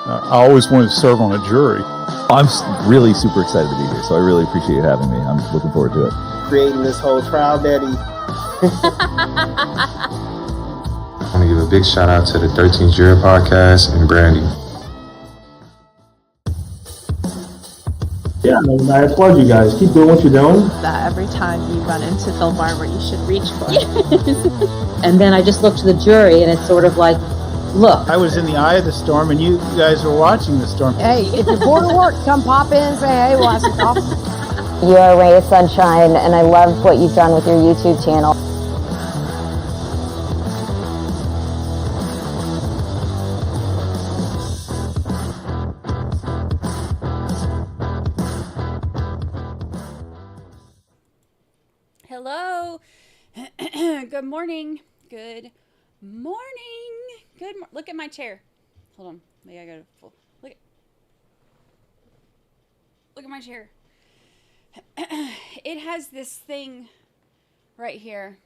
I always wanted to serve on a jury. I'm really super excited to be here, so I really appreciate you having me. I'm looking forward to it. Creating this whole trial, Daddy. I want to give a big shout out to the 13th Jury Podcast and Brandi. Yeah, I applaud you guys. Keep doing what you're doing. That every time you run into Phil Barber, you should reach for it. And then I just look to the jury, and it's sort of like, look. I was in the eye of the storm, and you guys were watching the storm. Hey, if you're bored of work, come pop in and say, hey, we'll have some coffee. You are a ray of sunshine, and I love what you've done with your YouTube channel. Hello. Good morning. Good morning. Look at my chair. Hold on. Maybe I got to full. Look at my chair. It has this thing right here.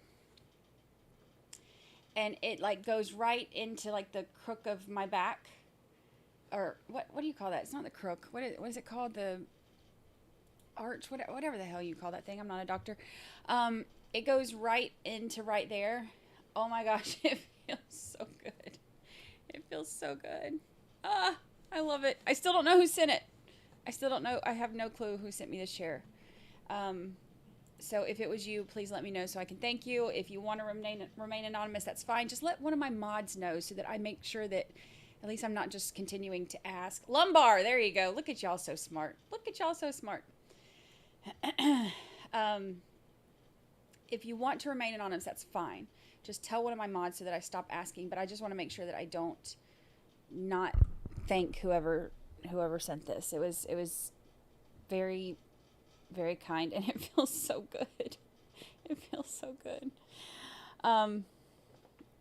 And it like goes right into like the crook of my back. Or what do you call that? It's not the crook. What is it called? The arch, whatever the hell you call that thing. I'm not a doctor. It goes right into right there. Oh my gosh, it feels so good. It feels so good. I love it. I still don't know who sent it. I still don't know. I have no clue who sent me this chair. So if it was you, please let me know so I can thank you. If you want to remain anonymous, that's fine. Just let one of my mods know so that I make sure that at least I'm not just continuing to ask. Lumbar, there you go. Look at y'all so smart. Look at y'all so smart. If you want to remain anonymous, that's fine. Just tell one of my mods so that I stop asking. But I just want to make sure that I don't not thank whoever sent this. It was very, very kind, and it feels so good. It feels so good.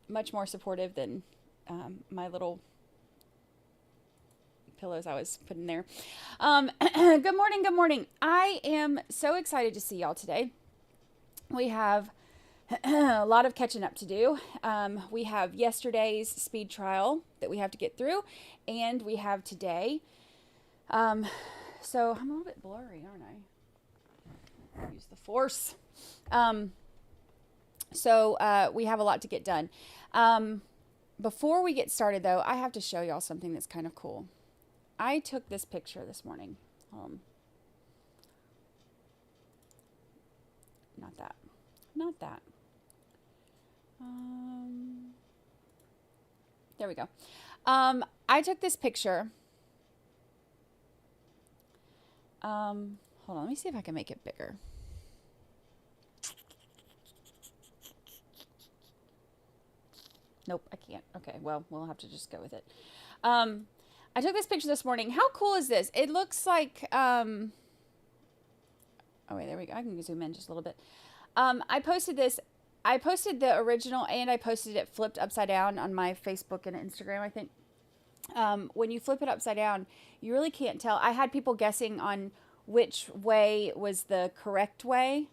Much more supportive than my little pillows I was putting there. Good morning. Good morning. I am so excited to see y'all today. We have a lot of catching up to do. We have yesterday's speed trial that we have to get through, and we have today. So I'm a little bit blurry, aren't I? Use the force. So we have a lot to get done. Before we get started, though, I have to show y'all something that's kind of cool. I took this picture this morning. Not that. Not that. There we go. I took this picture. Hold on. Let me see if I can make it bigger. Nope, I can't. Okay, well, we'll have to just go with it. I took this picture this morning. How cool is this? It looks like, oh wait, there we go. I can zoom in just a little bit. I posted this. I posted the original and I posted it flipped upside down on my Facebook and Instagram, I think. When you flip it upside down, you really can't tell. I had people guessing on which way was the correct way,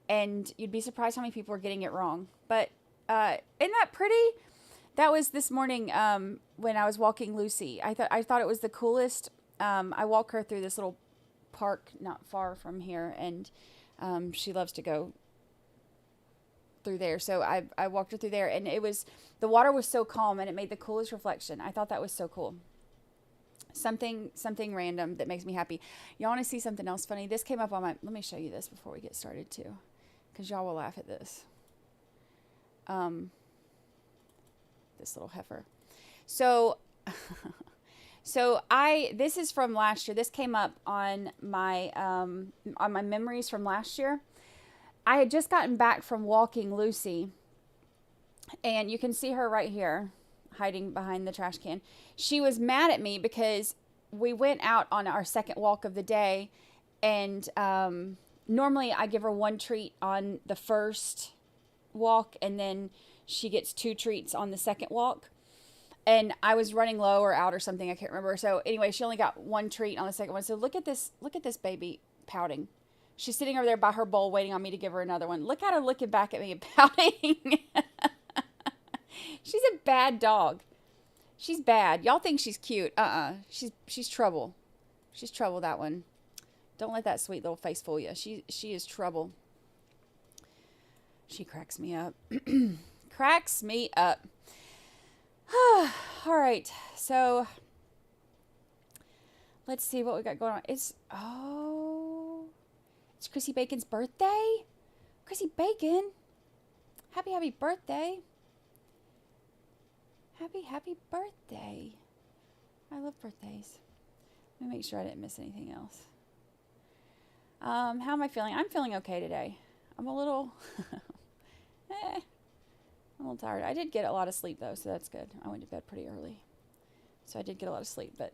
and you'd be surprised how many people are getting it wrong. But isn't that pretty? That was this morning when I was walking Lucy. I thought it was the coolest. I walk her through this little park not far from here, and she loves to go through there. So I walked her through there, and the water was so calm, and it made the coolest reflection. I thought that was so cool. Something random that makes me happy. Y'all want to see something else funny? This came up on my, let me show you this before we get started too, because y'all will laugh at this. This little heifer. So, this is from last year. This came up on my memories from last year. I had just gotten back from walking Lucy, and you can see her right here hiding behind the trash can. She was mad at me because we went out on our second walk of the day, and normally I give her one treat on the first walk, and then she gets 2 treats on the second walk. And I was running low or out or something, I can't remember. So anyway, she only got 1 treat on the second one. So look at this baby pouting. She's sitting over there by her bowl waiting on me to give her another one. Look at her looking back at me and pouting. She's a bad dog. She's bad. Y'all think she's cute. She's trouble. She's trouble, that one. Don't let that sweet little face fool you. She is trouble. She cracks me up. Cracks me up. All right. So let's see what we got going on. It's Chrissy Bacon's birthday. Chrissy Bacon. Happy birthday. Happy birthday. I love birthdays. Let me make sure I didn't miss anything else. How am I feeling? I'm feeling okay today. I'm a little I'm a little tired. I did get a lot of sleep though, so that's good. I went to bed pretty early. So I did get a lot of sleep, but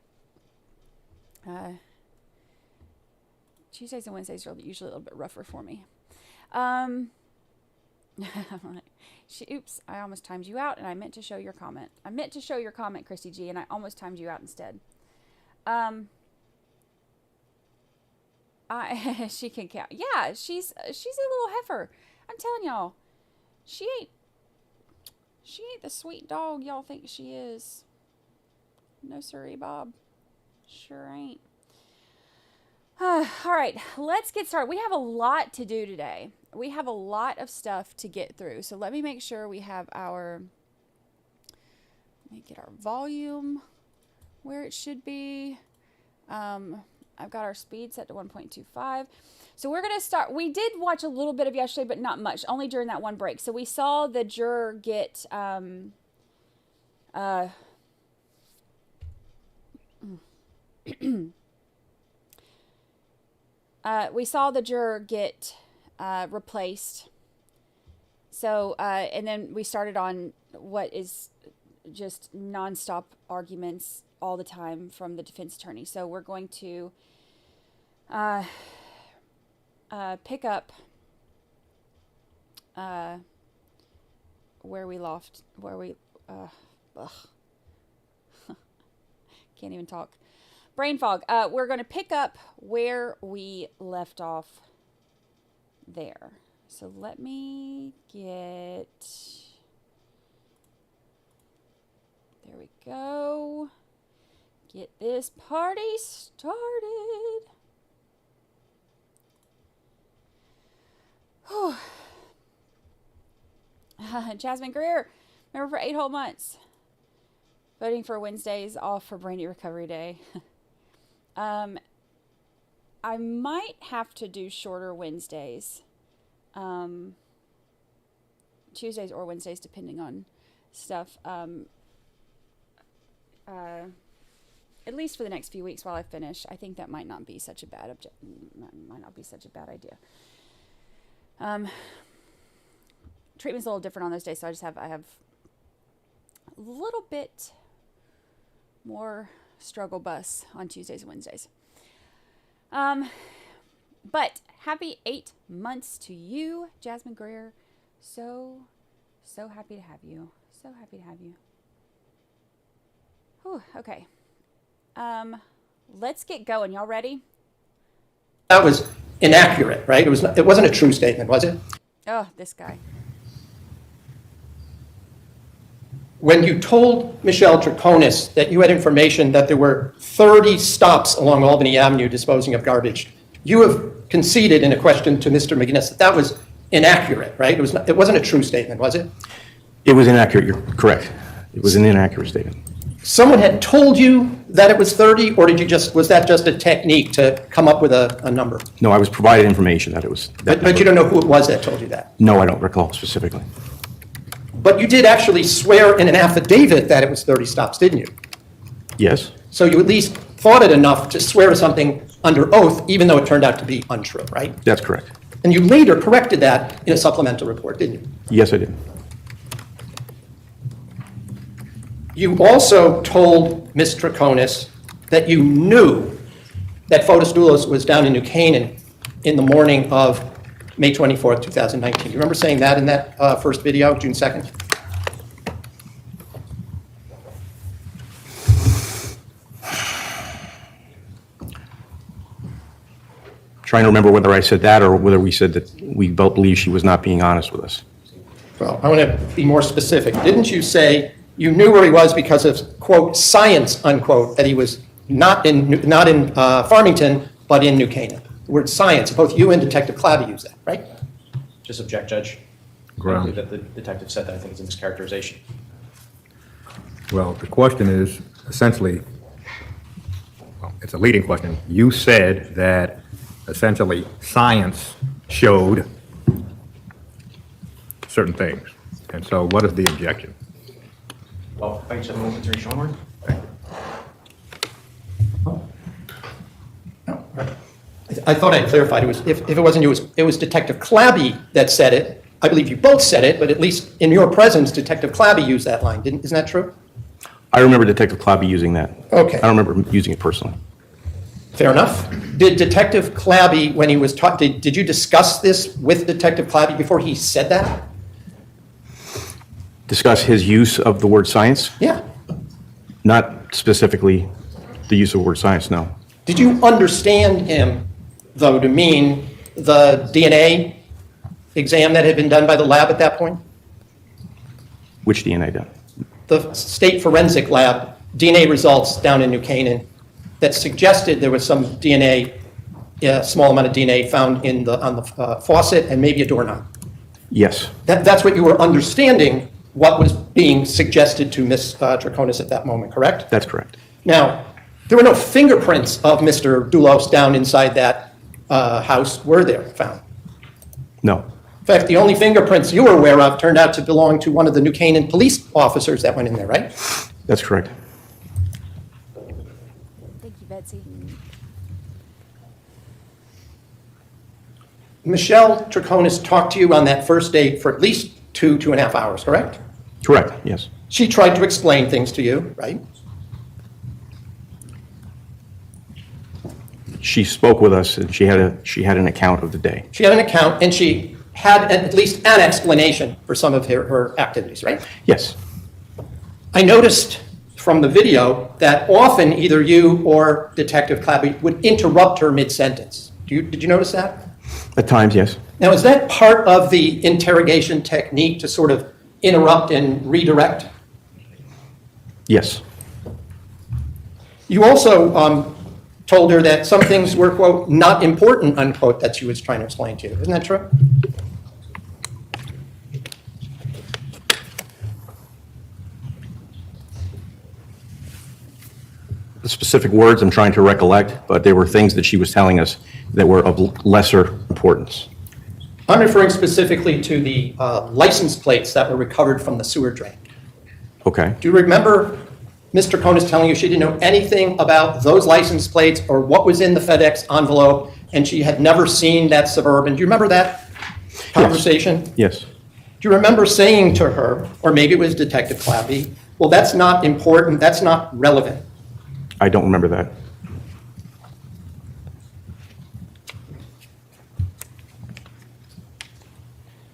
Tuesdays and Wednesdays are usually a little bit rougher for me. Oops, I almost timed you out, and I meant to show your comment. I meant to show your comment, Christy G, and I almost timed you out instead. She can count. Yeah, she's a little heifer. I'm telling y'all, she ain't the sweet dog y'all think she is. No siree, Bob. Sure ain't. All right, let's get started. We have a lot to do today. We have a lot of stuff to get through. So let me make sure we have let me get our volume where it should be. I've got our speed set to 1.25. So we're going to start. We did watch a little bit of yesterday, but not much, only during that one break. So we saw the juror get, replaced. So, and then we started on what is just nonstop arguments all the time from the defense attorney. So we're going to pick up where we can't even talk. Brain fog. We're going to pick up where we left off there. So let me there we go. Get this party started. Whew. Jasmine Greer, remember for 8 whole months. Voting for Wednesdays off for Brandi Recovery Day. I might have to do shorter Wednesdays. Tuesdays or Wednesdays, depending on stuff. At least for the next few weeks while I finish. I think that might not be such a bad idea. Treatment's a little different on those days, so I have a little bit more struggle bus on Tuesdays and Wednesdays. But happy 8 months to you, Jasmine Greer. So happy to have you. So happy to have you. Whew, okay. Let's get going. Y'all ready? That was inaccurate, right? It wasn't a true statement, was it? Oh, this guy. When you told Michelle Troconis that you had information that there were 30 stops along Albany Avenue disposing of garbage, you have conceded in a question to Mr. McGinnis that was inaccurate, right? It wasn't a true statement, was it? It was inaccurate, you're correct. It was an inaccurate statement. Someone had told you that it was 30, or was that just a technique to come up with a number? No, I was provided information that it was that. But you don't know who it was that told you that? No, I don't recall specifically. But you did actually swear in an affidavit that it was 30 stops, didn't you? Yes. So you at least thought it enough to swear something under oath, even though it turned out to be untrue, right? That's correct. And you later corrected that in a supplemental report, didn't you? Yes, I did. You also told Ms. Troconis that you knew that Fotis Dulos was down in New Canaan in the morning of May 24th, 2019. Do you remember saying that in that first video, June 2nd? Trying to remember whether I said that or whether we said that we both believe she was not being honest with us. Well, I want to be more specific. Didn't you say You knew where he was because of, quote, science, unquote, that he was not in Farmington, but in New Canaan. The word science, both you and Detective Clabby use that, right? Just object, Judge. I believe that the detective said that. I think it's a mischaracterization. Well, the question is essentially, well, it's a leading question. You said that essentially science showed certain things. And so what is the objection? Well, I just have a moment, Attorney Schonhorn. I thought I clarified. It was, if it wasn't you, it was Detective Clabby that said it. I believe you both said it, but at least in your presence, Detective Clabby used that line. Isn't that true? I remember Detective Clabby using that. Okay. I don't remember using it personally. Fair enough. Did Detective Clabby, when he was taught, did you discuss this with Detective Clabby before he said that? Discuss his use of the word science? Yeah. Not specifically the use of the word science, no. Did you understand him, though, to mean the DNA exam that had been done by the lab at that point? Which DNA done? The state forensic lab, DNA results down in New Canaan that suggested there was some DNA, a small amount of DNA found on the faucet and maybe a doorknob. Yes. That's what you were understanding what was being suggested to Ms. Troconis at that moment, correct? That's correct. Now, there were no fingerprints of Mr. Dulos down inside that house, were there, found? No. In fact, the only fingerprints you were aware of turned out to belong to one of the New Canaan police officers that went in there, right? That's correct. Thank you, Betsy. Michelle Troconis talked to you on that first date for at least 2.5 hours, correct? Correct, yes. She tried to explain things to you, right? She spoke with us, and she had an account of the day. She had an account, and she had at least an explanation for some of her activities, right? Yes. I noticed from the video that often either you or Detective Clabby would interrupt her mid-sentence. Did you notice that? At times, yes. Now, is that part of the interrogation technique to sort of interrupt and redirect? Yes. You also told her that some things were, quote, not important, unquote, that she was trying to explain to you. Isn't that true? The specific words I'm trying to recollect, but there were things that she was telling us that were of lesser importance. I'm referring specifically to the license plates that were recovered from the sewer drain. Okay. Do you remember Mr. Troconis telling you she didn't know anything about those license plates or what was in the FedEx envelope, and she had never seen that Suburban? Do you remember that conversation? Yes. Do you remember saying to her, or maybe it was Detective Clabby, well, that's not important, that's not relevant? I don't remember that.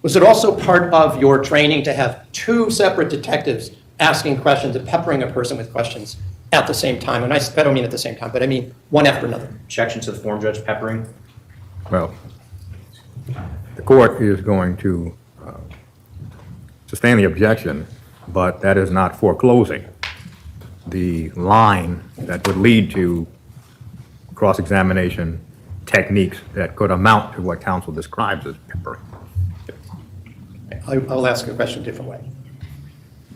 Was it also part of your training to have two separate detectives asking questions and peppering a person with questions at the same time? And I don't mean at the same time, but I mean one after another. Objection to the form, Judge. Peppering. Well, the court is going to sustain the objection, but that is not foreclosing the line that would lead to cross-examination techniques that could amount to what counsel describes as peppering. I'll ask a question a different way.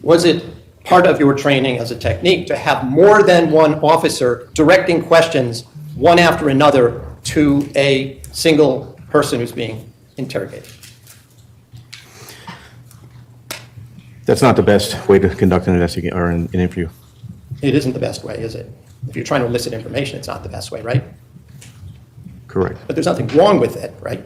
Was it part of your training as a technique to have more than one officer directing questions one after another to a single person who's being interrogated? That's not the best way to conduct an investigation or an interview. It isn't the best way, is it? If you're trying to elicit information, it's not the best way, right? Correct. But there's nothing wrong with it, right?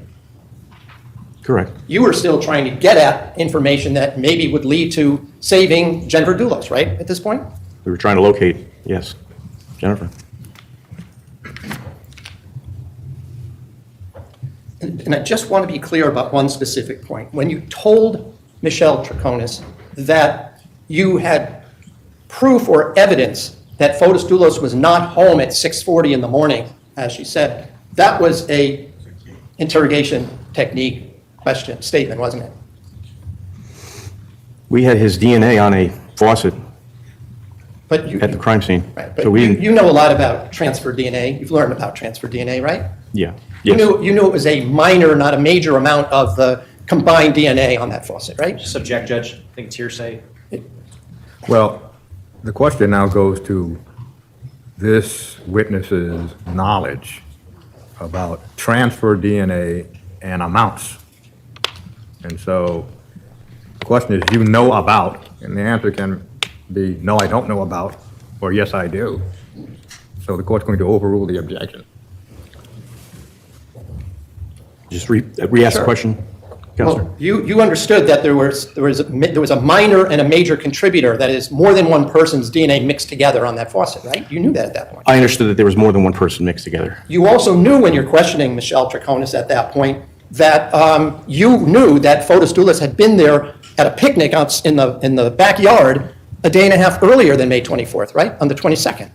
Correct. You were still trying to get at information that maybe would lead to saving Jennifer Dulos, right, at this point? We were trying to locate, yes, Jennifer. And I just want to be clear about one specific point. When you told Michelle Troconis that you had proof or evidence that Fotis Dulos was not home at 6:40 in the morning, as she said, that was a interrogation technique statement, wasn't it? We had his DNA on a faucet But you, at the crime scene. right, but So we didn't, you know a lot about transfer DNA. You've learned about transfer DNA, right? yeah, You yes, knew it was a minor, not a major amount of the combined DNA on that faucet, right? Just object, Judge. I think it's hearsay. Well, the question now goes to this witness's knowledge about transfer DNA and amounts. And so the question is, you know about, and the answer can be, no, I don't know about, or yes, I do. So the court's going to overrule the objection. just re-ask the question, Counselor. Well, you understood that there was a minor and a major contributor, that is more than one person's DNA mixed together on that faucet, right? You knew that at that point. I understood that there was more than one person mixed together. You also knew when you're questioning Michelle Troconis at that point that you knew that Fotis Dulos had been there at a picnic out in the backyard a day and a half earlier than May 24th, right? On the 22nd.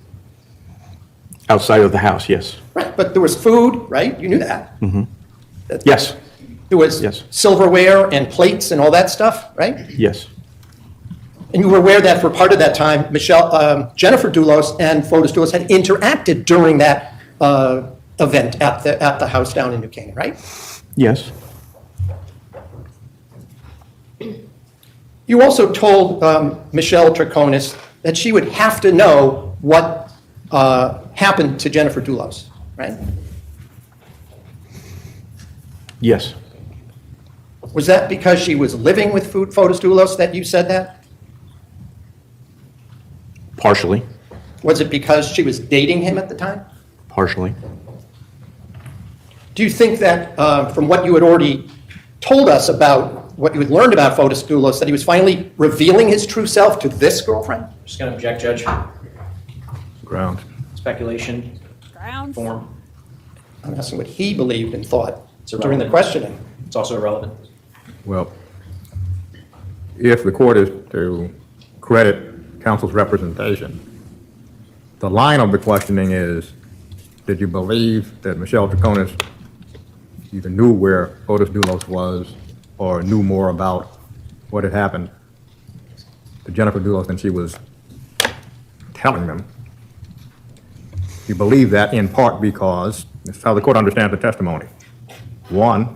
Outside of the house, yes. Right, but there was food, right? You knew that. Yes, There was Yes. silverware and plates and all that stuff, right? yes, And you were aware that for part of that time, Jennifer Dulos and Fotis Dulos had interacted during that event at the house down in New Canaan, right? yes, You also told Michelle Troconis that she would have to know what happened to Jennifer Dulos, right? yes. Was that because she was living with Fotis Dulos that you said that? Partially, Was it because she was dating him at the time? partially. Do you think that from what you had already told us about what you had learned about Fotis Dulos, that he was finally revealing his true self to this girlfriend? Just going to object, Judge. Ground. Speculation, Grounds. form. I'm asking what he believed and thought It's during the irrelevant. questioning. It's also irrelevant. Well, if the court is to credit counsel's representation, the line of the questioning is, did you believe that Michelle Troconis either knew where Fotis Dulos was or knew more about what had happened to Jennifer Dulos than she was telling them? You believe that in part because, this is how the court understands the testimony. One,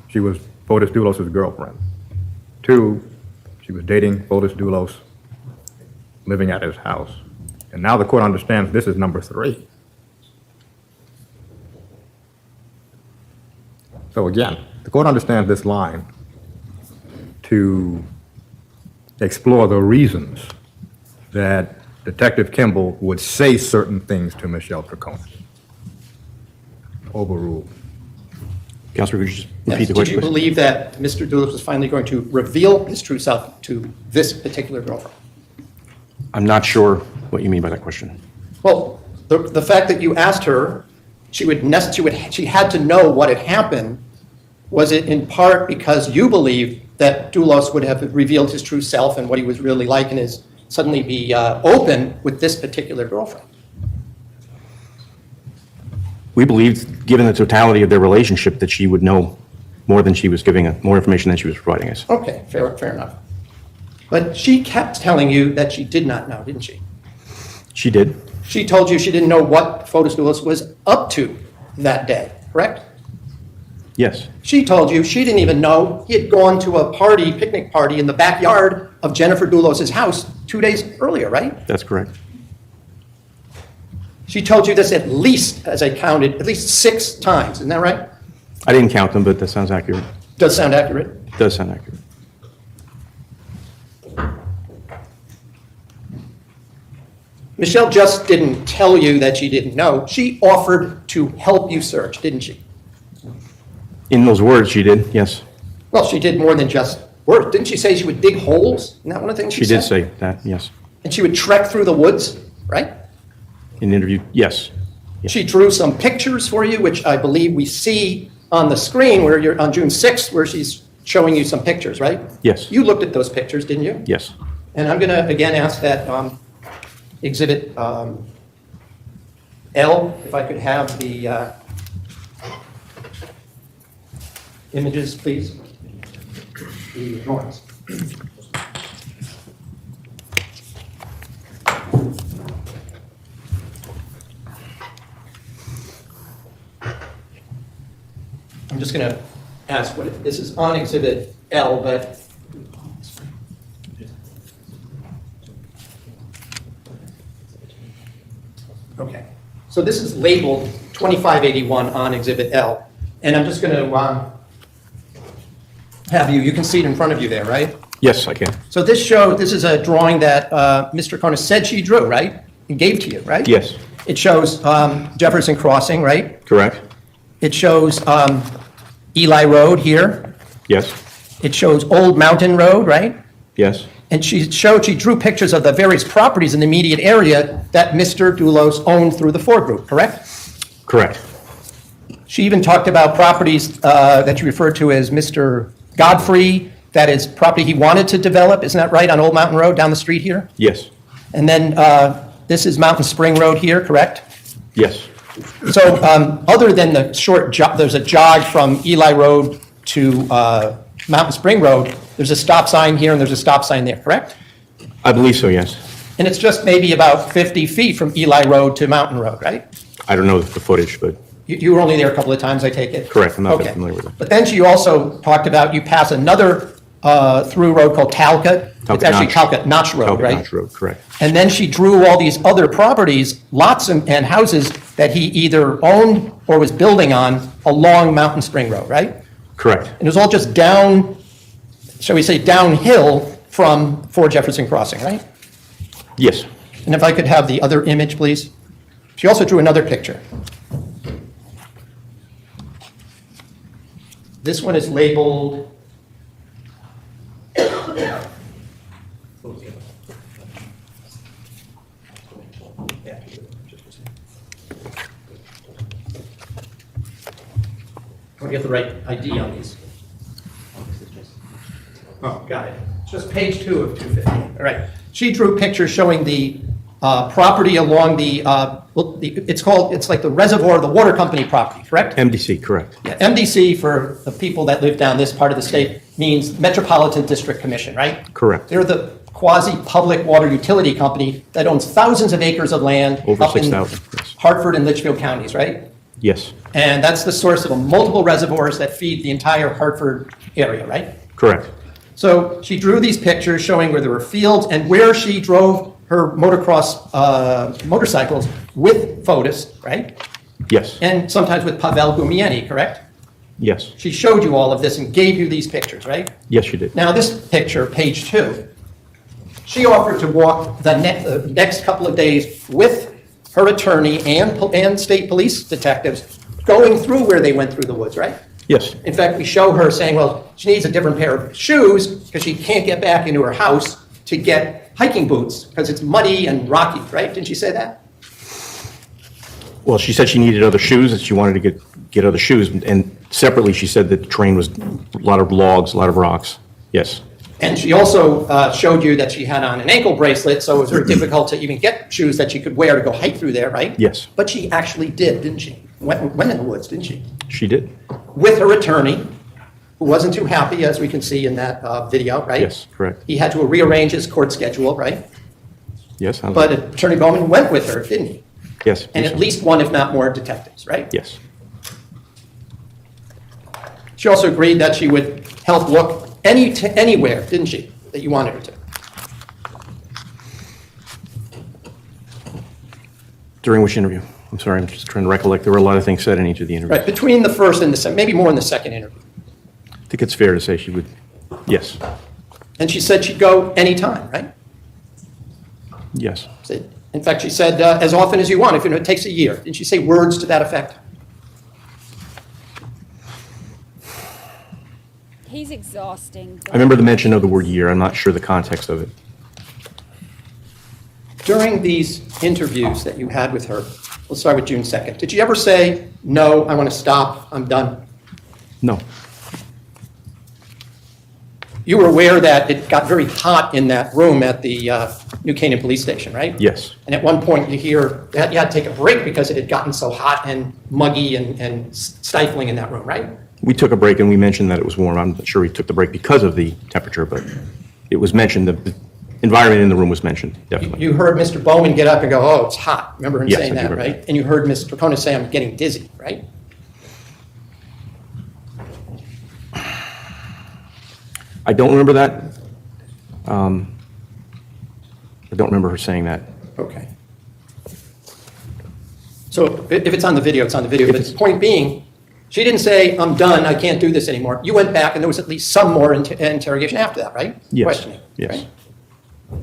she was Fotis Dulos' girlfriend. Two, she was dating Fotis Dulos, living at his house. And now the court understands this is number three. So again, the court understands this line to explore the reasons that Detective Kimball would say certain things to Michelle Troconis. Overruled. Counselor, could you just Yes. repeat the Did question? you believe that Mr. Dulos was finally going to reveal his true self to this particular girlfriend? I'm not sure what you mean by that question. Well, the fact that you asked her, she had to know what had happened. Was it in part because you believed that Dulos would have revealed his true self and what he was really like, and is suddenly be open with this particular girlfriend? We believed, given the totality of their relationship, that she would know more than she was giving, more information than she was providing us. Okay, fair enough. But she kept telling you that she did not know, didn't she? She did. She told you she didn't know what Fotis Dulos was up to that day, correct? Yes, She told you she didn't even know he had gone to a party, picnic party in the backyard of Jennifer Dulos' house 2 days earlier, right? that's correct. She told you this at least, as I counted, at least 6 times, isn't that right? I didn't count them, but that sounds accurate. Does sound accurate. Does sound accurate. Michelle just didn't tell you that she didn't know. She offered to help you search, didn't she? In those words, she did, yes. Well, she did more than just words. Didn't she say she would dig holes? Isn't that one of the things she said? She did say that, yes. And she would trek through the woods, right? In the interview, yes. She drew some pictures for you, which I believe we see on the screen where you're on June 6th, where she's showing you some pictures, right? Yes. You looked at those pictures, didn't you? Yes. And I'm going to again ask that Exhibit L, if I could have the images, please. The drawings. just going to ask what this is on Exhibit L, but okay. So this is labeled 2581 on Exhibit L, and I'm just going to have you can see it in front of you there, right? Yes, I can. So this is a drawing that Mr. Troconis said she drew, right? And gave to you, right? Yes. It shows Jefferson Crossing, right? Correct. It shows Eli Road here. Yes. It shows Old Mountain Road, right? Yes. And she drew pictures of the various properties in the immediate area that Mr. Dulos owned through the Ford Group, correct? Correct. She even talked about properties that you referred to as Mr. Godfrey, that is property he wanted to develop, isn't that right, on Old Mountain Road down the street here? Yes. And then this is Mountain Spring Road here, correct? Yes. So other than the short jog, there's a jog from Eli Road to Mountain Spring Road, there's a stop sign here and there's a stop sign there, correct? I believe so, yes. And it's just maybe about 50 feet from Eli Road to Mountain Road, right? I don't know the footage, but You were only there a couple of times, I take it? correct. I'm not Okay. familiar with it. But then she also talked about you pass another through road called Talcott. It's actually Talcott Notch Road, Talcott right? Notch Road, correct. And then she drew all these other properties, lots and houses that he either owned or was building on along Mountain Spring Road, right? Correct. And it was all just down, shall we say, downhill from Fort Jefferson Crossing, right? Yes. And if I could have the other image, please. She also drew another picture. This one is labeled I want to get the right ID on these. Oh, got it. It's just page 2 of 250. All right. She drew pictures showing the property along the it's like the reservoir, the water company property, correct? MDC, correct. Yeah, MDC, for the people that live down this part of the state, means Metropolitan District Commission, right? Correct. They're the quasi-public water utility company that owns thousands of acres of land Over up in 6,000, yes. Hartford and Litchfield counties, right? Yes. And that's the source of multiple reservoirs that feed the entire Hartford area, right? Correct. So she drew these pictures showing where there were fields and where she drove her motocross motorcycles with Fotis, right? Yes. And sometimes with Pavel Gumieni, correct? Yes. She showed you all of this and gave you these pictures, right? Yes, you did. Now this picture, page 2, she offered to walk the next couple of days with her attorney and state police detectives going through where they went through the woods, right? Yes. In fact, we show her saying, well, she needs a different pair of shoes because she can't get back into her house to get hiking boots because it's muddy and rocky, right? Didn't she say that? Well, she said she needed other shoes, that she wanted to get other shoes. And separately, she said that the terrain was a lot of logs, a lot of rocks. Yes. And she also showed you that she had on an ankle bracelet, so it was very difficult to even get shoes that she could wear to go hike through there, right? Yes. But she actually did, didn't she? Went in the woods, didn't she? She did. With her attorney, who wasn't too happy, as we can see in that video, right? Yes, correct. He had to rearrange his court schedule, right? Yes. But Attorney Bowman went with her, didn't he? Yes. And at least one, if not more, detectives, right? Yes. She also agreed that she would help look anywhere, didn't she, that you wanted her to? During which interview? I'm sorry, I'm just trying to recollect. There were a lot of things said in each of the interviews. Right, between the first and the second, maybe more in the second interview. I think it's fair to say she would, yes. And she said she'd go anytime, right? Yes. In fact, she said, as often as you want, if it takes a year. Didn't she say words to that effect? He's exhausting. I remember the mention of the word year. I'm not sure the context of it. During these interviews that you had with her, let's start with June 2nd, did you ever say, no, I want to stop, I'm done? No. You were aware that it got very hot in that room at the New Canaan Police Station, right? Yes. And at one point you hear that you had to take a break because it had gotten so hot and muggy and stifling in that room, right? We took a break and we mentioned that it was warm. I'm not sure we took the break because of the temperature, but it was mentioned, the environment in the room was mentioned, definitely. You heard Mr. Bowman get up and go, oh, it's hot. Remember him Yes, saying I do that, remember right? And you heard Mr. Troconis say, I'm getting dizzy, right? I don't remember that. I don't remember her saying that. Okay. So if it's on the video, it's on the video. But the point being, she didn't say, I'm done, I can't do this anymore. You went back and there was at least some more interrogation after that, right? Yes. Questioning. Yes. Right?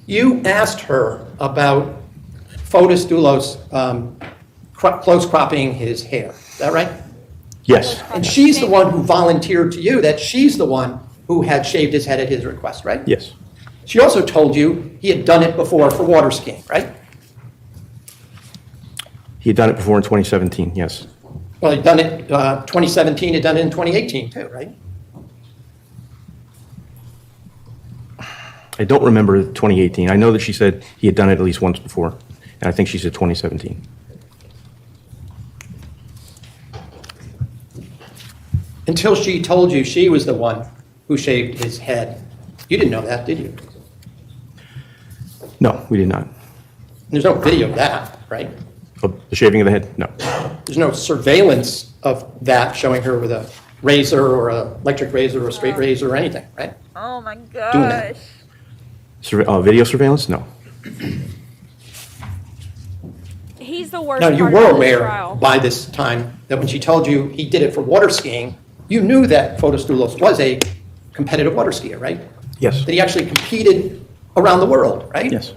You asked her about Fotis Dulos close cropping his hair. Is that right? Yes. And she's the one who volunteered to you that she's the one who had shaved his head at his request, right? Yes. She also told you he had done it before for water skiing, right? He had done it before in 2017, yes. Well, he'd done it 2017, he'd done it in 2018 too, right? I don't remember 2018. I know that she said he had done it at least once before, and I think she said 2017. Until she told you she was the one who shaved his head. You didn't know that, did you? No, we did not. There's no video of that, right? Of the shaving of the head? No. There's no surveillance of that showing her with a razor or an electric razor or a straight razor or anything, right? Oh my Doing that. gosh. Video surveillance? No. He's the worst Now, you part were of this aware trial. by this time that when she told you he did it for water skiing, you knew that Fotis Dulos was a competitive water skier, right? Yes. That he actually competed around the world, right? Yes.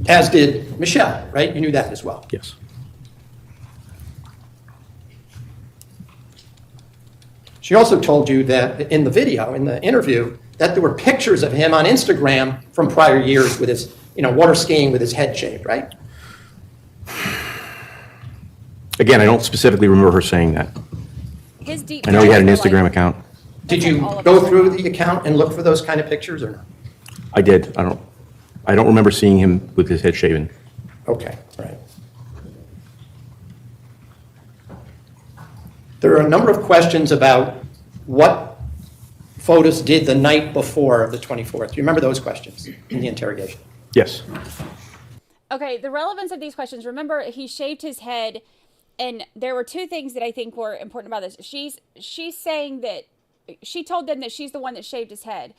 As did Michelle, right? You knew that as well. Yes. She also told you that in the video, in the interview, that there were pictures of him on Instagram from prior years with his, water skiing with his head shaved, right? Again, I don't specifically remember her saying that. His deep I know he had an dive, Instagram like, account. Did That's you like all of go us. through the account and look for those kind of pictures or not? I did. I don't remember seeing him with his head shaven. Okay, right. There are a number of questions about what Fotis did the night before of the 24th. Do you remember those questions in the interrogation? Yes. Okay, the relevance of these questions. Remember, he shaved his head, and there were two things that I think were important about this. She's saying that she told them that she's the one that shaved his head.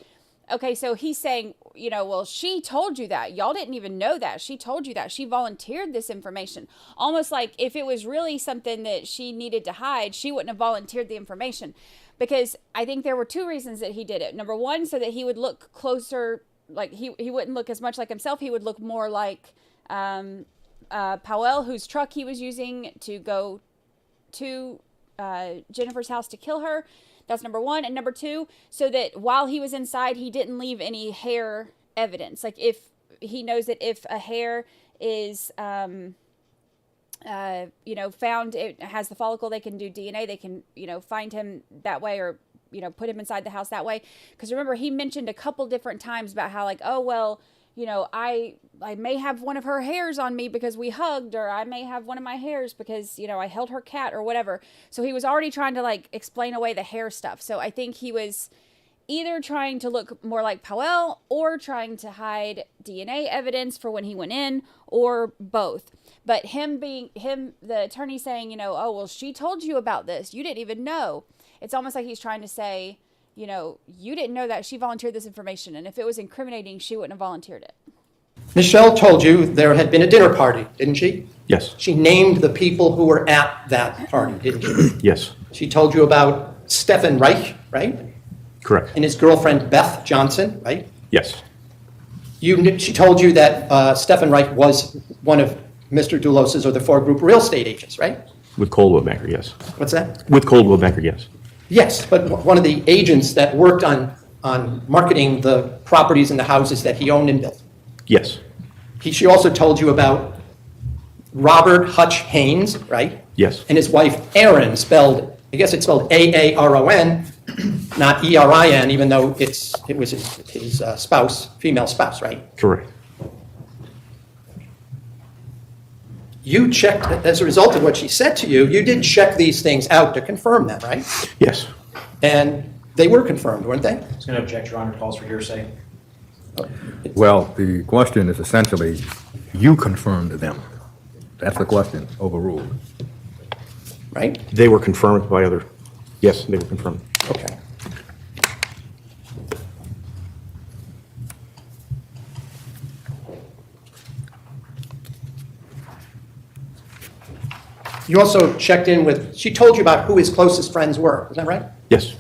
Okay, so he's saying, well, she told you that. Y'all didn't even know that. She told you that. She volunteered this information. Almost like if it was really something that she needed to hide, she wouldn't have volunteered the information. Because I think there were two reasons that he did it. Number one, so that he would look closer, like he wouldn't look as much like himself. He would look more like Powell, whose truck he was using to go to Jennifer's house to kill her. That's number one. And number two, so that while he was inside, he didn't leave any hair evidence. Like if he knows that if a hair is, found, it has the follicle, they can do DNA. They can, find him that way or, put him inside the house that way. Because remember, he mentioned a couple different times about how like, oh, well, I may have one of her hairs on me because we hugged, or I may have one of my hairs because, I held her cat or whatever. So he was already trying to like explain away the hair stuff. So I think he was either trying to look more like Powell or trying to hide DNA evidence for when he went in, or both. But the attorney saying, oh, well, she told you about this. You didn't even know. It's almost like he's trying to say, you didn't know that. She volunteered this information. And if it was incriminating, she wouldn't have volunteered it. Michelle told you there had been a dinner party, didn't she? Yes. She named the people who were at that party, didn't she? Yes. She told you about Stephen Reich, right? Correct. And his girlfriend, Beth Johnson, right? Yes. She told you that Stephen Reich was one of Mr. Dulos's or the Four Group real estate agents, right? With Coldwell Banker, yes. What's that? With Coldwell Banker, yes. Yes, but one of the agents that worked on marketing the properties and the houses that he owned and built. Yes. She also told you about Robert Hutch Haynes, right? Yes. And his wife, Erin, I guess it's spelled A-A-R-O-N, not E-R-I-N, even though it was his spouse, female spouse, right? Correct. You checked, as a result of what she said to you, you did check these things out to confirm them, right? Yes. And they were confirmed, weren't they? I was going to object, Your Honor, calls for hearsay. Well, the question is essentially, you confirmed them. That's the question, overruled. Right? They were confirmed by other Yes, they were confirmed. Okay. You also checked in with, she told you about who his closest friends were, is that right? Yes.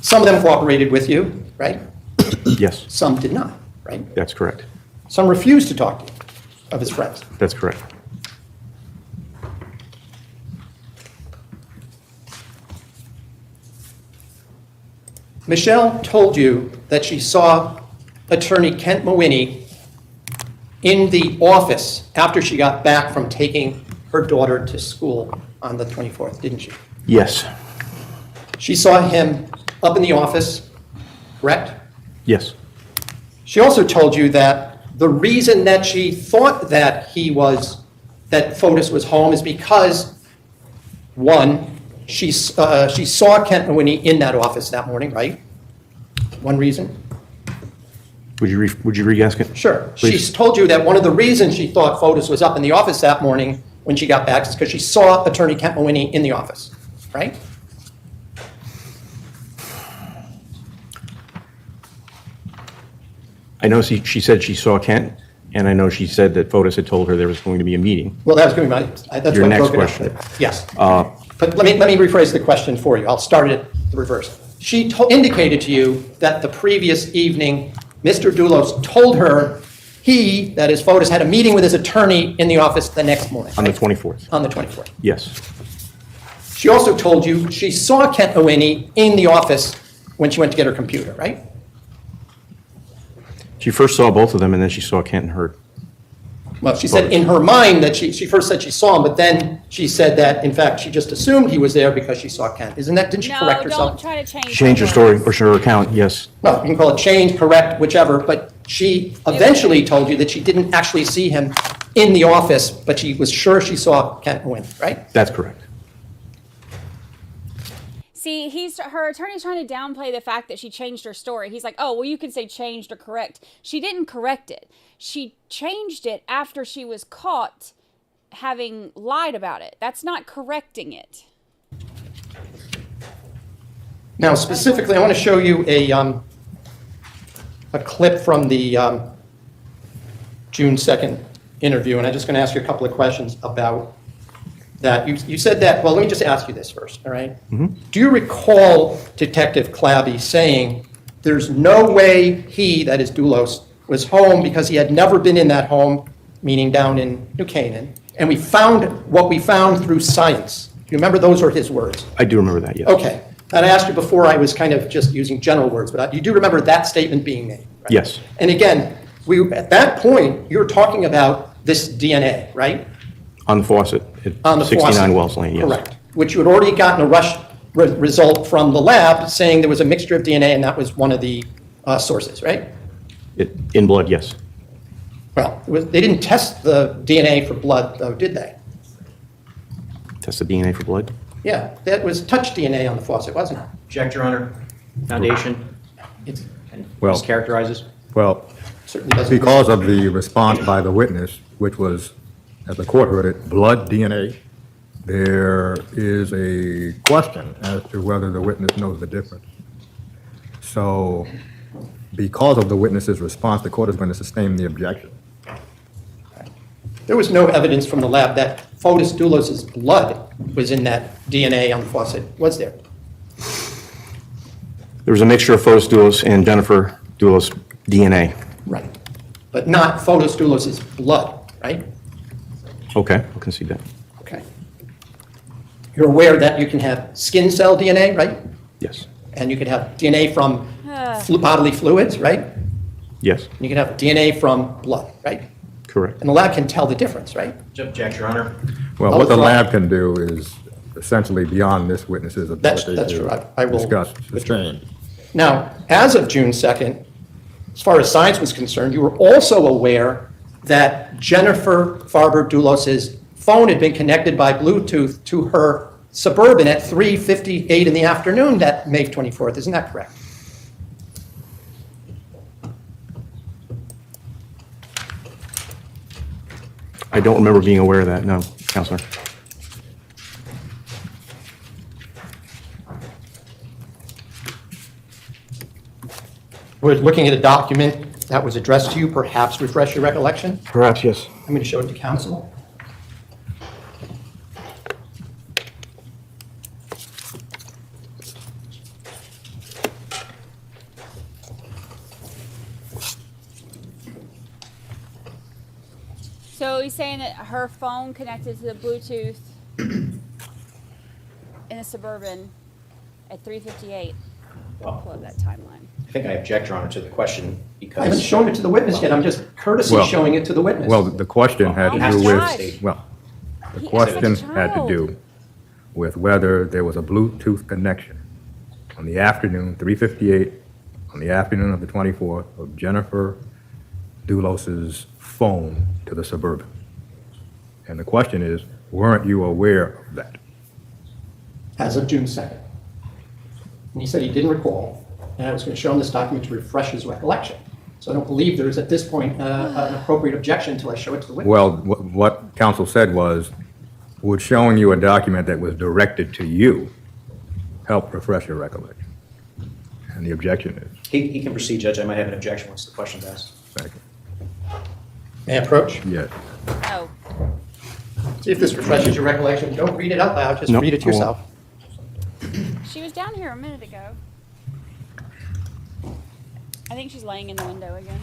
Some of them cooperated with you, right? Yes, Some did not, right? that's correct. Some refused to talk to you, of his friends. That's correct. Michelle told you that she saw Attorney Kent Mawhinney in the office after she got back from taking her daughter to school on the 24th, didn't she? Yes. She saw him up in the office, correct? Yes. She also told you that the reason that she thought that that Fotis was home is because, one, she saw Kent Mawhinney in that office that morning, right? One reason? Would you re-ask it? Sure. Please. She told you that one of the reasons she thought Fotis was up in the office that morning when she got back is because she saw Attorney Kent Mawhinney in the office, right? I know she said she saw Kent, and I know she said that Fotis had told her there was going to be a meeting. Well, that was going to be that's Your what I next broke it up. question. Yes. But let me rephrase the question for you. I'll start it the reverse. She indicated to you that the previous evening, Mr. Dulos told her that is, Fotis had a meeting with his attorney in the office the next morning. On the right? 24th. On the 24th. Yes. She also told you she saw Kent Mawhinney in the office when she went to get her computer, right? She first saw both of them, and then she saw Kent and heard. Well, she said in her mind that she first said she saw him, but then she said that, in fact, she just assumed he was there because she saw Kent. Didn't she correct herself? No, don't try to change Change her her story words. or her account, yes. No, you can call it change, correct, whichever, but she eventually told you that she didn't actually see him in the office, but she was sure she saw Kent Mawhinney, right? That's correct. See, her attorney's trying to downplay the fact that she changed her story. He's like, oh, well, you can say changed or correct. She didn't correct it. She changed it after she was caught having lied about it. That's not correcting it. Now, specifically, I want to show you a clip from the June 2nd interview, and I'm just going to ask you a couple of questions about that. You said that, well, let me just ask you this first, all right? Mm-hmm. Do you recall Detective Clabby saying there's no way he, that is Dulos, was home because he had never been in that home, meaning down in New Canaan, and we found what we found through science? Do you remember those were his words? I do remember that, yes. Okay. And I asked you before, I was kind of just using general words, but you do remember that statement being made, right? Yes. And again, at that point, you were talking about this DNA, right? On the faucet at On the 69 faucet. Wells Lane, yes. Correct. Which you had already gotten a rush result from the lab saying there was a mixture of DNA and that was one of the sources, right? In blood, yes. Well, they didn't test the DNA for blood, though, did they? Test the DNA for blood? Yeah, that was touch DNA on the faucet, wasn't it? Object, Your Honor. Foundation. It's Well- mischaracterizes. Well, Certainly doesn't. because of the response by the witness, which was, as the court heard it, blood DNA, there is a question as to whether the witness knows the difference. So because of the witness's response, the court is going to sustain the objection. There was no evidence from the lab that Fotis Dulos' blood was in that DNA on the faucet, was there? There was a mixture of Fotis Dulos and Jennifer Dulos DNA. Right. But not Fotis Dulos' blood, right? Okay, I'll concede that. Okay. You're aware that you can have skin cell DNA, right? Yes. And you can have DNA from bodily fluids, right? Yes, You can have DNA from blood, right? correct. And the lab can tell the difference, right? Object, Your Honor. Well, what the lab can do is essentially beyond this witness's ability That's true. I to will discuss, sustain. Now, as of June 2nd, as far as science was concerned, you were also aware that Jennifer Farber Dulos' phone had been connected by Bluetooth to her Suburban at 3:58 in the afternoon that May 24th. Isn't that correct? I don't remember being aware of that, no, Counselor. We're looking at a document that was addressed to you, perhaps refresh your recollection. Perhaps, yes. I'm going to show it to counsel. So he's saying that her phone connected to the Bluetooth in a Suburban at 3:58. I'll pull up that timeline. I think I object, Your Honor, to the question because... I haven't shown it to the witness yet. I'm just courtesy showing it to the witness. Well, the question had to has do to with, judge. well, the He question acts like a had to child. do with whether there was a Bluetooth connection on the afternoon, 3:58, on the afternoon of the 24th, of Jennifer Dulos's phone to the Suburban. And the question is, weren't you aware of that? As of June 2nd. And he said he didn't recall, and I was going to show him this document to refresh his recollection. So I don't believe there is at this point an appropriate objection until I show it to the witness. Well, what counsel said was, would showing you a document that was directed to you help refresh your recollection? And the objection is? He can proceed, Judge. I might have an objection once the question's asked. Thank you. May I approach? Yes. No. See if this refreshes your recollection. Don't read it out loud, just read it to yourself. She was down here a minute ago. I think she's laying in the window again.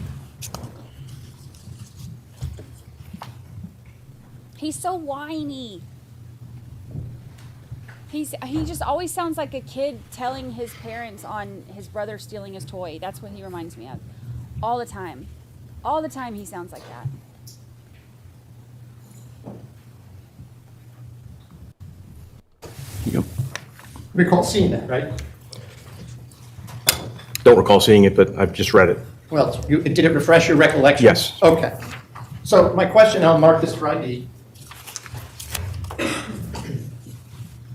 He's so whiny. He just always sounds like a kid telling his parents on his brother stealing his toy. That's what he reminds me of. All the time. All the time he sounds like that. Yep. Recall seeing that, right? Don't recall seeing it, but I've just read it. Well, did it refresh your recollection? Yes. Okay. So my question, I'll mark this for ID.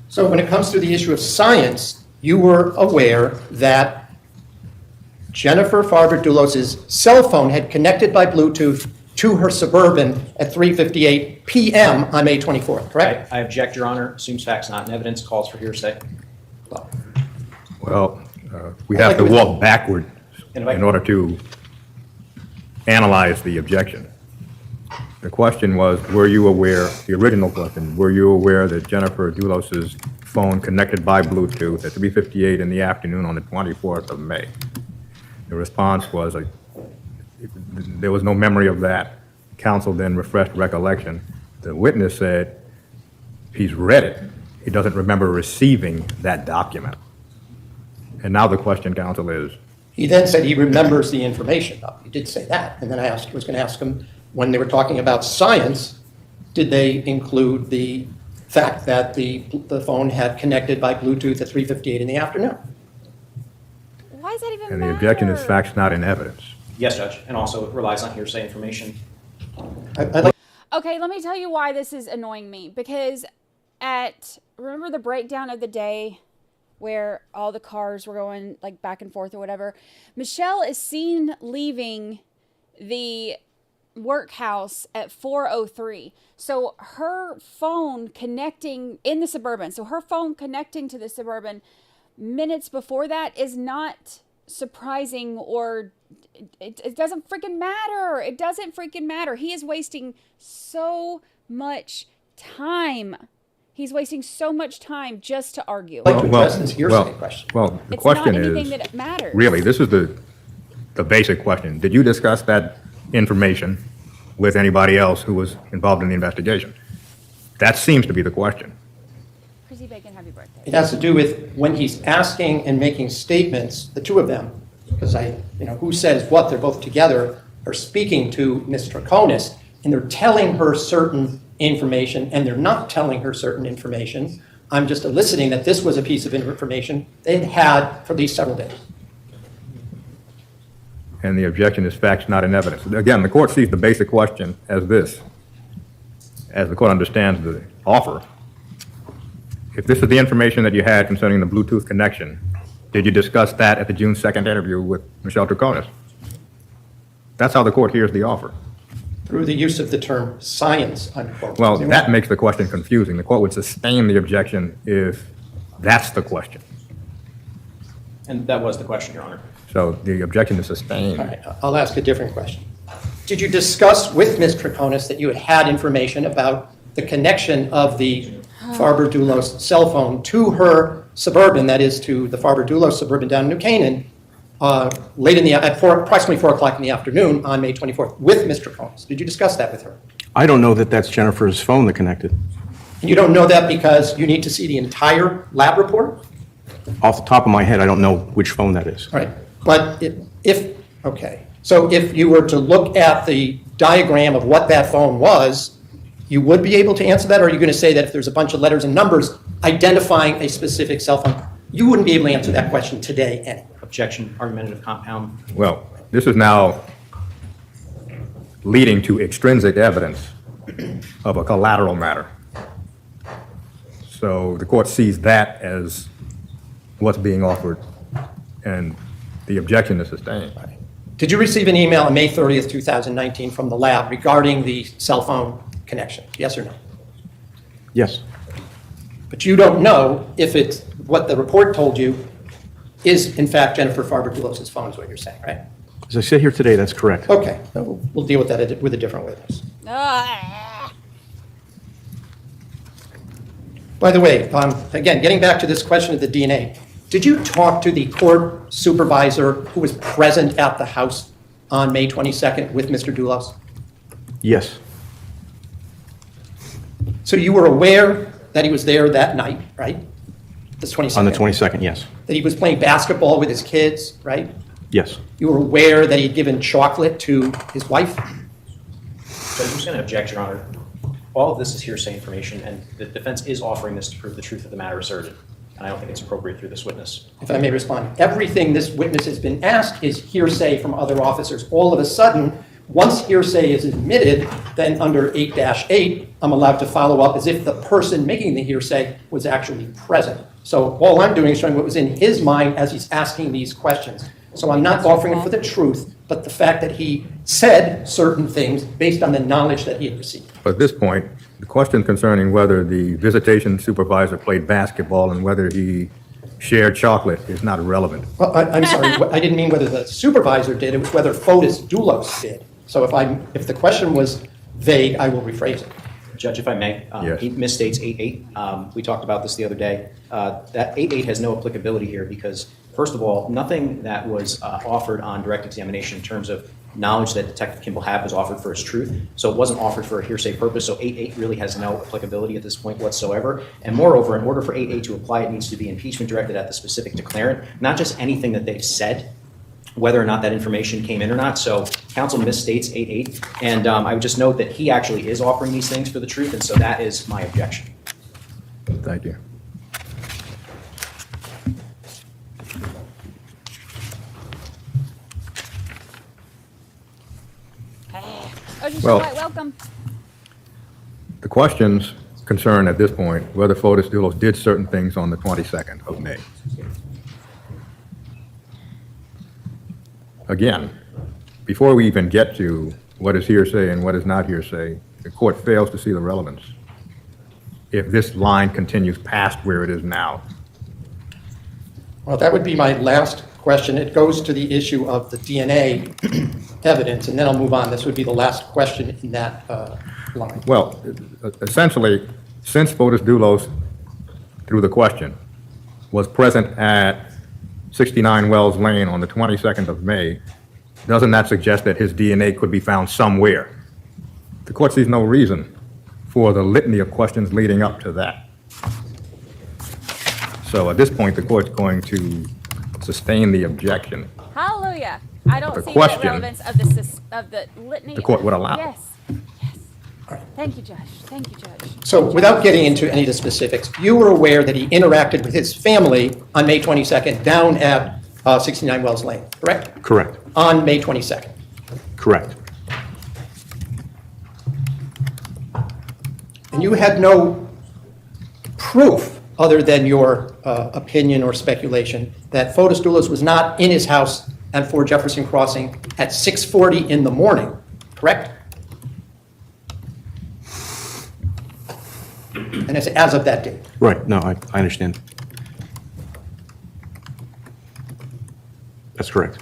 So when it comes to the issue of science, you were aware that Jennifer Farber Dulos's cell phone had connected by Bluetooth to her Suburban at 3:58 p.m. on May 24th, correct? I object, Your Honor. Assumes facts not in evidence. Calls for hearsay. Well, we have to walk backward in order to analyze the objection. The question was, were you aware, the original question, were you aware that Jennifer Dulos's phone connected by Bluetooth at 3:58 in the afternoon on the 24th of May? The response was, there was no memory of that. Counsel then refreshed recollection. The witness said he's read it. He doesn't remember receiving that document. And now the question, counsel, is? He then said he remembers the information. He did say that. And then I was going to ask him, when they were talking about science, did they include the fact that the phone had connected by Bluetooth at 3:58 in the afternoon? Why is that even And the objection is facts not in evidence. Yes, Judge. And also it relies on hearsay information. Okay, let me tell you why this is annoying me. Because remember the breakdown of the day where all the cars were going like back and forth or whatever? Michelle is seen leaving the workhouse at 4:03. So her phone connecting in the Suburban. So her phone connecting to the Suburban minutes before that is not surprising, or it doesn't freaking matter. It doesn't freaking matter. He is wasting so much time. He's wasting so much time just to argue. Well, the It's question not anything is, that matters. Really, this is the basic question. Did you discuss that information with anybody else who was involved in the investigation? That seems to be the question. Chrissy Bacon, happy birthday. it has to do with when he's asking and making statements, the two of them, because who says what, they're both together, are speaking to Ms. Troconis, and they're telling her certain information, and they're not telling her certain information. I'm just eliciting that this was a piece of information they'd had for these several days. And the objection is facts not in evidence. Again, the court sees the basic question as this, as the court understands the offer. If this is the information that you had concerning the Bluetooth connection, did you discuss that at the June 2nd interview with Michelle Troconis? That's how the court hears the offer. Through the use of the term science, unquote. Well, that makes the question confusing. The court would sustain the objection if that's the question. And that was the question, Your Honor. So the objection is sustained. All right, I'll ask a different question. Did you discuss with Ms. Troconis that you had information about the connection of the Farber Dulos cell phone to her Suburban, that is to the Farber Dulos Suburban down in New Canaan, late in the, approximately 4 o'clock in the afternoon on May 24th with Ms. Troconis? Did you discuss that with her? I don't know that that's Jennifer's phone that connected. And you don't know that because you need to see the entire lab report? Off the top of my head, I don't know which phone that is. All right, but okay. So if you were to look at the diagram of what that phone was, you would be able to answer that? Or are you going to say that if there's a bunch of letters and numbers identifying a specific cell phone, you wouldn't be able to answer that question today anyway? Objection, argumentative compound. Well, this is now leading to extrinsic evidence of a collateral matter. So the court sees that as what's being offered, and the objection is sustained. Did you receive an email on May 30th, 2019 from the lab regarding the cell phone connection? Yes or no? Yes. But you don't know if it's what the report told you is in fact Jennifer Farber Dulos' phone is what you're saying, right? As I sit here today, that's correct. Okay, so we'll deal with that with a different witness. By the way, again, getting back to this question of the DNA, did you talk to the court supervisor who was present at the house on May 22nd with Mr. Dulos? Yes. So you were aware that he was there that night, right? This 22nd. On the 22nd, yes. That he was playing basketball with his kids, right? Yes. You were aware that he'd given chocolate to his wife? So I'm just going to object, Your Honor. All of this is hearsay information, and the defense is offering this to prove the truth of the matter asserted. And I don't think it's appropriate through this witness. If I may respond, everything this witness has been asked is hearsay from other officers. All of a sudden, once hearsay is admitted, then under 8-8, I'm allowed to follow up as if the person making the hearsay was actually present. So all I'm doing is showing what was in his mind as he's asking these questions. So I'm not offering it for the truth, but the fact that he said certain things based on the knowledge that he had received. But at this point, the question concerning whether the visitation supervisor played basketball and whether he shared chocolate is not relevant. Well, I'm sorry, I didn't mean whether the supervisor did, it was whether Fotis Dulos did. So if the question was vague, I will rephrase it. Judge, if I may, Yes. he misstates 8-8. We talked about this the other day. That 8-8 has no applicability here because, first of all, nothing that was offered on direct examination in terms of knowledge that Detective Kimball had was offered for his truth. So it wasn't offered for a hearsay purpose. So 8-8 really has no applicability at this point whatsoever. And moreover, in order for 8-8 to apply, it needs to be impeachment directed at the specific declarant, not just anything that they've said, whether or not that information came in or not. So counsel misstates 8-8. And I would just note that he actually is offering these things for the truth. And so that is my objection. Thank you. Well, Welcome. the questions concern at this point whether Fotis Dulos did certain things on the 22nd of May. Again, before we even get to what is hearsay and what is not hearsay, the court fails to see the relevance if this line continues past where it is now. Well, that would be my last question. It goes to the issue of the DNA evidence, and then I'll move on. This would be the last question in that line. Well, essentially, since Fotis Dulos, through the question, was present at 69 Wells Lane on the 22nd of May, doesn't that suggest that his DNA could be found somewhere? The court sees no reason for the litany of questions leading up to that. So at this point, the court's going to sustain the objection. Hallelujah. I don't The see question- the relevance of the litany. The court would allow. Yes. Yes. Thank you, Judge. Thank you, Judge. So without getting into any of the specifics, you were aware that he interacted with his family on May 22nd down at 69 Wells Lane, correct? Correct. On May 22nd. Correct. And you had no proof other than your opinion or speculation that Fotis Dulos was not in his house at 4 Jefferson Crossing at 6:40 in the morning, correct? And as of that date. Right. No, I understand. That's correct.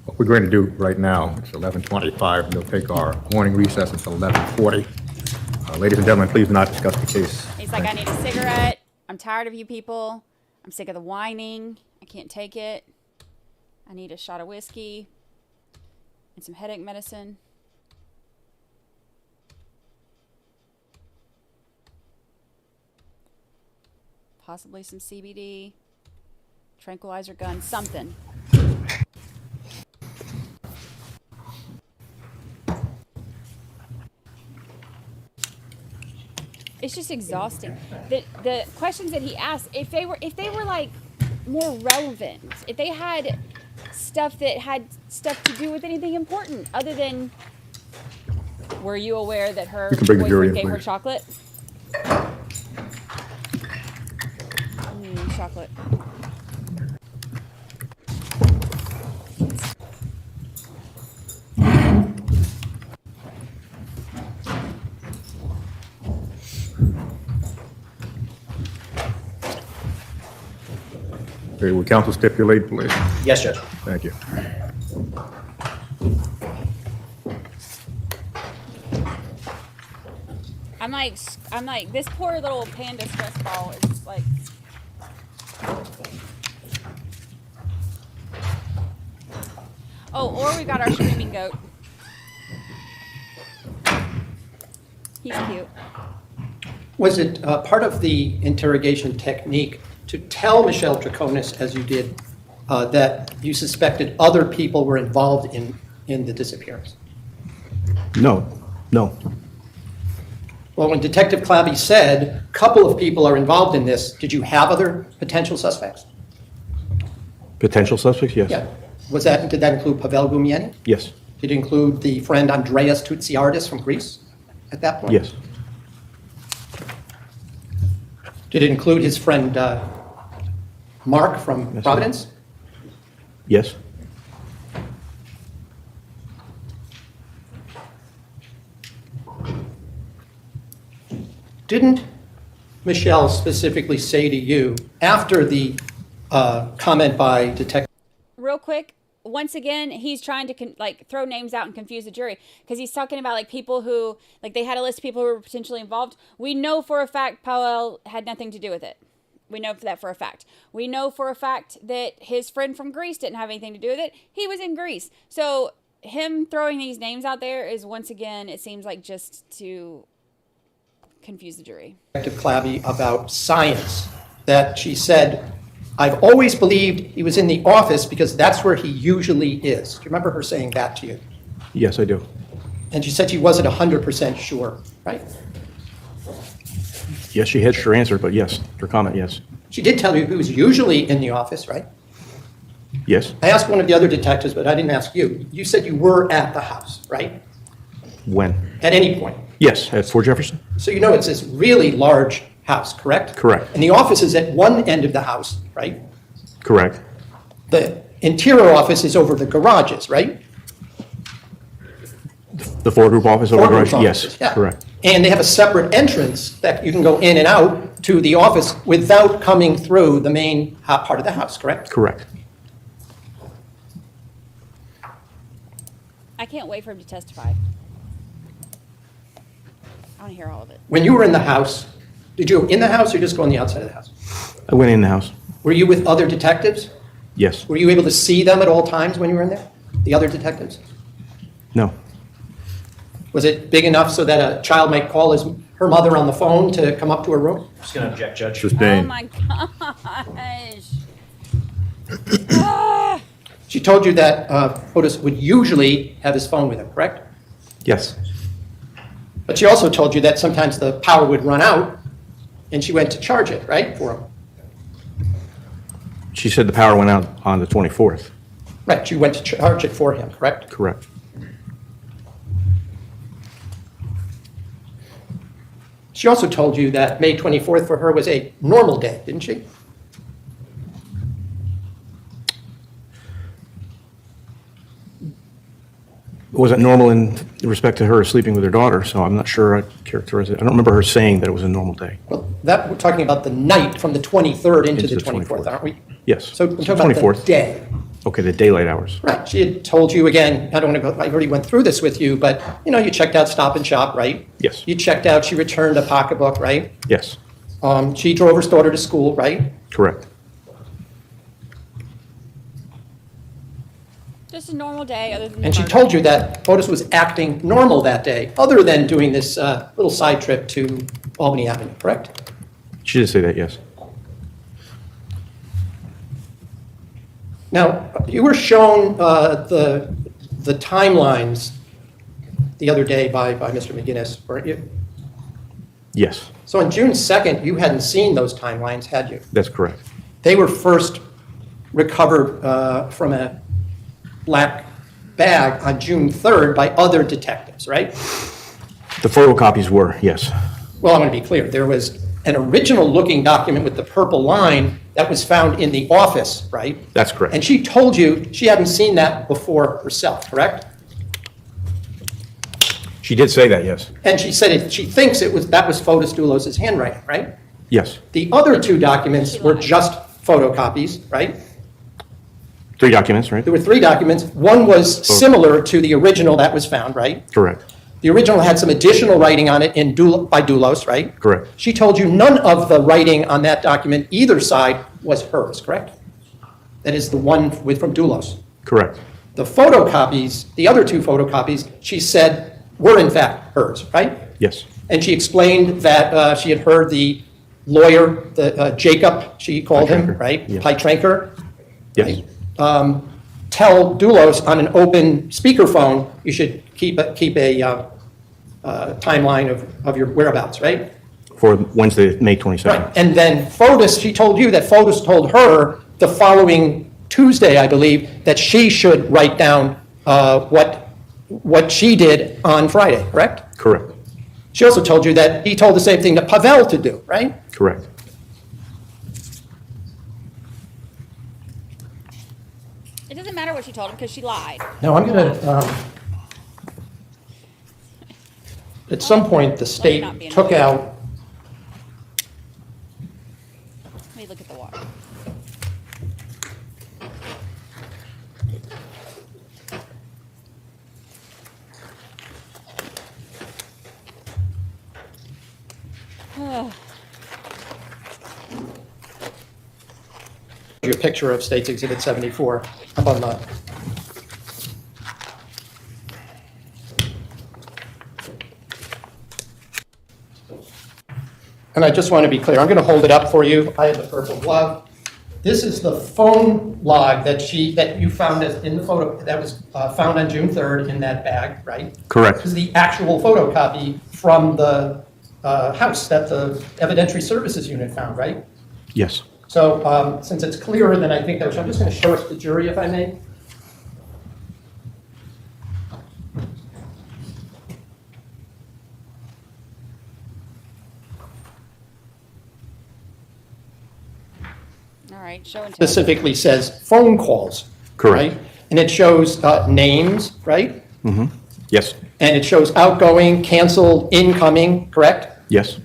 What we're going to do right now, it's 11:25, we'll take our morning recess until 11:40. Ladies and gentlemen, please do not discuss the case. He's like, I need a cigarette. I'm tired of you people. I'm sick of the whining. I can't take it. I need a shot of whiskey and some headache medicine. Possibly some CBD, tranquilizer gun, something. It's just exhausting. The questions that he asked, if they were like more relevant, if they had stuff to do with anything important other than, were you aware that her boyfriend gave her chocolate? Chocolate. Okay, will counsel stipulate, please? Yes, Judge. Thank you. I'm like, this poor little panda stress ball is just like. Oh, or we got our screaming goat. He's cute. Was it part of the interrogation technique to tell Michelle Troconis, as you did, that you suspected other people were involved in the disappearance? No. Well, when Detective Clabby said a couple of people are involved in this, did you have other potential suspects? Potential suspects, yes. Yeah. Did that include Pavel Gumieni? Yes. Did it include the friend Andreas Toutsiardis from Greece at that point? Yes. Did it include his friend Mark from Yes, Providence? Yes. Didn't Michelle specifically say to you after the comment by Detective? Real quick, once again, he's trying to throw names out and confuse the jury because he's talking about like people who, like they had a list of people who were potentially involved. We know for a fact Powell had nothing to do with it. We know that for a fact. We know for a fact that his friend from Greece didn't have anything to do with it. He was in Greece. So him throwing these names out there is, once again, it seems like just to confuse the jury. Detective Clabby about science, that she said, I've always believed he was in the office because that's where he usually is. Do you remember her saying that to you? Yes, I do. And she said she wasn't 100% sure, right? Yes, she hedged her answer, but yes, her comment, yes. She did tell you he was usually in the office, right? Yes. I asked one of the other detectives, but I didn't ask you. You said you were at the house, right? When? At any point. Yes, at Fort Jefferson. So you know it's this really large house, correct? Correct. And the office is at one end of the house, right? Correct. The interior office is over the garages, right? The four-group office over the garage? Offices, Yes, correct. And they have a separate entrance that you can go in and out to the office without coming through the main part of the house, correct? Correct. I can't wait for him to testify. I want to hear all of it. When you were in the house, did you go in the house or just go on the outside of the house? I went in the house. Were you with other detectives? Yes. Were you able to see them at all times when you were in there? The other detectives? No. Was it big enough so that a child might call her mother on the phone to come up to her room? Just going to object, Judge. Oh my gosh. Ah! She told you that Fotis would usually have his phone with him, correct? Yes. But she also told you that sometimes the power would run out and she went to charge it, right, for him? She said the power went out on the 24th. Right, she went to charge it for him, correct? Correct. She also told you that May 24th for her was a normal day, didn't she? Wasn't normal in respect to her sleeping with her daughter, so I'm not sure I'd characterize it. I don't remember her saying that it was a normal day. Well, we're talking about the night from the 23rd into the 24th, aren't we? Yes. So I'm talking about the 24th. day. Okay, the daylight hours. Right. She had told you again, I don't want to go, I already went through this with you, but you checked out Stop and Shop, right? Yes. You checked out, she returned a pocketbook, right? Yes, She drove her daughter to school, right? correct. Just a normal day other than the And she murder. told you that Fotis was acting normal that day, other than doing this little side trip to Albany Avenue, correct? She did say that, yes. Now, you were shown the timelines the other day by Mr. McGinnis, weren't you? Yes, So on June 2nd, you hadn't seen those timelines, had you? that's correct. They were first recovered from a black bag on June 3rd by other detectives, right? The photocopies were, yes. Well, I want to be clear. There was an original-looking document with the purple line that was found in the office, right? That's correct. And she told you she hadn't seen that before herself, correct? She did say that, yes. And she said she thinks that was Fotis Dulos' handwriting, right? Yes. The other two documents were just photocopies, right? 3 documents, right? There were 3 documents. One was similar to the original that was found, right? Correct. The original had some additional writing on it by Dulos, right? Correct. She told you none of the writing on that document, either side, was hers, correct? That is the one from Dulos. Correct. The photocopies, the other 2 photocopies, she said were in fact hers, right? Yes. And she explained that she had heard the lawyer, Jacob, she called him, right? Yes. Pietranker. Yes. Tell Dulos on an open speakerphone you should keep a timeline of your whereabouts, right? For Wednesday, May 22nd. Right. And then Fotis, she told you that Fotis told her the following Tuesday, I believe, that she should write down what she did on Friday, correct? Correct. She also told you that he told the same thing to Pavel to do, right? Correct. It doesn't matter what she told him because she lied. Now, I'm going to, at some point, the state not being took annoyed. out, Let me look at the water. your picture of State's Exhibit 74 up on the, and I just want to be clear, I'm going to hold it up for you. I have the purple glove. This is the phone log that you found in the photo, that was found on June 3rd in that bag, right? Correct. This is the actual photocopy from the house that the Evidentiary Services Unit found, right? Yes. So since it's clearer than I think that was, I'm just going to show it to the jury if I may. All right, show and tell. Specifically says phone calls. Correct. Right? And it shows names, right? Mm-hmm. Yes. And it shows outgoing, canceled, incoming, correct? Yes.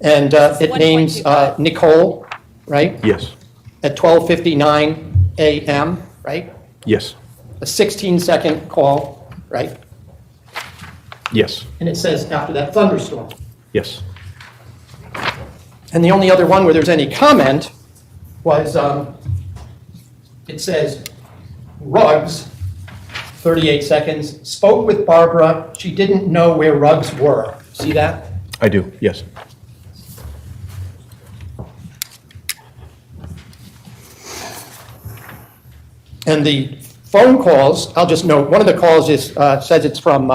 And it names Nicole, right? Yes. At 12:59 a.m., right? Yes. A 16-second call, right? Yes. And it says after that thunderstorm. Yes. And the only other one where there's any comment was, it says, Ruggs, 38 seconds, spoke with Barbara. She didn't know where Ruggs were. See that? I do. Yes. And the phone calls, I'll just note, one of the calls is, says it's from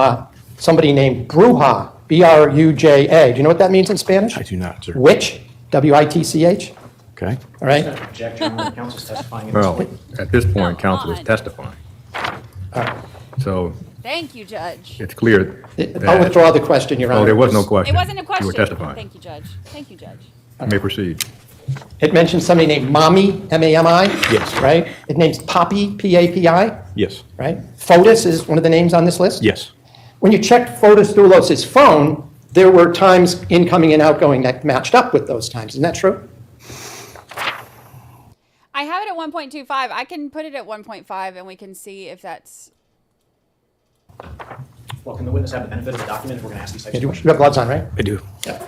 somebody named Bruja, B-R-U-J-A. Do you know what that means in Spanish? I do not, sir. Witch, W-I-T-C-H. Okay. All right? Objection, the counsel's testifying. Well, at this point, counsel is testifying. So Thank you, Judge. it's clear I'll that, withdraw the question, Your Honor. oh, there was no question. It wasn't a question. You were testifying. Thank you, Judge. Thank you, Judge. You may proceed. It mentions somebody named Mommy, M-A-M-I. Yes. Right? It names Poppy, P-A-P-I. Yes. Right? Fotis is one of the names on this list. Yes. When you checked Fotis Dulos' phone, there were times incoming and outgoing that matched up with those times. Isn't that true? I have it at 1.25. I can put it at 1.5 and we can see if that's... Well, can the witness have the benefit of the document if we're going to ask these types of You questions? have gloves on, right? I do. Yeah.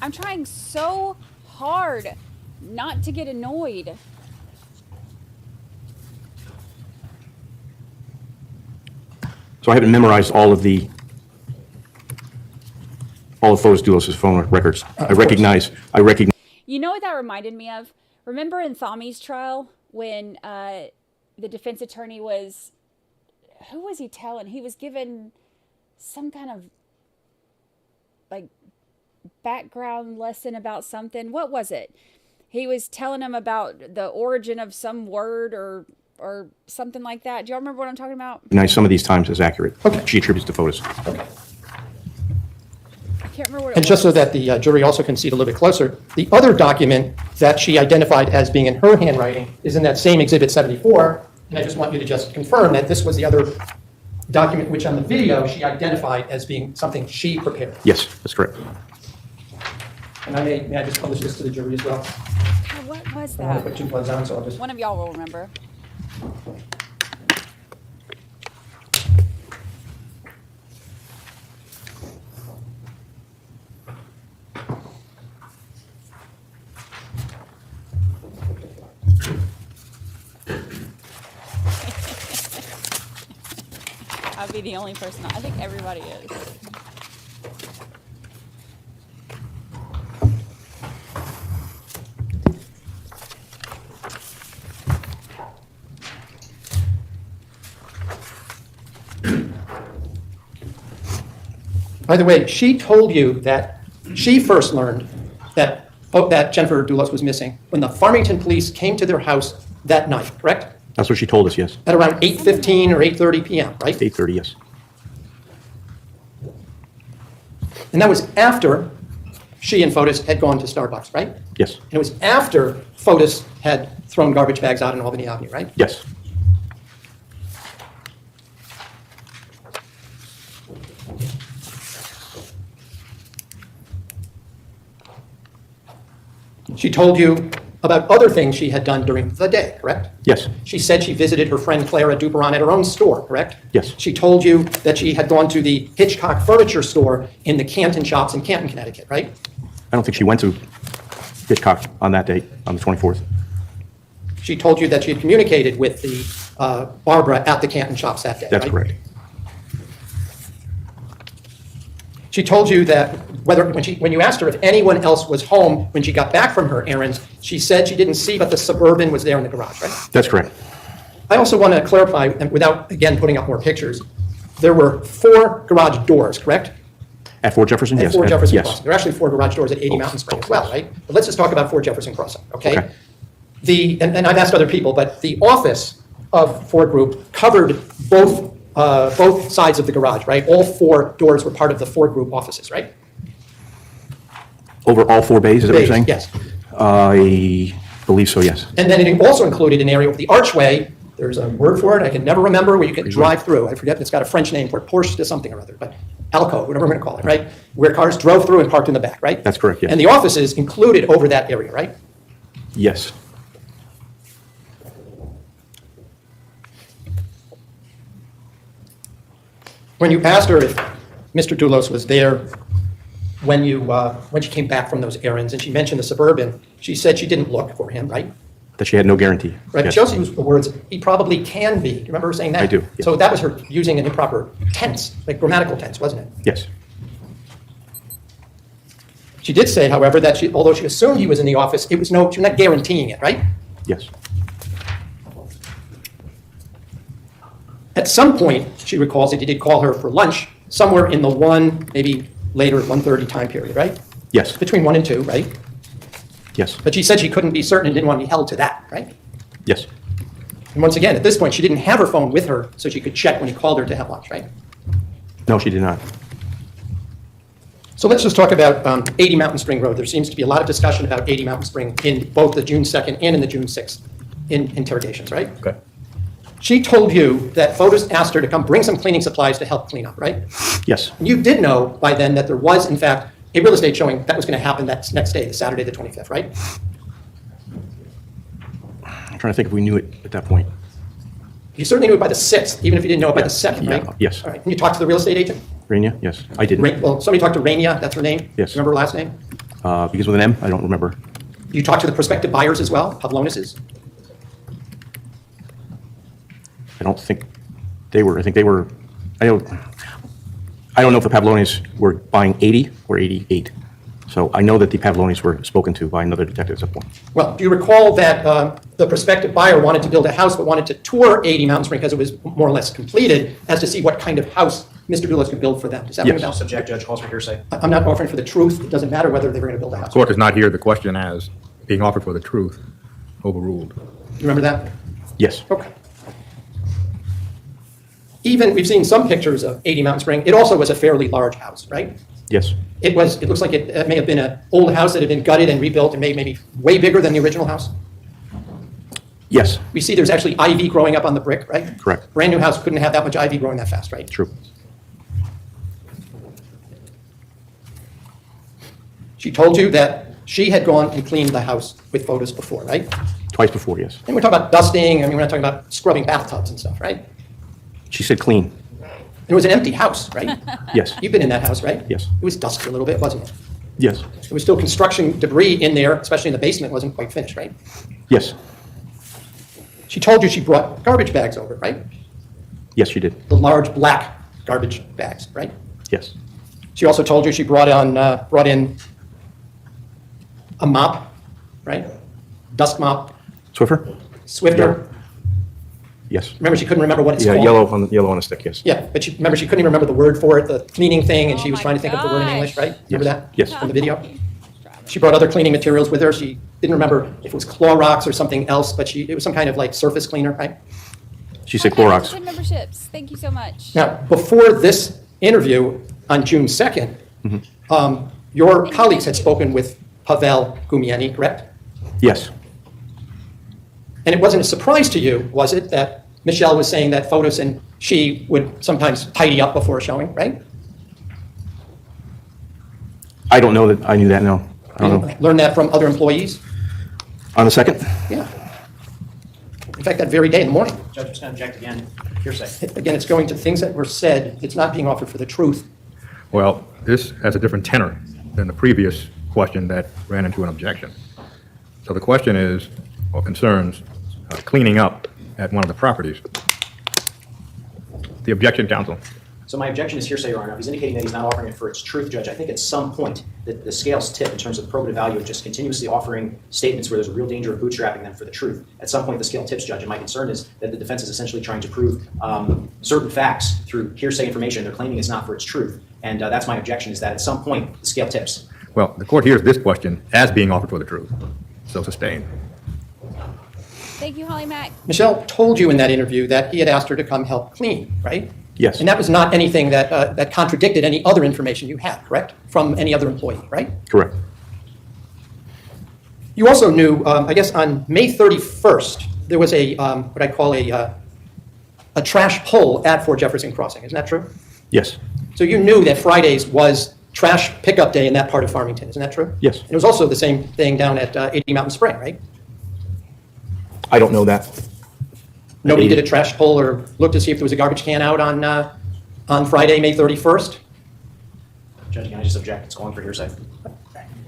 I'm trying so hard not to get annoyed. So I haven't memorized all of Fotis Dulos' phone records. I recognize. You know what that reminded me of? Remember in Thami's trial when the defense attorney was, who was he telling? He was given some kind of like background lesson about something. What was it? He was telling him about the origin of some word or something like that. Do y'all remember what I'm talking about? Recognize some of these times as accurate. Okay. She attributes to Fotis. Okay. I can't remember what it And was. just so that the jury also can see it a little bit closer, the other document that she identified as being in her handwriting is in that same Exhibit 74, and I just want you to just confirm that this was the other document which on the video she identified as being something she prepared. Yes, that's correct. And may I just publish this to the jury as well? God, what was I want to that? put 2 gloves on, so I'll just... One of y'all will remember. I'll be the only person. I think everybody is. By the way, she told you that she first learned that, that Jennifer Dulos was missing when the Farmington police came to their house that night, correct? That's what she told us, yes. At around 8:15 or 8:30 p.m., right? 8:30, yes. And that was after she and Fotis had gone to Starbucks, right? Yes. And it was after Fotis had thrown garbage bags out on Albany Avenue, right? Yes. She told you about other things she had done during the day, correct? Yes. She said she visited her friend Clara Duperon at her own store, correct? Yes. She told you that she had gone to the Hitchcock Furniture Store in the Canton Shops in Canton, Connecticut, right? I don't think she went to Hitchcock on that date, on the 24th. She told you that she had communicated with the Barbara at the Canton Shops that day, That's right? correct. She told you that when you asked her if anyone else was home when she got back from her errands, she said she didn't see, but the Suburban was there in the garage, right? That's correct. I also want to clarify, and without, again, putting up more pictures, there were 4 garage doors, correct? At 4 Jefferson, At yes. 4 Jefferson Yes. Crossing. There are actually 4 garage doors at 80 Mountain Spring as well, right? But let's just talk about 4 Jefferson Crossing, okay? Okay. And I've asked other people, but the office of Ford Group covered both sides of the garage, right? All 4 doors were part of the Ford Group offices, right? Over all 4 bays, is that what you're saying? Yes. I believe so, yes. And then it also included an area with the archway. There's a word for it, I can never remember, where you can drive through. I forget, it's got a French name for it, Porsche to something or other, but alcove, whatever we're going to call it, right? Where cars drove through and parked in the back, right? That's correct, yes. And the offices included over that area, right? Yes. When you asked her if Mr. Dulos was there when she came back from those errands, and she mentioned the Suburban, she said she didn't look for him, right? That she had no guarantee. Right, Yes. she also used the words, he probably can be. Do you remember her saying that? I do, yes. So that was her using an improper tense, like grammatical tense, wasn't it? Yes. She did say, however, that although she assumed he was in the office, she was not guaranteeing it, right? Yes. At some point, she recalls that he did call her for lunch, somewhere in the 1, maybe later, 1:30 time period, right? Yes. Between 1 and 2, right? Yes. But she said she couldn't be certain and didn't want to be held to that, right? Yes. And once again, at this point, she didn't have her phone with her, so she could check when he called her to have lunch, right? No, she did not. So let's just talk about 80 Mountain Spring Road. There seems to be a lot of discussion about 80 Mountain Spring in both the June 2nd and in the June 6th interrogations, right? Okay. She told you that Fotis asked her to come bring some cleaning supplies to help clean up, right? Yes. And you did know by then that there was, in fact, a real estate showing that was going to happen that next day, Saturday the 25th, right? I'm trying to think if we knew it at that point. You certainly knew it by the 6th, even if you didn't know it by the 2nd, Yeah, right? yes. All right. And you talked to the real estate agent? Raina? Yes, I did. Well, somebody talked to Rainia, that's her name? Yes. Remember her last name? Because with an M, I don't remember. You talked to the prospective buyers as well, Pavlonis's? I don't think they were. I think they were. I don't know if the Pavlonis were buying 80 or 88. So I know that the Pavlonis were spoken to by another detective at some point. Well, do you recall that the prospective buyer wanted to build a house but wanted to tour 80 Mountain Spring because it was more or less completed as to see what kind of house Mr. Dulos could build for them? Does that ring a bell? Subject, Judge, calls for hearsay. I'm not offering for the truth. It doesn't matter whether they were going to build a house. Court does not hear the question as being offered for the truth. Overruled. You remember that? Yes. Okay. Even, we've seen some pictures of 80 Mountain Spring. It also was a fairly large house, right? Yes. It looks like it may have been an old house that had been gutted and rebuilt and made maybe way bigger than the original house. Yes. We see there's actually ivy growing up on the brick, right? Correct. Brand new house couldn't have that much ivy growing that fast, right? True. She told you that she had gone and cleaned the house with Fotis before, right? Twice before, yes. And we're talking about dusting, we're not talking about scrubbing bathtubs and stuff, right? She said clean. It was an empty house, right? Yes. You've been in that house, right? Yes. It was dusty a little bit, wasn't it? Yes. There was still construction debris in there, especially in the basement, wasn't quite finished, right? Yes. She told you she brought garbage bags over, right? Yes, she did. The large black garbage bags, right? Yes. She also told you she brought in a mop, right? Dust mop, Swiffer? Swifter. Yes. Remember, she couldn't remember what it's Yeah, called? yellow on a stick, yes. Yeah, but remember, she couldn't even remember the word for it, the cleaning thing, and she was trying to think of the word in English, right? Remember that? Yes. From the video? She brought other cleaning materials with her. She didn't remember if it was Clorox or something else, but it was some kind of like surface cleaner, right? She said Okay, Clorox. good memberships. Thank you so much. Now, before this interview on June 2nd, your colleagues had spoken with Pavel Gumieni, correct? Yes. And it wasn't a surprise to you, was it, that Michelle was saying that Fotis and she would sometimes tidy up before a showing, right? I don't know that I knew that, no. I don't know. Learn that from other employees? On the second? Yeah. In fact, that very day in the morning. Judge, I'm just going to object again. Hearsay. Again, it's going to things that were said. It's not being offered for the truth. Well, this has a different tenor than the previous question that ran into an objection. So the question is, or concerns, cleaning up at one of the properties. The objection, counsel. So my objection is hearsay, Your Honor. If he's indicating that he's not offering it for its truth, Judge, I think at some point that the scales tip in terms of the probative value of just continuously offering statements where there's a real danger of bootstrapping them for the truth. At some point, the scale tips, Judge, and my concern is that the defense is essentially trying to prove certain facts through hearsay information. They're claiming it's not for its truth. And that's my objection, is that at some point, the scale tips. Well, the court hears this question as being offered for the truth. So sustained. Thank you, Holly Mack. Michelle told you in that interview that he had asked her to come help clean, right? Yes. And that was not anything that contradicted any other information you had, correct? From any other employee, right? Correct. You also knew, I guess on May 31st, there was a, what I call a trash pull at Fort Jefferson Crossing. Isn't that true? Yes. So you knew that Fridays was trash pickup day in that part of Farmington. Isn't that true? Yes. And it was also the same thing down at 80 Mountain Spring, right? I don't know that. Nobody did a trash pull or looked to see if there was a garbage can out on Friday, May 31st? Judge, can I just object? It's calling for hearsay.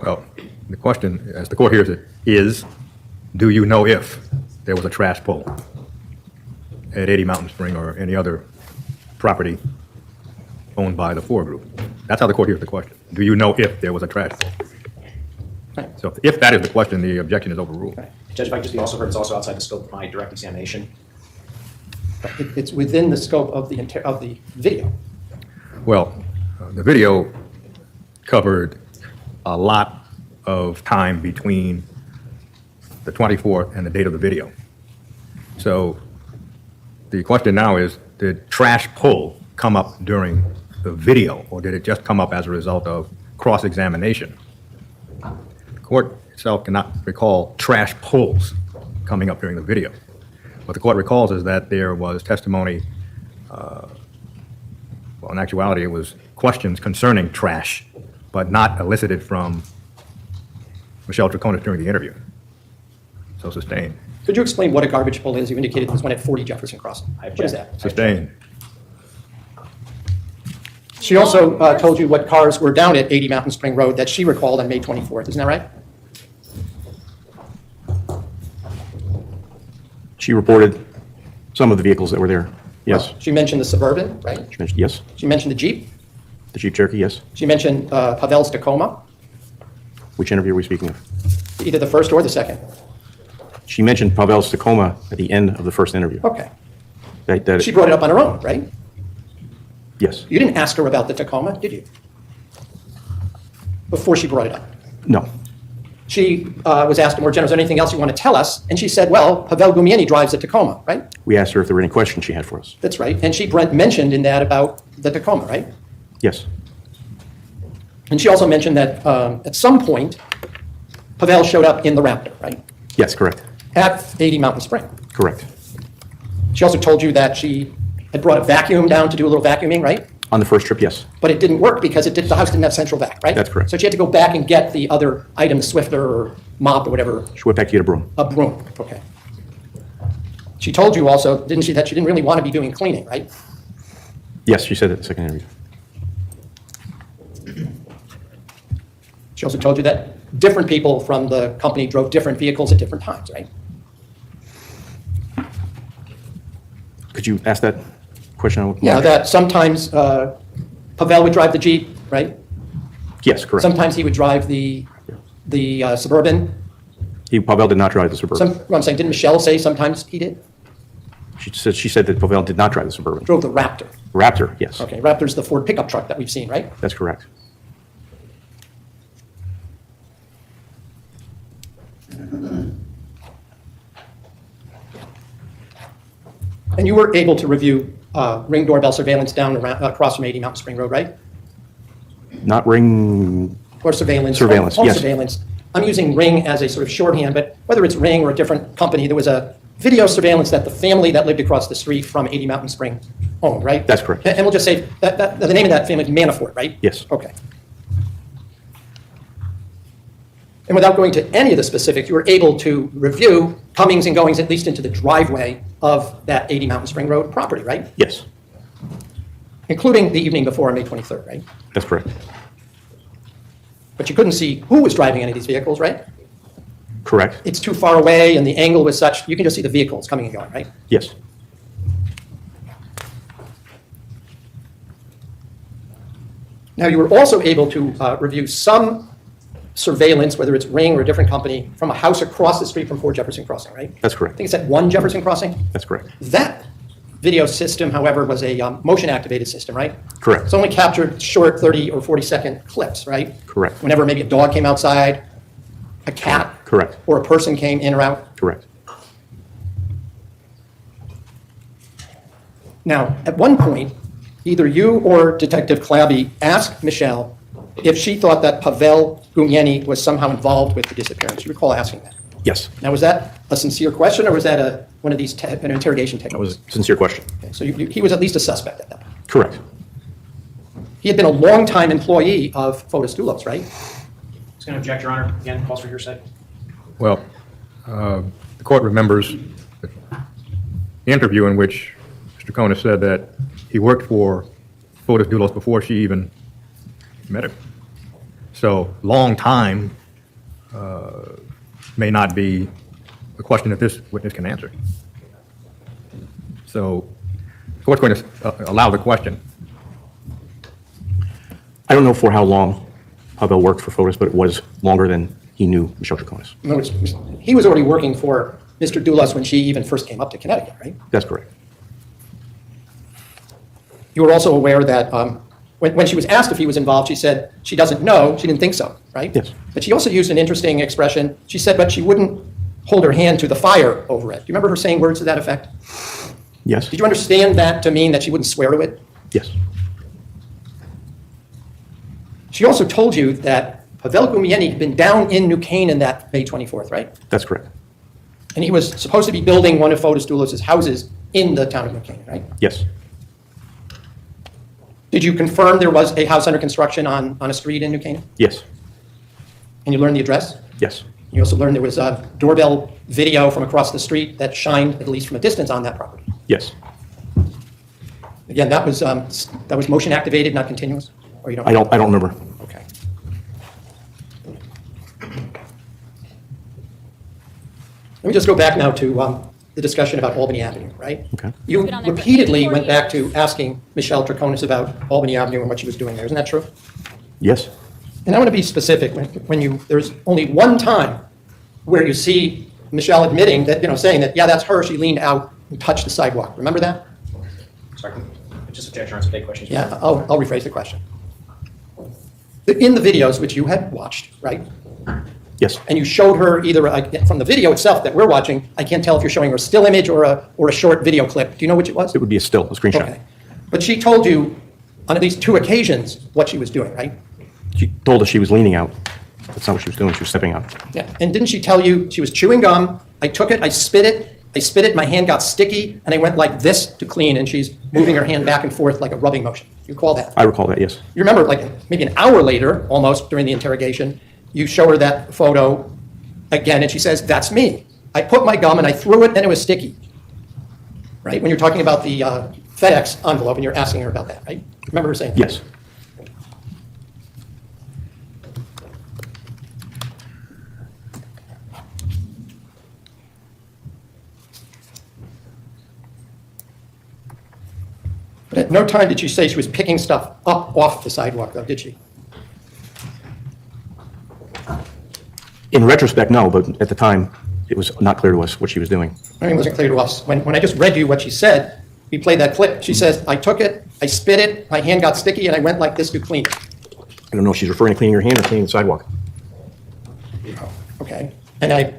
Well, the question, as the court hears it, is, do you know if there was a trash pull at 80 Mountain Spring or any other property owned by the Ford Group? That's how the court hears the question. Do you know if there was a trash pull? Right. So if that is the question, the objection is overruled. Right. Judge, if I could just be also heard, it's also outside the scope of my direct examination. It's within the scope of the video. Well, the video covered a lot of time between the 24th and the date of the video. So the question now is, did trash pull come up during the video, or did it just come up as a result of cross-examination? The court itself cannot recall trash pulls coming up during the video. what the court recalls is that there was testimony, well, in actuality, it was questions concerning trash, but not elicited from Michelle Troconis during the interview. So sustained. Could you explain what a garbage pull is? You indicated there was one at 40 Jefferson Crossing. What is that? Sustained. She also told you what cars were down at 80 Mountain Spring Road that she recalled on May 24th. Isn't that right? She reported some of the vehicles that were there. Yes. Well, she mentioned the Suburban, right? She mentioned, yes. She mentioned the Jeep. The Jeep Cherokee, yes. She mentioned Pavel's Tacoma, Which interview are we speaking of? either the first or the second. She mentioned Pavel's Tacoma at the end of the first interview. Okay. That She brought it up on her own, right? yes. You didn't ask her about the Tacoma, did you? Before she brought it up. No. She was asked more general, is there anything else you want to tell us? And she said, well, Pavel Gumieni drives the Tacoma, right? We asked her if there were any questions she had for us. That's right. And she mentioned in that about the Tacoma, right? Yes. And she also mentioned that at some point, Pavel showed up in the Raptor, right? Yes, correct. At 80 Mountain Spring. Correct. She also told you that she had brought a vacuum down to do a little vacuuming, right? On the first trip, yes. But it didn't work because the house didn't have central vac, right? That's correct. So she had to go back and get the other item, the Swifter or mop or whatever. She went back to get a broom. A broom, okay. She told you also, didn't she, that she didn't really want to be doing cleaning, right? Yes, she said that in the second interview. She also told you that different people from the company drove different vehicles at different times, right? Could you ask that question? Yeah, that sometimes Pavel would drive the Jeep, right? Yes, correct. Sometimes he would drive the Suburban. Pavel did not drive the Suburban. Well, I'm saying, didn't Michelle say sometimes he did? She said that Pavel did not drive the Suburban. Drove the Raptor. Raptor, yes. Okay, Raptor's the Ford pickup truck that we've seen, right? That's correct. And you were able to review Ring doorbell surveillance down across from 80 Mountain Spring Road, right? Not Ring. Or surveillance. Surveillance, home yes. Surveillance. I'm using Ring as a sort of shorthand, but whether it's Ring or a different company, there was a video surveillance that the family that lived across the street from 80 Mountain Spring owned, right? That's correct. And we'll just say that the name of that family is Manafort, right? Yes. Okay. And without going to any of the specifics, you were able to review comings and goings, at least into the driveway of that 80 Mountain Spring Road property, right? Yes. Including the evening before on May 23rd, right? That's correct. But you couldn't see who was driving any of these vehicles, right? Correct. It's too far away and the angle was such, you can just see the vehicles coming and going, right? Yes. Now, you were also able to review some surveillance, whether it's Ring or a different company, from a house across the street from 4 Jefferson Crossing, right? That's correct. I think it's at 1 Jefferson Crossing? That's correct. That video system, however, was a motion-activated system, right? Correct. It's only captured short 30 or 40-second clips, right? Correct. Whenever maybe a dog came outside, a cat, Correct. or a person came in or out. Correct. Now, at one point, either you or Detective Clabby asked Michelle if she thought that Pavel Gumieni was somehow involved with the disappearance. You recall asking that? Yes. Now, was that a sincere question, or was that one of these an interrogation techniques? That was a sincere question. Okay, so he was at least a suspect at that point. Correct. He had been a longtime employee of Fotis Dulos, right? Just going to object, Your Honor. Again, calls for hearsay. Well, the court remembers the interview in which Mr. Troconis said that he worked for Fotis Dulos before she even met him. So long time may not be a question that this witness can answer. So the court's going to allow the question. I don't know for how long Pavel worked for Fotis, but it was longer than he knew Michelle Troconis. In other words, he was already working for Mr. Dulos when she even first came up to Connecticut, right? That's correct. You were also aware that when she was asked if he was involved, she said she doesn't know, she didn't think so, right? Yes. But she also used an interesting expression. She said, but she wouldn't hold her hand to the fire over it. Do you remember her saying words to that effect? Yes. Did you understand that to mean that she wouldn't swear to it? Yes. She also told you that Pavel Gumieni had been down in New Canaan that May 24th, right? That's correct. And he was supposed to be building one of Fotis Dulos' houses in the town of New Canaan, right? Yes. Did you confirm there was a house under construction on a street in New Canaan? Yes. And you learned the address? Yes. You also learned there was a doorbell video from across the street that shined, at least from a distance, on that property. Yes. Again, that was motion activated, not continuous? Or you don't? I don't remember. Okay. Let me just go back now to the discussion about Albany Avenue, right? Okay. You Been on there for repeatedly 40 went back years. to asking Michelle Troconis about Albany Avenue and what she was doing there. Isn't that true? Yes. And I want to be specific. There's only one time where you see Michelle admitting that, saying that, yeah, that's her. She leaned out and touched the sidewalk. Remember that? Sorry, just objection on some big questions. Yeah, I'll rephrase the question. In the videos which you had watched, right? Yes. And you showed her either from the video itself that we're watching. I can't tell if you're showing her a still image or a short video clip. Do you know which it was? It would be a screenshot. Okay. But she told you on at least 2 occasions what she was doing, right? She told us she was leaning out. That's not what she was doing. She was stepping out. Yeah. And didn't she tell you she was chewing gum? I took it, I spit it, my hand got sticky, and I went like this to clean, and she's moving her hand back and forth like a rubbing motion. You recall that? I recall that, yes. You remember, like maybe an hour later, almost during the interrogation, you show her that photo again, and she says, "That's me. I put my gum and I threw it, and it was sticky." Right? When you're talking about the FedEx envelope, and you're asking her about that, right? Remember her saying that? Yes. But at no time did she say she was picking stuff up off the sidewalk, though, did she? In retrospect, no, but at the time, it was not clear to us what she was doing. I mean, it wasn't clear to us. When I just read you what she said, we played that clip. She says, "I took it, I spit it, my hand got sticky, and I went like this to clean it." I don't know if she's referring to cleaning her hand or cleaning the sidewalk. Okay. And I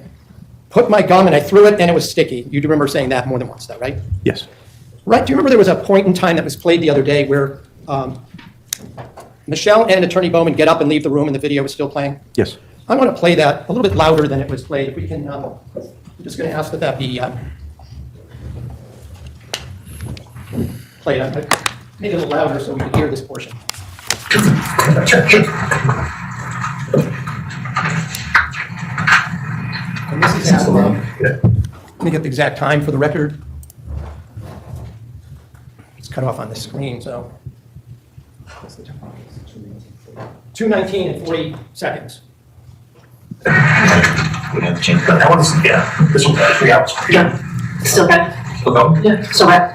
put my gum and I threw it, and it was sticky. You do remember saying that more than once, though, right? Yes. Right. Do you remember there was a point in time that was played the other day where Michelle and Attorney Bowman get up and leave the room and the video was still playing? Yes. I want to play that a little bit louder than it was played. If we can, I'm just going to ask that be played. Make it a little louder so we can hear this portion. And this is let me get the exact time for the record. It's cut off on the screen, so. 2:19 and 40 seconds. We have to change that. I want to see, yeah, this one, 3 hours. Yeah, still red. Still go? Yeah, still red.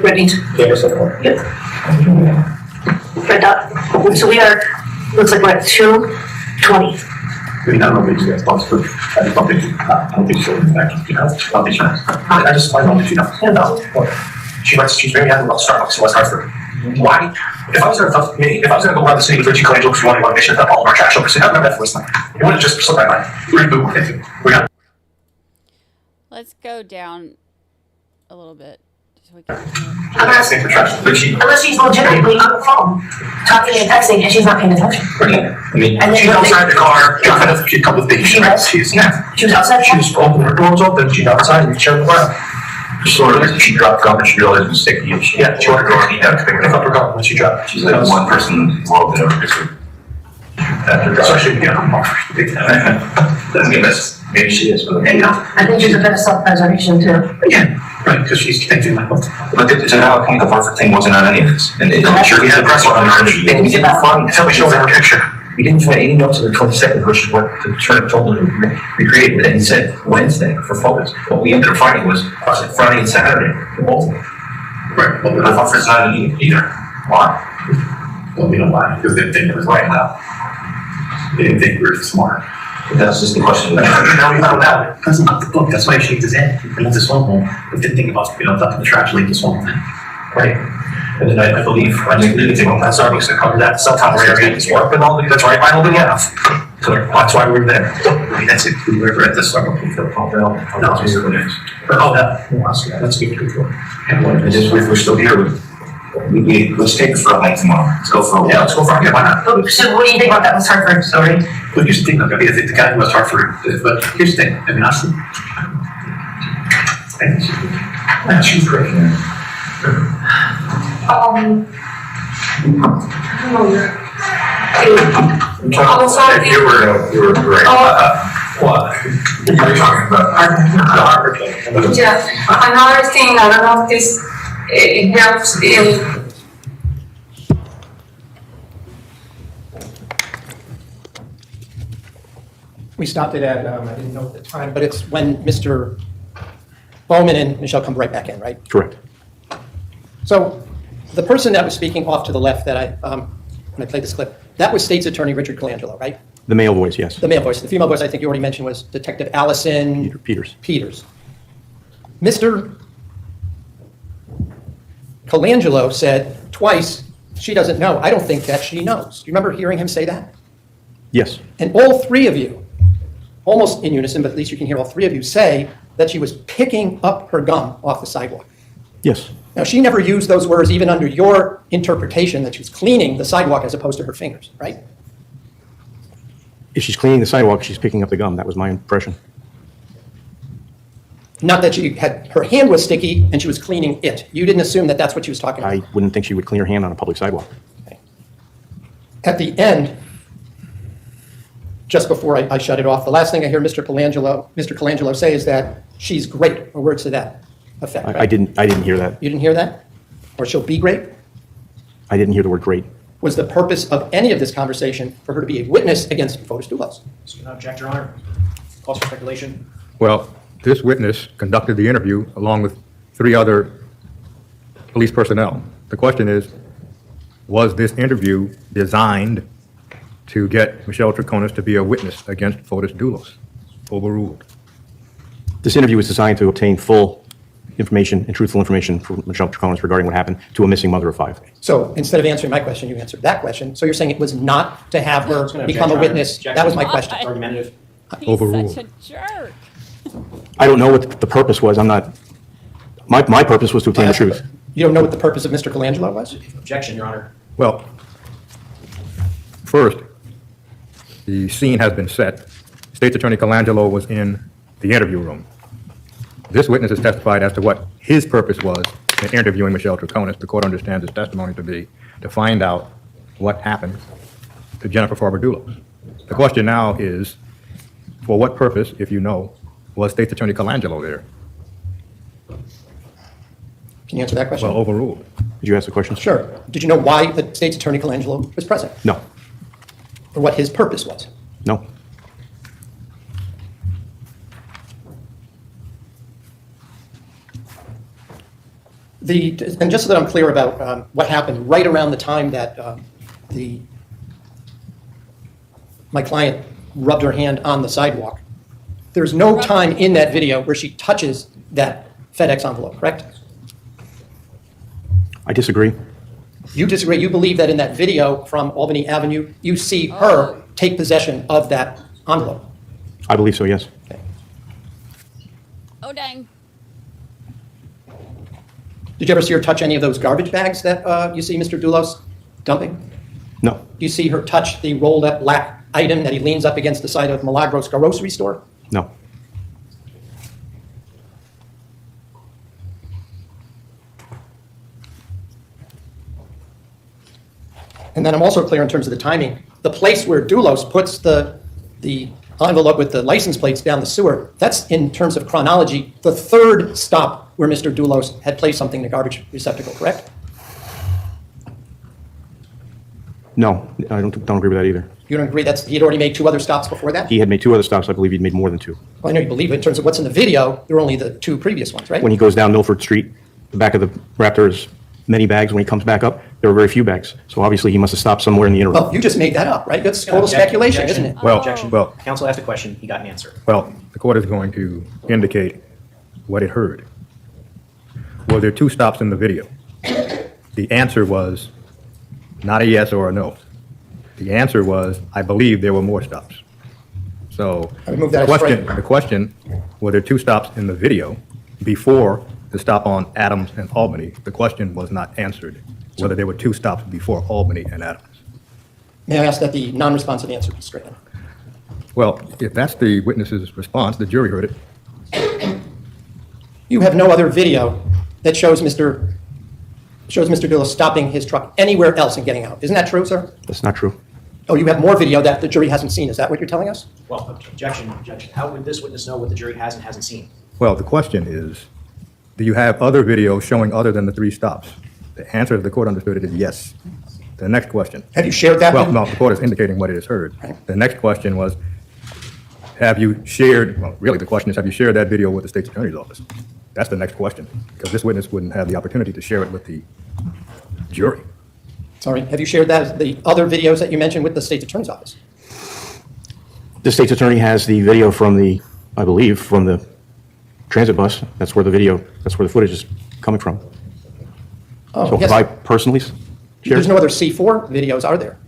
Red means. Yeah, second one. Yep. Red dot. So we are, looks like we're at 2:20. I mean, I don't know if you guys thought so. I don't think so. In fact, you know, I don't think so. I don't think you know. No. She's very happy about Starbucks in West Hartford. Why? If I was going to go around the city with Richie Colangelo because we wanted to make sure that all of our trash over, I'd remember that for listening. It wouldn't just slip my mind. We're not. Let's go down a little bit. So we can Unless she's legitimately on the phone, talking and texting, and she's not paying attention. I mean, And then she's outside the car, got a couple of things. She was? She was outside? She was open, her door was open, she's outside, and she shut the door. Sort of, she dropped gum and she realized it was sticky, and she shut her door, and he had to pick up her gum when she dropped. She's like one person in the world that ever picks her. So she should get her mom. Doesn't get this. Maybe she is, but. I think she's a bit of self-preservation too. Yeah, right, because she's thinking like, but so now the Hartford thing wasn't on any of this. And I'm sure we had a press on her. And we did that fun. Tell me, show her picture. We didn't find any notes on the 22nd, which is what the attorney told her to recreate it. And he said Wednesday for photos. What we ended up finding was Friday and Saturday for both of them. Right. Well, I thought for Saturday either. Why? Well, we don't lie because they didn't think it was right now. They didn't think we were smart. But that's just the question. Now we found out. That's not the book. That's why he shaked his head. He left his phone home. But didn't think about, dumping the trash, leave his phone thing. Right. And then I believe, I didn't really think about that. Starbucks to cover that. Sometimes we're going to work and all that. That's right. I don't think so that's why we were there. That's it. We were at the Starbucks. We felt called out. Oh, that. That's good. And we're still here. Let's take it for a hike tomorrow. Let's go for a walk. Yeah, let's go for a hike. Why not? So what do you think about that West Hartford story? Well, here's the thing, look, I think the guy in West Hartford, but here's the thing, I mean, honestly, she's great. You were great. What? You were talking about Harvard. Yeah, another thing, I don't know if this it helps in. We stopped it at, I didn't know at the time, but it's when Mr. Bowman and Michelle come right back in, right? Correct. So the person that was speaking off to the left that when I played this clip, that was State's Attorney Richard Colangelo, right? The male voice, yes. The male voice. The female voice, I think you already mentioned, was Detective Allison Peters. Mr. Colangelo said twice, she doesn't know. I don't think that she knows. Do you remember hearing him say that? Yes. And all three of you, almost in unison, but at least you can hear all three of you say that she was picking up her gum off the sidewalk. Yes. Now, she never used those words, even under your interpretation, that she was cleaning the sidewalk as opposed to her fingers, right? If she's cleaning the sidewalk, she's picking up the gum. That was my impression. Not that she had, her hand was sticky and she was cleaning it. You didn't assume that that's what she was talking about. I wouldn't think she would clean her hand on a public sidewalk. Okay. At the end, just before I shut it off, the last thing I hear Mr. Colangelo say is that she's great, or words to that effect. Right? I didn't hear that. You didn't hear that? Or she'll be great? I didn't hear the word great. Was the purpose of any of this conversation for her to be a witness against Fotis Dulos? Object, Your Honor. Calls for speculation. Well, this witness conducted the interview along with 3 other police personnel. The question is, was this interview designed to get Michelle Troconis to be a witness against Fotis Dulos? Overruled. This interview was designed to obtain full information and truthful information from Michelle Troconis regarding what happened to a missing mother of 5. So instead of answering my question, you answered that question. So you're saying it was not to have her become a witness. That was my question. Argumentative. Overruled. Such a jerk. I don't know what the purpose was. I'm not. My purpose was to obtain the truth. You don't know what the purpose of Mr. Colangelo was? Objection, Your Honor. Well, first, the scene has been set. State's Attorney Colangelo was in the interview room. This witness has testified as to what his purpose was in interviewing Michelle Troconis. The court understands his testimony to be to find out what happened to Jennifer Dulos. The question now is, for what purpose, if you know, was State's Attorney Colangelo there? Can you answer that question? Well, overruled. Did you ask the question? Sure. Did you know why the State's Attorney Colangelo was present? No. Or what his purpose was? No. And just so that I'm clear about what happened right around the time that my client rubbed her hand on the sidewalk, there's no time in that video where she touches that FedEx envelope, correct? I disagree. You disagree. You believe that in that video from Albany Avenue, you see her take possession of that envelope. I believe so, yes. Okay. Oh, dang. Did you ever see her touch any of those garbage bags that you see Mr. Dulos dumping? No. Do you see her touch the rolled up black item that he leans up against the side of Milagros grocery store? No. And then I'm also clear in terms of the timing. The place where Dulos puts the envelope with the license plates down the sewer, that's in terms of chronology, the third stop where Mr. Dulos had placed something in the garbage receptacle, correct? No, I don't agree with that either. You don't agree he had already made 2 other stops before that? He had made 2 other stops. I believe he'd made more than 2. Well, I know you believe it. In terms of what's in the video, there were only the 2 previous ones, right? When he goes down Milford Street, the back of the Raptors, many bags. When he comes back up, there were very few bags. So obviously he must have stopped somewhere in the interim. Well, you just made that up, right? That's total speculation, isn't it? Well, Counsel asked a question. He got an answer. Well, the court is going to indicate what it heard. Were there 2 stops in the video? The answer was not a yes or a no. The answer was, I believe there were more stops. So the question, were there 2 stops in the video before the stop on Adams and Albany? The question was not answered whether there were 2 stops before Albany and Adams. May I ask that the non-responsive answer be straightened? Well, if that's the witness's response, the jury heard it. You have no other video that shows Mr. Dulos stopping his truck anywhere else and getting out. Isn't that true, sir? That's not true. Oh, you have more video that the jury hasn't seen. Is that what you're telling us? Well, objection. How would this witness know what the jury has and hasn't seen? Well, the question is, do you have other video showing other than the 3 stops? The answer, if the court understood it, is yes. The next question. Have you shared that? Well, no, the court is indicating what it has heard. Right. The next question was, have you shared, well, really the question is, have you shared that video with the state's attorney's office? That's the next question, because this witness wouldn't have the opportunity to share it with the jury. Sorry, have you shared that, the other videos that you mentioned with the state's attorney's office? The state's attorney has the video from I believe, from the transit bus. That's where the footage is coming from. Oh, So yes. have I personally shared? There's no other C4 videos, are there?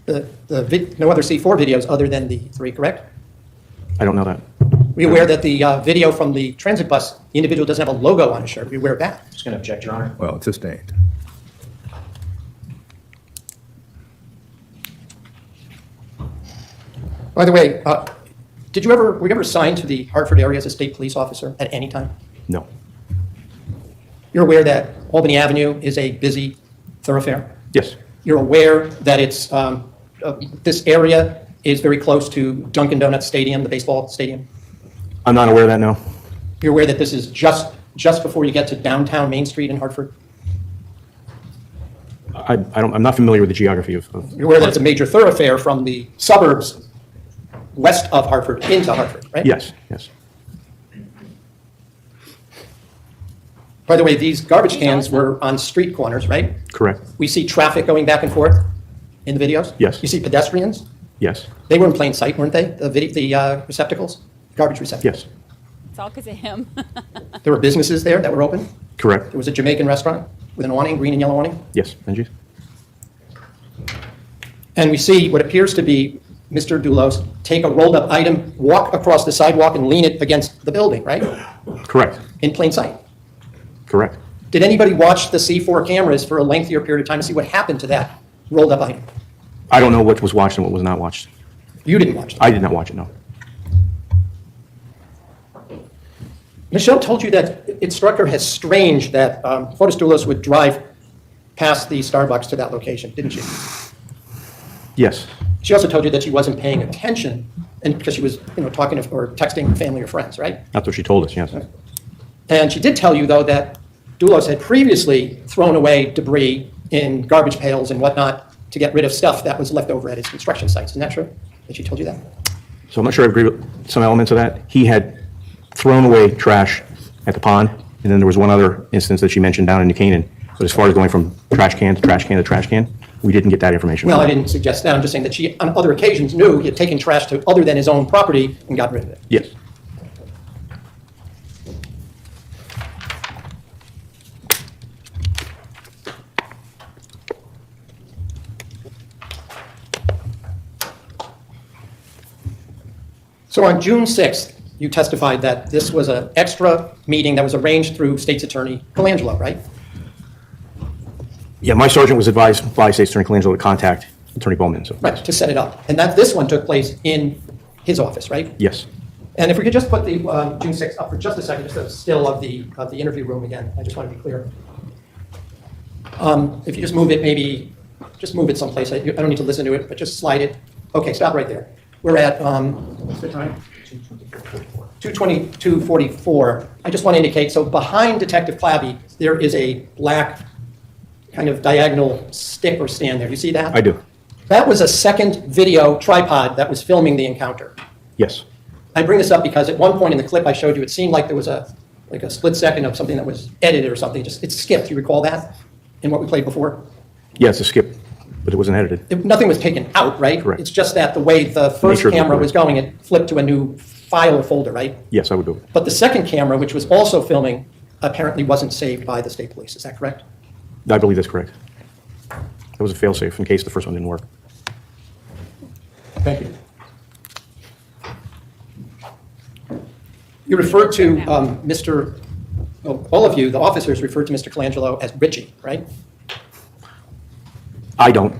No other C4 videos other than the 3, correct? I don't know that. Are you aware that the video from the transit bus, the individual doesn't have a logo on his shirt? Are you aware of that? Just going to object, Your Honor. Well, it's sustained. By the way, were you ever assigned to the Hartford area as a state police officer at any time? No. You're aware that Albany Avenue is a busy thoroughfare? Yes. You're aware that this area is very close to Dunkin' Donuts Stadium, the baseball stadium? I'm not aware of that, no. You're aware that this is just before you get to downtown Main Street in Hartford? I'm not familiar with the geography of You're aware that it's a major thoroughfare from the suburbs west of Hartford into Hartford, right? Yes, yes. By the way, these garbage cans were on street corners, right? Correct. We see traffic going back and forth in the videos? Yes. You see pedestrians? Yes. They were in plain sight, weren't they? The receptacles? Garbage receptacles? Yes. It's all because of him. There were businesses there that were open? Correct. There was a Jamaican restaurant with an awning, green and yellow awning? Yes, Benji. And we see what appears to be Mr. Dulos take a rolled-up item, walk across the sidewalk, and lean it against the building, right? Correct. In plain sight. Correct. Did anybody watch the C4 cameras for a lengthier period of time to see what happened to that rolled-up item? I don't know what was watched and what was not watched. You didn't watch it? I did not watch it, no. Michelle told you that it struck her as strange that Fotis Dulos would drive past the Starbucks to that location, didn't she? Yes. She also told you that she wasn't paying attention, and because she was, talking or texting family or friends, right? That's what she told us, yes. And she did tell you, though, that Dulos had previously thrown away debris in garbage pails and whatnot to get rid of stuff that was left over at his construction sites. Isn't that true? That she told you that? So I'm not sure I agree with some elements of that. He had thrown away trash at the pond, and then there was one other instance that she mentioned down in New Canaan. But as far as going from trash can to trash can to trash can, we didn't get that information. Well, I didn't suggest that. I'm just saying that she, on other occasions, knew he had taken trash to other than his own property and got rid of it. Yes. So on June 6th, you testified that this was an extra meeting that was arranged through State's Attorney Colangelo, right? Yeah, my sergeant was advised by State's Attorney Colangelo to contact Attorney Bowman. So Right, to set it up. And that this one took place in his office, right? yes. And if we could just put the June 6th up for just a second, just a still of the interview room again. I just want to be clear. If you just move it, maybe, just move it someplace. I don't need to listen to it, but just slide it. Okay, stop right there. We're at, what's the time? 2:22:44. I just want to indicate, so behind Detective Clabby, there is a black kind of diagonal stick or stand there. You see that? I do. That was a second video tripod that was filming the encounter. Yes. I bring this up because at one point in the clip I showed you, it seemed like there was a split second of something that was edited or something. Just it skipped. You recall that in what we played before? Yeah, it's a skip, but it wasn't edited. Nothing was taken out, right? Correct. It's just that the way the first Nature of the camera recording. was going, it flipped to a new file or folder, right? Yes, I would do it. But the second camera, which was also filming, apparently wasn't saved by the state police. Is that correct? I believe that's correct. That was a fail-safe in case the first one didn't work. Thank you. You referred to Mr. well, all of you, the officers, referred to Mr. Colangelo as Richie, right? I don't.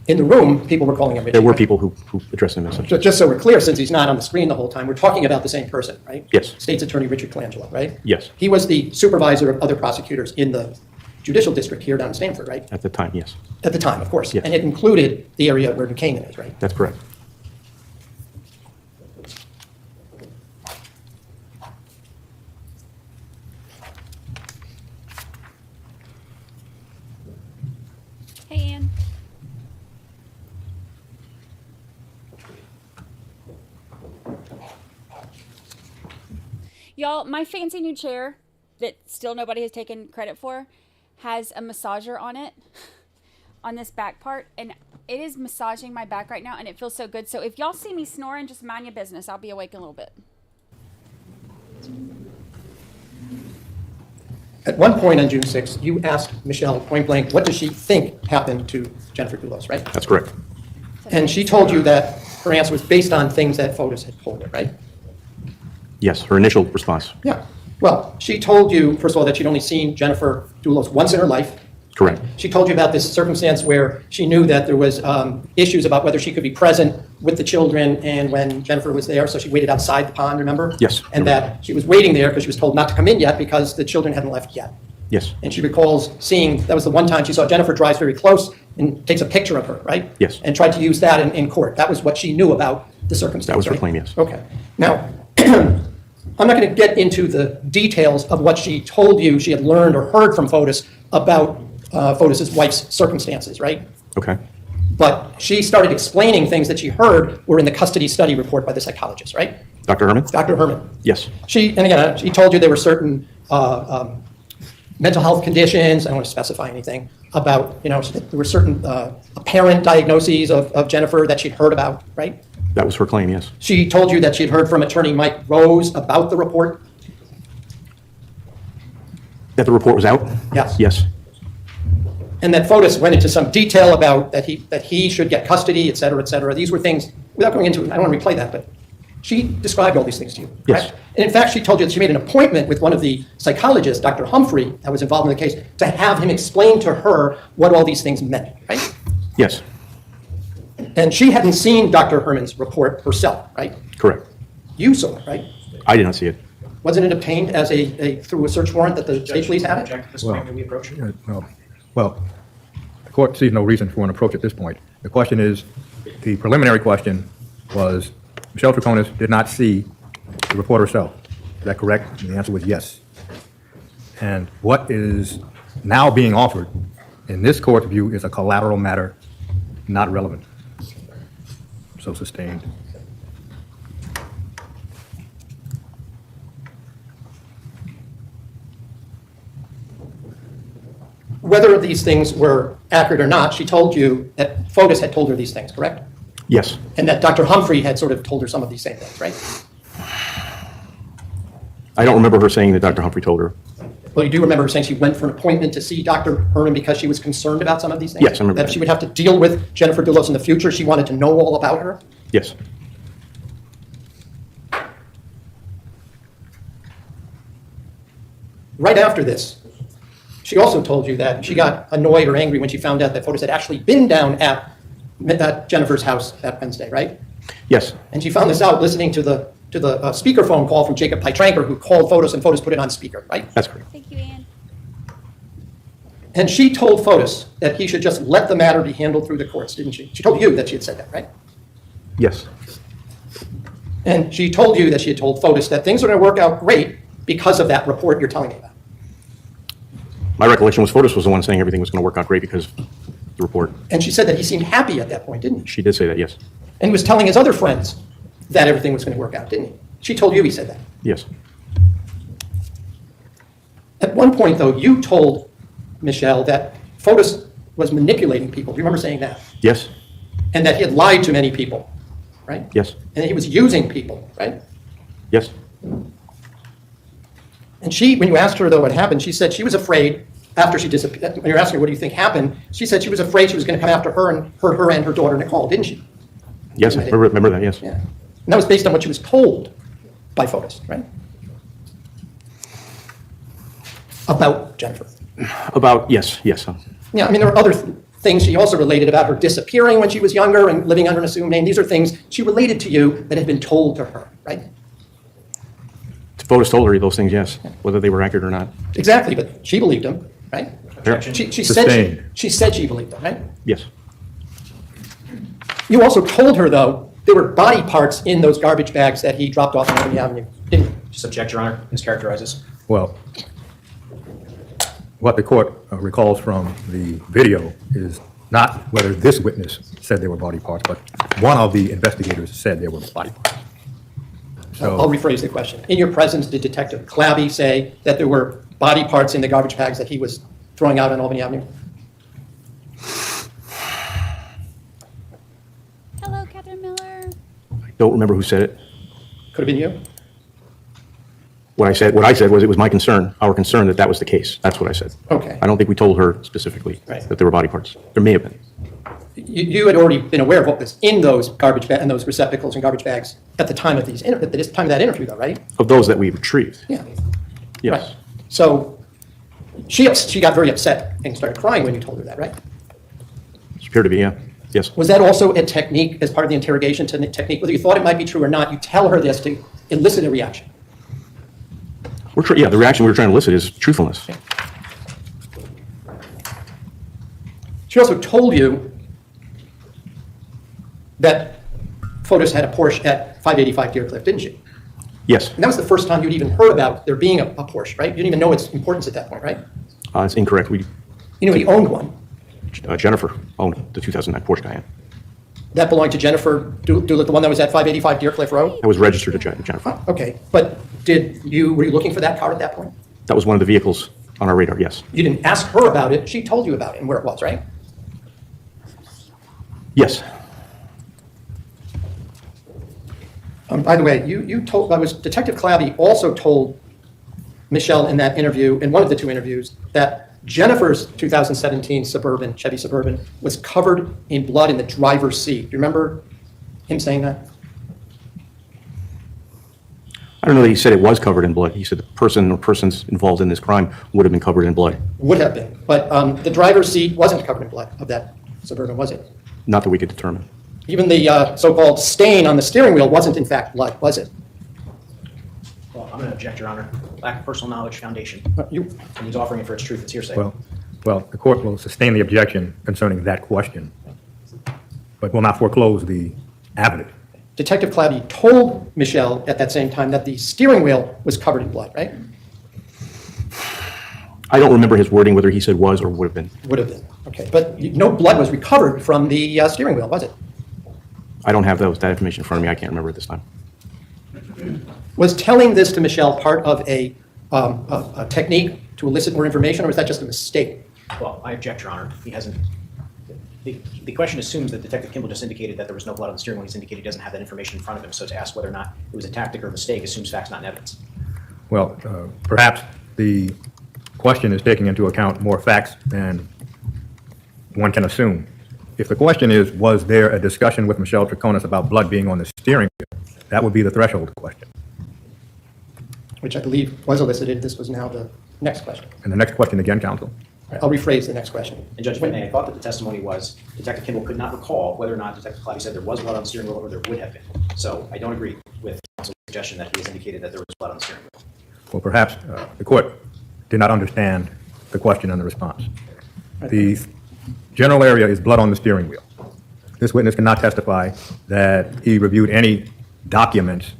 In the room, people were calling him Richie. There were right? people who addressed him as such. Just so we're clear, since he's not on the screen the whole time, we're talking about the same person, right? Yes. State's Attorney Richard Colangelo, right? Yes. He was the supervisor of other prosecutors in the judicial district here down in Stamford, right? At the time, yes. At the time, of course. Yes. And it included the area where New Canaan is, right? That's correct. Hey, Ann. Y'all, my fancy new chair that still nobody has taken credit for has a massager on it, on this back part, and it is massaging my back right now, and it feels so good. So if y'all see me snoring, just mind your business. I'll be awake in a little bit. At one point on June 6th, you asked Michelle point blank, what does she think happened to Jennifer Dulos, right? That's correct. And she told you that her answer was based on things that Fotis had told her, right? Yes, her initial response. Yeah. Well, she told you, first of all, that she'd only seen Jennifer Dulos once in her life. Correct. She told you about this circumstance where she knew that there was issues about whether she could be present with the children and when Jennifer was there, so she waited outside the pond, remember? Yes. And that she was waiting there because she was told not to come in yet because the children hadn't left yet. Yes. And she recalls seeing, that was the one time she saw Jennifer drives very close and takes a picture of her, right? Yes. And tried to use that in court. That was what she knew about the circumstance. That was her right? claim, yes. Okay. Now, I'm not going to get into the details of what she told you she had learned or heard from Fotis about Fotis's wife's circumstances, right? Okay. But she started explaining things that she heard were in the custody study report by the psychologist, right? Dr. Herman? Dr. Herman. Yes. And again, she told you there were certain mental health conditions. I don't want to specify anything about, there were certain apparent diagnoses of Jennifer that she'd heard about, right? That was her claim, yes. She told you that she'd heard from attorney Mike Rose about the report? That the report was out? Yes. Yes. And that Fotis went into some detail about that he should get custody, et cetera, et cetera. These were things, without going into it, I don't want to replay that, but she described all these things to you. Yes. Right? And in fact, she told you that she made an appointment with one of the psychologists, Dr. Humphrey, that was involved in the case, to have him explain to her what all these things meant, right? Yes. And she hadn't seen Dr. Herman's report herself, right? Correct. You saw it, right? I did not see it. Wasn't it obtained as through a search warrant that the state police had it? At this point, may we approach it? Well, the court sees no reason for an approach at this point. The question is, the preliminary question was, Michelle Troconis did not see the report herself. Is that correct? And the answer was yes. And what is now being offered in this court's view is a collateral matter, not relevant. So sustained. Whether these things were accurate or not, she told you that Fotis had told her these things, correct? Yes. And that Dr. Humphrey had sort of told her some of these same things, right? I don't remember her saying that Dr. Humphrey told her. Well, you do remember her saying she went for an appointment to see Dr. Herman because she was concerned about some of these things? Yes, I remember that. She would have to deal with Jennifer Dulos in the future. She wanted to know all about her? Yes. Right after this, she also told you that she got annoyed or angry when she found out that Fotis had actually been down at Jennifer's house that Wednesday, right? Yes. And she found this out listening to the speakerphone call from Jacob Pytranker, who called Fotis, and Fotis put it on speaker, right? That's correct. Thank you, Ann. And she told Fotis that he should just let the matter be handled through the courts, didn't she? She told you that she had said that, right? Yes. And she told you that she had told Fotis that things are going to work out great because of that report you're telling me about. My recollection was Fotis was the one saying everything was going to work out great because of the report. And she said that he seemed happy at that point, didn't he? She did say that, yes. And he was telling his other friends that everything was going to work out, didn't he? She told you he said that. Yes. At one point, though, you told Michelle that Fotis was manipulating people. Do you remember saying that? Yes. And that he had lied to many people, right? Yes. And that he was using people, right? Yes. And she, when you asked her, though, what happened, she said she was afraid after she disappeared. When you're asking her, what do you think happened? She said she was afraid she was going to come after her and hurt her and her daughter Nicole, didn't she? Yes, I remember that, yes. Yeah. And that was based on what she was told by Fotis, right? about Jennifer. About, yes. Yeah, I mean, there are other things she also related about her disappearing when she was younger and living under an assumed name. These are things she related to you that had been told to her, right? Fotis told her those things, yes, whether they were accurate or not. Exactly, but she believed him, right? She said she believed him, right? Yes. You also told her, though, there were body parts in those garbage bags that he dropped off on Albany Avenue, didn't you? Just object, Your Honor. Mischaracterizes. Well, what the court recalls from the video is not whether this witness said there were body parts, but one of the investigators said there were body parts. So I'll rephrase the question. In your presence, did Detective Clabby say that there were body parts in the garbage bags that he was throwing out on Albany Avenue? Hello, Catherine Miller. I don't remember who said it. Could have been you. What I said was it was my concern, our concern that was the case. That's what I said. Okay. I don't think we told her specifically that there were body parts. There may have been. You had already been aware of what was in those garbage bags and those receptacles and garbage bags at the time of that interview, though, right? Of those that we retrieved. Yeah. Yes. Right. So she got very upset and started crying when you told her that, right? It appeared to be, yeah. Yes. Was that also a technique as part of the interrogation technique? Whether you thought it might be true or not, you tell her this to elicit a reaction. The reaction we were trying to elicit is truthfulness. Okay. She also told you that Fotis had a Porsche at 585 Deercliff, didn't she? Yes. And that was the first time you'd even heard about there being a Porsche, right? You didn't even know its importance at that point, right? It's incorrect. You knew he owned one. Jennifer owned the 2009 Porsche Cayenne. That belonged to Jennifer Dulos, the one that was at 585 Deercliff Road? That was registered to Jennifer. Okay, but were you looking for that car at that point? That was one of the vehicles on our radar, yes. You didn't ask her about it, she told you about it and where it was, right? Yes. By the way, Detective Clabby also told Michelle in that interview, in one of the two interviews, that Jennifer's 2017 Chevy Suburban was covered in blood in the driver's seat. Do you remember him saying that? I don't know that he said it was covered in blood. He said the person or persons involved in this crime would have been covered in blood. Would have been, but the driver's seat wasn't covered in blood of that Suburban, was it? Not that we could determine. Even the so-called stain on the steering wheel wasn't in fact blood, was it? Well, I'm going to object, Your Honor. Lack of personal knowledge foundation. And he's offering it for its truth. It's hearsay. Well, the court will sustain the objection concerning that question, but will not foreclose the avenue. Detective Clabby told Michelle at that same time that the steering wheel was covered in blood, right? I don't remember his wording, whether he said was or would have been. Would have been, okay. But no blood was recovered from the steering wheel, was it? I don't have that information in front of me. I can't remember at this time. Was telling this to Michelle part of a technique to elicit more information, or was that just a mistake? Well, I object, Your Honor. He hasn't. The question assumes that Detective Kimball just indicated that there was no blood on the steering wheel. He's indicated he doesn't have that information in front of him. So to ask whether or not it was a tactic or a mistake assumes facts, not evidence. Well, perhaps the question is taking into account more facts than one can assume. If the question is, was there a discussion with Michelle Troconis about blood being on the steering wheel, that would be the threshold question. Which I believe was elicited. This was now the next question. And the next question again, counsel. I'll rephrase the next question. And Judge Whitney, I thought that the testimony was Detective Kimball could not recall whether or not Detective Clabby said there was blood on the steering wheel or there would have been. So I don't agree with counsel's suggestion that he has indicated that there was blood on the steering wheel. Well, perhaps the court did not understand the question and the response. The general area is blood on the steering wheel. This witness cannot testify that he reviewed any documents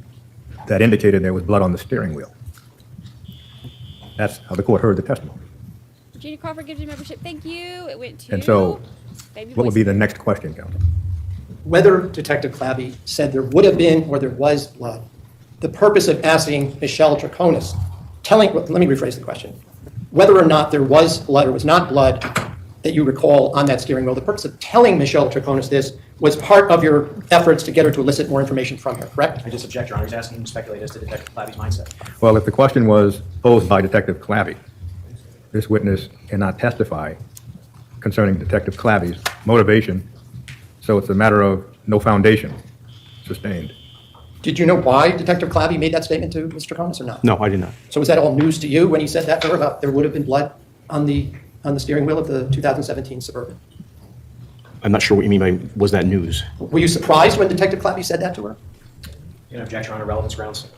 that indicated there was blood on the steering wheel. That's how the court heard the testimony. Virginia Crawford gives you membership. Thank you. It went to. And so, Baby what would voice. be the next question, counsel? Whether Detective Clabby said there would have been or there was blood, the purpose of asking Michelle Troconis, let me rephrase the question. Whether or not there was blood or was not blood that you recall on that steering wheel, the purpose of telling Michelle Troconis this was part of your efforts to get her to elicit more information from her, correct? I just object, Your Honor. He's asking him to speculate as to Detective Clabby's mindset. Well, if the question was posed by Detective Clabby, this witness cannot testify concerning Detective Clabby's motivation, so it's a matter of no foundation sustained. Did you know why Detective Clabby made that statement to Mr. Troconis or not? No, I did not. So was that all news to you when he said that to her about there would have been blood on the steering wheel of the 2017 Suburban? I'm not sure what you mean by, was that news? Were you surprised when Detective Clabby said that to her? You know, objection on relevance grounds.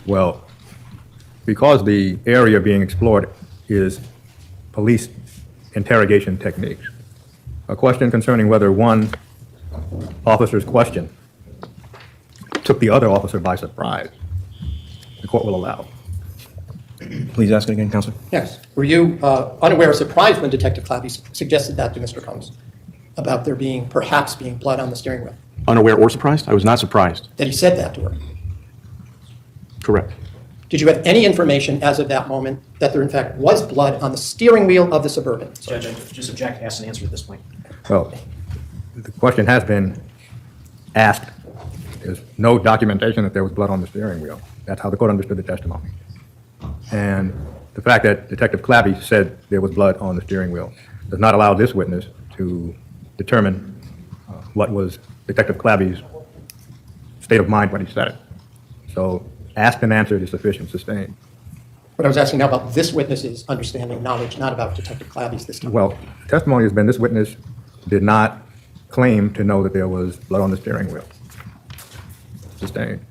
Well, because the area being explored is police interrogation techniques, a question concerning whether one officer's question took the other officer by surprise, the court will allow. Please ask it again, Counselor. Yes. Were you unaware or surprised when Detective Clabby suggested that to Mr. Combs about there perhaps being blood on the steering wheel? Unaware or surprised? I was not surprised. That he said that to her? Correct. Did you have any information as of that moment that there in fact was blood on the steering wheel of the Suburban? Judge, I just object, ask and answer at this point. Well, the question has been asked. There's no documentation that there was blood on the steering wheel. That's how the court understood the testimony. And the fact that Detective Clabby said there was blood on the steering wheel does not allow this witness to determine what was Detective Clabby's state of mind when he said it. So asked and answered is sufficient, sustained. But I was asking now about this witness's understanding, knowledge, not about Detective Clabby's this time. Well, the testimony has been this witness did not claim to know that there was blood on the steering wheel. Sustained.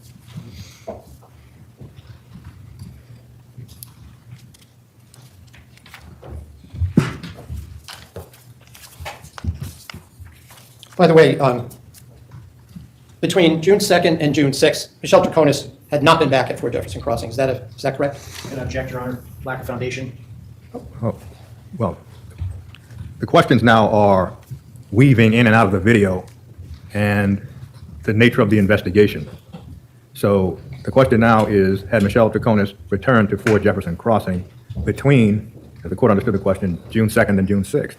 By the way, between June 2nd and June 6th, Michelle Troconis had not been back at Fort Jefferson Crossing. Is that correct? And object, Your Honor, lack of foundation. Oh, well, the questions now are weaving in and out of the video and the nature of the investigation. So the question now is, had Michelle Troconis returned to Fort Jefferson Crossing between, as the court understood the question, June 2nd and June 6th?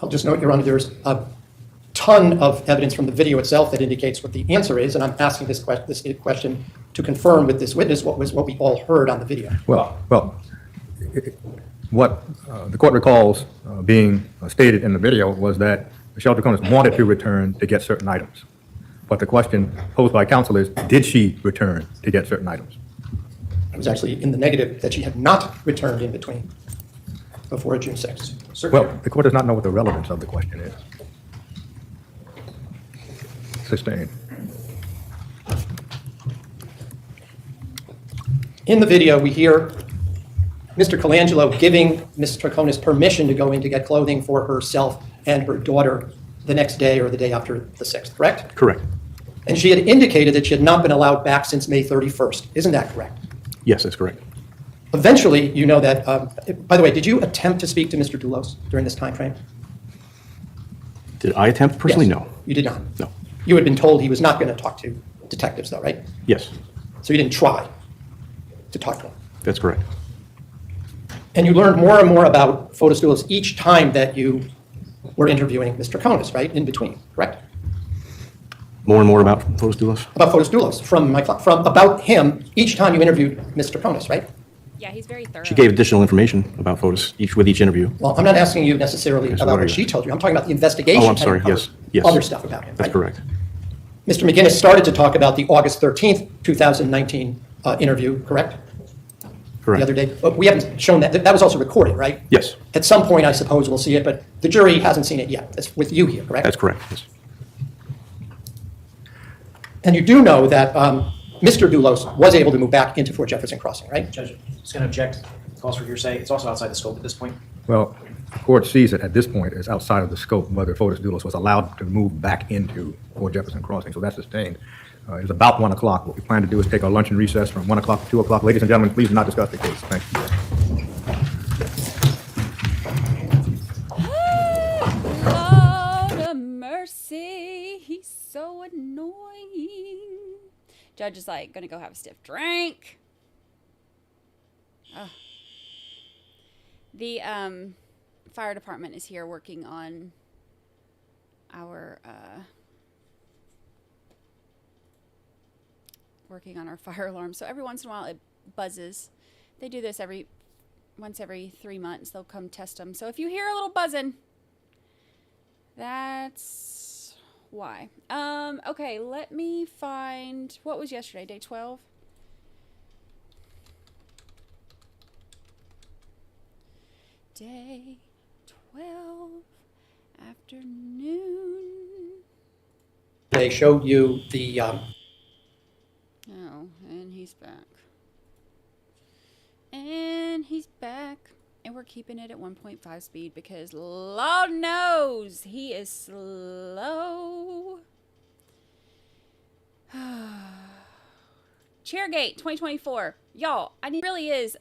I'll just note, Your Honor, there's a ton of evidence from the video itself that indicates what the answer is, and I'm asking this question to confirm with this witness what we all heard on the video. Well, what the court recalls being stated in the video was that Michelle Troconis wanted to return to get certain items. But the question posed by counsel is, did she return to get certain items? It was actually in the negative that she had not returned in between before June 6th. Well, the court does not know what the relevance of the question is. Sustained. In the video, we hear Mr. Colangelo giving Ms. Troconis permission to go in to get clothing for herself and her daughter the next day or the day after the 6th, correct? Correct. And she had indicated that she had not been allowed back since May 31st. Isn't that correct? Yes, that's correct. Eventually, you know that, by the way, did you attempt to speak to Mr. Dulos during this time frame? Did I attempt personally? Yes. No. You did not? No. You had been told he was not going to talk to detectives, though, right? Yes, So you didn't try to talk to him? that's correct. And you learned more and more about Fotis Dulos each time that you were interviewing Mr. Troconis, right, in between, correct? More and more about Fotis Dulos? About Fotis Dulos, from about him each time you interviewed Mr. Troconis, right? Yeah, he's very thorough. She gave additional information about Fotis with each interview. Well, I'm not asking you necessarily Okay, so about what are what you she asking? told you. I'm talking about the investigation. Oh, I'm sorry. had Yes, uncovered yes. Other stuff about him, That's right? correct. Mr. McGinnis started to talk about the August 13th, 2019 interview, correct? Correct. The other day. But we haven't shown that. That was also recorded, right? Yes, At some point, I suppose we'll see it, but the jury hasn't seen it yet. It's with you here, correct? that's correct. Yes. And you do know that Mr. Dulos was able to move back into Fort Jefferson Crossing, right? Judge, just going to object. Calls for hearsay. It's also outside the scope at this point. Well, the court sees it at this point as outside of the scope whether Fotis Dulos was allowed to move back into Fort Jefferson Crossing, so that's sustained. It's about 1 o'clock. What we plan to do is take our lunch and recess from 1 o'clock to 2 o'clock. Ladies and gentlemen, please do not discuss the case. Thank you. Lord of mercy, he's so annoying. Judge is like, gonna go have a stiff drink. Ugh. The fire department is here working on our fire alarm. So every once in a while it buzzes. They do this once every 3 months. They'll come test them. So if you hear a little buzzing, that's Why? Okay, let me find, what was yesterday, day 12? Day 12, afternoon. They showed you the, Oh, and he's back. And he's back. And we're keeping it at 1.5 speed because Lord knows he is slow. Chairgate 2024. Y'all, really is.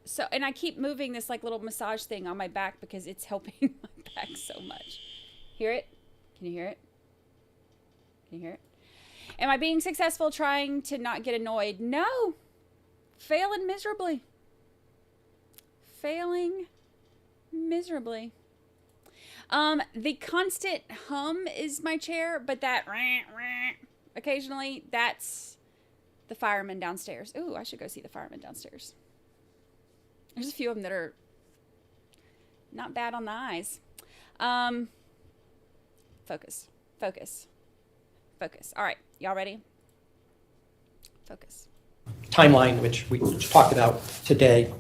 So, and I keep moving this like little massage thing on my back because it's helping my back so much. Hear it? Can you hear it? Can you hear it? Am I being successful trying to not get annoyed? No. Failing miserably. Failing miserably. The constant hum is my chair, but that occasionally, that's the fireman downstairs. Ooh, I should go see the fireman downstairs. There's a few of them that are not bad on the eyes. Focus. Focus. Focus. All right. Y'all ready? Focus. timeline, which we talked about today,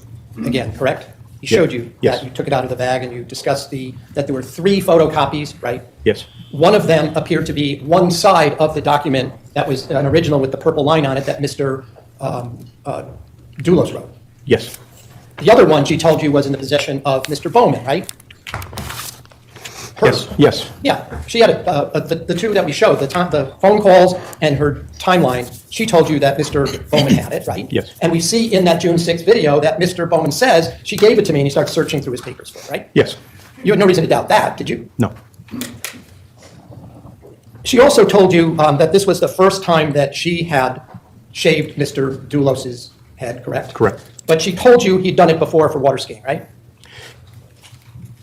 again, correct? He showed you that you took it out of the bag and you discussed that there were 3 photocopies, right? Yes. One of them appeared to be one side of the document that was an original with the purple line on it that Mr. Dulos wrote. Yes. The other one she told you was in the possession of Mr. Bowman, right? Yes. Yes. Yeah, she had the 2 that we showed, the phone calls and her timeline. She told you that Mr. Bowman had it, right? Yes. And we see in that June 6th video that Mr. Bowman says she gave it to me and he starts searching through his papers for it, right? Yes. You had no reason to doubt that, did you? No. She also told you that this was the first time that she had shaved Mr. Dulos's head, correct? Correct. But she told you he'd done it before for water skiing, right?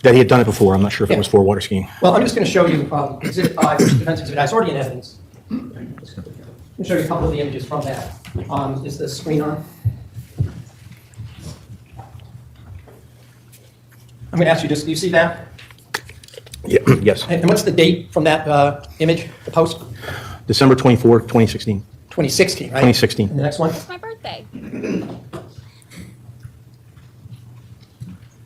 That he had done it before. I'm not sure if it was for water skiing. Well, I'm just going to show you Exhibit 5, which is Defense Exhibit I. It's already in evidence. Let me show you a couple of the images from that. Is the screen on? I'm going to ask you, do you see that? Yeah. Yes. And what's the date from that image, the post? December 24, 2016. 2016, right? 2016. And the next one? It's my birthday.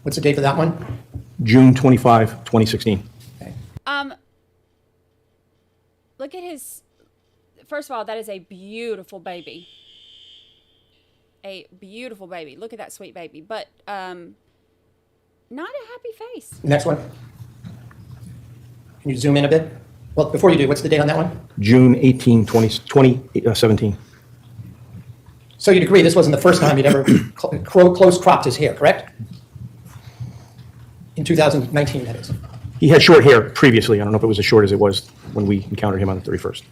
What's the date for that one? June 25, 2016. Okay. Look at his, first of all, that is a beautiful baby. A beautiful baby. Look at that sweet baby. But not a happy face. Next one. Can you zoom in a bit? Well, before you do, what's the date on that one? June 18, 2017. So you'd agree this wasn't the first time you'd ever close cropped his hair, correct? In 2019, that is. He had short hair previously. I don't know if it was as short as it was when we encountered him on the 31st.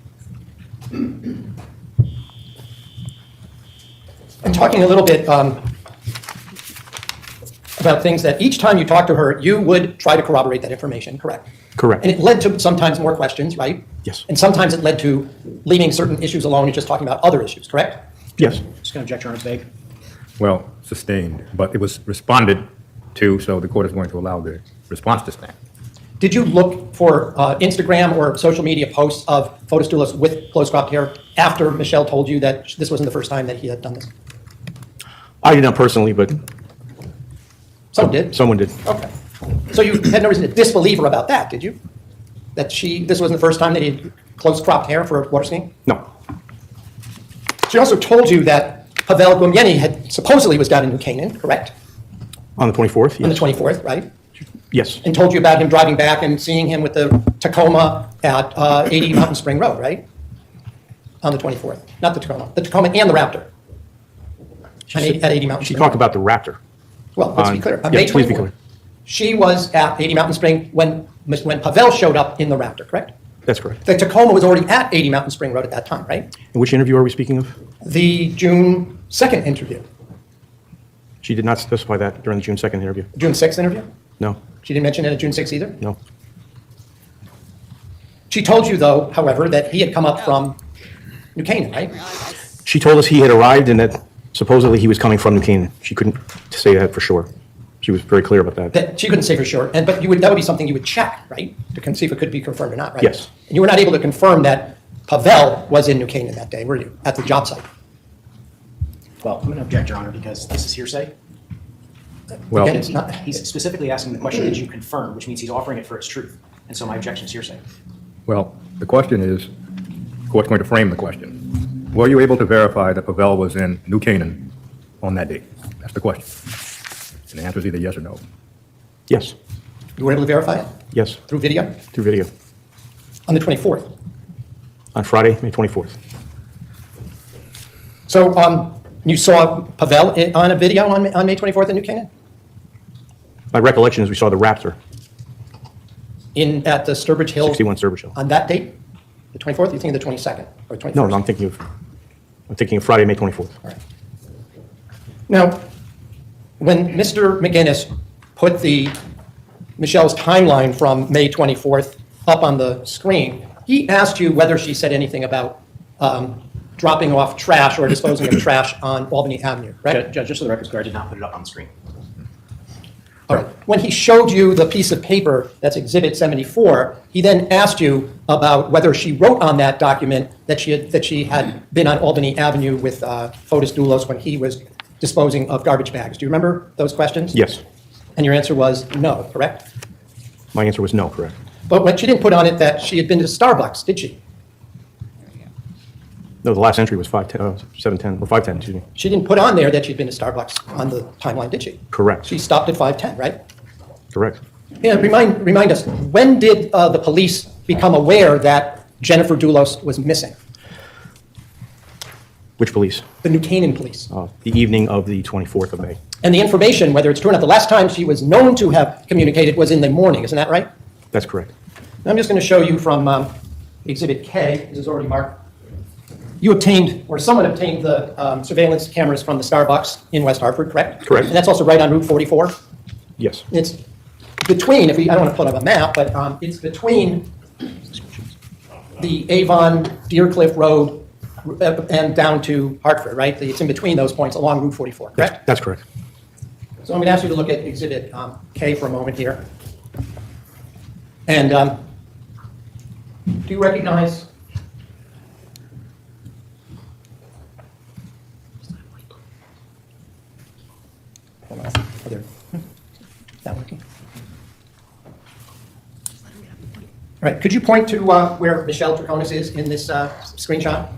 I'm talking a little bit about things that each time you talk to her, you would try to corroborate that information, correct? Correct. And it led to sometimes more questions, right? Yes. And sometimes it led to leaving certain issues alone and just talking about other issues, correct? Yes. Just going to object, Your Honor, it's vague. Well, sustained, but it was responded to, so the court is going to allow the response to stand. Did you look for Instagram or social media posts of Fotis Dulos with close cropped hair after Michelle told you that this wasn't the first time that he had done this? I did not personally, but Someone did? Someone did. Okay. So you had no reason to disbelieve her about that, did you? That this wasn't the first time that he had close cropped hair for water skiing? No. She also told you that Pavel Gumieni had supposedly was down in New Canaan, correct? On the 24th? Yes. On the 24th, right? Yes. And told you about him driving back and seeing him with the Tacoma at 80 Mountain Spring Road, right? On the 24th. Not the Tacoma and the Raptor. At 80 Mountain She Spring talked Road. about the Raptor. Well, let's be clear. On Yes, May please be 24th, clear. she was at 80 Mountain Spring when Pavel showed up in the Raptor, correct? That's correct. The Tacoma was already at 80 Mountain Spring Road at that time, right? And which interview are we speaking of? The June 2nd interview. She did not specify that during the June 2nd interview. June 6th interview? No. She didn't mention it at June 6th either? No. She told you, though, however, that he had come up from New Canaan, right? She told us he had arrived and that supposedly he was coming from New Canaan. She couldn't say that for sure. She was very clear about that. That she couldn't say for sure, but that would be something you would check, right? To see if it could be confirmed or not, right? Yes. And you were not able to confirm that Pavel was in New Canaan that day, were you, at the job site? Well, I'm going to object, Your Honor, because this is hearsay. Well, Again, it's not. He's specifically asking the question, did you confirm, which means he's offering it for its truth. And so my objection is hearsay. well, the question is, the court's going to frame the question. Were you able to verify that Pavel was in New Canaan on that date? That's the question. And the answer is either yes or no. Yes. You were able to verify it? Yes. Through video? Through video. On the 24th? On Friday, May 24th. So you saw Pavel on a video on May 24th in New Canaan? My recollection is we saw the Raptor. At the Sturbridge Hill? 61 Sturbridge Hill. On that date? The 24th? You're thinking the 22nd or 21st? No, I'm thinking of Friday, May 24th. All right. Now, when Mr. McGinnis put Michelle's timeline from May 24th up on the screen, he asked you whether she said anything about dropping off trash or disposing of trash on Albany Avenue, right? Judge, just for the record's clear, I did not put it up on the screen. All right. When he showed you the piece of paper that's Exhibit 74, he then asked you about whether she wrote on that document that she had been on Albany Avenue with Fotis Dulos when he was disposing of garbage bags. Do you remember those questions? Yes. And your answer was no, correct? My answer was no, correct. But when she didn't put on it that she had been to Starbucks, did she? No, the last entry was 7:10, or 5:10, excuse me. She didn't put on there that she'd been to Starbucks on the timeline, did she? Correct. She stopped at 5:10, right? Correct. Yeah, remind us, when did the police become aware that Jennifer Dulos was missing? Which police? The New Canaan police. The evening of the 24th of May. And the information, whether it's true or not, the last time she was known to have communicated was in the morning, isn't that right? That's correct. I'm just going to show you from Exhibit K, this is already marked. You obtained, or someone obtained the surveillance cameras from the Starbucks in West Hartford, correct? Correct. And that's also right on Route 44? Yes. It's between, I don't want to put up a map, but it's between the Avon, Deercliff Road, and down to Hartford, right? It's in between those points along Route 44, correct? That's correct. So I'm going to ask you to look at Exhibit K for a moment here. And do you recognize hold on, not working. All right, could you point to where Michelle Troconis is in this screenshot?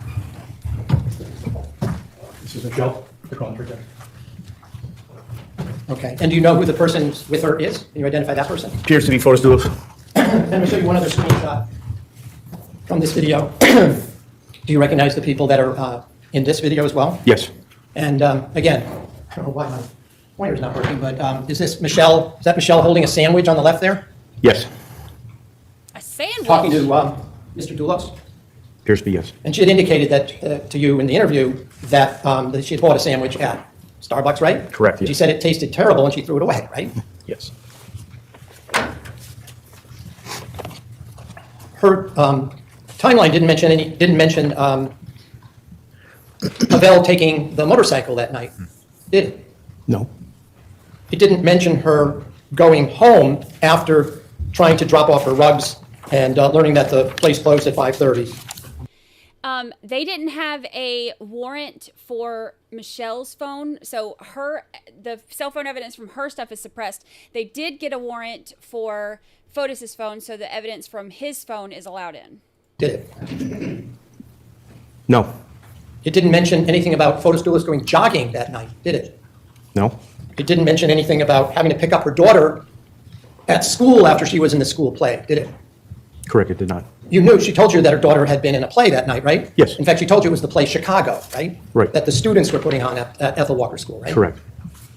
This is Michelle Troconis. Okay, and do you know who the person with her is? Can you identify that person? Appears to be Fotis Dulos. Let me show you one other screenshot from this video. Do you recognize the people that are in this video as well? Yes. And again, I don't know why my pointer's not working, but is that Michelle holding a sandwich on the left there? Yes. A sandwich? Talking to Mr. Dulos? Appears to be yes. And she had indicated that to you in the interview that she had bought a sandwich at Starbucks, right? Correct, yes. She said it tasted terrible and she threw it away, right? Yes. Her timeline didn't mention Pavel taking the motorcycle that night, did it? No. It didn't mention her going home after trying to drop off her rugs and learning that the place closed at 5:30. They didn't have a warrant for Michelle's phone, so the cell phone evidence from her stuff is suppressed. They did get a warrant for Fotis' phone, so the evidence from his phone is allowed in. Did it? No. It didn't mention anything about Fotis Dulos going jogging that night, did it? No. It didn't mention anything about having to pick up her daughter at school after she was in the school play, did it? Correct, it did not. You knew, she told you that her daughter had been in a play that night, right? Yes. In fact, she told you it was the play Chicago, right? Right. That the students were putting on at Ethel Walker School, right? Correct.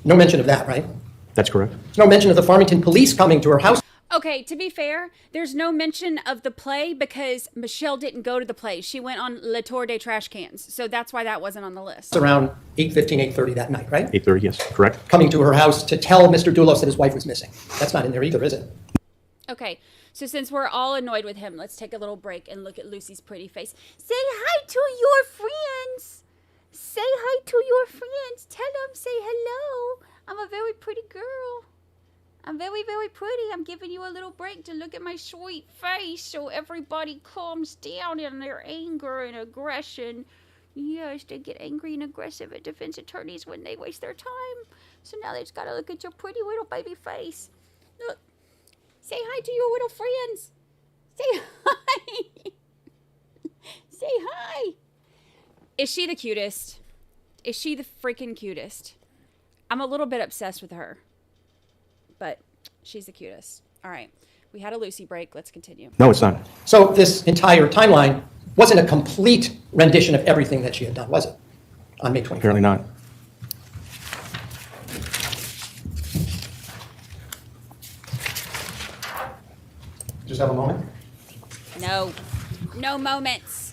No mention of that, right? That's correct. No mention of the Farmington police coming to her house. Okay, to be fair, there's no mention of the play because Michelle didn't go to the play. She went on Le Tour des Trash Cans, so that's why that wasn't on the list. It's around 8:15, 8:30 that night, right? 8:30, yes, correct. Coming to her house to tell Mr. Dulos that his wife was missing. That's not in there either, is it? Okay, so since we're all annoyed with him, let's take a little break and look at Lucy's pretty face. Say hi to your friends. Say hi to your friends. Tell them, say hello. I'm a very pretty girl. I'm very, very pretty. I'm giving you a little break to look at my sweet face so everybody calms down in their anger and aggression. Yes, they get angry and aggressive at defense attorneys when they waste their time. So now they just gotta look at your pretty little baby face. Look. Say hi to your little friends. Say hi. Say hi. Is she the cutest? Is she the freaking cutest? I'm a little bit obsessed with her. But she's the cutest. All right. We had a Lucy break. Let's continue. No, it's not. So this entire timeline wasn't a complete rendition of everything that she had done, was it? On May 24th? Apparently not. Just have a moment. No. No moments.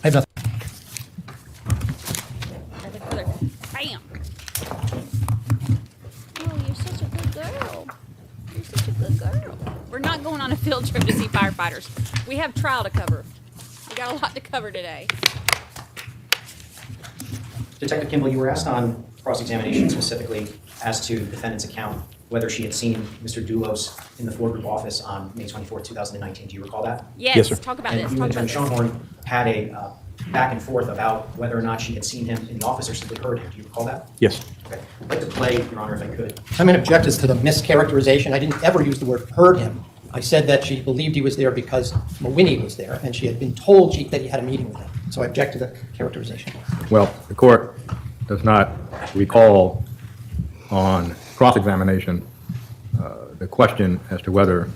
I have nothing. Bam. Oh, you're such a good girl. You're such a good girl. We're not going on a field trip to see firefighters. We have trial to cover. We got a lot to cover today. Detective Kimball, you were asked on cross-examination specifically as to the defendant's account, whether she had seen Mr. Dulos in the Ford Group office on May 24, 2019. Do you recall that? Yes, sir. Talk about this. You and Attorney Schoenhorn had a back and forth about whether or not she had seen him in the office or simply heard him. Do you recall that? Yes. Okay. I'd like to play, Your Honor, if I could. I'm going to object as to the mischaracterization. I didn't ever use the word heard him. I said that she believed he was there because Mawini was there, and she had been told that he had a meeting with him. So I object to the characterization. Well, the court does not recall on cross-examination the question as to whether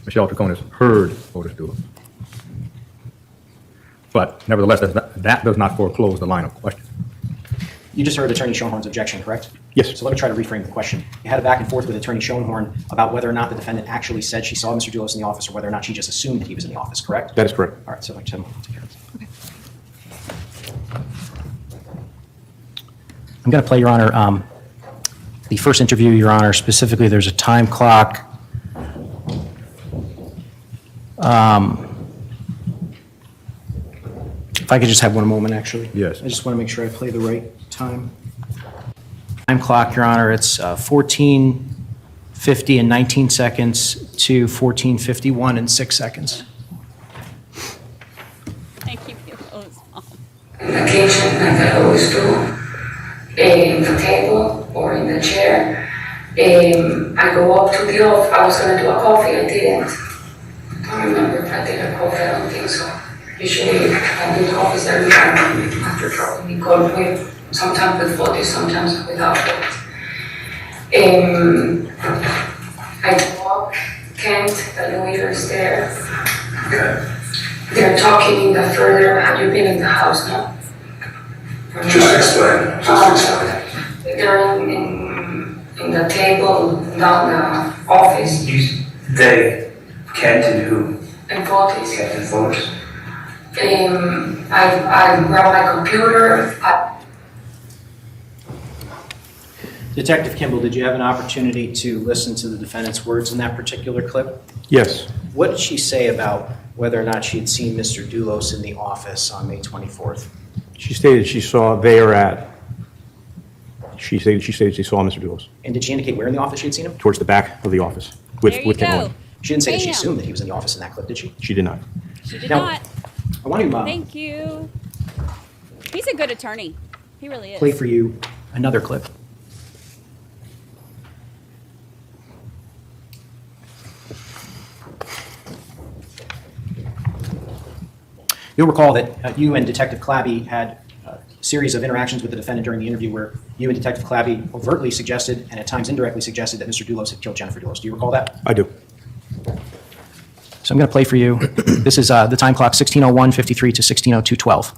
Michelle Troconis heard Fotis Dulos. But nevertheless, that does not foreclose the line of question. You just heard Attorney Schoenhorn's objection, correct? Yes. So let me try to reframe the question. You had a back and forth with Attorney Schoenhorn about whether or not the defendant actually said she saw Mr. Dulos in the office or whether or not she just assumed that he was in the office, correct? That is correct. All right, so I'd like to take care of this. Okay. I'm going to play, Your Honor, the first interview, Your Honor. Specifically, there's a time clock. If I could just have one moment, actually. Yes. I just want to make sure I play the right time. Time clock, Your Honor, it's 14:50 and 19 seconds to 14:51 and 6 seconds. Thank you. In the kitchen, like I always do, in the table or in the chair. I go up to the office. I was going to do a coffee. I didn't. I don't remember if I did a coffee. I don't think so. Usually I do coffees every morning after dropping me cold with, sometimes with Fotis, sometimes without Fotis. I walk, Kent, the lawyer is there. They're talking in the further, have you been in the house now? Just explain. They're in the table down the office. They, Kent and who? And Fotis. Kent and Fotis. I grab my computer. Detective Kimball, did you have an opportunity to listen to the defendant's words in that particular clip? Yes. What did she say about whether or not she had seen Mr. Dulos in the office on May 24th? She stated she saw there at. She stated she saw Mr. Dulos. And did she indicate where in the office she had seen him? Towards the back of the office with Kim Horn. She didn't say that she assumed that he was in the office in that clip, did she? She did not. She did Now, not. I want to Thank you. He's a good attorney. He really is. Play for you another clip. You'll recall that you and Detective Clabby had a series of interactions with the defendant during the interview where you and Detective Clabby overtly suggested and at times indirectly suggested that Mr. Dulos had killed Jennifer Dulos. Do you recall that? I do. So I'm going to play for you. This is the time clock, 16:01:53 to 16:02:12.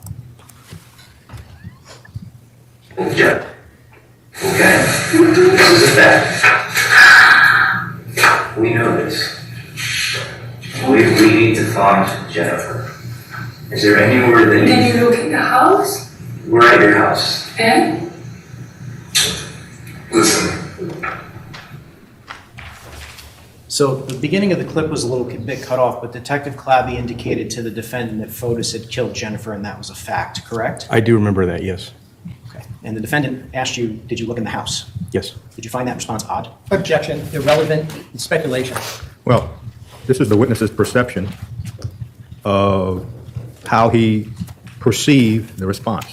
Okay. This is the fact. We know this. We need to find Jennifer. Is there anywhere that Did you look in the house? we're at your house? And? Listen. So the beginning of the clip was a little bit cut off, but Detective Clabby indicated to the defendant that Fotis had killed Jennifer, and that was a fact, correct? I do remember that, yes. Okay. And the defendant asked you, did you look in the house? Yes. Did you find that response odd? Objection, irrelevant, and speculation. Well, this is the witness's perception of how he perceived the response.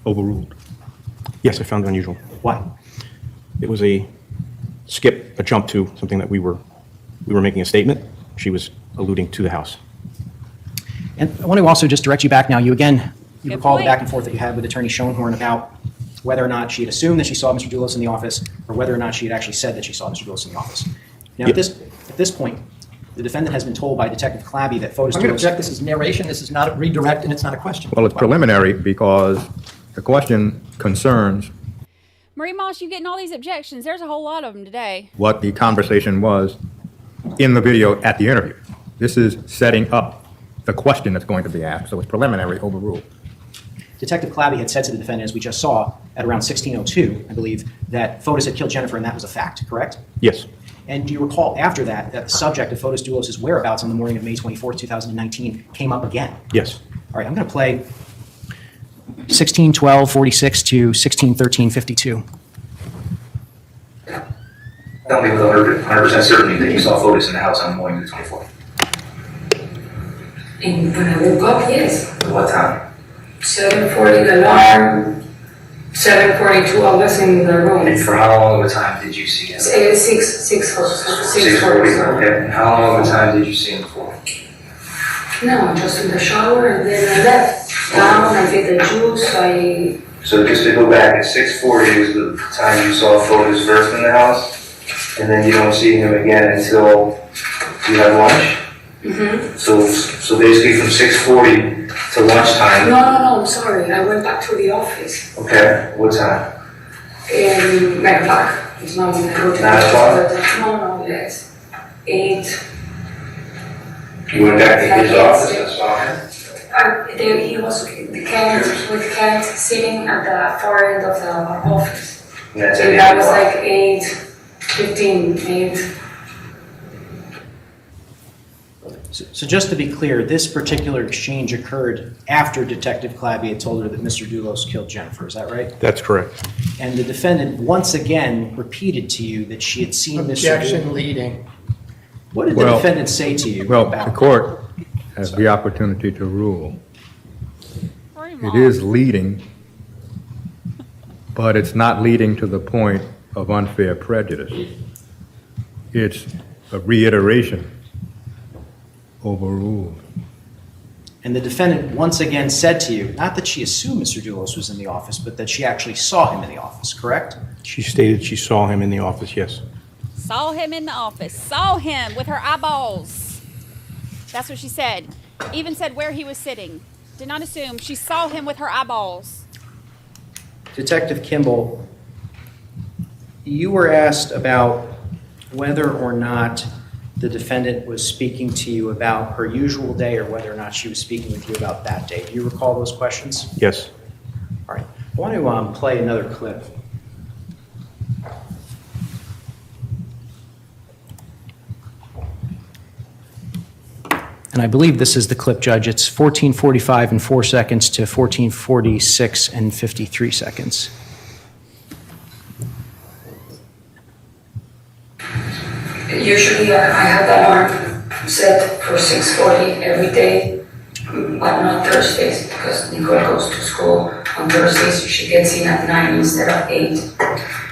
Overruled. Yes, I found it unusual. Why? It was a jump to something that we were making a statement. She was alluding to the house. And I want to also just direct you back now. You recall the point. back and forth that you had with Attorney Schoenhorn about whether or not she had assumed that she saw Mr. Dulos in the office, or whether or not she had actually said that she saw Mr. Dulos in the office. Now, at this point, the defendant has been told by Detective Clabby that Fotis I'm going to Dulos... object. This is narration. This is not a redirect, and it's not a question. Well, it's preliminary because the question concerns Marie Moss, you getting all these objections. There's a whole lot of them today. what the conversation was in the video at the interview. This is setting up the question that's going to be asked, so it's preliminary, overruled. Detective Clabby had said to the defendant, as we just saw, at around 16:02, I believe, that Fotis had killed Jennifer, and that was a fact, correct? Yes. And do you recall after that the subject of Fotis Dulos' whereabouts on the morning of May 24th, 2019 came up again? Yes. All right, I'm going to play 16:12:46 to 16:13:52. Tell me with 100% certainty that you saw Fotis in the house on the morning of the 24th. And when I woke up, yes. At what time? 7:40 the alarm, 7:42 I was in the room. And for how long of a time did you see him? 6:40. Okay. And how long of a time did you see him for? No, just in the shower, and then I left. Down, I get the juice, So just to go back, at 6:40 was the time you saw Fotis first in the house, and then you don't see him again until you have lunch? Mm-hmm. So basically from 6:40 to lunchtime. No, I'm sorry. I went back to the office. Okay, what time? 9 o'clock. It's not when I go to 9 o'clock? No, yes. 8. You went back to his office and saw him? He was with Kent sitting at the far end of the office. And that's And at that 8 was o'clock. like 8:15, 8. So just to be clear, this particular exchange occurred after Detective Clabby had told her that Mr. Dulos killed Jennifer, is that right? That's correct. And the defendant once again repeated to you that she had seen Mr. Objection Dulos. leading. What did the defendant say to you Well, about the court has the opportunity to rule. It is leading, but it's not leading to the point of unfair prejudice. It's a reiteration. Overruled. And the defendant once again said to you, not that she assumed Mr. Dulos was in the office, but that she actually saw him in the office, correct? She stated she saw him in the office, yes. Saw him in the office. Saw him with her eyeballs. That's what she said. Even said where he was sitting. Did not assume. She saw him with her eyeballs. Detective Kimball, you were asked about whether or not the defendant was speaking to you about her usual day or whether or not she was speaking with you about that day. Do you recall those questions? Yes. All right. I want to play another clip. And I believe this is the clip, Judge. It's 14:45 and 4 seconds to 14:46 and 53 seconds. Usually I have the alarm set for 6:40 every day, but not Thursdays because Nicole goes to school on Thursdays. She gets in at 9 instead of 8.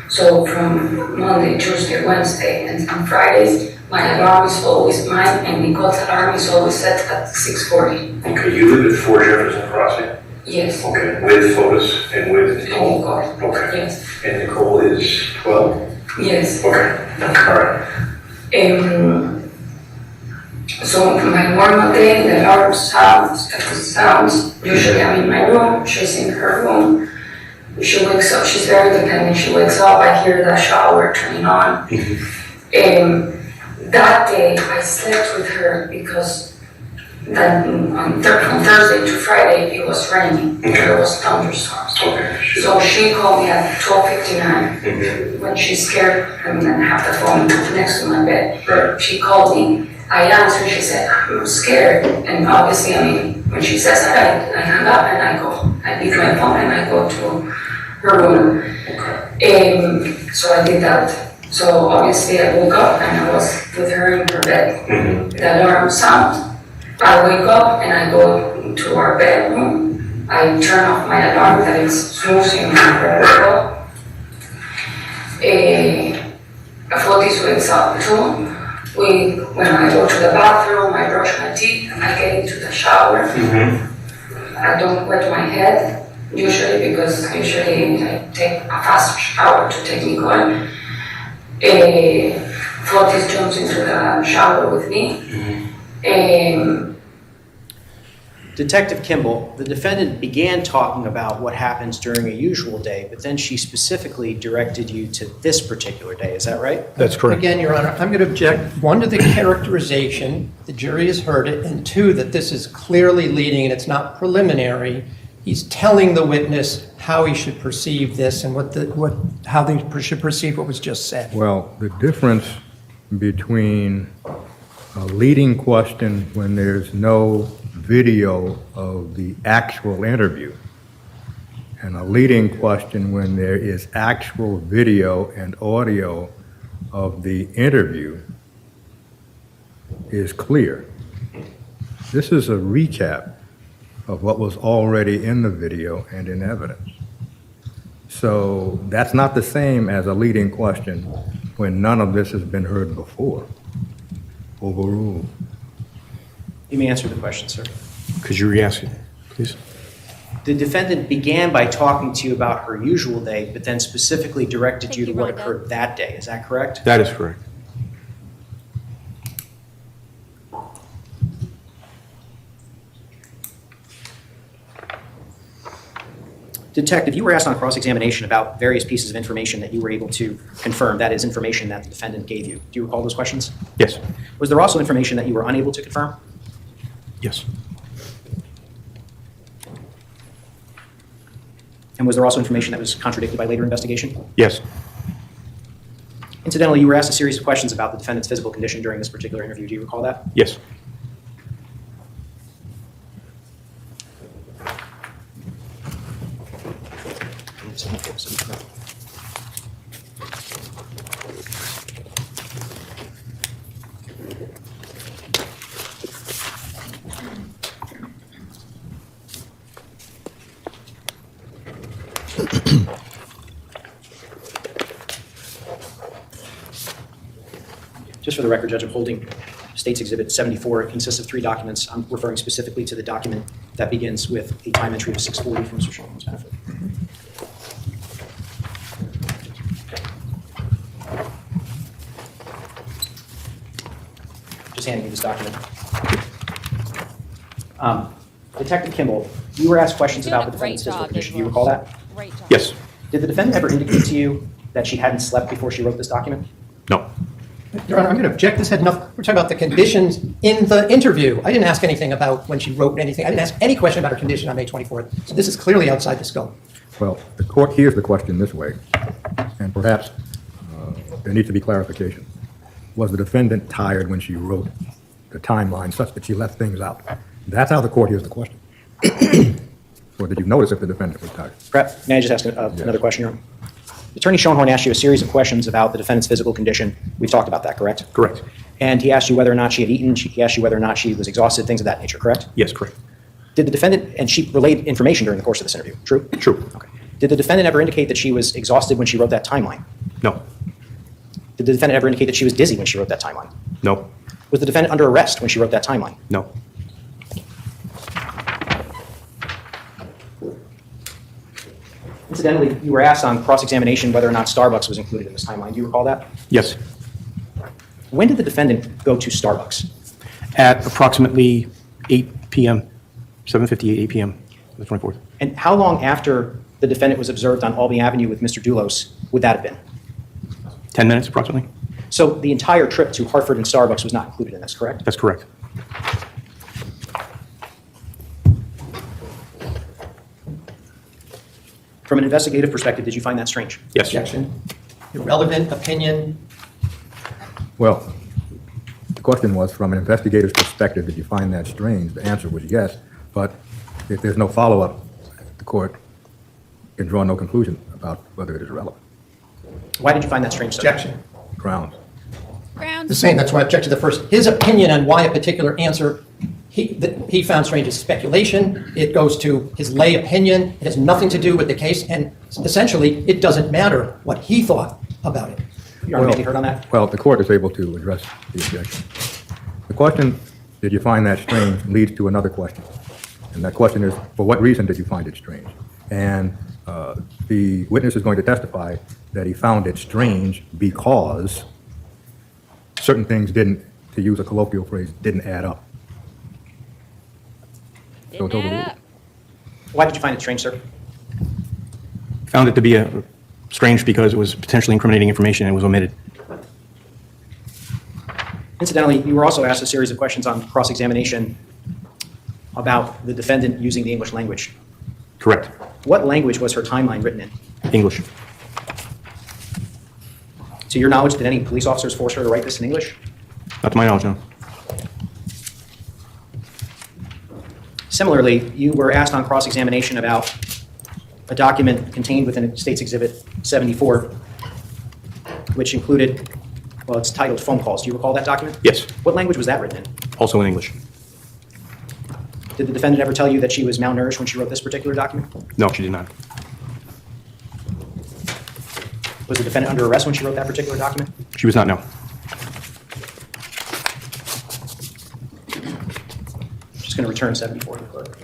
So from Monday, Tuesday, Wednesday, and on Fridays, my alarm is always mine, and Nicole's alarm is always set at 6:40. Okay, you live at 4 Jefferson Crossing? Yes. Okay, with Fotis and with Nicole? Okay. Yes. And Nicole is 12? Yes. Okay, all right. So my normal day, the alarm sounds. Usually I'm in my room, she's in her room. She wakes up, she's very independent. She wakes up, I hear the shower turning on. That day I slept with her because Then on Thursday to Friday, it was raining. There was thunderstorms. So she called me at 12:59 when she's scared and then have the phone next to my bed. She called me. I answered. She said, "I'm scared." And obviously, I mean, when she says that, I hang up and I go. I leave my phone and I go to her room. So I did that. So obviously, I woke up and I was with her in her bed. The alarm sounded. I wake up and I go to our bedroom. I turn off my alarm that is snoozing in her bed. Fotis wakes up too. When I go to the bathroom, I brush my teeth and I get into the shower. I don't wet my head usually because usually I take a fast shower to take me going. Fotis jumps into the shower with me. Detective Kimball, the defendant began talking about what happens during a usual day, but then she specifically directed you to this particular day. Is that right? That's correct. Again, Your Honor, I'm going to object, one, to the characterization, the jury has heard it, and two, that this is clearly leading, and it's not preliminary. He's telling the witness how he should perceive this and how they should perceive what was just said. Well, the difference between a leading question when there's no video of the actual interview and a leading question when there is actual video and audio of the interview is clear. This is a recap of what was already in the video and in evidence. So that's not the same as a leading question when none of this has been heard before. Overruled. You may answer the question, sir. Could you re-ask it, please? The defendant began by talking to you about her usual day, but then specifically directed you to what occurred that day. Is that correct? That is correct. Detective, you were asked on cross-examination about various pieces of information that you were able to confirm. That is information that the defendant gave you. Do you recall those questions? Yes. Was there also information that you were unable to confirm? Yes. And was there also information that was contradicted by later investigation? Yes. Incidentally, you were asked a series of questions about the defendant's physical condition during this particular interview. Do you recall that? Yes. Just for the record, Judge, I'm holding State's Exhibit 74. It consists of 3 documents. I'm referring specifically to the document that begins with a time entry of 6:40 for Mr. Sherman's benefit. Just handing you this document. Detective Kimball, you were asked questions about the defendant's physical condition. Do you recall that? Yes. Did the defendant ever indicate to you that she hadn't slept before she wrote this document? No. Your Honor, I'm going to object. This had nothing. We're talking about the conditions in the interview. I didn't ask anything about when she wrote anything. I didn't ask any question about her condition on May 24th. So this is clearly outside the scope. Well, the court hears the question this way, and perhaps there needs to be clarification. Was the defendant tired when she wrote the timeline such that she left things out? That's how the court hears the question. Or did you notice if the defendant was tired? Perhaps, may I just ask another question, Your Honor? Attorney Schoenhorn asked you a series of questions about the defendant's physical condition. We've talked about that, correct? Correct. And he asked you whether or not she had eaten. He asked you whether or not she was exhausted, things of that nature, correct? Yes, correct. Did the defendant, and she relayed information during the course of this interview, true? True. Okay. Did the defendant ever indicate that she was exhausted when she wrote that timeline? No. Did the defendant ever indicate that she was dizzy when she wrote that timeline? No. Was the defendant under arrest when she wrote that timeline? No. Incidentally, you were asked on cross-examination whether or not Starbucks was included in this timeline. Do you recall that? Yes. When did the defendant go to Starbucks? At approximately 8 p.m., 7:58, 8 p.m., the 24th. And how long after the defendant was observed on Albany Avenue with Mr. Dulos would that have been? 10 minutes, approximately. So the entire trip to Hartford and Starbucks was not included in this, correct? That's correct. From an investigative perspective, did you find that strange? Yes. Objection. Irrelevant opinion. Well, the question was, from an investigator's perspective, did you find that strange? The answer was yes, but if there's no follow-up, the court can draw no conclusion about whether it is relevant. Why did you find that strange, sir? Objection. Grounds. The same, that's why I object to the first. His opinion on why a particular answer he found strange is speculation. It goes to his lay opinion. It has nothing to do with the case, and essentially, it doesn't matter what he thought about it. Your Honor, may I be heard on that? Well, the court is able to address the objection. The question, did you find that strange, leads to another question. And that question is, for what reason did you find it strange? And the witness is going to testify that he found it strange because certain things didn't, to use a colloquial phrase, didn't add up. So it's overruled. Why did you find it strange, sir? Found it to be strange because it was potentially incriminating information and it was omitted. Incidentally, you were also asked a series of questions on cross-examination about the defendant using the English language. Correct. What language was her timeline written in? English. To your knowledge, did any police officers force her to write this in English? Not to my knowledge, no. Similarly, you were asked on cross-examination about a document contained within State's Exhibit 74, which included, well, it's titled Phone Calls. Do you recall that document? Yes. What language was that written in? Also in English. Did the defendant ever tell you that she was malnourished when she wrote this particular document? No, she did not. Was the defendant under arrest when she wrote that particular document? She was not, no. Just going to return 74 to the clerk.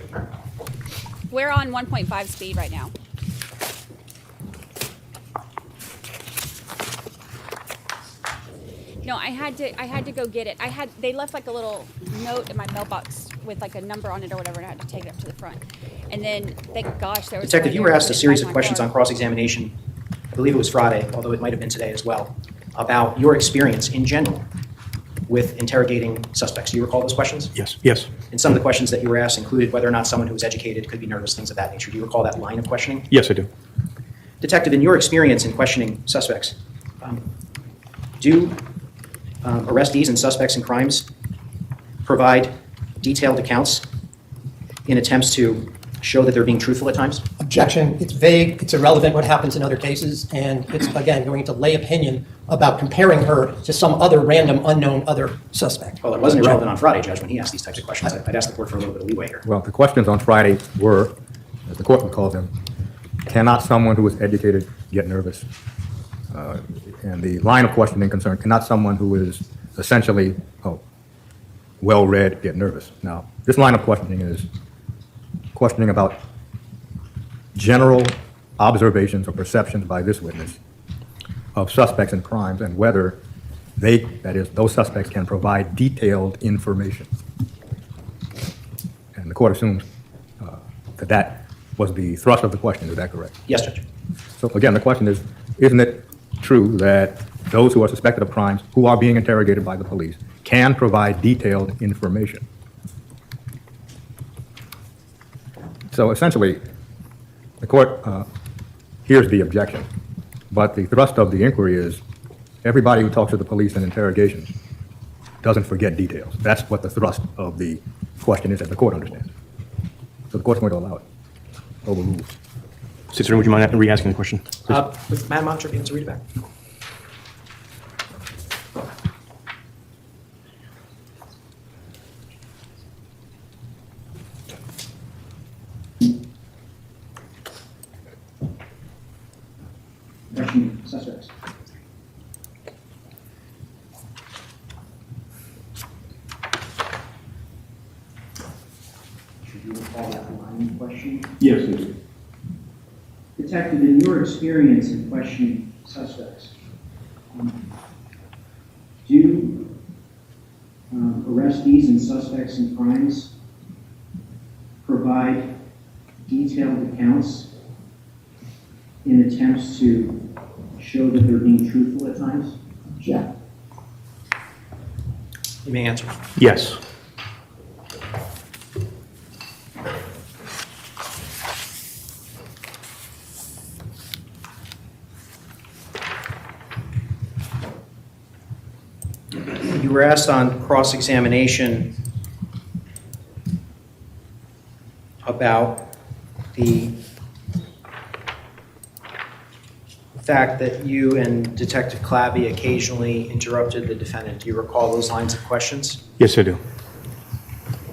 We're on 1.5 speed right now. No, I had to go get it. They left like a little note in my mailbox with like a number on it or whatever, and I had to take it up to the front. And then, thank gosh, there was... Detective, you were asked a series of questions on cross-examination, I believe it was Friday, although it might have been today as well, about your experience in general with interrogating suspects. Do you recall those questions? Yes. Yes. And some of the questions that you were asked included whether or not someone who was educated could be nervous, things of that nature. Do you recall that line of questioning? Yes, I do. Detective, in your experience in questioning suspects, do arrestees and suspects in crimes provide detailed accounts in attempts to show that they're being truthful at times? Objection. It's vague. It's irrelevant what happens in other cases. And it's, again, going to lay opinion about comparing her to some other random, unknown other suspect. Well, it wasn't irrelevant on Friday, Judge, when he asked these types of questions. I'd ask the court for a little bit of leeway here. Well, the questions on Friday were, as the court would call them, cannot someone who is educated get nervous? And the line of questioning concerned, cannot someone who is essentially well-read get nervous? Now, this line of questioning is questioning about general observations or perceptions by this witness of suspects in crimes and whether they, that is, those suspects can provide detailed information. And the court assumes that was the thrust of the question. Is that correct? Yes, Judge. So again, the question is, isn't it true that those who are suspected of crimes who are being interrogated by the police can provide detailed information? So essentially, the court hears the objection, but the thrust of the inquiry is everybody who talks to the police in interrogation doesn't forget details. That's what the thrust of the question is, as the court understands. So the court's going to allow it. Overruled. Sister, would you mind re-asking the question? Madam Monitor, be able to read it back. Suspects. Should you recall that line question? Yes, I do. Detective, in your experience in questioning suspects, do arrestees and suspects in crimes provide detailed accounts in attempts to show that they're being truthful at times? Yeah. You may answer. Yes. You were asked on cross-examination about the fact that you and Detective Clabby occasionally interrupted the defendant. Do you recall those lines of questions? Yes, I do.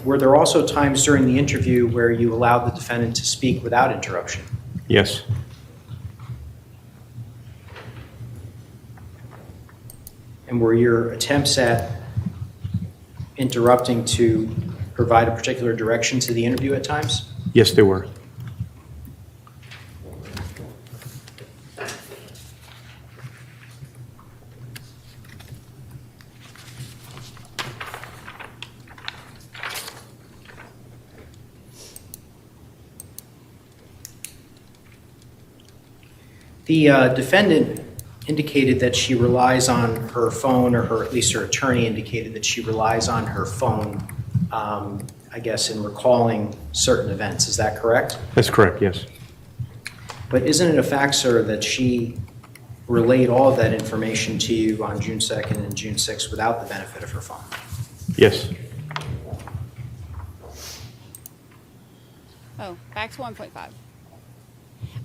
Were there also times during the interview where you allowed the defendant to speak without interruption? Yes. And were your attempts at interrupting to provide a particular direction to the interview at times? Yes, they were. The defendant indicated that she relies on her phone, or at least her attorney indicated that she relies on her phone, I guess, in recalling certain events. Is that correct? That's correct, yes. But isn't it a fact, sir, that she relayed all of that information to you on June 2nd and June 6th without the benefit of her phone? Yes. Oh, back to 1.5.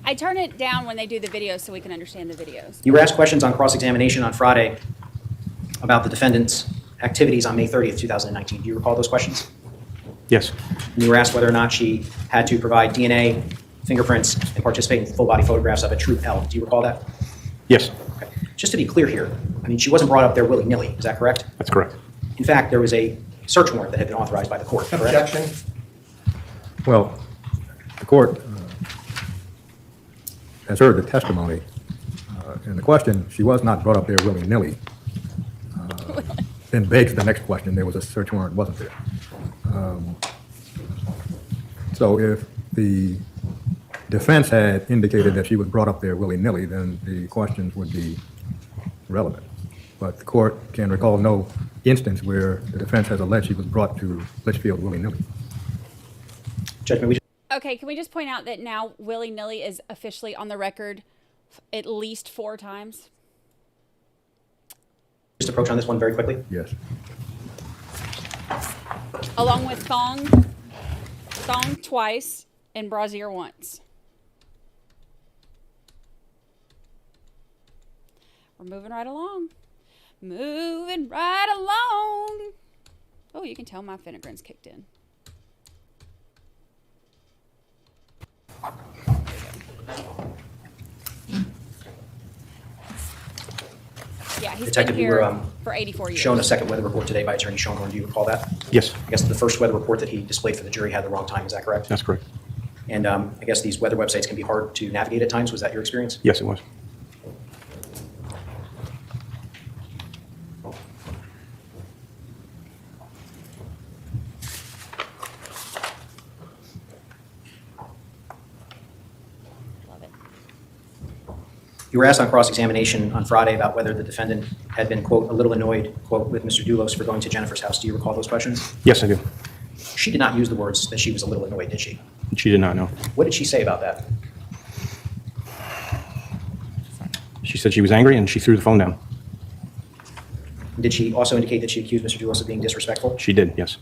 I turn it down when they do the videos so we can understand the videos. You were asked questions on cross-examination on Friday about the defendant's activities on May 30th, 2019. Do you recall those questions? Yes. And you were asked whether or not she had to provide DNA, fingerprints, and participate in full-body photographs of a Troop L. Do you recall that? Yes. Okay. Just to be clear here, I mean, she wasn't brought up there willy-nilly. Is that correct? That's correct. In fact, there was a search warrant that had been authorized by the court, correct? Objection. Well, the court has heard the testimony, and the question, she was not brought up there willy-nilly, then begs the next question. There was a search warrant, wasn't there? So if the defense had indicated that she was brought up there willy-nilly, then the questions would be relevant. But the court can recall no instance where the defense has alleged she was brought to Litchfield willy-nilly. Judgment. Okay, can we just point out that now willy-nilly is officially on the record at least 4 times? Just approach on this one very quickly. Yes. Along with thong twice and brassiere once. We're moving right along. Moving right along. Oh, you can tell my finegrin's kicked in. Yeah, he's Detective, been you here were for 84 years. shown a second weather report today by Attorney Schoenhorn. Do you recall that? Yes. I guess the first weather report that he displayed for the jury had the wrong time. Is that correct? That's correct. And I guess these weather websites can be hard to navigate at times. Was that your experience? Yes, it was. You were asked on cross-examination on Friday about whether the defendant had been, quote, a little annoyed, quote, with Mr. Dulos for going to Jennifer's house. Do you recall those questions? Yes, I do. She did not use the words that she was a little annoyed, did she? She did not know. What did she say about that? She said she was angry and she threw the phone down. Did she also indicate that she accused Mr. Dulos of being disrespectful? She did, yes.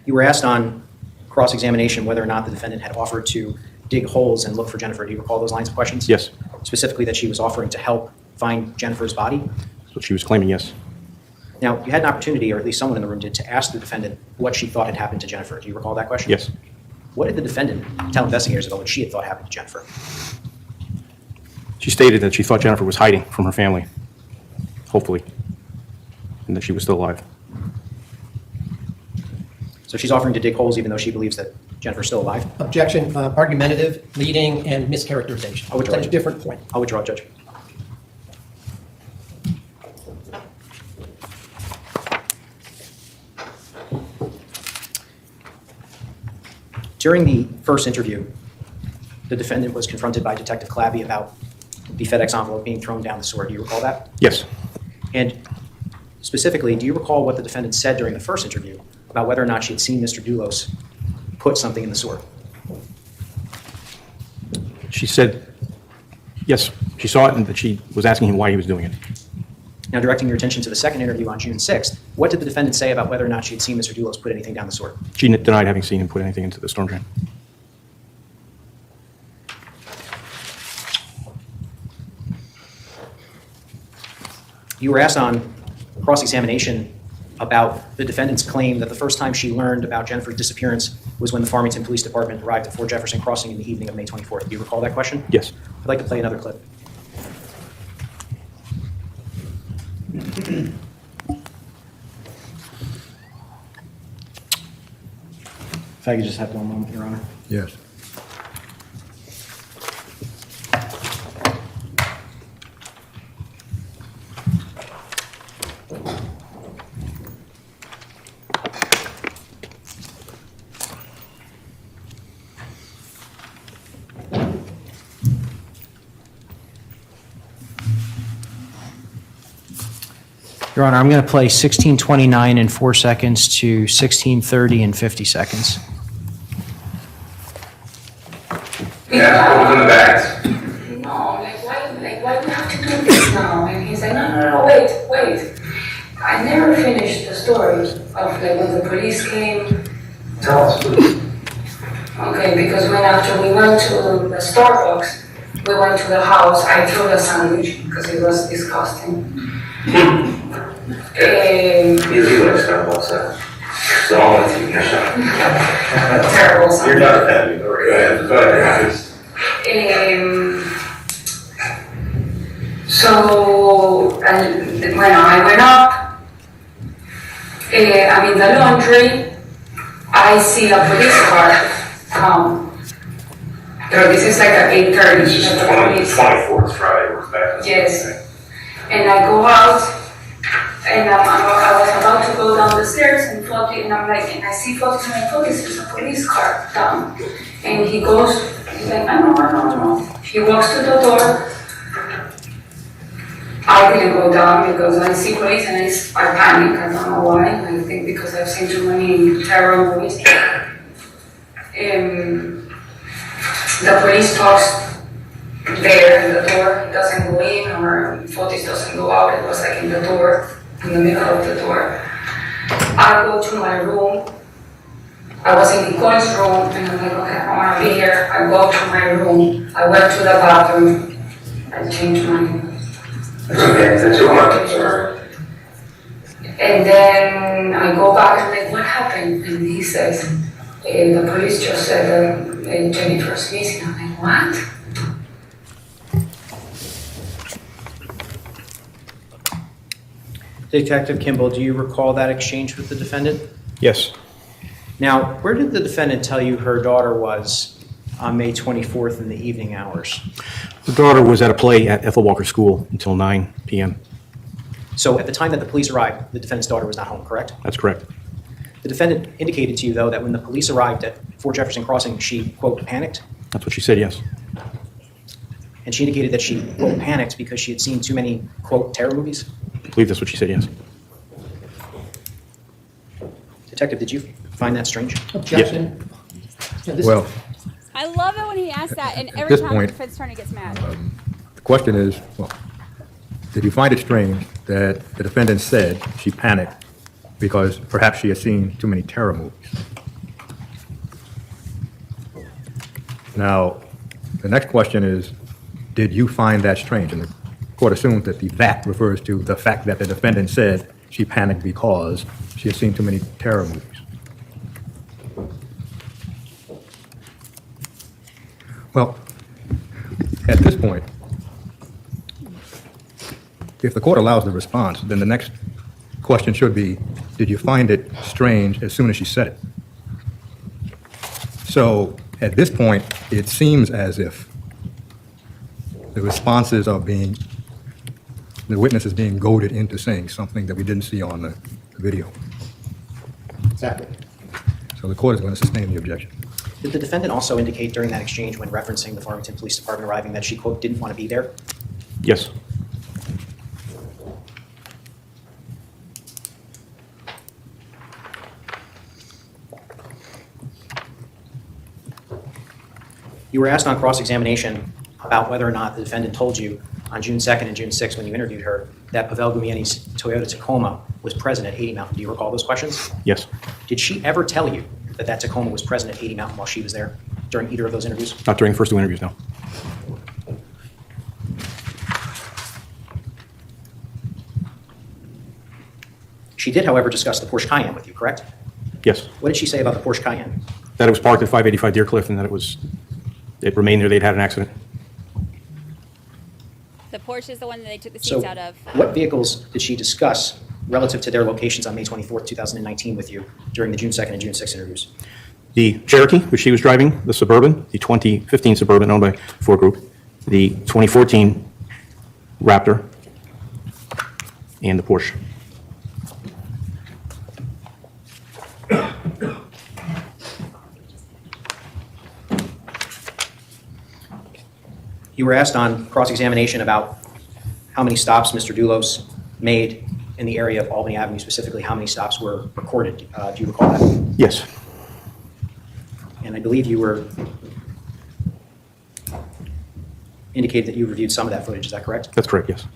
You were asked on cross-examination whether or not the defendant had offered to dig holes and look for Jennifer. Do you recall those lines of questions? Yes. Specifically that she was offering to help find Jennifer's body? That's what she was claiming, yes. Now, you had an opportunity, or at least someone in the room did, to ask the defendant what she thought had happened to Jennifer. Do you recall that question? Yes. What did the defendant tell investigators about what she had thought happened to Jennifer? She stated that she thought Jennifer was hiding from her family, hopefully, and that she was still alive. So she's offering to dig holes even though she believes that Jennifer's still alive? Objection, argumentative, leading, and mischaracterization. I'll withdraw. That's a different point. I'll withdraw, Judge. During the first interview, the defendant was confronted by Detective Clabby about the FedEx envelope being thrown down the sewer. Do you recall that? Yes. And specifically, do you recall what the defendant said during the first interview about whether or not she had seen Mr. Dulos put something in the sewer? She said, yes, she saw it and that she was asking him why he was doing it. Now, directing your attention to the second interview on June 6th, what did the defendant say about whether or not she had seen Mr. Dulos put anything down the sewer? She denied having seen him put anything into the storm drain. You were asked on cross-examination about the defendant's claim that the first time she learned about Jennifer's disappearance was when the Farmington Police Department arrived at Fort Jefferson Crossing in the evening of May 24th. Do you recall that question? Yes. I'd like to play another clip. If I could just have one moment, Your Honor. Yes. Your Honor, I'm going to play 16:29 in 4 seconds to 16:30 in 50 seconds. Yeah, what was in the bags? No, why do you have to do this now? And he's like, no, wait. I never finished the story of when the police came. Tell us, please. Okay, because after we went to the Starbucks, we went to the house, I threw the sandwich because it was disgusting. You like Starbucks, so I'll let you finish up. Terrible sandwich. You're not happy, go ahead. So, when I went up, I'm in the laundry, I see a police car come. This is like at 8:30. This is 24th Friday, we're back. Yes. And I go out, and I was about to go down the stairs, and I'm like, and I see Fotis, and I thought this is a police car down. And he's like, I know. He walks to the door. I didn't go down because I see police and I panic. I don't know why. I think because I've seen too many terror movies. The police talks there in the door. It doesn't go in, or Fotis doesn't go out. It was like in the door, in the middle of the door. I go to my room. I was in Nicole's room, and I'm like, okay, I want to be here. I go to my room. I went to the bathroom. I changed my. And then I go back and I'm like, what happened? And he says, the police just said Jennifer's missing. I'm like, what? Detective Kimball, do you recall that exchange with the defendant? Yes. Now, where did the defendant tell you her daughter was on May 24th in the evening hours? The daughter was at a play at Ethel Walker School until 9 p.m. So at the time that the police arrived, the defendant's daughter was not home, correct? That's correct. The defendant indicated to you, though, that when the police arrived at Fort Jefferson Crossing, she, quote, panicked? That's what she said, yes. And she indicated that she, quote, panicked because she had seen too many, quote, terror movies? I believe that's what she said, yes. Detective, did you find that strange? Objection. Yes. Well, I love it when he asks that, and every this time point, the defense attorney gets mad. the question is, well, did you find it strange that the defendant said she panicked because perhaps she had seen too many terror movies? Now, the next question is, did you find that strange? And the court assumes that the that refers to the fact that the defendant said she panicked because she had seen too many terror movies. Well, at this point, if the court allows the response, then the next question should be, did you find it strange as soon as she said it? So at this point, it seems as if the responses are being, the witness is being goaded into saying something that we didn't see on the video. Exactly. So the court is going to sustain the objection. Did the defendant also indicate during that exchange when referencing the Farmington Police Department arriving that she, quote, didn't want to be there? Yes. You were asked on cross-examination about whether or not the defendant told you on June 2nd and June 6th when you interviewed her that Pavel Gumieni's Toyota Tacoma was present at 80 Mountain. Do you recall those questions? Yes. Did she ever tell you that that Tacoma was present at 80 Mountain while she was there during either of those interviews? Not during the first 2 interviews, no. She did, however, discuss the Porsche Cayenne with you, correct? Yes. What did she say about the Porsche Cayenne? That it was parked at 585 Deer Cliff and that it remained there. They'd had an accident. The Porsche is the one that they took the seats So out of. what vehicles did she discuss relative to their locations on May 24th, 2019 with you during the June 2nd and June 6th interviews? The Cherokee, which she was driving, the Suburban, the 2015 Suburban owned by Ford Group, the 2014 Raptor, and the Porsche. You were asked on cross-examination about how many stops Mr. Dulos made in the area of Albany Avenue, specifically how many stops were recorded. Do you recall that? Yes. And I believe you were indicated that you reviewed some of that footage. Is that correct? That's correct, yes.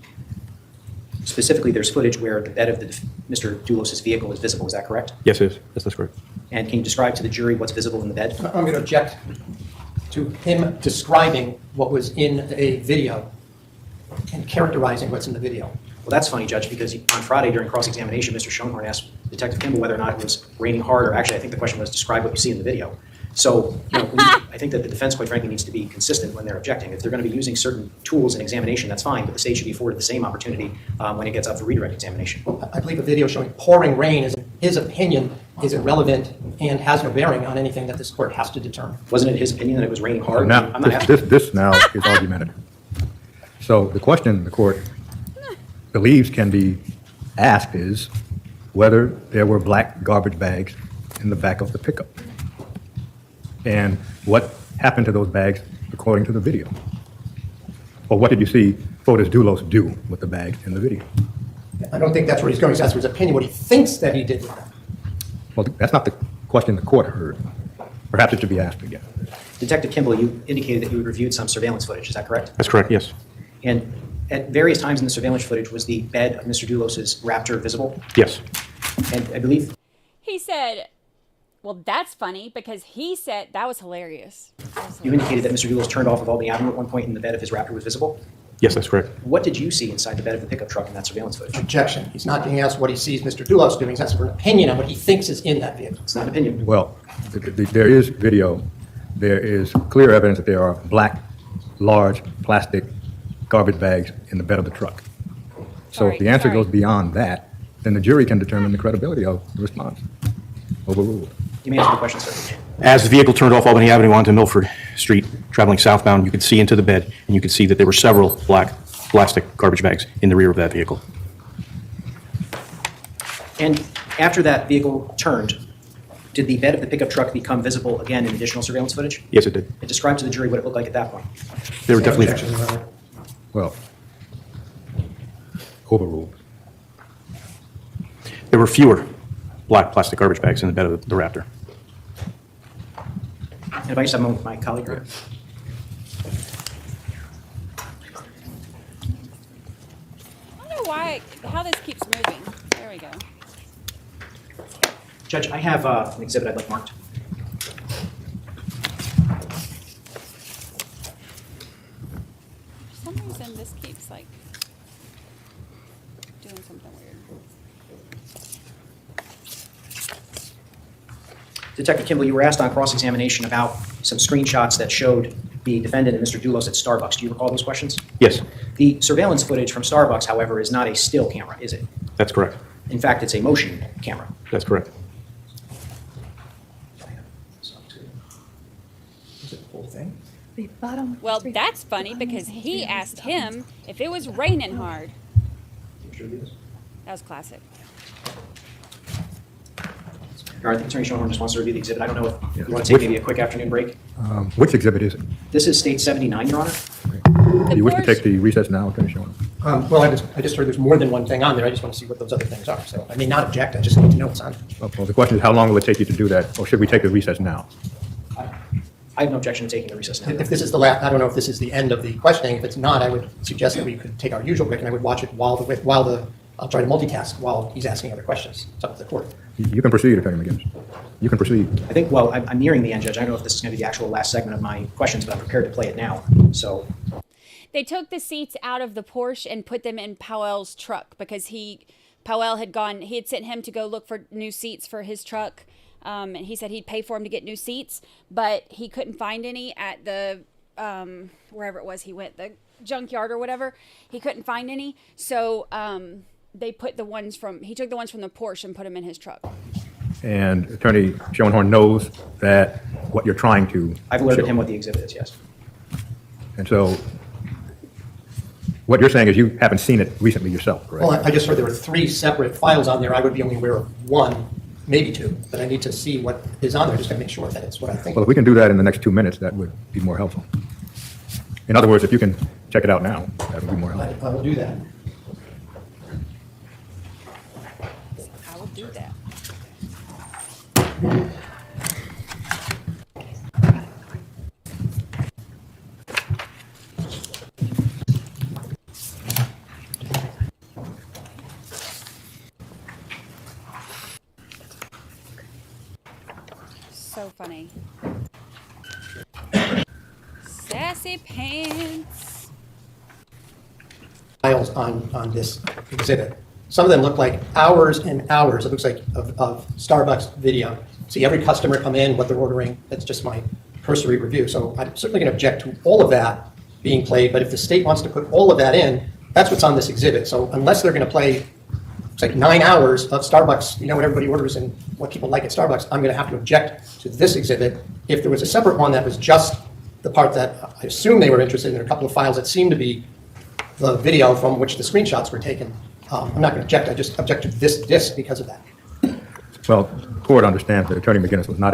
Specifically, there's footage where the bed of Mr. Dulos' vehicle is visible. Is that correct? Yes, it is. Yes, that's correct. And can you describe to the jury what's visible in the bed? I'm going to object to him describing what was in a video and characterizing what's in the video. Well, that's funny, Judge, because on Friday during cross-examination, Mr. Schoenhorn asked Detective Kimball whether or not it was raining hard, or actually I think the question was describe what you see in the video. So I think that the defense, quite frankly, needs to be consistent when they're objecting. If they're going to be using certain tools in examination, that's fine, but the state should be afforded the same opportunity when it gets up for redirect examination. I believe a video showing pouring rain is, in his opinion, is irrelevant and has no bearing on anything that this court has to determine. Wasn't it his opinion that it was raining hard? Now, this now is argumentative. So the question the court believes can be asked is whether there were black garbage bags in the back of the pickup. And what happened to those bags according to the video? Or what did you see Fotis Dulos do with the bags in the video? I don't think that's where he's going. He's asked for his opinion, what he thinks that he did with them. Well, that's not the question the court heard. Perhaps it should be asked again. Detective Kimball, you indicated that you had reviewed some surveillance footage. Is that correct? That's correct, yes. And at various times in the surveillance footage, was the bed of Mr. Dulos' Raptor visible? Yes. And I believe He said, well, that's funny because he said that was hilarious. you indicated that Mr. Dulos turned off of Albany Avenue at one point and the bed of his Raptor was visible? Yes, that's correct. What did you see inside the bed of the pickup truck in that surveillance footage? Objection. He's not being asked what he sees Mr. Dulos doing. He's asked for an opinion on what he thinks is in that vehicle. It's not an opinion. Well, there is video. There is clear evidence that there are black, large plastic garbage bags in the bed of the truck. So if the answer goes beyond that, then the jury can determine the credibility of the response. Overruled. You may answer the question, sir. As the vehicle turned off Albany Avenue onto Milford Street, traveling southbound, you could see into the bed, and you could see that there were several black plastic garbage bags in the rear of that vehicle. And after that vehicle turned, did the bed of the pickup truck become visible again in additional surveillance footage? Yes, it did. And describe to the jury what it looked like at that point. They were definitely... Well, overruled. There were fewer black plastic garbage bags in the bed of the Raptor. And if I just have a moment with my colleague here. I don't know how this keeps moving. There we go. Judge, I have an exhibit I'd like marked. For some reason, this keeps like doing something weird. Detective Kimball, you were asked on cross-examination about some screenshots that showed the defendant and Mr. Dulos at Starbucks. Do you recall those questions? Yes, The surveillance footage from Starbucks, however, is not a still camera, is it? that's correct. In fact, it's a motion camera. That's correct. Well, that's funny because he asked him if it was raining hard. That was classic. All right, Attorney Schoenhorn just wants to review the exhibit. I don't know if you want to take maybe a quick afternoon break. Which exhibit is it? This is State 79, Your Honor. Do you wish to take the recess now, Attorney Schoenhorn? Well, I just heard there's more than one thing on there. I just want to see what those other things are. So I may not object. I just need to know what's on it. Well, the question is how long will it take you to do that, or should we take the recess now? I have no objection to taking the recess now. If this is the last, I don't know if this is the end of the questioning. If it's not, I would suggest that we could take our usual break, and I would watch it I'll try to multitask while he's asking other questions. It's up to the court. You can proceed, Attorney McGinnis. You can proceed. I think, well, I'm nearing the end, Judge. I don't know if this is going to be the actual last segment of my questions, but I'm prepared to play it now. So They took the seats out of the Porsche and put them in Powell's truck because Powell had sent him to go look for new seats for his truck. And he said he'd pay for him to get new seats, but he couldn't find any at the, wherever it was he went, the junkyard or whatever. He couldn't find any. So, he took the ones from the Porsche and put them in his truck. And Attorney Schoenhorn knows that what you're trying to I've alerted show. him what the exhibit is, yes. And so what you're saying is you haven't seen it recently yourself, correct? Well, I just heard there were 3 separate files on there. I would be only aware of 1, maybe 2, but I need to see what is on there just to make sure that it's what I think. Well, if we can do that in the next 2 minutes, that would be more helpful. In other words, if you can check it out now, that would be more helpful. I will do that. I will do that. So funny. Sassy pants. Files on this exhibit. Some of them look like hours and hours. It looks like of Starbucks video. See every customer come in, what they're ordering. That's just my cursory review. So I'm certainly going to object to all of that being played. But if the state wants to put all of that in, that's what's on this exhibit. So unless they're going to play, it's like 9 hours of Starbucks, what everybody orders and what people like at Starbucks, I'm going to have to object to this exhibit. If there was a separate one that was just the part that I assume they were interested in, a couple of files that seem to be the video from which the screenshots were taken, I'm not going to object. I just object to this disc because of that. Well, the court understands that Attorney McGinnis was not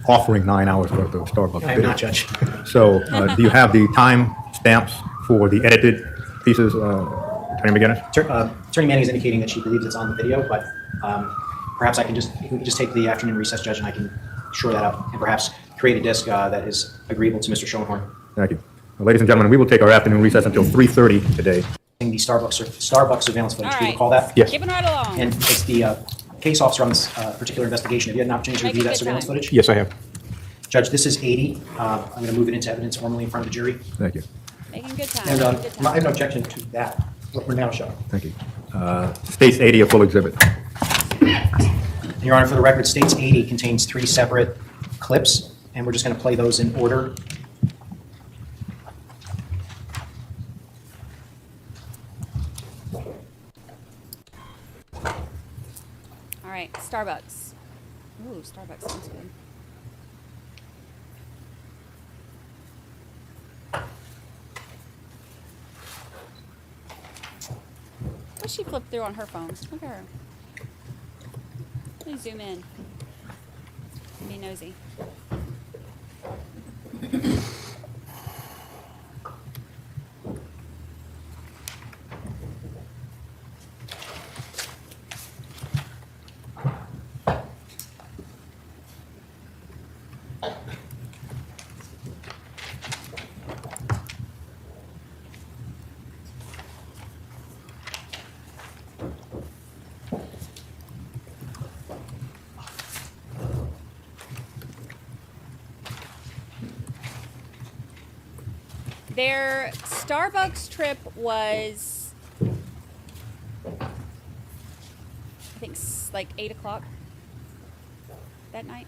offering 9 hours worth of Starbucks I am video. not, Judge. So do you have the time stamps for the edited pieces, Attorney McGinnis? Attorney Manning is indicating that she believes it's on the we perhaps we can just take the afternoon recess, Judge, and I can shore that up and perhaps create a disc that is agreeable to Mr. Schoenhorn. Thank you. Well, ladies and gentlemen, we will take our afternoon recess until 3:30 today. The Starbucks surveillance footage. All Do you right. recall that? Yes. Keeping right along. And it's the case officer on this particular investigation. Have you had an opportunity to Make review a that good surveillance time. footage? Yes, I have. Judge, this is 80. I'm going to move it into evidence formally in front of the jury. Thank you. Making good time. And making good time. I have no objection to that, what we're now showing. Thank you. States 80, a full exhibit. And Your Honor, for the record, States 80 contains 3 separate clips, and we're just going to play those in order. All right, Starbucks. Ooh, Starbucks sounds good. What's she flipped through on her phone? Look at her. Let me zoom in. Be nosy. Their Starbucks trip was, I think, like 8 o'clock that night.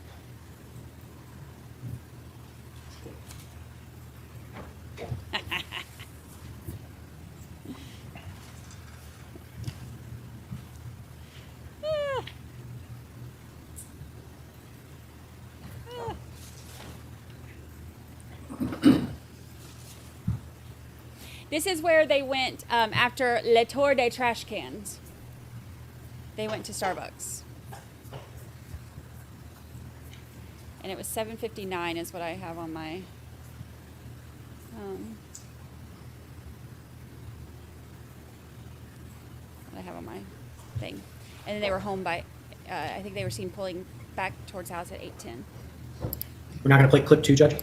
This is where they went after Le Tour des Trash Cans. They went to Starbucks. And it was 7:59 is what I have on my what I have on my thing. And then they were home by I think they were seen pulling back towards the house at 8:10. We're not going to play clip 2, Judge?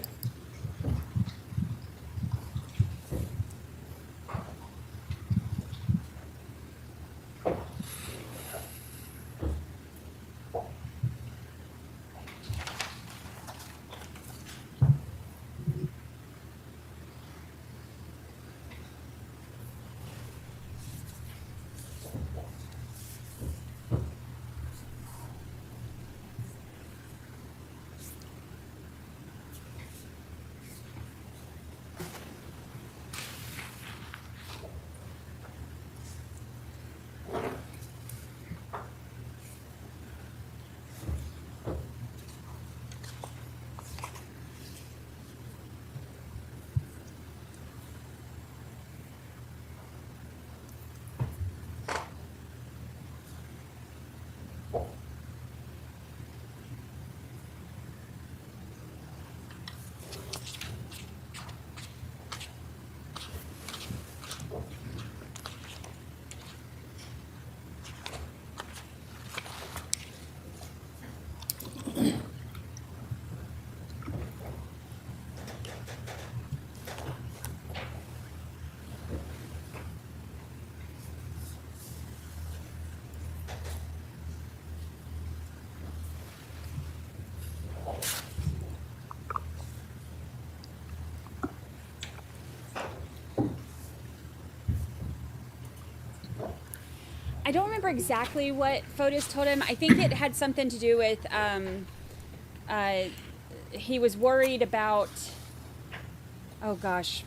I don't remember exactly what Fotis told him. I think it had something to do with he was worried about, oh gosh.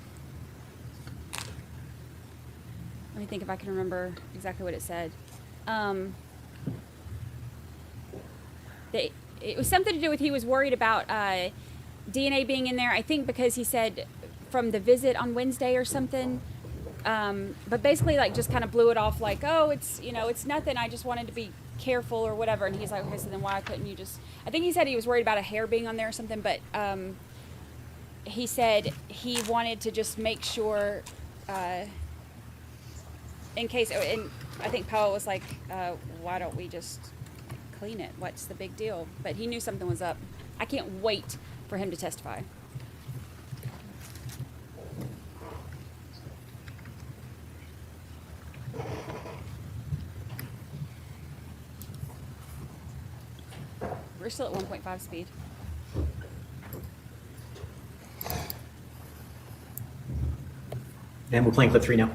Let me think if I can remember exactly what it said. It was something to do with he was worried about DNA being in there. I think because he said from the visit on Wednesday or something. But basically, like, just kind of blew it off like, oh, it's, you know, it's nothing. I just wanted to be careful or whatever. And he's like, okay, so then why couldn't you just, I think he said he was worried about a hair being on there or something, but he said he wanted to just make sure in case, and I think Powell was like, why don't we just clean it? What's the big deal? But he knew something was up. I can't wait for him to testify. We're still at 1.5 speed. And we're playing clip 3 now.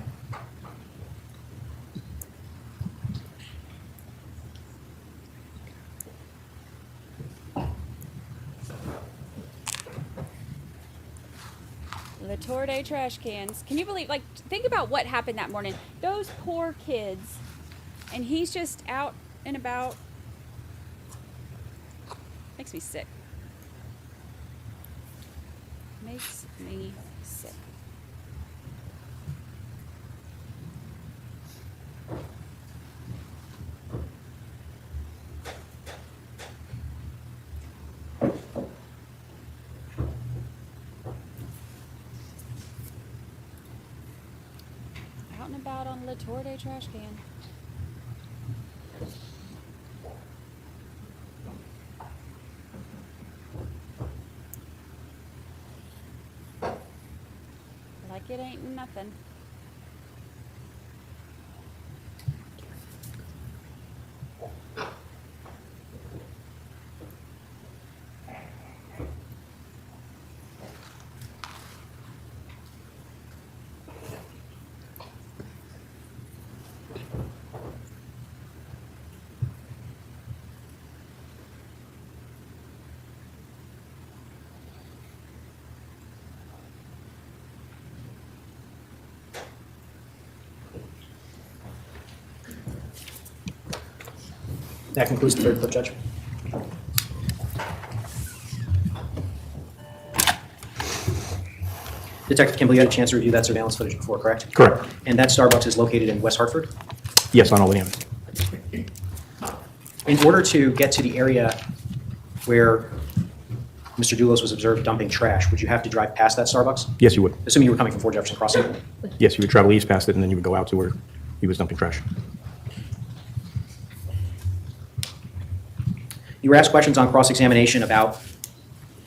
Tour Day trash cans. Can you believe, like, think about what happened that morning. Those poor kids. And he's just out and about. Makes me sick. Makes me sick. Out and about on the Tour Day trash can. Like it ain't nothing. That concludes the third clip, Judge. Detective Kimball, you had a chance to review that surveillance footage before, correct? Correct. And that Starbucks is located in West Hartford? Yes, on Albany Avenue. In order to get to the area where Mr. Dulos was observed dumping trash, would you have to drive past that Starbucks? Yes, you would. Assuming you were coming from 4 Jefferson Crossing? Yes, you would travel east past it, and then you would go out to where he was dumping trash. You were asked questions on cross-examination about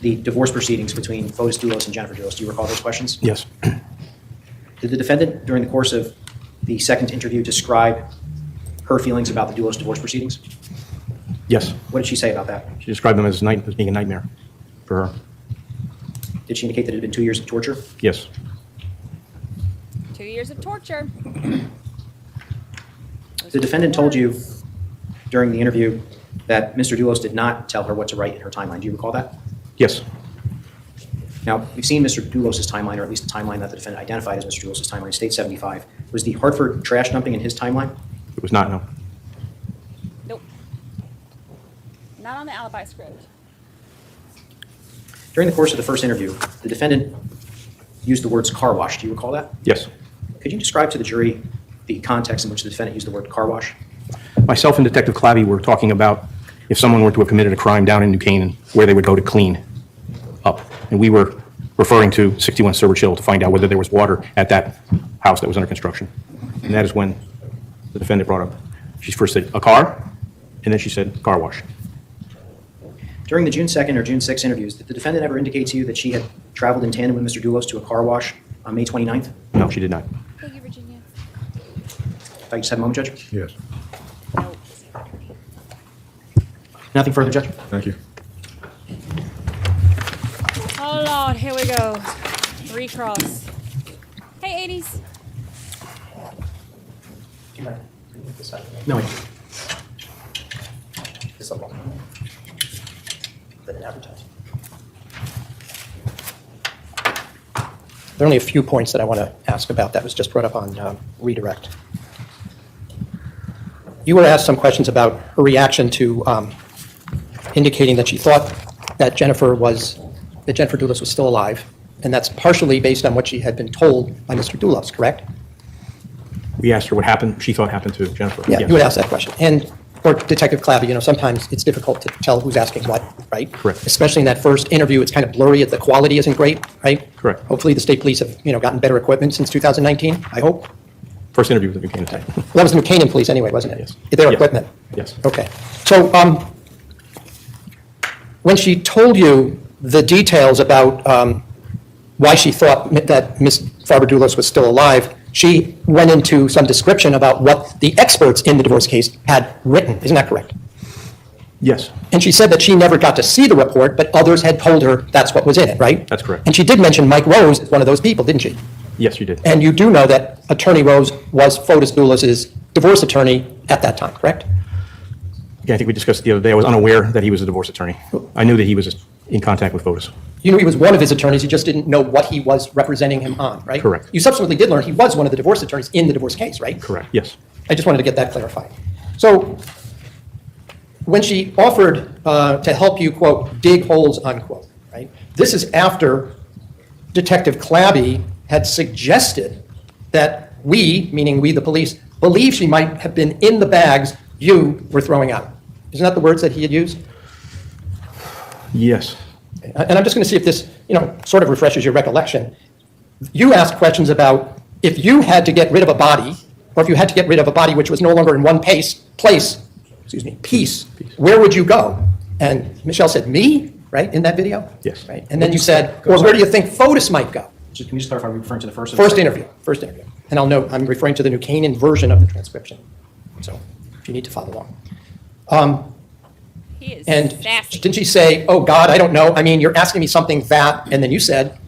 the divorce proceedings between Fotis Dulos and Jennifer Dulos. Do you recall those questions? Yes. Did the defendant, during the course of the second interview, describe her feelings about the Dulos divorce proceedings? Yes. What did she say about that? She described them as being a nightmare for her. Did she indicate that it had been 2 years of torture? Yes. 2 years of torture. The defendant told you during the interview that Mr. Dulos did not tell her what to write in her timeline. Do you recall that? Yes. Now, we've seen Mr. Dulos' timeline, or at least the timeline that the defendant identified as Mr. Dulos' timeline, State 75. Was the Hartford trash dumping in his timeline? It was not, no. Nope. Not on the alibi script. During the course of the first interview, the defendant used the words car wash. Do you recall that? Yes. Could you describe to the jury the context in which the defendant used the word car wash? Myself and Detective Clabby were talking about if someone were to have committed a crime down in New Canaan, where they would go to clean up. And we were referring to 61 Sturbridge Hill to find out whether there was water at that house that was under construction. And that is when the defendant brought up, she first said a car, and then she said car wash. During the June 2nd or June 6th interviews, did the defendant ever indicate to you that she had traveled in tandem with Mr. Dulos to a car wash on May 29th? No, she did not. Thank you, Virginia. If I could just have a moment, Judge? Yes. Nothing further, Judge? Thank you. Oh, Lord, here we go. Recross. Hey, 80s. No, wait. There are only a few points that I want to ask about that was just brought up on redirect. You were asked some questions about her reaction to indicating that she thought that Jennifer Dulos was still alive, and that's partially based on what she had been told by Mr. Dulos, correct? We asked her what happened, she thought happened to Jennifer. Yeah, Yes. you would ask that question. And, or Detective Clabby, sometimes it's difficult to tell who's asking what, right? Correct. Especially in that first interview, it's kind of blurry, the quality isn't great, right? Correct. Hopefully the state police have, gotten better equipment since 2019, I hope. First interview with the Buchanan. Well, that was the Buchanan police anyway, wasn't it? Yes. Their Yes. equipment. Yes. Okay. So, when she told you the details about why she thought that Ms. Farber-Dulos was still alive, she went into some description about what the experts in the divorce case had written. Isn't that correct? Yes, And she said that she never got to see the report, but others had told her that's what was in it, right? that's correct. And she did mention Mike Rose as one of those people, didn't she? Yes, you did. And you do know that Attorney Rose was Fotis Dulos' divorce attorney at that time, correct? Yeah, I think we discussed it the other day. I was unaware that he was a divorce attorney. I knew that he was in contact with Fotis. You knew he was one of his attorneys, you just didn't know what he was representing him on, right? Correct. You subsequently did learn he was one of the divorce attorneys in the divorce case, right? Correct, yes. I just wanted to get that clarified. So, when she offered to help you, quote, dig holes, unquote, right? This is after Detective Clabby had suggested that we, meaning we the police, believe she might have been in the bags you were throwing out. Isn't that the words that he had used? Yes. And I'm just going to see if this, sort of refreshes your recollection. You asked questions about if you had to get rid of a body, or if you had to get rid of a body which was no longer in one piece, where would you go? And Michelle said, me, right, in that video? Yes. Right. And then you said, well, where do you think Fotis might go? Can you just clarify, are we referring to the first or the First second? interview. First interview. And I'll note, I'm referring to the New Canaan version of the transcription. So, if you need to follow along. He is And sassy. didn't she say, oh, God, I don't know. I mean, you're asking me something that, and then you said,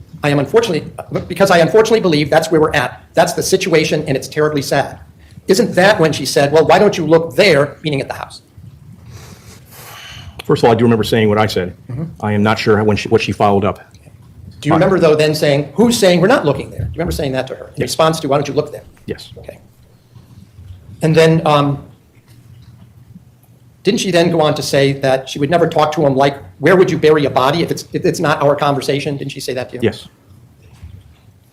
because I unfortunately believe that's where we're at. That's the situation, and it's terribly sad. Isn't that when she said, well, why don't you look there, meaning at the house? First of all, I do remember saying what I said. I am not sure what she followed up. Do you remember, though, then saying, who's saying we're not looking there? Do you remember saying that to her in response to, why don't you look there? Yes. Okay. And then, didn't she then go on to say that she would never talk to him like, where would you bury a body if it's not our conversation? Didn't she say that to you? Yes.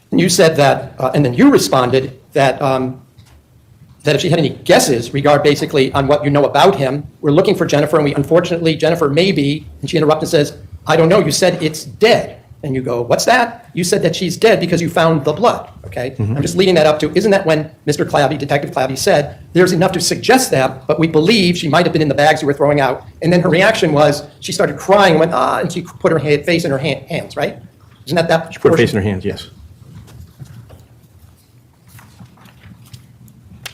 And you said that, and then you responded that if she had any guesses basically on what you know about him, we're looking for Jennifer, and unfortunately, Jennifer may be, and she interrupted and says, I don't know, you said it's dead. And you go, what's that? You said that she's dead because you found the blood, okay? Mhm. I'm just leading that up to, isn't that when Mr. Clabby, Detective Clabby said, there's enough to suggest that, but we believe she might have been in the bags you were throwing out. And then her reaction was, she started crying and went, ah, and she put her face in her hands, right? Isn't that She put her face portion? in her hands, yes.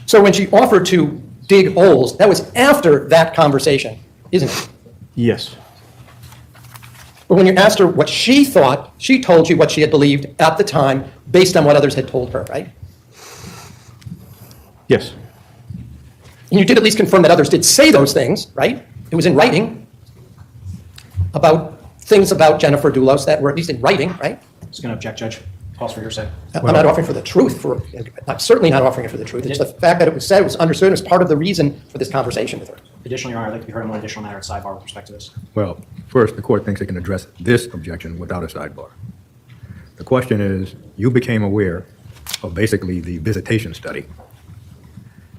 So when she offered to dig holes, that was after that conversation, isn't it? Yes. But when you asked her what she thought, she told you what she had believed at the time based on what others had told her, right? Yes. And you did at least confirm that others did say those things, right? It was in writing about things about Jennifer Dulos that were at least in writing, right? Just going to object, Judge. Pause for your sake. I'm not offering for the truth. I'm certainly not offering it for the truth. It's the fact that it was said, it was understood, it was part of the reason for this conversation with her. Additionally, Your Honor, I'd like to be heard on one additional matter at sidebar with respect to this. Well, first, the court thinks it can address this objection without a sidebar. The question is, you became aware of basically the visitation study,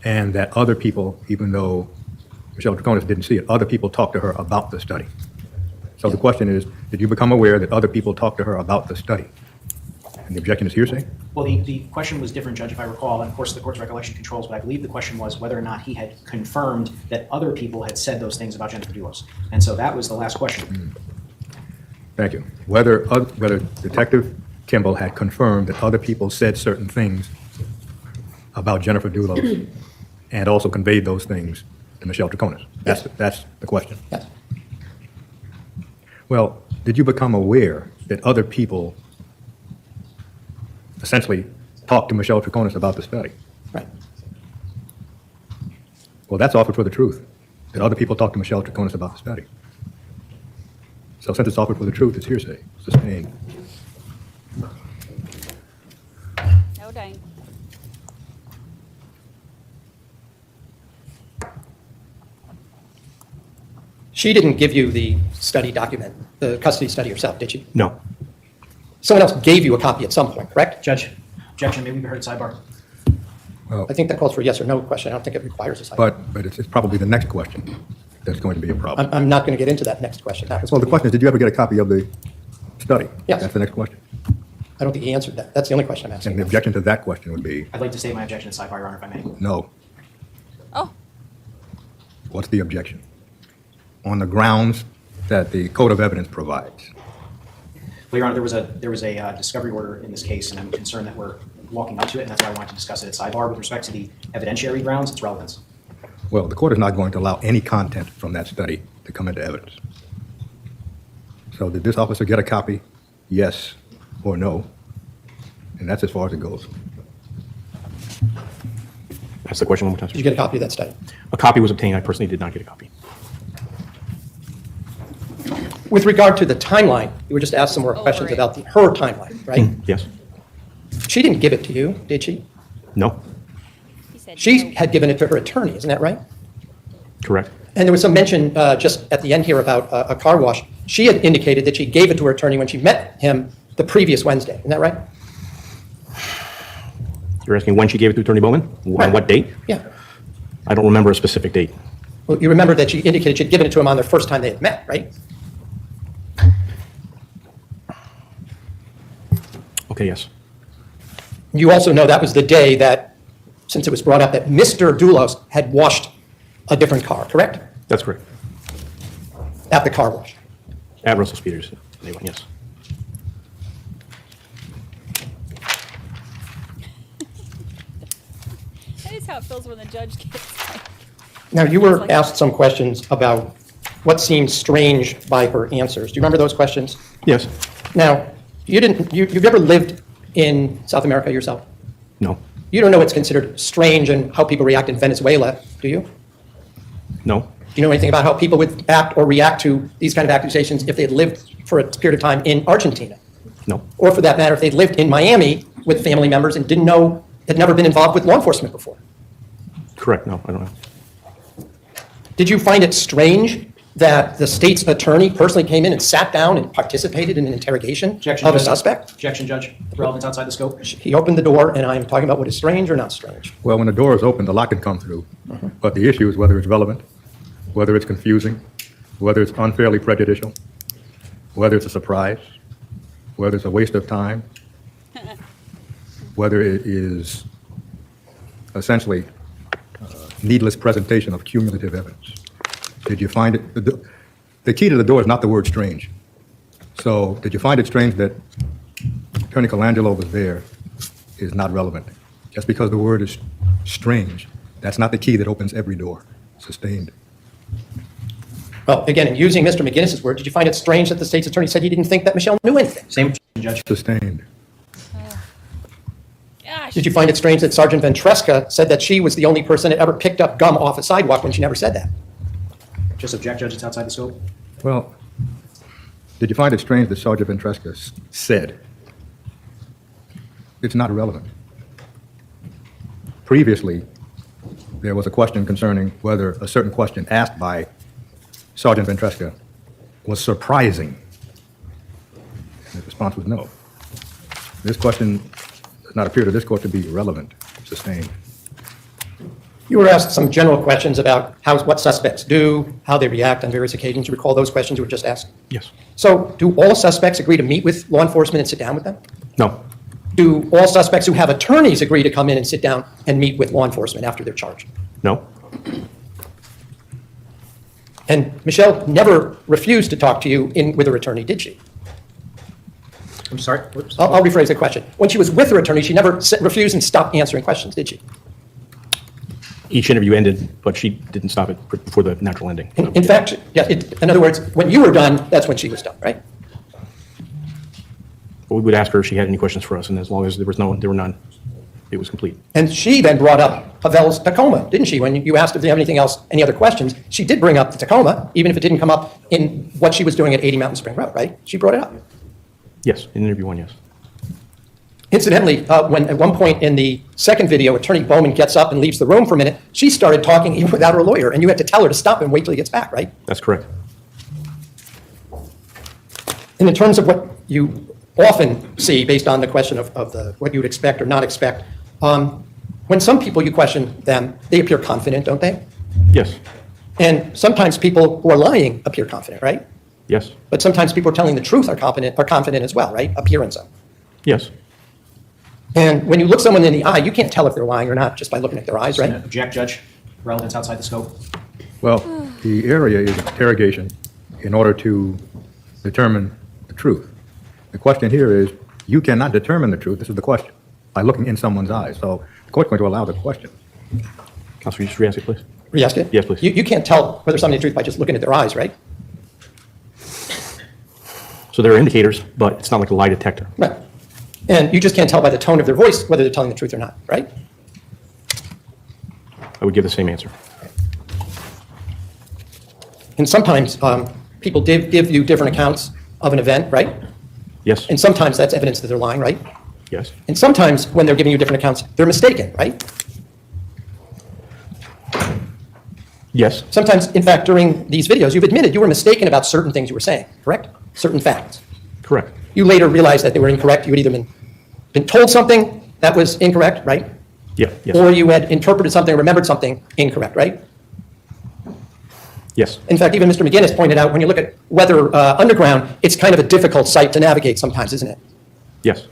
and that other people, even though Michelle Troconis didn't see it, other people talked to her about the study. So the question is, did you become aware that other people talked to her about the study? And the objection is hearsay? Well, the question was different, Judge, if I recall, and of course the court's recollection controls, but I believe the question was whether or not he had confirmed that other people had said those things about Jennifer Dulos. And so that was the last question. Thank you. Whether Detective Kimball had confirmed that other people said certain things about Jennifer Dulos and also conveyed those things to Michelle Troconis. That's the question. Yes. Well, did you become aware that other people essentially talked to Michelle Troconis about the study? Right. Well, that's offered for the truth, that other people talked to Michelle Troconis about the study. So since it's offered for the truth, it's hearsay. Sustained. No dang. She didn't give you the study document, the custody study herself, did she? No. Someone else gave you a copy at some point, correct? Judge, objection, may we be heard at sidebar? Well, I think that calls for a yes or no question. I don't think it requires a sidebar. but it's probably the next question that's going to be a problem. I'm not going to get into that next question. That was Well, the question is, did you ever get a copy of the study? Yes. That's the next question. I don't think he answered that. That's the only question I'm asking. And the objection to that question would be, I'd like to state my objection at sidebar, Your Honor, if I may. no. Oh. What's the objection? On the grounds that the code of evidence provides. Well, Your Honor, there was a discovery order in this case, and I'm concerned that we're walking up to it, and that's why I wanted to discuss it at sidebar with respect to the evidentiary grounds, its relevance. Well, the court is not going to allow any content from that study to come into evidence. So did this officer get a copy? Yes or no? And that's as far as it goes. Ask the question one more time. Did you get a copy of that study? A copy was obtained. I personally did not get a copy. With regard to the timeline, you were just asked some more questions about her timeline, right? Yes. She didn't give it to you, did she? No. She had given it to her attorney, isn't that right? Correct. And there was some mention just at the end here about a car wash. She had indicated that she gave it to her attorney when she met him the previous Wednesday. Isn't that right? You're asking when she gave it to Attorney Bowman? On what date? Yeah. I don't remember a specific date. Well, you remember that she indicated she'd given it to him on their first time they had met, right? Okay, yes. You also know that was the day that, since it was brought up, that Mr. Dulos had washed a different car, correct? That's correct. At the car wash. At Russell Speeders. Yes. That is how it feels when the judge gets like, Now, you were asked some questions about what seemed strange by her answers. Do you remember those questions? Yes. Now, you've ever lived in South America yourself? No. You don't know what's considered strange and how people react in Venezuela, do you? No. Do you know anything about how people would act or react to these kind of accusations if they had lived for a period of time in Argentina? No. Or for that matter, if they'd lived in Miami with family members and didn't know, had never been involved with law enforcement before? Correct. No, I don't know. Did you find it strange that the state's attorney personally came in and sat down and participated in an interrogation of a suspect? Objection, Judge. Relevance outside the scope. He opened the door, and I'm talking about what is strange or not strange. Well, when the door is open, the lock can come through. But the issue is whether it's relevant, whether it's confusing, whether it's unfairly prejudicial, whether it's a surprise, whether it's a waste of time, whether it is essentially needless presentation of cumulative evidence. Did you find it, the key to the door is not the word strange. So did you find it strange that Attorney Colangelo was there is not relevant. Just because the word is strange, that's not the key that opens every door. Sustained. Well, again, in using Mr. McGinnis's word, did you find it strange that the state's attorney said he didn't think that Michelle knew anything? Same, Judge. Sustained. Did you find it strange that Sergeant Ventresca said that she was the only person that ever picked up gum off a sidewalk when she never said that? Just object, Judge, it's outside the scope. Well, did you find it strange that Sergeant Ventresca said it's not relevant? Previously, there was a question concerning whether a certain question asked by Sergeant Ventresca was surprising. And the response was no. This question does not appear to this court to be relevant. Sustained. You were asked some general questions about what suspects do, how they react on various occasions. You recall those questions you were just asked? Yes. So do all suspects agree to meet with law enforcement and sit down with them? No. Do all suspects who have attorneys agree to come in and sit down and meet with law enforcement after they're charged? No. And Michelle never refused to talk to you with her attorney, did she? I'm sorry? Whoops. I'll rephrase the question. When she was with her attorney, she never refused and stopped answering questions, did she? Each interview ended, but she didn't stop it before the natural ending. In fact, yeah, in other words, when you were done, that's when she was done, right? But we would ask her if she had any questions for us, and as long as there were none, it was complete. And she then brought up Havel's Tacoma, didn't she? When you asked if they have anything else, any other questions, she did bring up the Tacoma, even if it didn't come up in what she was doing at 80 Mountain Spring Road, right? She brought it up. Yes, in interview one, yes. Incidentally, when at one point in the second video, Attorney Bowman gets up and leaves the room for a minute, she started talking even without her lawyer, and you had to tell her to stop and wait till he gets back, right? That's correct. And in terms of what you often see, based on the question of what you would expect or not expect, when some people you question them, they appear confident, don't they? Yes. And sometimes people who are lying appear confident, right? Yes. But sometimes people telling the truth are confident as well, right? Appearance of. Yes. And when you look someone in the eye, you can't tell if they're lying or not just by looking at their eyes, right? Object, Judge. Relevance outside the scope. Well, the area is interrogation in order to determine the truth. The question here is, you cannot determine the truth, this is the question, by looking in someone's eyes. So the court's going to allow the question. Counselor, you just re-ask it, please. Re-ask it? Yes, please. You can't tell whether somebody's the truth by just looking at their eyes, right? So there are indicators, but it's not like a lie detector. Right. And you just can't tell by the tone of their voice whether they're telling the truth or not, right? I would give the same answer. And sometimes people give you different accounts of an event, right? Yes. And sometimes that's evidence that they're lying, right? Yes. And sometimes when they're giving you different accounts, they're mistaken, right? Yes. Sometimes, in fact, during these videos, you've admitted you were mistaken about certain things you were saying, correct? Certain facts. Correct. You later realized that they were incorrect. You had either been told something that was incorrect, right? Yeah. Yes. Or you had interpreted something, remembered something incorrect, right? Yes. In fact, even Mr. McGinnis pointed out, when you look at Weather Underground, it's kind of a difficult site to navigate sometimes, isn't it? Yes.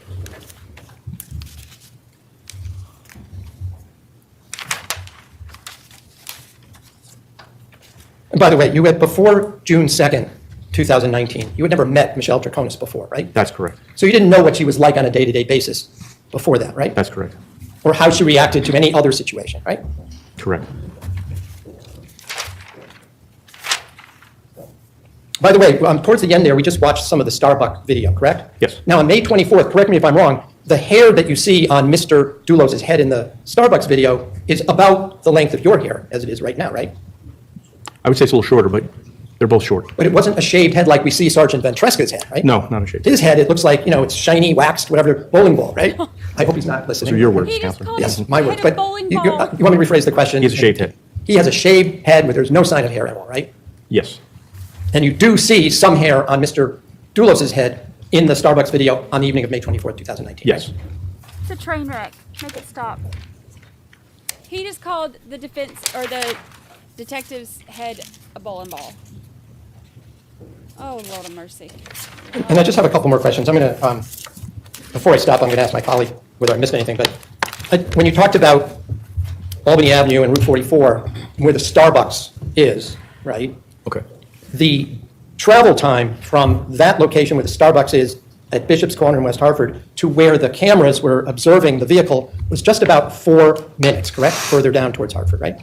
And by the way, you had, before June 2nd, 2019, you had never met Michelle Troconis before, right? That's correct. So you didn't know what she was like on a day-to-day basis before that, right? That's correct. Or how she reacted to any other situation, right? Correct. By the way, towards the end there, we just watched some of the Starbucks video, correct? Yes. Now, on May 24th, correct me if I'm wrong, the hair that you see on Mr. Dulos' head in the Starbucks video is about the length of your hair, as it is right now, right? I would say it's a little shorter, but they're both short. But it wasn't a shaved head like we see Sergeant Ventresca's head, right? No, not a shade. His head, it looks like, it's shiny, waxed, whatever, bowling ball, right? I hope he's not listening. Those are your words, He just Counselor. called Yes, his my head words. a But bowling you ball. want me to rephrase the question? He has a shaved head. He has a shaved head where there's no sign of hair at all, right? Yes. And you do see some hair on Mr. Dulos' head in the Starbucks video on the evening of May 24th, 2019. Yes. It's a train wreck. Make it stop. He just called the defense or the detective's head a bowling ball. Oh, Lord of mercy. And I just have a couple more questions. I'm going to, before I stop, I'm going to ask my colleague whether I missed anything. But when you talked about Albany Avenue and Route 44, where the Starbucks is, right? Okay. The travel time from that location where the Starbucks is at Bishop's Corner in West Hartford to where the cameras were observing the vehicle was just about 4 minutes, correct? Further down towards Hartford, right?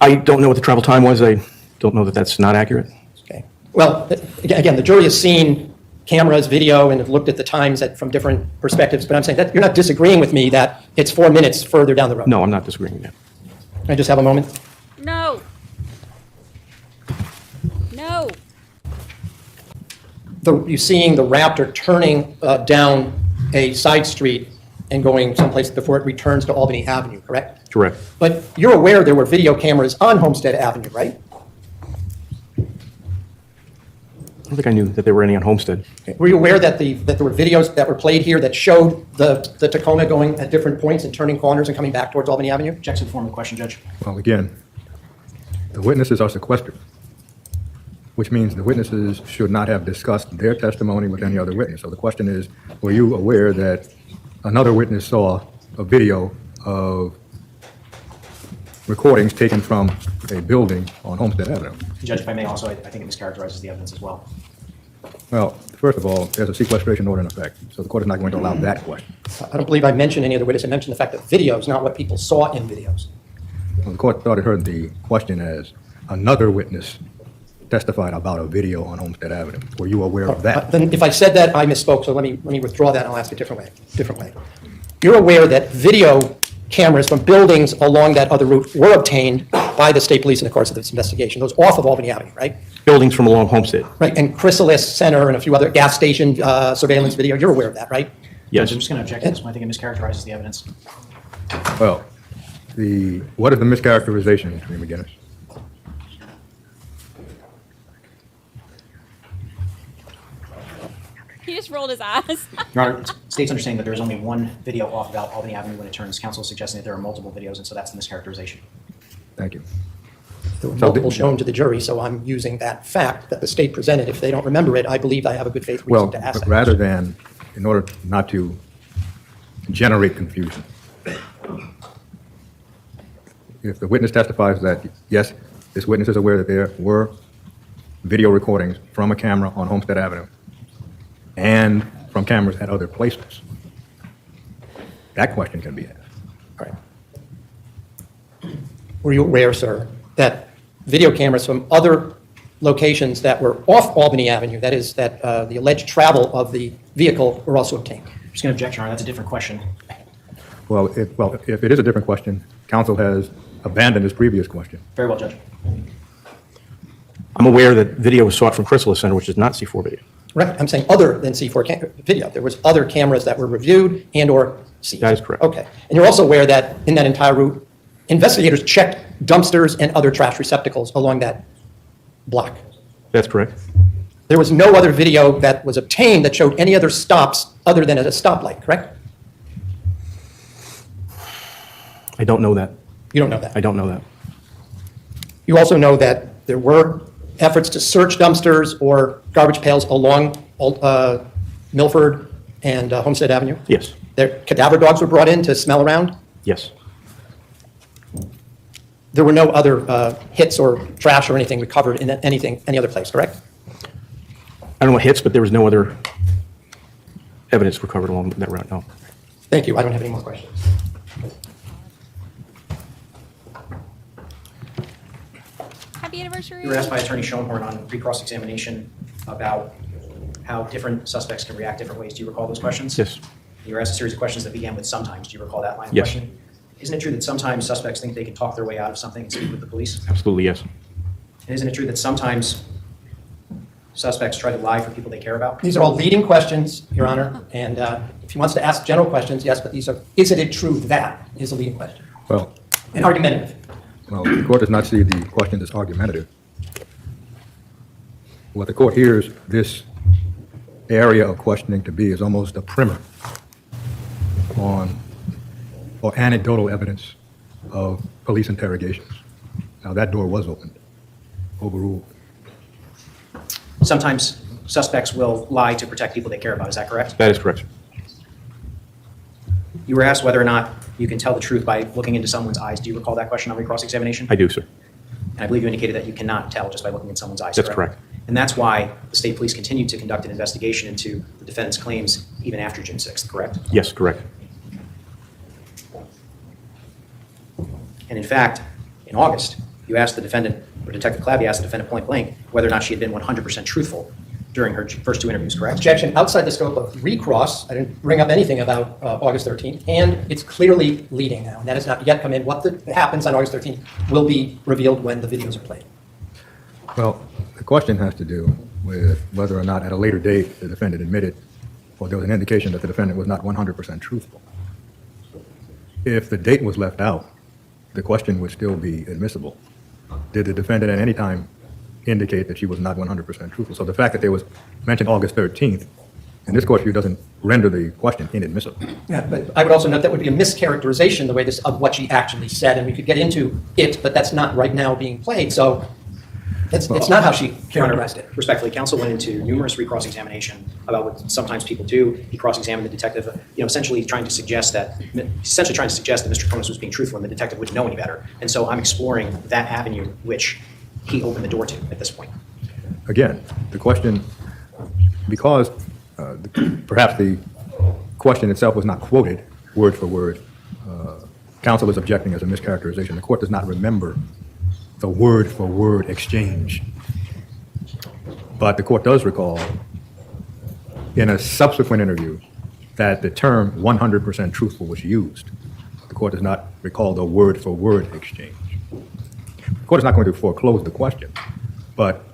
I don't know what the travel time was. I don't know that that's not accurate. Okay. Well, again, the jury has seen cameras, video, and have looked at the times from different perspectives, but I'm saying that you're not disagreeing with me that it's 4 minutes further down the road. No, I'm not disagreeing with you. Can I just have a moment? No. No. You're seeing the Raptor turning down a side street and going someplace before it returns to Albany Avenue, correct? Correct. But you're aware there were video cameras on Homestead Avenue, right? I don't think I knew that there were any on Homestead. Okay. Were you aware that there were videos that were played here that showed the Tacoma going at different points and turning corners and coming back towards Albany Avenue? Objection to the form of the question, Judge. Well, again, the witnesses are sequestered, which means the witnesses should not have discussed their testimony with any other witness. So the question is, were you aware that another witness saw a video of recordings taken from a building on Homestead Avenue? Judge, if I may also, I think it mischaracterizes the evidence as well. Well, first of all, there's a sequestration order in effect, so the court is not going to allow that question. I don't believe I mentioned any other witness. I mentioned the fact that videos, not what people saw in videos. Well, the court thought it heard the question as another witness testified about a video on Homestead Avenue. Were you aware of that? Then if I said that, I misspoke, so let me withdraw that and I'll ask a different way. You're aware that video cameras from buildings along that other route were obtained by the state police in the course of this investigation, those off of Albany Avenue, right? Buildings from along Homestead. Right, and Chrysalis Center and a few other gas station surveillance video, you're aware of that, right? Yes. I'm just going to object to this one. I think it mischaracterizes the evidence. Well, what is the mischaracterization, Attorney McGinnis? He just rolled his eyes. Your Honor, state's understanding that there is only one video off about Albany Avenue when it turns. Counsel is suggesting that there are multiple videos, and so that's the mischaracterization. Thank you. There were multiple shown to the jury, so I'm using that fact that the state presented. If they don't remember it, I believe I have a good faith reason to ask but that. rather than, in order not to generate confusion, if the witness testifies that, yes, this witness is aware that there were video recordings from a camera on Homestead Avenue and from cameras at other places, that question can be asked. All right. Were you aware, sir, that video cameras from other locations that were off Albany Avenue, that is, that the alleged travel of the vehicle, were also obtained? I'm just going to object, Your Honor. That's a different question. Well, if it is a different question, counsel has abandoned his previous question. Very well, Judge. I'm aware that video was sought from Chrysalis Center, which is not C4 video. Right, I'm saying other than C4 video. There was other cameras that were reviewed and or seized. That is correct. Okay. And you're also aware that in that entire route, investigators checked dumpsters and other trash receptacles along that block. That's correct. There was no other video that was obtained that showed any other stops other than at a stoplight, correct? I don't know that. You don't know that? I don't know that. You also know that there were efforts to search dumpsters or garbage pails along Milford and Homestead Avenue? Yes. There, cadaver dogs were brought in to smell around? Yes. There were no other hits or trash or anything recovered in any other place, correct? I don't know what hits, but there was no other evidence recovered along that route, no. Thank you. I don't have any more questions. Happy anniversary. You were asked by Attorney Schoenhorn on pre-cross-examination about how different suspects can react different ways. Do you recall those questions? Yes. You were asked a series of questions that began with sometimes. Do you recall that line of Yes. questioning? Isn't it true that sometimes suspects think they can talk their way out of something and speak with the police? Absolutely, yes. And isn't it true that sometimes suspects try to lie for people they care about? These are all leading questions, Your Honor, and if he wants to ask general questions, yes, but these are, isn't it true that is a leading question? Well, and argumentative. Well, the court does not see the question as argumentative. What the court hears this area of questioning to be is almost a primer on or anecdotal evidence of police interrogations. Now, that door was opened, overruled. sometimes suspects will lie to protect people they care about. Is that correct? That is correct. You were asked whether or not you can tell the truth by looking into someone's eyes. Do you recall that question on cross-examination? I do, sir. And I believe you indicated that you cannot tell just by looking in someone's eyes. That's correct. And that's why the state police continued to conduct an investigation into the defendant's claims even after June 6th, correct? Yes, correct. And in fact, in August, you asked the defendant, or Detective Clabby asked the defendant point blank, whether or not she had been 100% truthful during her first 2 interviews, correct? Objection. Outside the scope of recross, I didn't bring up anything about August 13th, and it's clearly leading now, and that has not yet come in. What happens on August 13th will be revealed when the videos are played. Well, the question has to do with whether or not at a later date the defendant admitted, or there was an indication that the defendant was not 100% truthful. If the date was left out, the question would still be admissible. Did the defendant at any time indicate that she was not 100% truthful? So the fact that there was mentioned August 13th, in this court view, doesn't render the question inadmissible. Yeah, but I would also note that would be a mischaracterization the way this of what she actually said, and we could get into it, but that's not right now being played. So it's not how she characterized it. Respectfully, counsel went into numerous recross-examination about what sometimes people do. He cross-examined the detective, essentially trying to suggest that Mr. Troconis was being truthful and the detective wouldn't know any better. And so I'm exploring that avenue which he opened the door to at this point. Again, the question, because perhaps the question itself was not quoted word for word, counsel is objecting as a mischaracterization. The court does not remember the word-for-word exchange. But the court does recall in a subsequent interview that the term 100% truthful was used. The court does not recall the word-for-word exchange. The court is not going to foreclose the question, but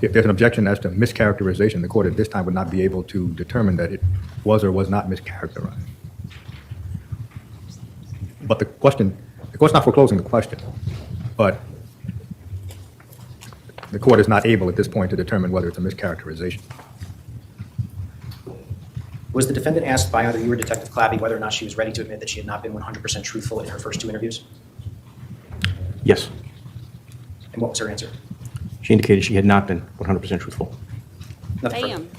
if there's an objection as to mischaracterization, the court at this time would not be able to determine that it was or was not mischaracterized. But the court's not foreclosing the question, but the court is not able at this point to determine whether it's a mischaracterization. Was the defendant asked by either you or Detective Clabby whether or not she was ready to admit that she had not been 100% truthful in her first 2 interviews? Yes. And what was her answer? She indicated she had not been 100% truthful. Bam.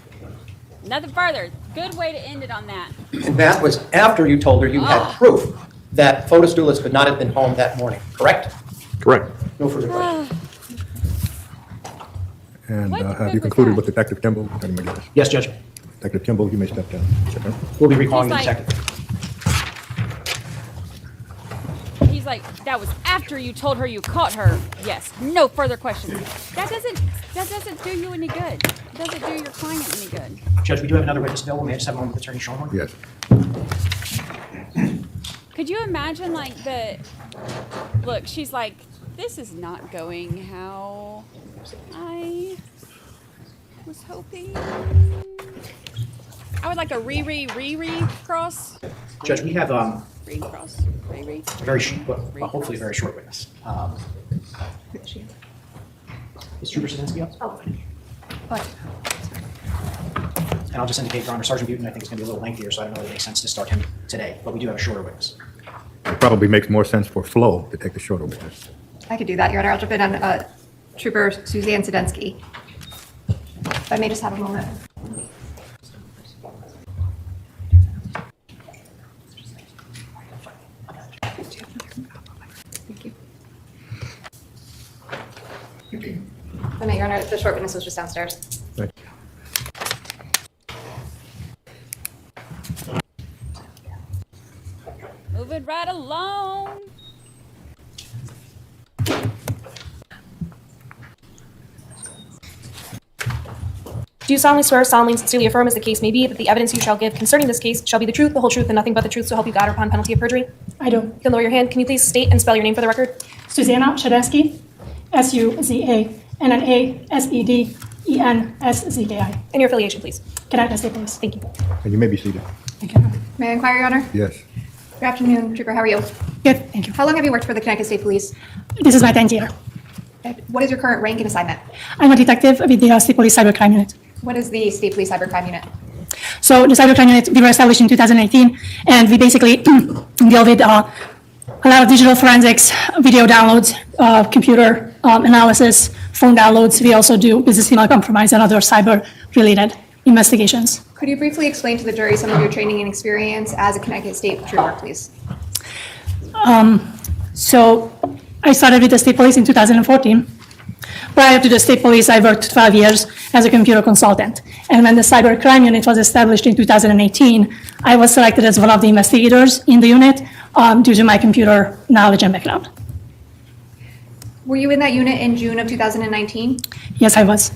Nothing further. Good way to end it on that. And that was after you told her you had proof that Fotis Dulos could not have been home that morning, correct? Correct. No further questions. And have you concluded with Detective Kimball? Yes, Judge. Detective Kimball, you may step down. We'll be recalling the He's like- detective. He's like, that was after you told her you caught her. Yes. No further questions. That doesn't do you any good. It doesn't do your client any good. Judge, we do have another witness available. May I just have a moment with Attorney Schoenhorn? Yes. Could you imagine look, she's like, this is not going how I was hoping. I would like a re-cross. Judge, we have Re-cross. Re-re. hopefully a very short witness. Is Trooper Sadinski up? Oh. And I'll just indicate, Your Honor, Sergeant Butin, I think it's going to be a little lengthier, so I don't know if it makes sense to start him today, but we do have a shorter witness. It probably makes more sense for Flo to take the shorter witness. I could do that, Your Honor. I'll jump in on Trooper Suzanne Sadensky. If I may just have a moment. Thank you. If I may, Your Honor, the short witness was just downstairs. Right. Moving right along. Do you solemnly swear, solemnly and sincerely affirm, as the case may be, that the evidence you shall give concerning this case shall be the truth, the whole truth, and nothing but the truth, so help you God, or upon penalty of perjury? I do. You can lower your hand. Can you please state and spell your name for the record? Susanna Sadensky, SUZANNSEDENSZKI. And your affiliation, please. Connecticut State Police. Thank you. And you may be seated. May I inquire, Your Honor? Yes. Good afternoon, Trooper. How are you? Good, thank you. How long have you worked for the Connecticut State Police? This is my 10th year. What is your current rank and assignment? I'm a detective with the State Police Cybercrime Unit. What is the State Police Cybercrime Unit? So the Cybercrime Unit, we were established in 2018, and we basically deal with a lot of digital forensics, video downloads, computer analysis, phone downloads. We also do business email compromise and other cyber-related investigations. Could you briefly explain to the jury some of your training and experience as a Connecticut State Trooper, please? So I started with the state police in 2014. Prior to the state police, I worked 12 years as a computer consultant. And when the cyber crime unit was established in 2018, I was selected as one of the investigators in the unit due to my computer knowledge and background. Were you in that unit in June of 2019? Yes, I was.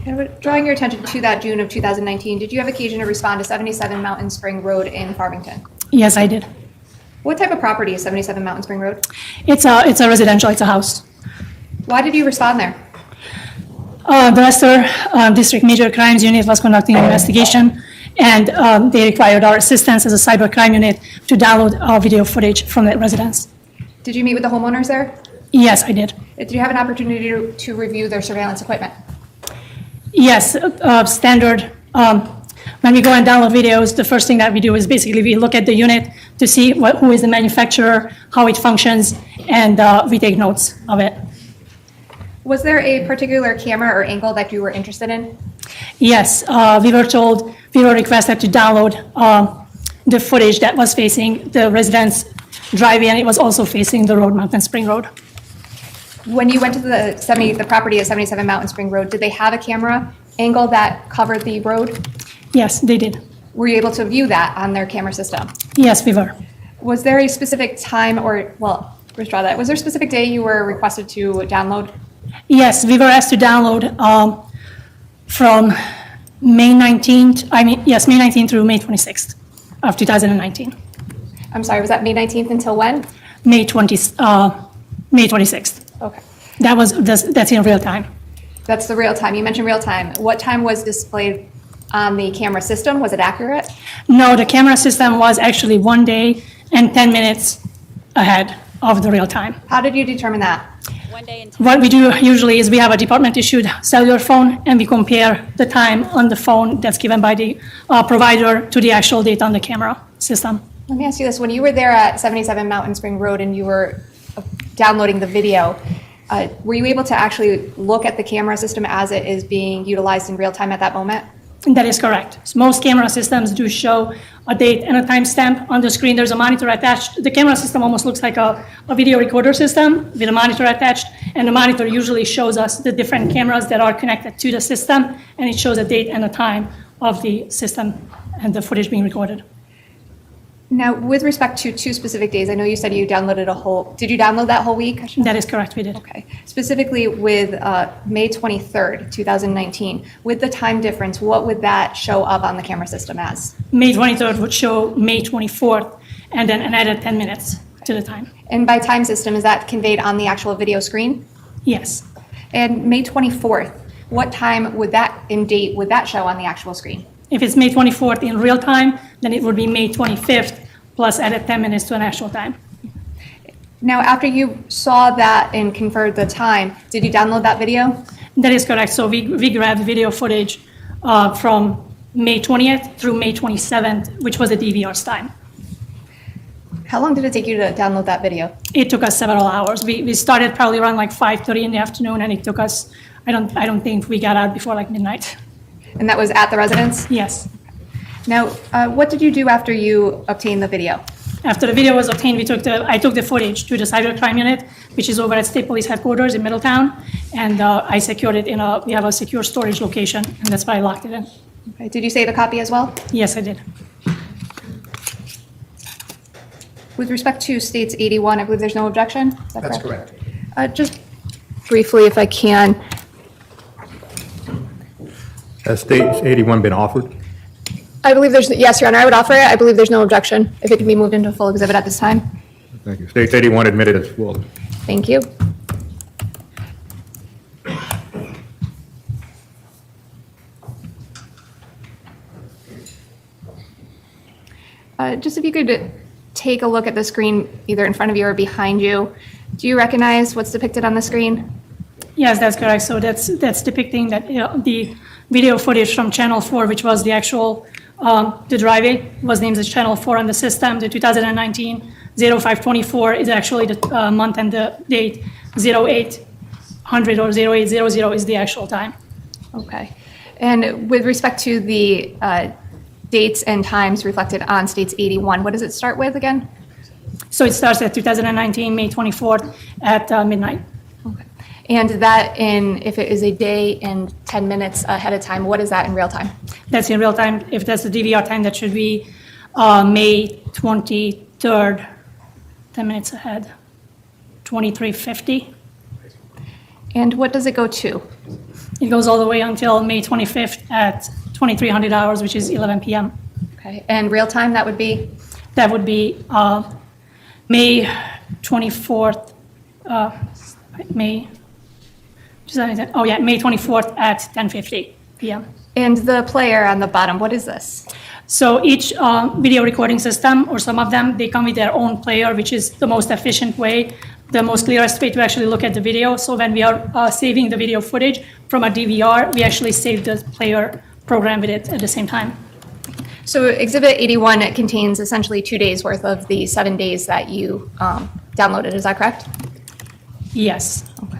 And drawing your attention to that June of 2019, did you have occasion to respond to 77 Mountain Spring Road in Farmington? Yes, I did. What type of property is 77 Mountain Spring Road? It's a residential, it's a house. Why did you respond there? The Leicester District Major Crimes Unit was conducting an investigation, and they required our assistance as a cyber crime unit to download video footage from the residence. Did you meet with the homeowners there? Yes, I did. Did you have an opportunity to review their surveillance equipment? Yes, standard. When we go and download videos, the first thing that we do is basically we look at the unit to see who is the manufacturer, how it functions, and we take notes of it. Was there a particular camera or angle that you were interested in? Yes, we were requested to download the footage that was facing the residence driveway, and it was also facing the road, Mountain Spring Road. When you went to the property at 77 Mountain Spring Road, did they have a camera angle that covered the road? Yes, they did. Were you able to view that on their camera system? Yes, we were. Was there a specific time withdraw that. Was there a specific day you were requested to download? Yes, we were asked to download from May 19th, May 19th through May 26th of 2019. I'm sorry, was that May 19th until when? May 26th. Okay. That's in real time. That's the real time. You mentioned real time. What time was displayed on the camera system? Was it accurate? No, the camera system was actually 1 day and 10 minutes ahead of the real time. How did you determine that? What we do usually is we have a department-issued cellular phone, and we compare the time on the phone that's given by the provider to the actual date on the camera system. Let me ask you this. When you were there at 77 Mountain Spring Road and you were downloading the video, were you able to actually look at the camera system as it is being utilized in real time at that moment? That is correct. So most camera systems do show a date and a timestamp on the screen. There's a monitor attached. The camera system almost looks like a video recorder system with a monitor attached, and the monitor usually shows us the different cameras that are connected to the system, and it shows a date and a time of the system and the footage being recorded. Now, with respect to two specific days, I know you said you downloaded did you download that whole week? That is correct, we did. Okay. Specifically with May 23rd, 2019, with the time difference, what would that show up on the camera system as? May 23rd would show May 24th, and then an added 10 minutes to the time. And by time system, is that conveyed on the actual video screen? Yes. And May 24th, what time would that show on the actual screen? If it's May 24th in real time, then it would be May 25th plus added 10 minutes to an actual time. Now, after you saw that and confirmed the time, did you download that video? That is correct. So we grabbed video footage from May 20th through May 27th, which was the DVR's time. How long did it take you to download that video? It took us several hours. We started probably around like 5:30 in the afternoon, and it took us, I don't think we got out before like midnight. And that was at the residence? Yes. Now, what did you do after you obtained the video? After the video was obtained, I took the footage to the cybercrime unit, which is over at State Police Headquarters in Middletown, and I secured it we have a secure storage location, and that's why I locked it in. Okay. Did you save a copy as well? Yes, I did. With respect to States 81, I believe there's no objection? Is that That's correct? correct. Just briefly, if I can. Has States 81 been offered? I believe yes, Your Honor, I would offer it. I believe there's no objection if it can be moved into full exhibit at this time. Thank you. States 81 admitted as full. Thank you. Just if you could take a look at the screen, either in front of you or behind you. Do you recognize what's depicted on the screen? Yes, that's correct. So that's depicting that the video footage from Channel 4, which was the actual, the driveway was named as Channel 4 on the system. The 2019-05-24 is actually the month and the date 08 0000 or 0800 is the actual time. Okay. And with respect to the dates and times reflected on States 81, what does it start with again? So it starts at 2019, May 24th at midnight. Okay. And that if it is a day and 10 minutes ahead of time, what is that in real time? That's in real time. If that's the DVR time, that should be May 23rd, 10 minutes ahead, 23:50. And what does it go to? It goes all the way until May 25th at 2300 hours, which is 11 p.m. Okay. And real time, that would be? That would be May 24th, May 24th at 10:50 p.m. And the player on the bottom, what is this? So each video recording system, or some of them, they come with their own player, which is the most efficient way, the most clearest way to actually look at the video. So when we are saving the video footage from a DVR, we actually save the player program with it at the same time. So Exhibit 81 contains essentially 2 days worth of the 7 days that you downloaded, is that correct? Yes. Okay.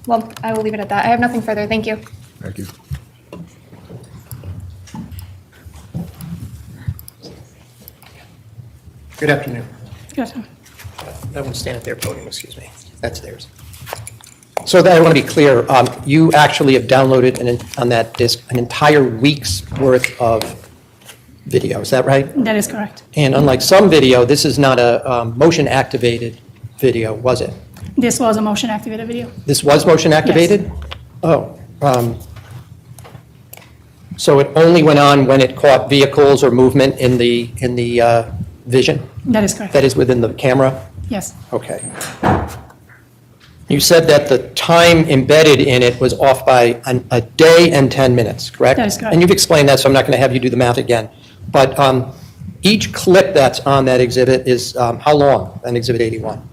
Well, I will leave it at that. I have nothing further. Thank you. Thank you. Good afternoon. Good afternoon. That one's stand at their podium, excuse me. That's theirs. So that I want to be clear, you actually have downloaded on that disk an entire week's worth of video, is that right? That is correct. And unlike some video, this is not a motion-activated video, was it? This was a motion-activated video. This was motion-activated? Yes. Oh. So it only went on when it caught vehicles or movement in the vision? That is correct. That is within the camera? Yes. Okay. You said that the time embedded in it was off by a day and 10 minutes, correct? That is correct. And you've explained that, so I'm not going to have you do the math again. But each clip that's on that exhibit is how long, on Exhibit 81?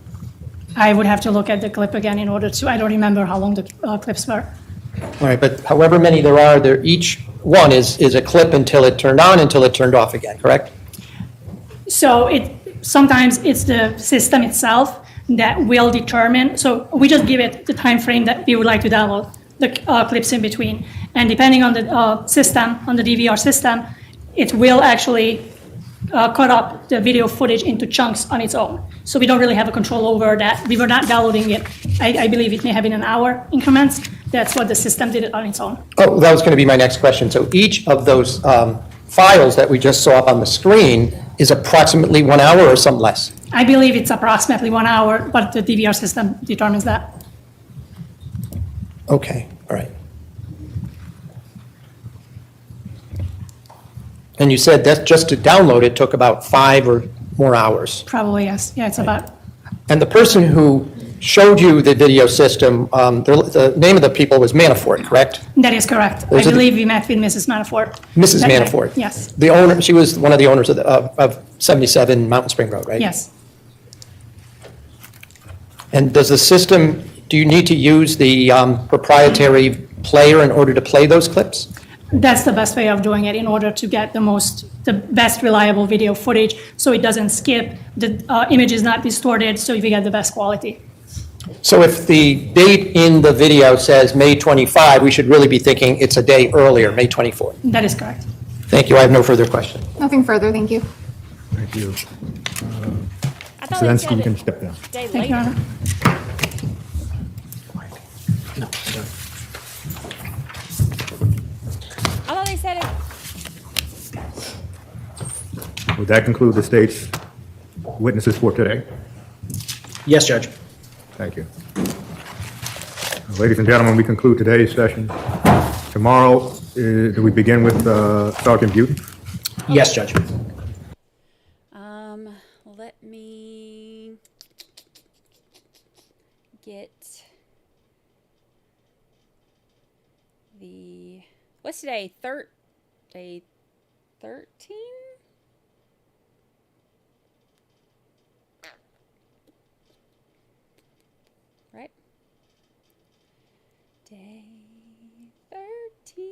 I would have to look at the clip again in order to, I don't remember how long the clips were. All right, but however many there are, each one is a clip until it turned on, until it turned off again, correct? So sometimes it's the system itself that will determine, so we just give it the time frame that we would like to download the clips in between. And depending on the system, on the DVR system, it will actually cut up the video footage into chunks on its own. So we don't really have a control over that. We were not downloading it. I believe it may have been an hour increments. That's what the system did it on its own. Oh, that was going to be my next question. So each of those files that we just saw up on the screen is approximately 1 hour or some less? I believe it's approximately 1 hour, but the DVR system determines that. Okay, all right. And you said that just to download it took about 5 or more hours. Probably, yes. Yeah, it's about. And the person who showed you the video system, the name of the people was Manafort, correct? That is correct. I believe we met with Mrs. Manafort. Mrs. Manafort? Yes. The owner, she was one of the owners of 77 Mountain Spring Road, right? Yes. And does the system, do you need to use the proprietary player in order to play those clips? That's the best way of doing it in order to get the best reliable video footage so it doesn't skip, the image is not distorted, so you get the best quality. So if the date in the video says May 25, we should really be thinking it's a day earlier, May 24. That is correct. Thank you. I have no further questions. Nothing further, thank you. Thank you. Zelensky, you can step down. Thank you, Your Honor. I thought they said it. Would that conclude the state's witnesses for today? Yes, Judge. Thank you. Ladies and gentlemen, we conclude today's session. Tomorrow, do we begin with Sergeant Butte? Yes, Judge. Let me get what's today? Day 13? Right? Day 13.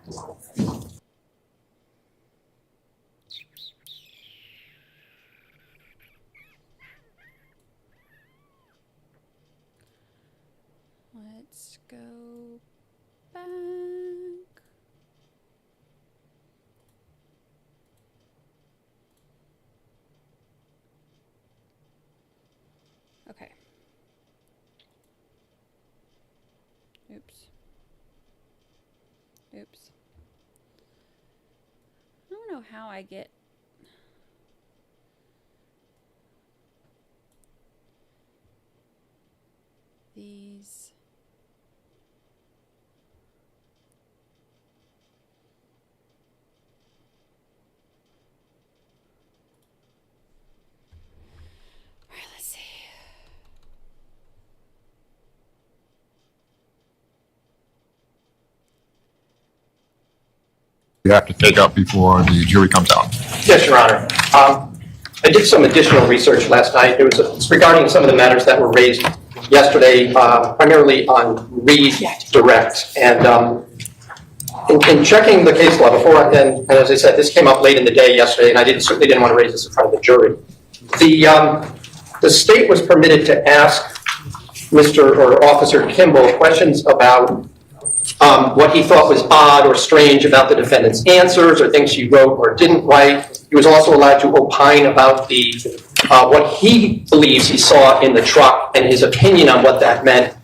Let's go back. Okay. Oops. Oops. I don't know how I get these. All right, let's see. You have to take up before the jury comes out. Yes, Your Honor. I did some additional research last night. It's regarding some of the matters that were raised yesterday, primarily on redirect. And in checking the case law before, and as I said, this came up late in the day yesterday, and I certainly didn't want to raise this in front of the jury. The state was permitted to ask Mr. or Officer Kimball questions about what he thought was odd or strange about the defendant's answers or things she wrote or didn't write. He was also allowed to opine about what he believes he saw in the truck and his opinion on what that meant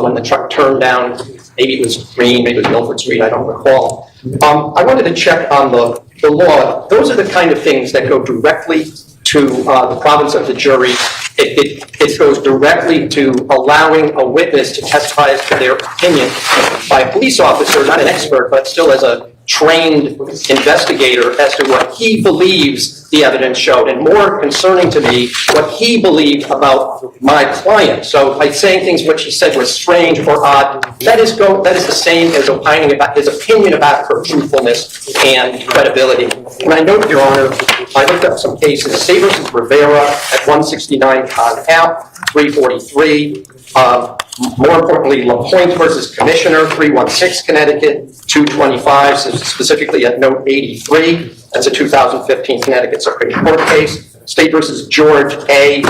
when the truck turned down. Maybe it was green, maybe it was Milford Street, I don't recall. I wanted to check on the law. Those are the kind of things that go directly to the province of the jury. It goes directly to allowing a witness to testify as to their opinion by a police officer, not an expert, but still as a trained investigator as to what he believes the evidence showed, and more concerning to me, what he believed about my client. So by saying things which he said were strange or odd, that is the same as opining about his opinion about her truthfulness and credibility. And I note, Your Honor, I looked up some cases. State v. Rivera at 169 Con App, 343. More importantly, LaPointe versus Commissioner, 316 Connecticut, 225, specifically at note 83. That's a 2015 Connecticut Supreme Court case. State versus George A.,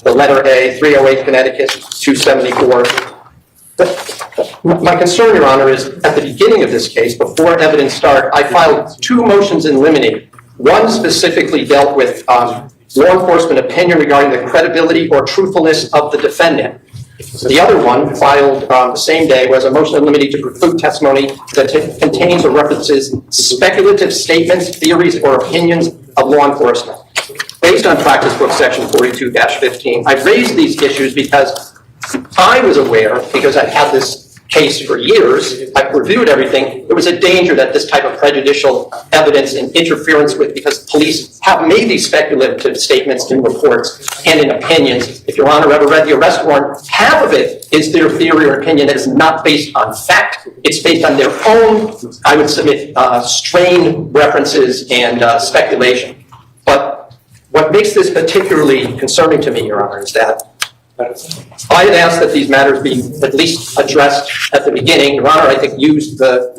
the letter A, 308 Connecticut, 274. My concern, Your Honor, is at the beginning of this case, before evidence started, I filed 2 motions in limine. One specifically dealt with law enforcement opinion regarding the credibility or truthfulness of the defendant. The other one, filed the same day, was a motion in limine to preclude testimony that contains or references speculative statements, theories, or opinions of law enforcement. Based on Practice Book Section 42-15, I raised these issues because I was aware, because I've had this case for years, I've reviewed everything, there was a danger that this type of prejudicial evidence and interference with, because police have made these speculative statements in reports and in opinions. If Your Honor ever read the arrest warrant, half of it is their theory or opinion that is not based on fact. It's based on their own, I would submit, strained references and speculation. But what makes this particularly concerning to me, Your Honor, is that I had asked that these matters be at least addressed at the beginning. Your Honor, I think, used the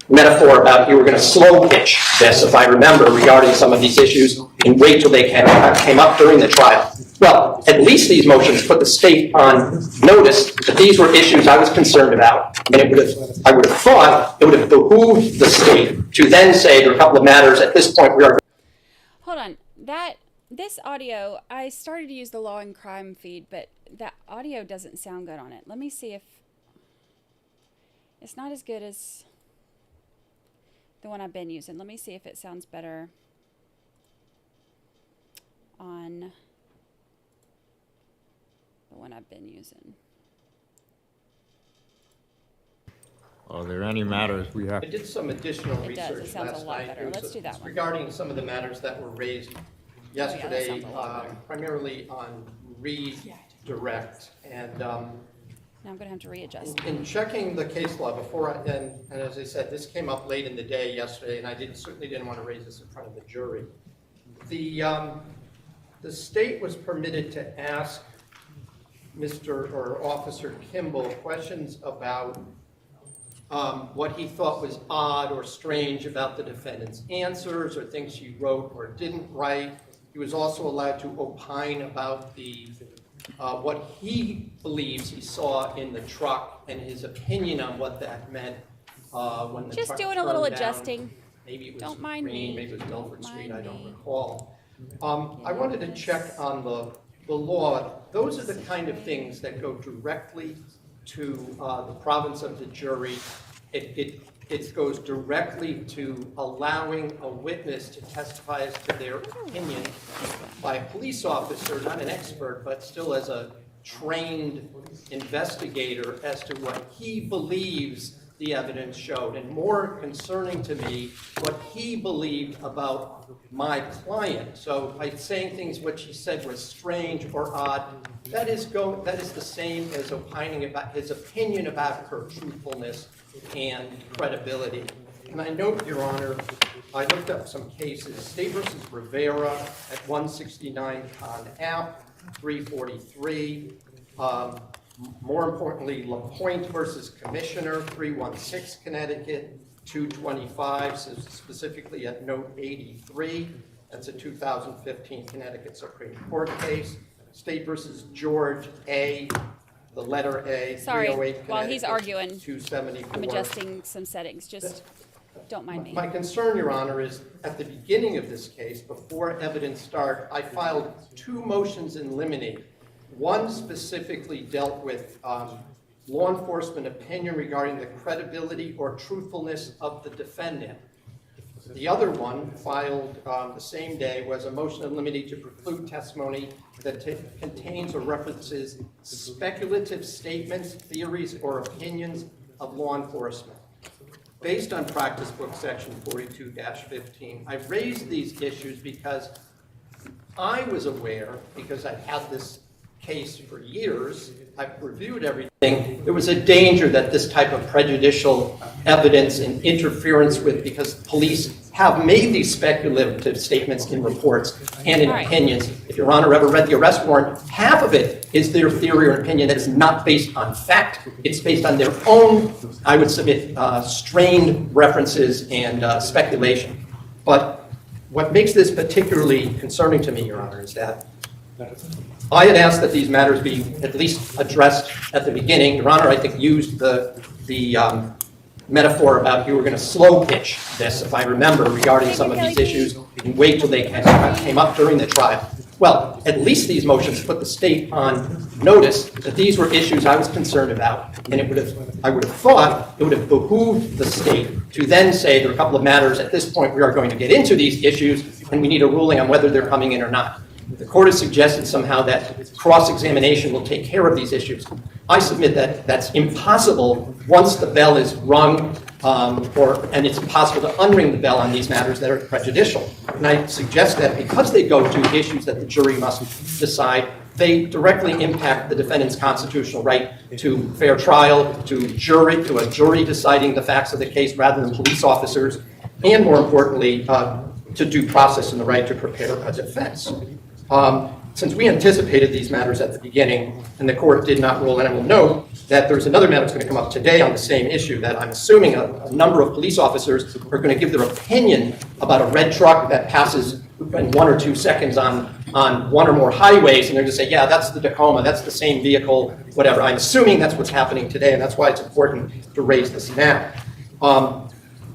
metaphor about you were going to slow pitch this, if I remember, regarding some of these issues, and wait till they came up during the trial. Well, at least these motions put the state on notice that these were issues I was concerned about, and I would have thought it would have behooved the state to then say there are a couple of matters at this point we are. Hold on. This audio, I started to use the Law and Crime feed, but that audio doesn't sound good on it. Let me see if it's not as good as the one I've been using. Let me see if it sounds better on the one I've been using. Are there any matters we have? I did some additional research It sounds last a lot night. better. Let's do that one. Regarding some of the matters that were raised yesterday, primarily on redirect. And now I'm going to have to readjust. In checking the case law before, and as I said, this came up late in the day yesterday, and I certainly didn't want to raise this in front of the jury. The state was permitted to ask Mr. or Officer Kimball questions about what he thought was odd or strange about the defendant's answers or things she wrote or didn't write. He was also allowed to opine about what he believes he saw in the truck and his opinion on what that meant when the Just truck doing a little turned down. adjusting. Maybe it was Don't mind Green, me. maybe it was Delford Don't Street, mind I don't me. recall. I wanted to check on the law. Those are the kind of things that go directly to the province of the jury. It goes directly to allowing a witness to testify as to their opinion by a police officer, not an expert, but still as a trained investigator as to what he believes the evidence showed, and more concerning to me, what he believed about my client. So by saying things what she said was strange or odd, that is the same as opining about his opinion about her truthfulness and credibility. And I note, Your Honor, I looked up some cases. State v. Rivera at 169 Con App, 343. More importantly, LaPointe versus Commissioner, 316 Connecticut, 225, specifically at note 83. That's a 2015 Connecticut Supreme Court case. State versus George A., the letter A, Sorry, 308 while he's Connecticut, arguing, 274. I'm adjusting some settings. Just don't mind me. My concern, Your Honor, is at the beginning of this case, before evidence started, I filed 2 motions in limine. One specifically dealt with law enforcement opinion regarding the credibility or truthfulness of the defendant. The other one, filed the same day, was a motion in limine to preclude testimony that contains or references speculative statements, theories, or opinions of law enforcement. Based on practice book section 42-15, I raised these issues because I was aware, because I've had this case for years, I've reviewed everything, there was a danger that this type of prejudicial evidence and interference with, because police have made these speculative statements in reports and in opinions. If Your Honor ever read the arrest warrant, half of it is their theory or opinion that is not based on fact. It's based on their own, I would submit, strained references and speculation. But what makes this particularly concerning to me, Your Honor, is that I had asked that these matters be at least addressed at the beginning. Your Honor, I think, used the metaphor about you were going to slow pitch this, if I remember, regarding some of these issues, and wait till they came up during the trial. Well, at least these motions put the state on notice that these were issues I was concerned about, and I would have thought it would have behooved the state to then say there are a couple of matters at this point we are going to get into these issues, and we need a ruling on whether they're coming in or not. The court has suggested somehow that cross-examination will take care of these issues. I submit that that's impossible once the bell is rung, and it's impossible to unring the bell on these matters that are prejudicial. And I suggest that because they go to issues that the jury must decide, they directly impact the defendant's constitutional right to fair trial, to a jury deciding the facts of the case rather than police officers, and more importantly, to due process and the right to prepare a defense. Since we anticipated these matters at the beginning and the court did not rule, and I will note that there's another matter that's going to come up today on the same issue, that I'm assuming a number of police officers are going to give their opinion about a red truck that passes in 1 or 2 seconds on 1 or more highways, and they're going to say, yeah, that's the Tacoma, that's the same vehicle, whatever. I'm assuming that's what's happening today, and that's why it's important to raise this now.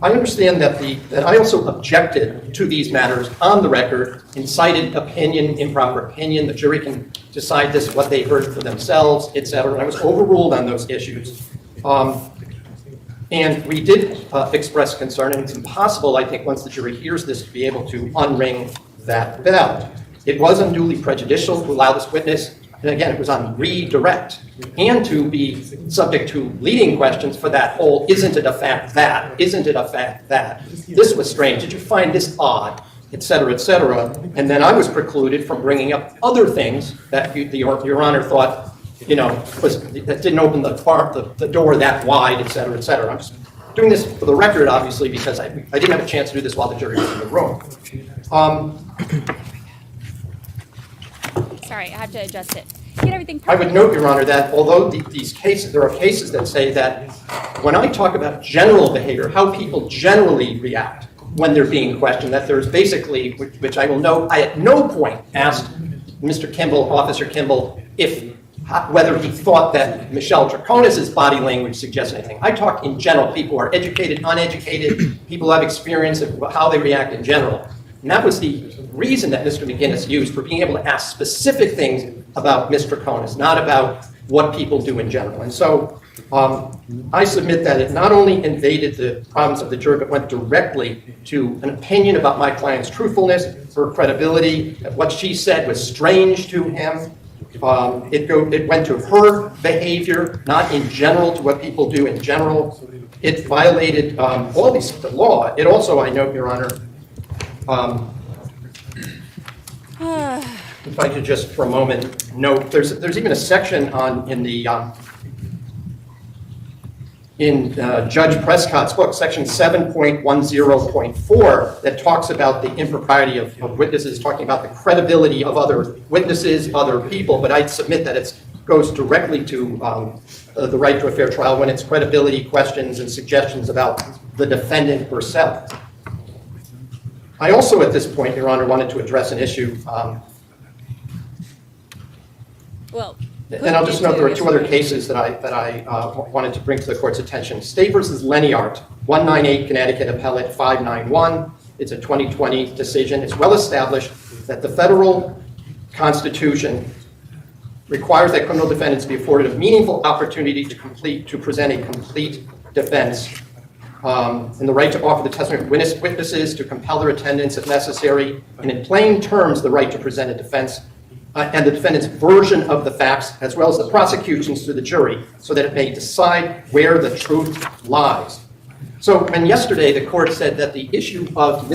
I understand that I also objected to these matters on the record, incited opinion, improper opinion. The jury can decide this, what they heard for themselves, etc. And I was overruled on those issues. And we did express concern, and it's impossible, I think, once the jury hears this, to be able to unring that bell. It was unduly prejudicial to allow this witness, and again, it was on redirect, and to be subject to leading questions for that whole, isn't it a fact that, isn't it a fact that, this was strange, did you find this odd, etc., etc. And then I was precluded from bringing up other things that Your Honor thought, that didn't open the door that wide, etc., etc. I'm just doing this for the record, obviously, because I didn't have a chance to do this while the jury was in the room. Sorry, I have to adjust it. get everything I perfect. would note, Your Honor, that although these cases, there are cases that say that when I talk about general behavior, how people generally react when they're being questioned, that there's basically, which I will note, I at no point asked Mr. Kimball, Officer Kimball, whether he thought that Michelle Troconis' body language suggests anything. I talk in general, people who are educated, uneducated, people who have experience of how they react in general. And that was the reason that Mr. McGinnis used for being able to ask specific things about Ms. Troconis, not about what people do in general. And so I submit that it not only invaded the province of the jury, but went directly to an opinion about my client's truthfulness, her credibility, that what she said was strange to him. It went to her behavior, not in general to what people do in general. It violated the law. It also, I note, Your Honor, if I could just for a moment note, there's even a section in Judge Prescott's book, section 7.10.4, that talks about the impropriety of witnesses, talking about the credibility of other witnesses, other people, but I'd submit that it goes directly to the right to a fair trial when it's credibility questions and suggestions about the defendant herself. I also, at this point, Your Honor, wanted to address an issue. And I'll just note there are two other cases that I wanted to bring to the court's attention. State versus Leniart, 198 Connecticut Appellate 591. It's a 2020 decision. It's well established that the federal Constitution requires that criminal defendants be afforded a meaningful opportunity to present a complete defense, and the right to offer the testimony of witnesses, to compel their attendance if necessary, and in plain terms, the right to present a defense and the defendant's version of the facts, as well as the prosecution's to the jury, so that it may decide where the truth lies. So when yesterday the court said that the issue of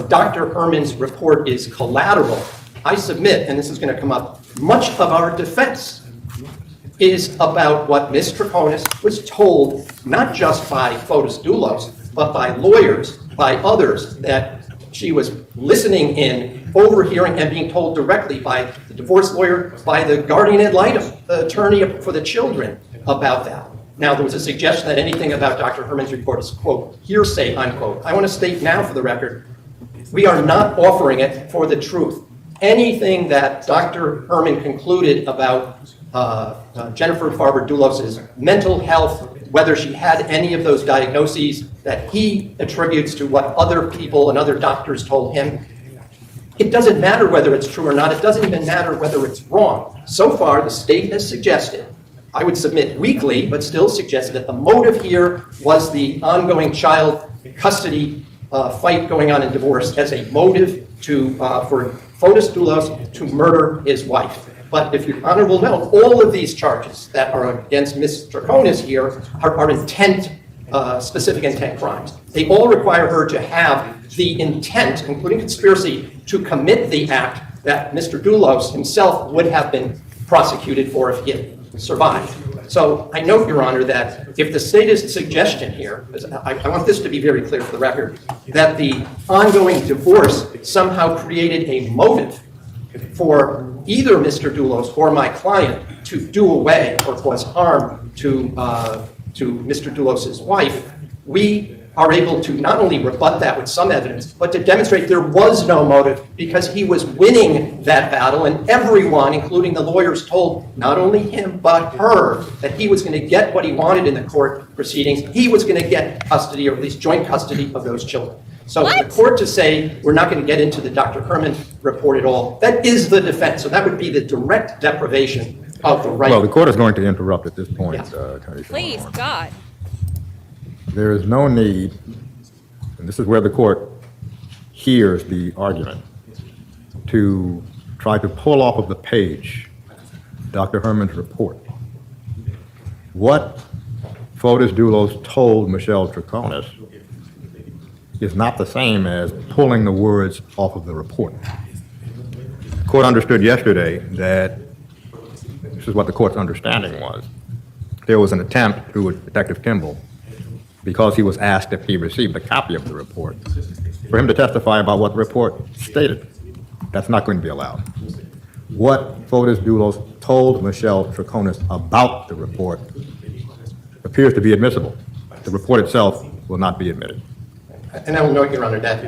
Dr. Herman's report is collateral, I submit, and this is going to come up, much of our defense is about what Ms. Troconis was told, not just by Fotis Dulos, but by lawyers, by others, that she was listening in, overhearing, and being told directly by the divorce lawyer, by the guardian ad litem, the attorney for the children, about that. Now, there was a suggestion that anything about Dr. Herman's report is, quote, hearsay, unquote. I want to state now for the record, we are not offering it for the truth. Anything that Dr. Herman concluded about Jennifer Farber Dulos' mental health, whether she had any of those diagnoses that he attributes to what other people and other doctors told him, it doesn't matter whether it's true or not. It doesn't even matter whether it's wrong. So far, the state has suggested, I would submit weakly, but still suggested that the motive here was the ongoing child custody fight going on in divorce as a motive for Fotis Dulos to murder his wife. But if Your Honor will note, all of these charges that are against Ms. Troconis here are specific intent crimes. They all require her to have the intent, including conspiracy, to commit the act that Mr. Dulos himself would have been prosecuted for if he had survived. So I note, Your Honor, that if the state's suggestion here, I want this to be very clear for the record, that the ongoing divorce somehow created a motive for either Mr. Dulos or my client to do away or cause harm to Mr. Dulos' wife, we are able to not only rebut that with some evidence, but to demonstrate there was no motive because he was winning that battle, and everyone, including the lawyers, told not only him but her that he was going to get what he wanted in the court proceedings. He was going to get custody, or at least joint custody, of those children. So for the court to say we're not going to get into the Dr. Herman report at all, that is the defense. So that would be the direct deprivation of the right. Well, the court is going to interrupt at this point. Attorney Please, God. There is no need, and this is where the court hears the argument, to try to pull off of the page Dr. Herman's report. What Fotis Dulos told Michelle Troconis is not the same as pulling the words off of the report. The court understood yesterday that, this is what the court's understanding was, there was an attempt through Detective Kimball, because he was asked if he received a copy of the report, for him to testify about what the report stated. That's not going to be allowed. what Fotis Dulos told Michelle Troconis about the report appears to be admissible. The report itself will not be admitted. And I will note, Your Honor, that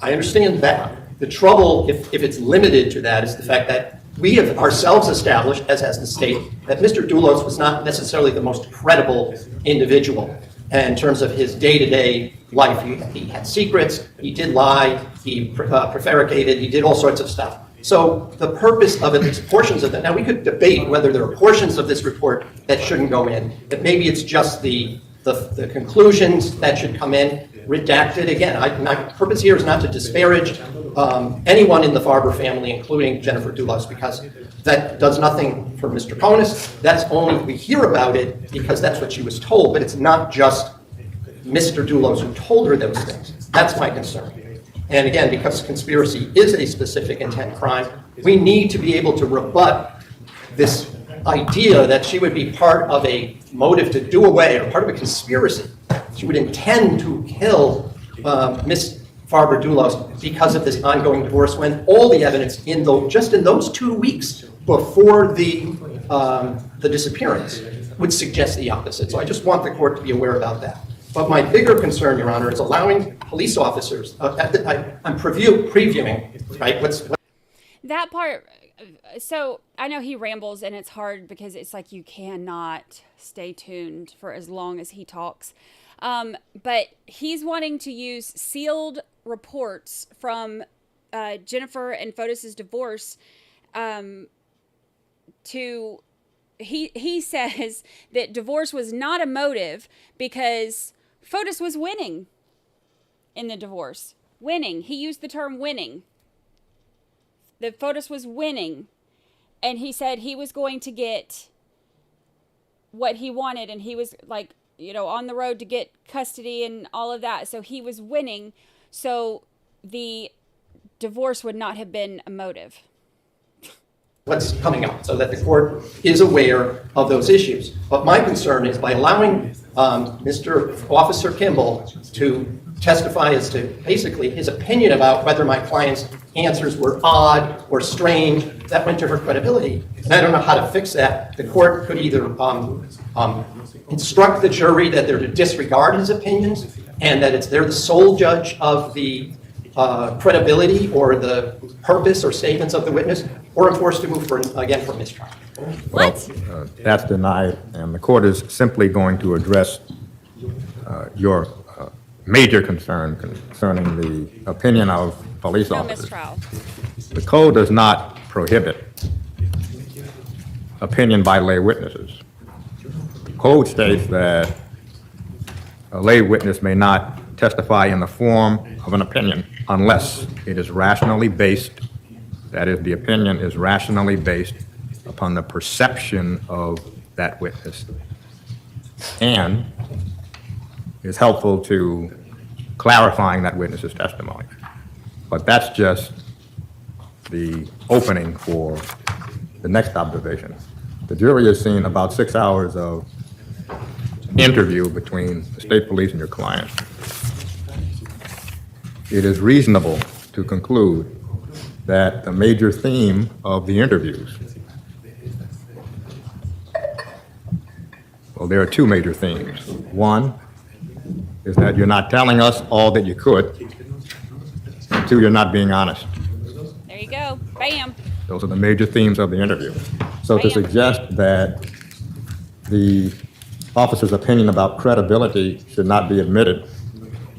I understand that. The trouble, if it's limited to that, is the fact that we have ourselves established, as has the state, that Mr. Dulos was not necessarily the most credible individual in terms of his day-to-day life. He had secrets, he did lie, he prevaricated, he did all sorts of stuff. So the purpose of at least portions of that, now we could debate whether there are portions of this report that shouldn't go in, that maybe it's just the conclusions that should come in, redacted. Again, my purpose here is not to disparage anyone in the Farber family, including Jennifer Dulos, because that does nothing for Mr. Troconis. That's only, we hear about it because that's what she was told, but it's not just Mr. Dulos who told her those things. That's my concern. And again, because conspiracy is a specific intent crime, we need to be able to rebut this idea that she would be part of a motive to do away or part of a conspiracy. She would intend to kill Miss Farber Dulos because of this ongoing divorce, when all the evidence just in those 2 weeks before the disappearance would suggest the opposite. So I just want the court to be aware about that. But my bigger concern, Your Honor, is allowing police officers, I'm previewing, right? That part, so I know he rambles and it's hard because it's like you cannot stay tuned for as long as he talks. But he's wanting to use sealed reports from Jennifer and Fotis' divorce he says that divorce was not a motive because Fotis was winning in the divorce. Winning. He used the term winning. That Fotis was winning. And he said he was going to get what he wanted, and he was like, on the road to get custody and all of that. So he was winning. So the divorce would not have been a motive. What's coming up so that the court is aware of those issues. But my concern is by allowing Mr. Officer Kimball to testify as to basically his opinion about whether my client's answers were odd or strange, that went to her credibility. And I don't know how to fix that. The court could either instruct the jury that they're to disregard his opinions and that they're the sole judge of the credibility or the purpose or statements of the witness, or enforced to move for mistrial. Well, that's denied, and the court is simply going to address your major concern concerning the opinion of police officers. Mistrial. The code does not prohibit opinion by lay witnesses. The code states that a lay witness may not testify in the form of an opinion unless it is rationally based, that is, the opinion is rationally based upon the perception of that witness and is helpful to clarifying that witness's testimony. But that's just the opening for the next observation. The jury has seen about 6 hours of interview between the state police and your client. It is reasonable to conclude that the major theme of the interviews, well, there are two major themes. One is that you're not telling us all that you could, and two, you're not being honest. There you go. Bam. Those are the major themes of the interview. So to suggest that the officer's opinion about credibility should not be admitted,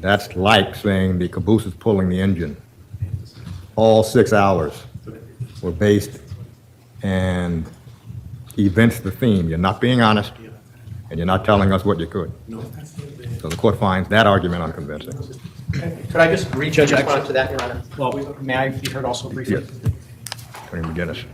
that's like saying the caboose is pulling the engine. All 6 hours were based and evinced the theme. You're not being honest, and you're not telling us what you could. So the court finds that argument unconvincing. Could I just briefly respond to that, Your Honor? Well, may I be heard also briefly? Attorney McGinnis.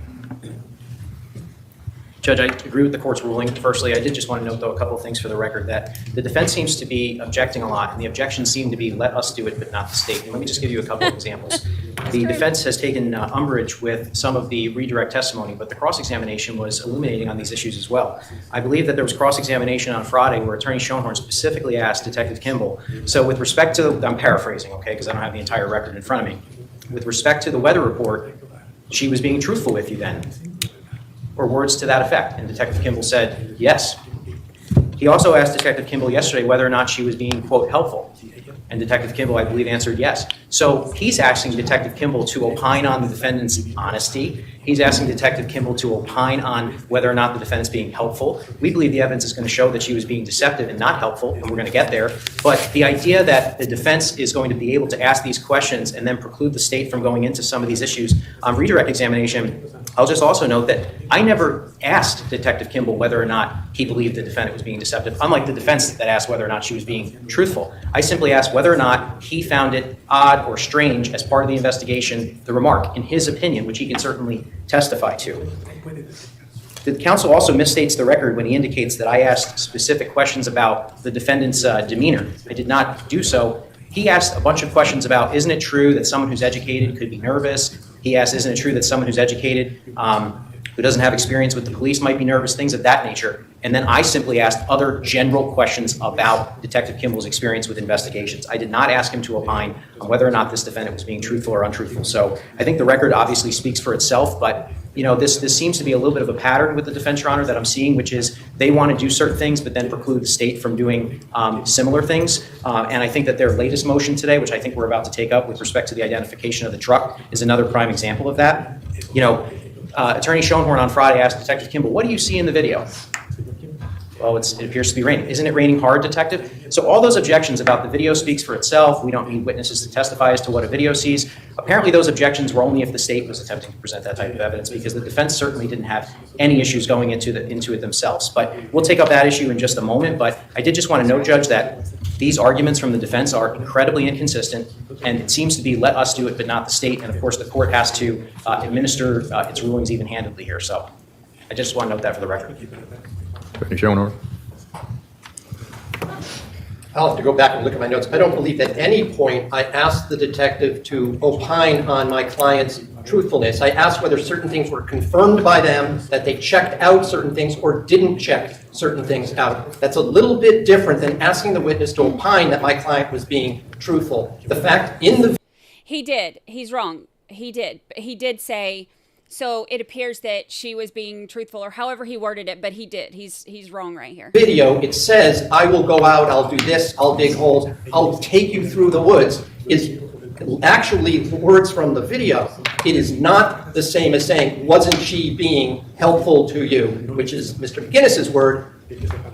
Judge, I agree with the court's ruling. Firstly, I did just want to note, though, a couple of things for the record, that the defense seems to be objecting a lot, and the objections seem to be, let us do it, but not the state. And let me just give you a couple of examples. The defense has taken umbrage with some of the redirect testimony, but the cross-examination was illuminating on these issues as well. I believe that there was cross-examination on Friday where Attorney Schoenhorn specifically asked Detective Kimball, so with respect to, I'm paraphrasing, okay, because I don't have the entire record in front of me. With respect to the weather report, she was being truthful with you then? Or words to that effect. And Detective Kimball said, yes. He also asked Detective Kimball yesterday whether or not she was being, quote, helpful. And Detective Kimball, I believe, answered yes. So he's asking Detective Kimball to opine on the defendant's honesty. He's asking Detective Kimball to opine on whether or not the defendant's being helpful. We believe the evidence is going to show that she was being deceptive and not helpful, and we're going to get there. But the idea that the defense is going to be able to ask these questions and then preclude the state from going into some of these issues on redirect examination, I'll just also note that I never asked Detective Kimball whether or not he believed the defendant was being deceptive, unlike the defense that asked whether or not she was being truthful. I simply asked whether or not he found it odd or strange as part of the investigation, the remark, in his opinion, which he can certainly testify to. The counsel also misstates the record when he indicates that I asked specific questions about the defendant's demeanor. I did not do so. He asked a bunch of questions about, isn't it true that someone who's educated could be nervous? He asked, isn't it true that someone who's educated who doesn't have experience with the police might be nervous, things of that nature. And then I simply asked other general questions about Detective Kimball's experience with investigations. I did not ask him to opine on whether or not this defendant was being truthful or untruthful. So I think the record obviously speaks for itself, but you know, this seems to be a little bit of a pattern with the defense, Your Honor, that I'm seeing, which is they want to do certain things, but then preclude the state from doing similar things. And I think that their latest motion today, which I think we're about to take up with respect to the identification of the truck, is another prime example of that. You know, Attorney Schoenhorn on Friday asked Detective Kimball, what do you see in the video? Well, it appears to be raining. Isn't it raining hard, Detective? So all those objections about the video speaks for itself. We don't need witnesses to testify as to what a video sees. Apparently those objections were only if the state was attempting to present that type of evidence, because the defense certainly didn't have any issues going into it themselves. But we'll take up that issue in just a moment. But I did just want to note, Judge, that these arguments from the defense are incredibly inconsistent, and it seems to be let us do it but not the state. And of course the court has to administer its rulings even-handedly here. So I just want to note that for the record. Attorney Schoenhorn. I'll have to go back and look at my notes. I don't believe at any point I asked the detective to opine on my client's truthfulness. I asked whether certain things were confirmed by them, that they checked out certain things or didn't check certain things out. That's a little bit different than asking the witness to opine that my client was being truthful. The fact in the... He did. He's wrong. He did. He did say... So it appears that she was being truthful, or however he worded it, but he did. He's wrong right here. Video, it says, I will go out, I'll do this, I'll dig holes, I'll take you through the woods, is actually words from the video. It is not the same as saying, wasn't she being helpful to you, which is Mr. McGinnis's word.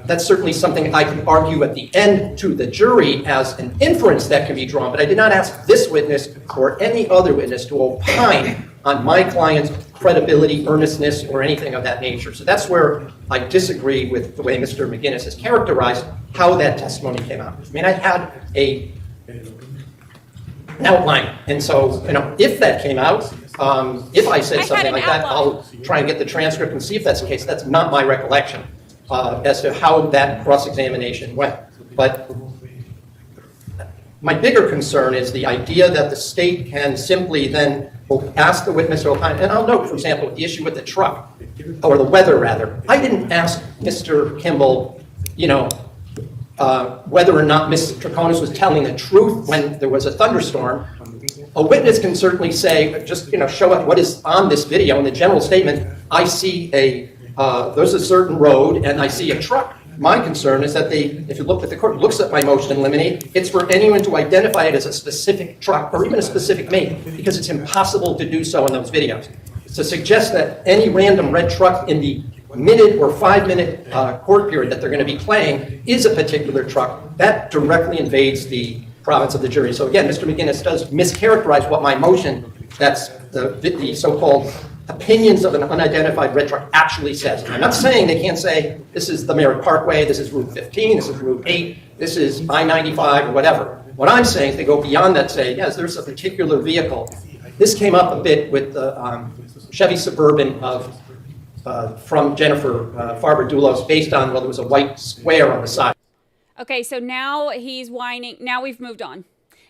That's certainly something I can argue at the end to the jury as an inference that can be drawn, but I did not ask this witness or any other witness to opine on my client's credibility, earnestness, or anything of that nature. So that's where I disagree with the way Mr. McGinnis has characterized how that testimony came out. I mean, I had an outline, and so, you know, if that came out, if I said something like that, I'll try and get the transcript and see if that's the case. That's not my recollection as to how that cross-examination went. But my bigger concern is the idea that the state can simply then ask the witness to opine. And I'll note, for example, the issue with the truck, or the weather rather. I didn't ask Mr. Kimball, you know, whether or not Ms. Troconis was telling the truth when there was a thunderstorm. A witness can certainly say, just, you know, show up what is on this video. In the general statement, I see there's a certain road and I see a truck. My concern is that if you look at the court, looks at my motion to eliminate, it's for anyone to identify it as a specific truck or even a specific make, because it's impossible to do so in those videos. To suggest that any random red truck in the minute or 5-minute court period that they're going to be playing is a particular truck, that directly invades the province of the jury. So again, Mr. McGinnis does mischaracterize what my motion, that's the so-called opinions of an unidentified red truck, actually says. I'm not saying they can't say, this is the Merritt Parkway, this is Route 15, this is Route 8, this is I-95, or whatever. What I'm saying is they go beyond that, say, yes, there's a particular vehicle. This came up a bit with the Chevy Suburban from Jennifer Farber Dulos, based on, well, there was a white square on the side. Okay, so now he's whining. Now we've moved on.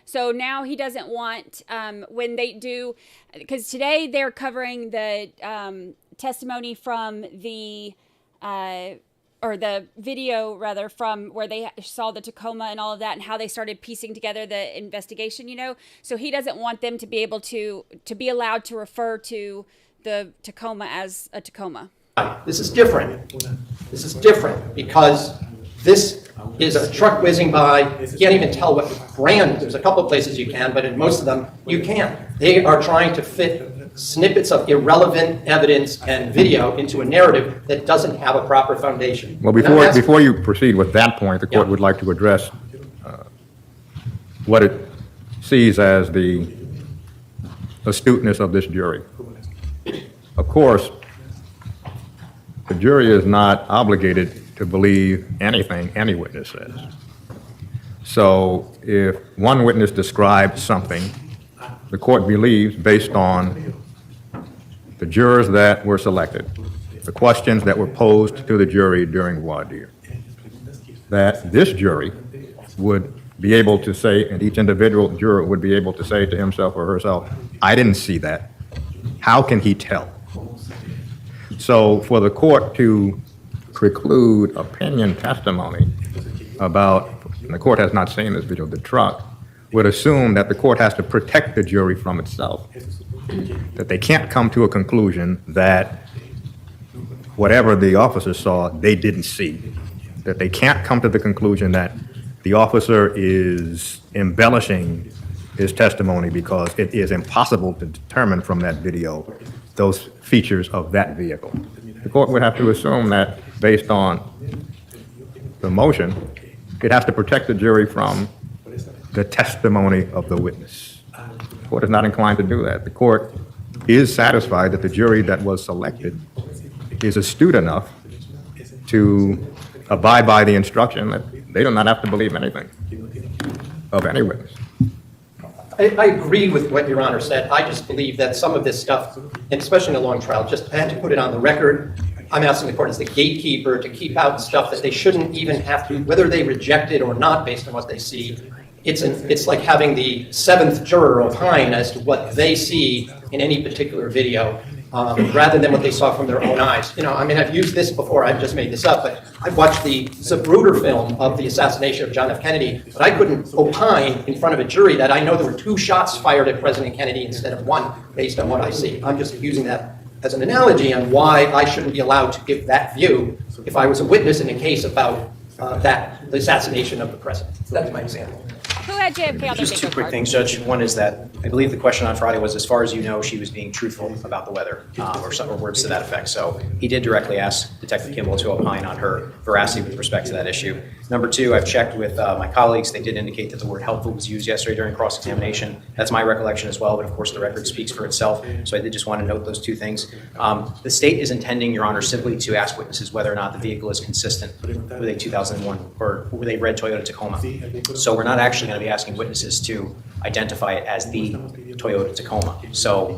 So now he doesn't want, when they do, because today they're covering the testimony from the or the video rather, from where they saw the Tacoma and all of that and how they started piecing together the investigation, you know? So he doesn't want them to be able to be allowed to refer to the Tacoma as a Tacoma. This is different. This is different because this is a truck whizzing by. You can't even tell what brand. There's a couple of places you can, but in most of them, you can't. They are trying to fit snippets of irrelevant evidence and video into a narrative that doesn't have a proper foundation. Well, before you proceed with that point, the court would like to address what it sees as the astuteness of this jury. Of course, the jury is not obligated to believe anything any witness says. So if one witness describes something, the court believes, based on the jurors that were selected, the questions that were posed to the jury during voir dire, that this jury would be able to say, and each individual juror would be able to say to himself or herself, I didn't see that. How can he tell? So for the court to preclude opinion testimony about, and the court has not seen this video, the truck, would assume that the court has to protect the jury from itself, that they can't come to a conclusion that whatever the officer saw, they didn't see, that they can't come to the conclusion that the officer is embellishing his testimony because it is impossible to determine from that video those features of that vehicle. The court would have to assume that based on the motion, it has to protect the jury from the testimony of the witness. The court is not inclined to do that. The court is satisfied that the jury that was selected is astute enough to abide by the instruction that they do not have to believe anything of any witness. I agree with what Your Honor said. I just believe that some of this stuff, and especially in a long trial, just had to put it on the record. I'm asking the court as the gatekeeper to keep out stuff that they shouldn't even have to, whether they reject it or not based on what they see. It's like having the seventh juror opine as to what they see in any particular video, rather than what they saw from their own eyes. You know, I mean, I've used this before. I've just made this up, but I've watched the Zapruder film of the assassination of John F. Kennedy, but I couldn't opine in front of a jury that I know there were 2 shots fired at President Kennedy instead of 1 based on what I see. I'm just using that as an analogy on why I shouldn't be allowed to give that view if I was a witness in a case about the assassination of the president. So that's my example. Who had JFK on their Just 2 bingo quick card? things, Judge. One is that I believe the question on Friday was, as far as you know, she was being truthful about the weather, or words to that effect. So he did directly ask Detective Kimball to opine on her veracity with respect to that issue. Number 2, I've checked with my colleagues. They did indicate that the word helpful was used yesterday during cross-examination. That's my recollection as well, but of course the record speaks for itself. So I did just want to note those 2 things. The state is intending, Your Honor, simply to ask witnesses whether or not the vehicle is consistent with a 2001 or with a red Toyota Tacoma. So we're not actually going to be asking witnesses to identify it as the Toyota Tacoma. So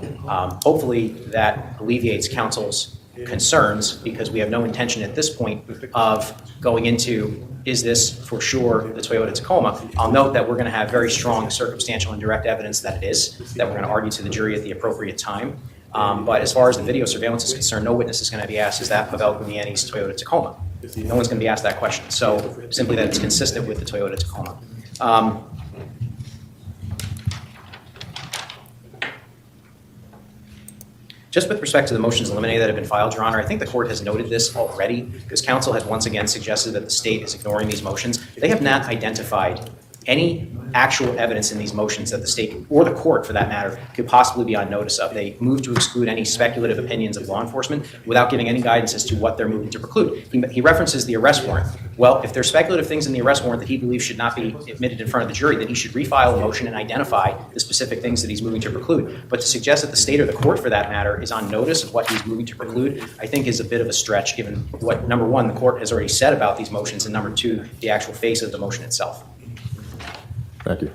hopefully that alleviates counsel's concerns, because we have no intention at this point of going into, is this for sure the Toyota Tacoma? I'll note that we're going to have very strong circumstantial and direct evidence that it is, that we're going to argue to the jury at the appropriate time. But as far as the video surveillance is concerned, no witness is going to be asked, is that Pavel Gumiani's Toyota Tacoma? No one's going to be asked that question. So simply that it's consistent with the Toyota Tacoma. Just with respect to the motions eliminated that have been filed, Your Honor, I think the court has noted this already, because counsel has once again suggested that the state is ignoring these motions. They have not identified any actual evidence in these motions that the state, or the court for that matter, could possibly be on notice of. They move to exclude any speculative opinions of law enforcement without giving any guidance as to what they're moving to preclude. He references the arrest warrant. Well, if there's speculative things in the arrest warrant that he believes should not be admitted in front of the jury, then he should refile a motion and identify the specific things that he's moving to preclude. But to suggest that the state or the court for that matter is on notice of what he's moving to preclude, I think is a bit of a stretch, given what, number 1, the court has already said about these motions, and number 2, the actual face of the motion itself. Thank you.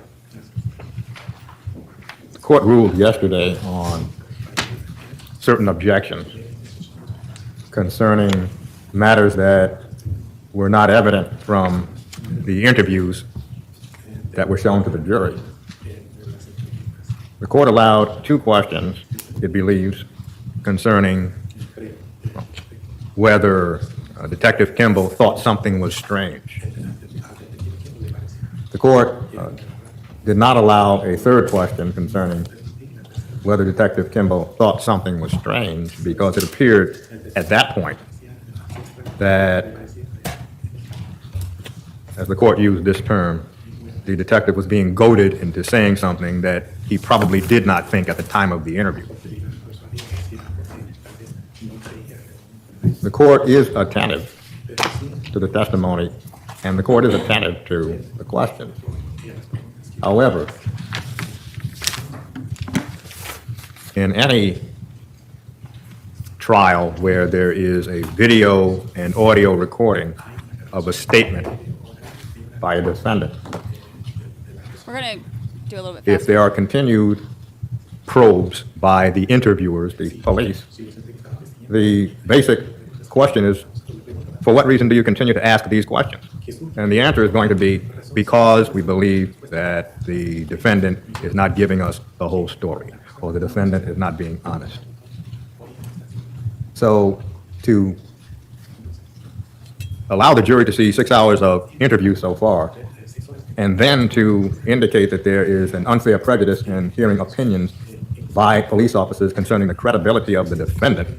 The court ruled yesterday on certain objections concerning matters that were not evident from the interviews that were shown to the jury. The court allowed 2 questions, it believes, concerning whether Detective Kimball thought something was strange. The court did not allow a third question concerning whether Detective Kimball thought something was strange because it appeared at that point that, as the court used this term, the detective was being goaded into saying something that he probably did not think at the time of the interview. The court is attentive to the testimony, and the court is attentive to the questions. However, in any trial where there is a video and audio recording of a statement by a defendant, We're going to do a little bit if faster. there are continued probes by the interviewers, the police, the basic question is, for what reason do you continue to ask these questions? And the answer is going to be, because we believe that the defendant is not giving us the whole story, or the defendant is not being honest. So to allow the jury to see 6 hours of interview so far, and then to indicate that there is an unfair prejudice in hearing opinions by police officers concerning the credibility of the defendant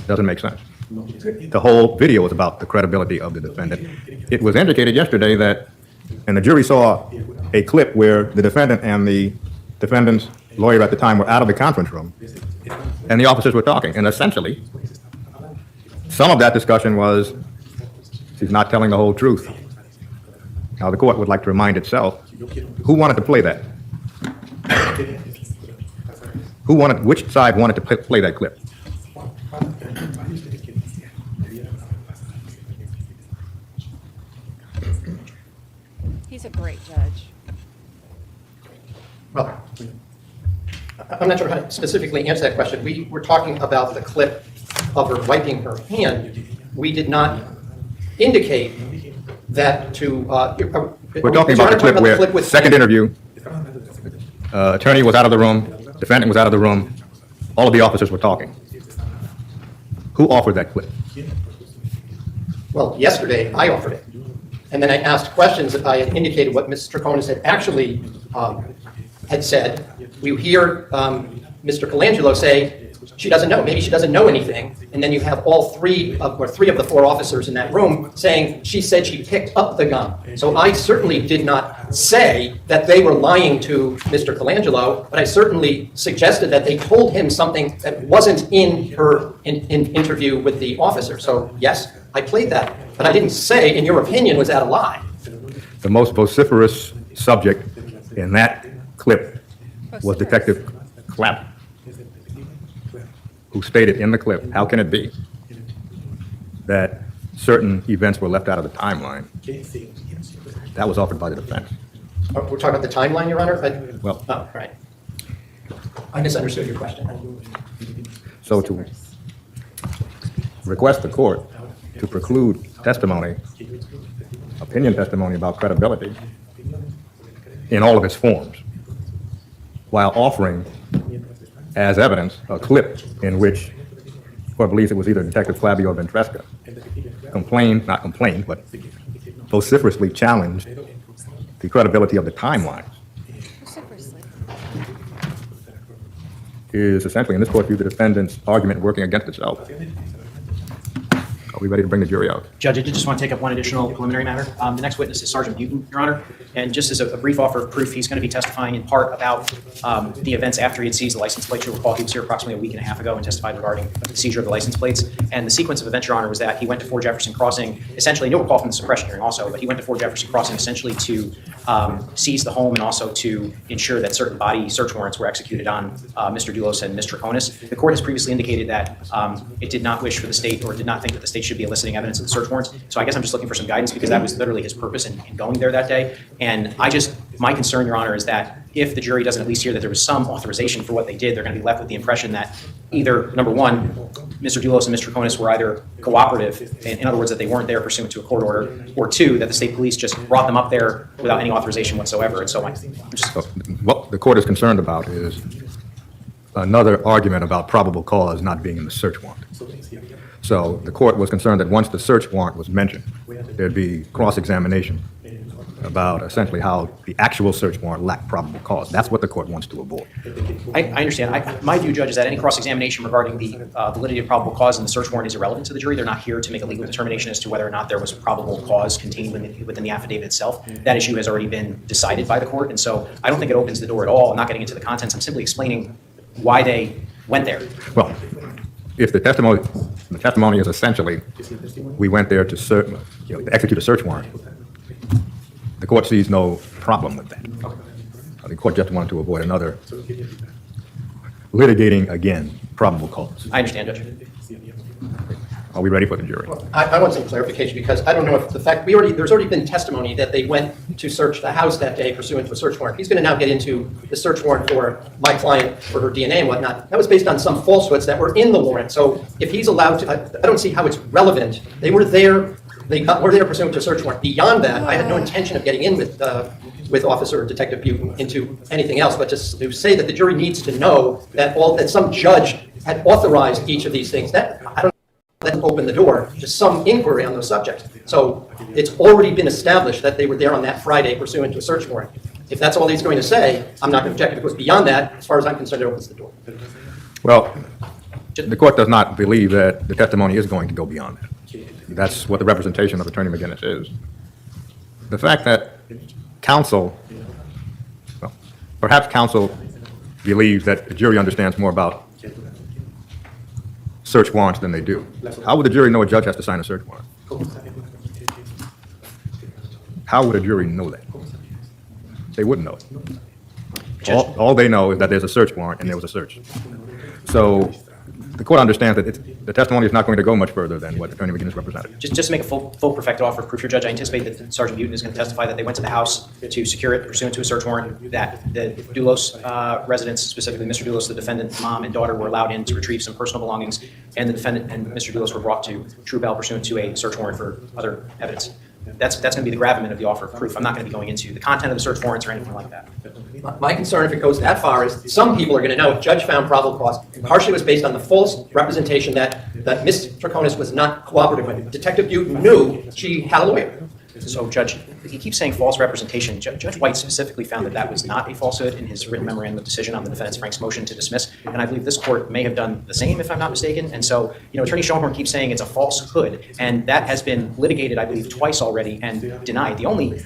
doesn't make sense. The whole video was about the credibility of the defendant. It was indicated yesterday that, and the jury saw a clip where the defendant and the defendant's lawyer at the time were out of the conference room, and the officers were talking. And essentially, some of that discussion was, she's not telling the whole truth. Now, the court would like to remind itself, who wanted to play that? Which side wanted to play that clip? He's a great judge. Well, I'm not sure how to specifically answer that question. We were talking about the clip of her wiping her hand. We did not indicate that to... We're talking about the clip where, second interview, attorney was out of the room, defendant was out of the room, all of the officers were talking. Who offered that clip? Well, yesterday, I offered it. And then I asked questions that I had indicated what Ms. Troconis had actually had said. We hear Mr. Colangelo say, she doesn't know, maybe she doesn't know anything. And then you have all three of the four officers in that room saying she said she picked up the gun. So I certainly did not say that they were lying to Mr. Colangelo, but I certainly suggested that they told him something that wasn't in her interview with the officer. So yes, I played that, but I didn't say, in your opinion, was that a lie? The most vociferous subject in that clip was Detective Clapp, who stated in the clip, how can it be that certain events were left out of the timeline? That was offered by the defense. We're talking about the timeline, Your Honor? Well, oh, right. I misunderstood your question. So to request the court to preclude testimony, opinion testimony about credibility in all of its forms, while offering as evidence a clip in which, or I believe it was either Detective Flabby or Ventresca, not complained, but vociferously challenged the credibility of the timelines, is essentially, in this court view, the defendant's argument working against itself. Are we ready to bring the jury out? Judge, I did just want to take up one additional preliminary matter. The next witness is Sergeant Buton, Your Honor. And just as a brief offer of proof, he's going to be testifying in part about the events after he had seized the license plate. You'll recall he was here approximately a week and a half ago and testified regarding the seizure of the license plates. And the sequence of events, Your Honor, was that he went to 4 Jefferson Crossing, essentially, you'll recall from the suppression hearing also, but he went to 4 Jefferson Crossing essentially to seize the home and also to ensure that certain body search warrants were executed on Mr. Dulos and Ms. Troconis. The court has previously indicated that it did not wish for the state, or did not think that the state should be eliciting evidence of the search warrants. So I guess I'm just looking for some guidance, because that was literally his purpose in going there that day. And my concern, Your Honor, is that if the jury doesn't at least hear that there was some authorization for what they did, they're going to be left with the impression that either, number one, Mr. Dulos and Ms. Troconis were either cooperative, in other words, that they weren't there pursuant to a court order, or two, that the state police just brought them up there without any authorization whatsoever. And so What the court is concerned about is another argument about probable cause not being in the search warrant. So the court was concerned that once the search warrant was mentioned, there'd be cross-examination about essentially how the actual search warrant lacked probable cause. That's what the court wants to avoid. I understand. My view, Judge, is that any cross-examination regarding the validity of probable cause in the search warrant is irrelevant to the jury. They're not here to make a legal determination as to whether or not there was probable cause contained within the affidavit itself. That issue has already been decided by the court, and so I don't think it opens the door at all. I'm not getting into the contents. I'm simply explaining why they went there. Well, if the testimony is essentially, we went there to execute a search warrant, the court sees no problem with that. The court just wanted to avoid another litigating again probable cause. I understand, Judge. Are we ready for the jury? I want some clarification because I don't know if the fact there's already been testimony that they went to search the house that day pursuant to a search warrant. He's going to now get into the search warrant for my client for her DNA and whatnot. That was based on some falsehoods that were in the warrant. So if he's allowed to, I don't see how it's relevant. They were there. Were there pursuant to a search warrant. Beyond that, I had no intention of getting in with Officer or Detective Butin into anything else, but just to say that the jury needs to know that some judge had authorized each of these things. That I don't. That open the door to some inquiry on those subjects. So it's already been established that they were there on that Friday pursuant to a search warrant. If that's all he's going to say, I'm not going to object. If it goes beyond that, as far as I'm concerned, it opens the door. Well, the court does not believe that the testimony is going to go beyond that. That's what the representation of Attorney McGinnis is. The fact that counsel, well, perhaps counsel believes that the jury understands more about search warrants than they do. How would the jury know a judge has to sign a search warrant? How would a jury know that? They wouldn't know it. All they know is that there's a search warrant and there was a search. So the court understands that the testimony is not going to go much further than what Attorney McGinnis represented. Just to make a full perfect offer of proof here, Judge, I anticipate that Sergeant Butin is going to testify that they went to the house to secure it pursuant to a search warrant, that the Dulos residents, specifically Mr. Dulos, the defendant, mom and daughter, were allowed in to retrieve some personal belongings, and the defendant and Mr. Dulos were brought to True Bell pursuant to a search warrant for other evidence. That's going to be the gravamen of the offer of proof. I'm not going to be going into the content of the search warrants or anything like that. My concern, if it goes that far, is some people are going to know if judge found probable cause. Partially was based on the false representation that Ms. Troconis was not cooperative with. Detective Butin knew she had a lawyer. So, Judge, he keeps saying false representation. Judge White specifically found that that was not a falsehood in his written memorandum of decision on the defendant's Frank's motion to dismiss, and I believe this court may have done the same, if I'm not mistaken. And so, Attorney Schoenhorn keeps saying it's a falsehood, and that has been litigated, I believe, twice already and denied. The only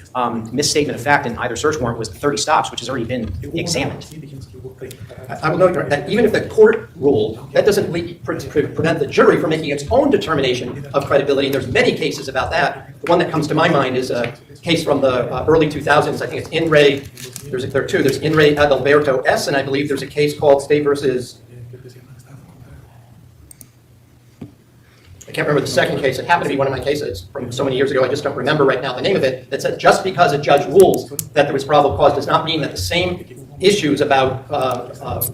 misstatement of fact in either search warrant was the 30 stops, which has already been examined. I will note that even if the court ruled, that doesn't prevent the jury from making its own determination of credibility. And there's many cases about that. The one that comes to my mind is a case from the early 2000s. I think it's In Re. There are two. There's In Re Adalberto S. And I believe there's a case called State versus. I can't remember the second case. It happened to be one of my cases from so many years ago. I just don't remember right now the name of it. That said, just because a judge rules that there was probable cause does not mean that the same issues about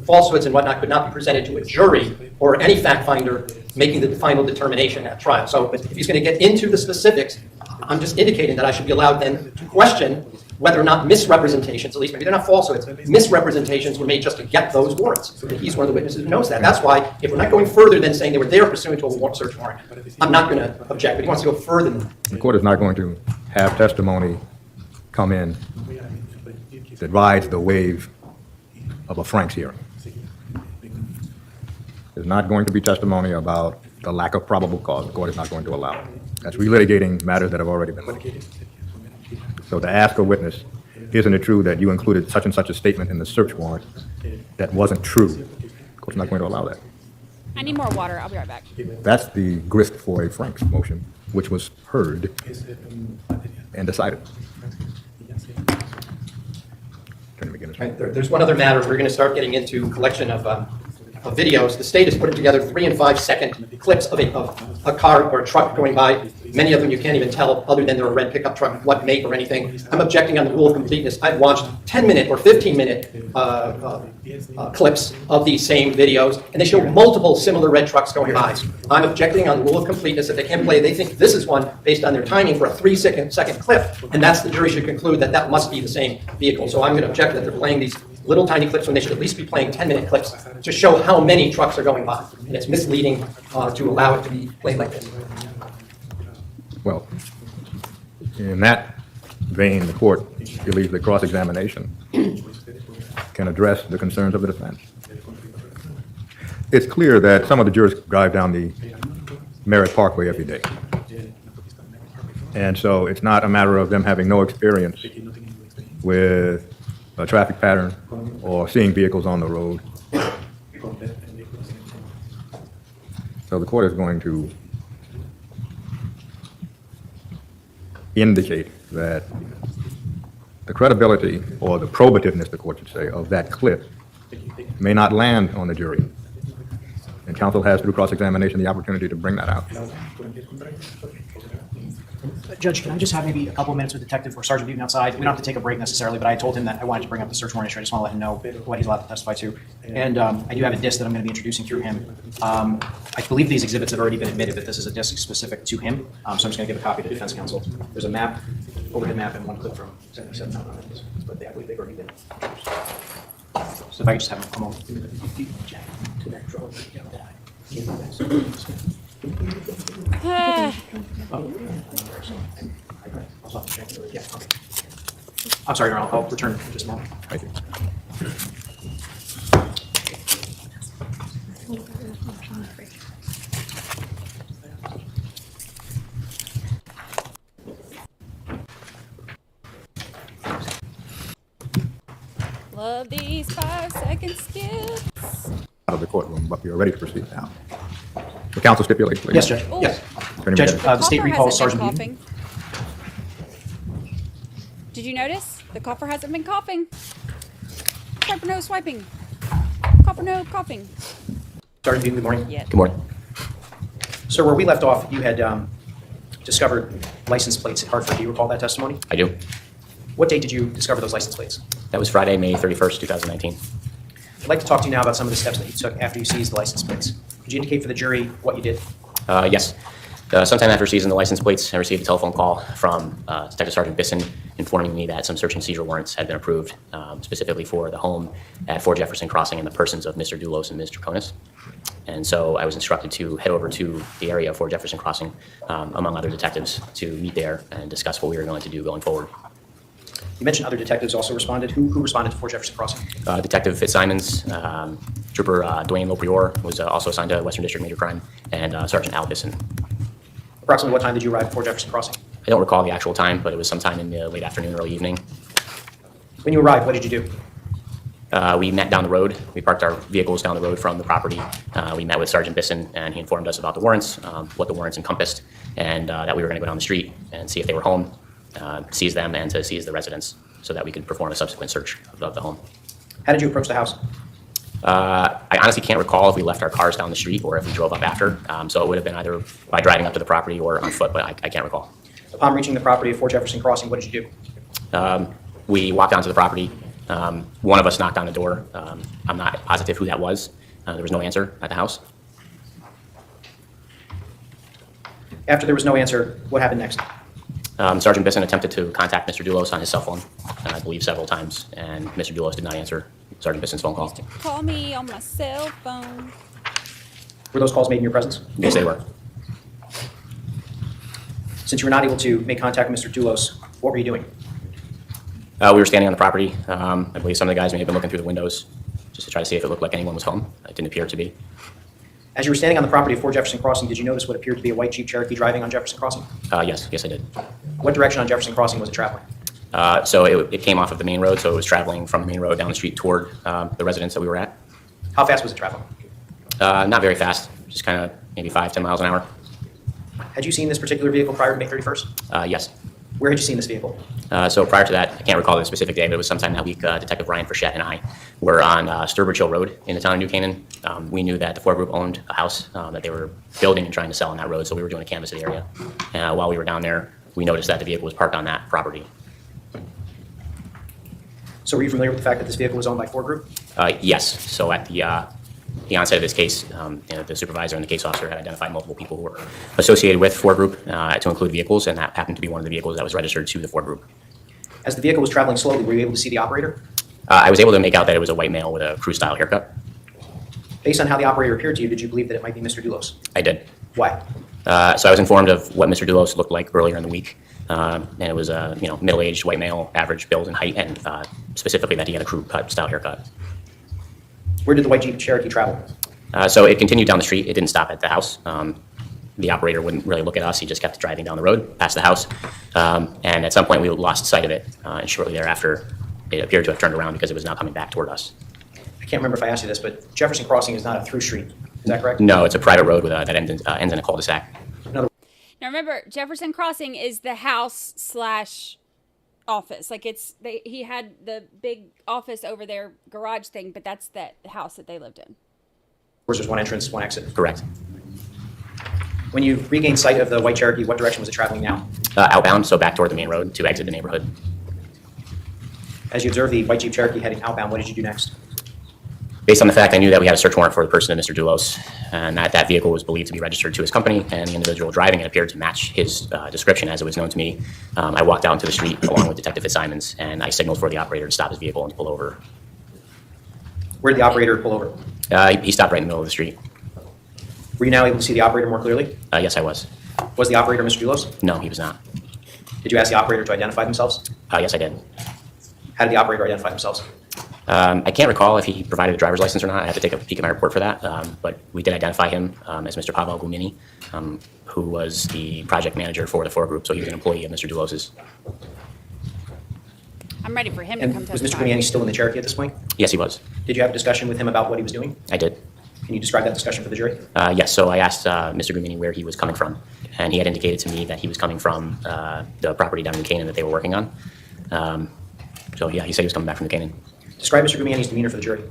falsehoods and whatnot could not be presented to a jury or any fact finder making the final determination at trial. So if he's going to get into the specifics, I'm just indicating that I should be allowed then to question whether or not misrepresentations, at least maybe they're not falsehoods, misrepresentations were made just to get those warrants. And he's one of the witnesses who knows that. That's why, if we're not going further than saying they were there pursuant to a search warrant, I'm not going to object, but he wants to go further than that. The court is not going to have testimony come in that rides the wave of a Frank's hearing. There's not going to be testimony about the lack of probable cause. The court is not going to allow it. That's relitigating matters that have already been litigated. So to ask a witness, isn't it true that you included such and such a statement in the search warrant that wasn't true? The court's not going to allow that. I need more water. I'll be right back. That's the grist for a Frank's motion, which was heard and decided. Right, there's one other matter. We're going to start getting into collection of videos. The state is putting together 3- and 5-second clips of a car or a truck going by. Many of them you can't even tell, other than they're a red pickup truck, what make or anything. I'm objecting on the rule of completeness. I've watched 10-minute or 15-minute clips of these same videos, and they show multiple similar red trucks going by. I'm objecting on the rule of completeness. If they can't play, they think this is one based on their timing for a 3-second clip, and that's the jury should conclude that that must be the same vehicle. So I'm going to object that they're playing these little tiny clips when they should at least be playing 10-minute clips to show how many trucks are going by. And it's misleading to allow it to be played like this. Well, in that vein, the court believes that cross-examination can address the concerns of the defense. It's clear that some of the jurors drive down the Merritt Parkway every day. And so it's not a matter of them having no experience with a traffic pattern or seeing vehicles on the road. So the court is going to indicate that the credibility, or the probativeness, the court should say, of that clip may not land on the jury. And counsel has, through cross-examination, the opportunity to bring that out. Judge, can I just have maybe a couple of minutes with Detective or Sergeant Newton outside? We don't have to take a break necessarily, but I told him that I wanted to bring up the search warrant issue. I just want to let him know what he's allowed to testify to. And I do have a disc that I'm going to be introducing through him. I believe these exhibits have already been admitted that this is a disc specific to him. So I'm just going to give a copy to defense counsel. There's a map, overhead map, and one clip from 77. But I believe they've already been. So if I could just have him come over. I'm sorry, Your Honor, I'll return in just a moment. Thank you. Love these 5-second skips. Out of the courtroom, but we are ready to proceed now. The counsel stipulates, please. Yes, Judge. Ooh. Yes. Attorney Judge, Miguel. the state Coffer recalls hasn't Sergeant been Newton. coughing. Did you notice? The coffer hasn't been coughing. Coffer no swiping. Coffer no coughing. Sergeant Newton, good morning. Yeah. Good morning. Sir, where we left off, you had discovered license plates at Hartford. Do you recall that testimony? I do. What date did you discover those license plates? That was Friday, May 31st, 2019. I'd like to talk to you now about some of the steps that you took after you seized the license plates. Could you indicate for the jury what you did? Yes. Sometime after seizing the license plates, I received a telephone call from Detective Sergeant Bisson informing me that some search and seizure warrants had been approved, specifically for the home at 4 Jefferson Crossing and the persons of Mr. Dulos and Ms. Troconis. And so I was instructed to head over to the area of 4 Jefferson Crossing, among other detectives, to meet there and discuss what we were going to do going forward. You mentioned other detectives also responded. Who responded to 4 Jefferson Crossing? Detective Fitzsimons, Trooper Dwayne Loprior was also assigned to Western District Major Crime, and Sergeant Al Bisson. Approximately what time did you arrive at 4 Jefferson Crossing? I don't recall the actual time, but it was sometime in the late afternoon, early evening. When you arrived, what did you do? We met down the road. We parked our vehicles down the road from the property. We met with Sergeant Bisson, and he informed us about the warrants, what the warrants encompassed, and that we were going to go down the street and see if they were home, seize them, and to seize the residence so that we could perform a subsequent search of the home. How did you approach the house? I honestly can't recall if we left our cars down the street or if we drove up after, so it would have been either by driving up to the property or on foot, but I can't recall. Upon reaching the property of 4 Jefferson Crossing, what did you do? We walked down to the property. One of us knocked on the door. I'm not positive who that was. There was no answer at the house. After there was no answer, what happened next? Sergeant Bisson attempted to contact Mr. Dulos on his cell phone, I believe several times, and Mr. Dulos did not answer Sergeant Bisson's phone call. Call me on my cell phone. Were those calls made in your presence? Yes, they were. Since you were not able to make contact with Mr. Dulos, what were you doing? We were standing on the property. I believe some of the guys may have been looking through the windows just to try to see if it looked like anyone was home. It didn't appear to be. As you were standing on the property of 4 Jefferson Crossing, did you notice what appeared to be a white Jeep Cherokee driving on Jefferson Crossing? Yes, I did. What direction on Jefferson Crossing was it traveling? So it came off of the main road, so it was traveling from the main road down the street toward the residence that we were at. How fast was it traveling? Not very fast, just kind of maybe 5-10 miles an hour. Had you seen this particular vehicle prior to May 31st? Yes. Where had you seen this vehicle? So prior to that, I can't recall the specific day, but it was sometime that week, Detective Ryan Frechette and I were on Sturbridge Hill Road in the town of New Canaan. We knew that the Ford Group owned a house that they were building and trying to sell on that road, so we were doing a canvass of the area. While we were down there, we noticed that the vehicle was parked on that property. So were you familiar with the fact that this vehicle was owned by Ford Group? Yes. So at the onset of this case, the supervisor and the case officer had identified multiple people who were associated with Ford Group to include vehicles, and that happened to be one of the vehicles that was registered to the Ford Group. As the vehicle was traveling slowly, were you able to see the operator? I was able to make out that it was a white male with a crew-style haircut. Based on how the operator appeared to you, did you believe that it might be Mr. Dulos? I did. Why? So I was informed of what Mr. Dulos looked like earlier in the week, and it was a middle-aged white male, average build and height, and specifically that he had a crew-cut style haircut. Where did the white Jeep Cherokee travel? So it continued down the street. It didn't stop at the house. The operator wouldn't really look at us. He just kept driving down the road past the house, and at some point we lost sight of it, and shortly thereafter it appeared to have turned around because it was now coming back toward us. I can't remember if I asked you this, but Jefferson Crossing is not a through street. Is that correct? No, it's a private road with that ends in a cul-de-sac. Now remember, Jefferson Crossing is the house/office. Like he had the big office over their garage thing, but that's the house that they lived in. Where's there's one entrance, one exit? Correct. When you regained sight of the white Cherokee, what direction was it traveling now? Outbound, so back toward the main road to exit the neighborhood. As you observed the white Jeep Cherokee heading outbound, what did you do next? Based on the fact I knew that we had a search warrant for the person of Mr. Dulos, and that vehicle was believed to be registered to his company, and the individual driving it appeared to match his description as it was known to me, I walked out into the street along with Detective Fitzsimons, and I signaled for the operator to stop his vehicle and to pull over. Where did the operator pull over? He stopped right in the middle of the street. Were you now able to see the operator more clearly? Yes, I was. Was the operator Mr. Dulos? No, he was not. Did you ask the operator to identify themselves? Yes, I did. How did the operator identify themselves? I can't recall if he provided a driver's license or not. I have to take a peek at my report for that. But we did identify him as Mr. Pavel Gumini, who was the project manager for the 4 group, so he was an employee of Mr. Dulos's. I'm ready for him to And come was testify. Mr. Gumiani still in the Cherokee at this point? Yes, he was. Did you have a discussion with him about what he was doing? I did. Can you describe that discussion for the jury? Yes, so I asked Mr. Gumini where he was coming from, and he had indicated to me that he was coming from the property down in New Canaan that they were working on. So yeah, he said he was coming back from New Canaan. Describe Mr. Gumiani's demeanor for the jury.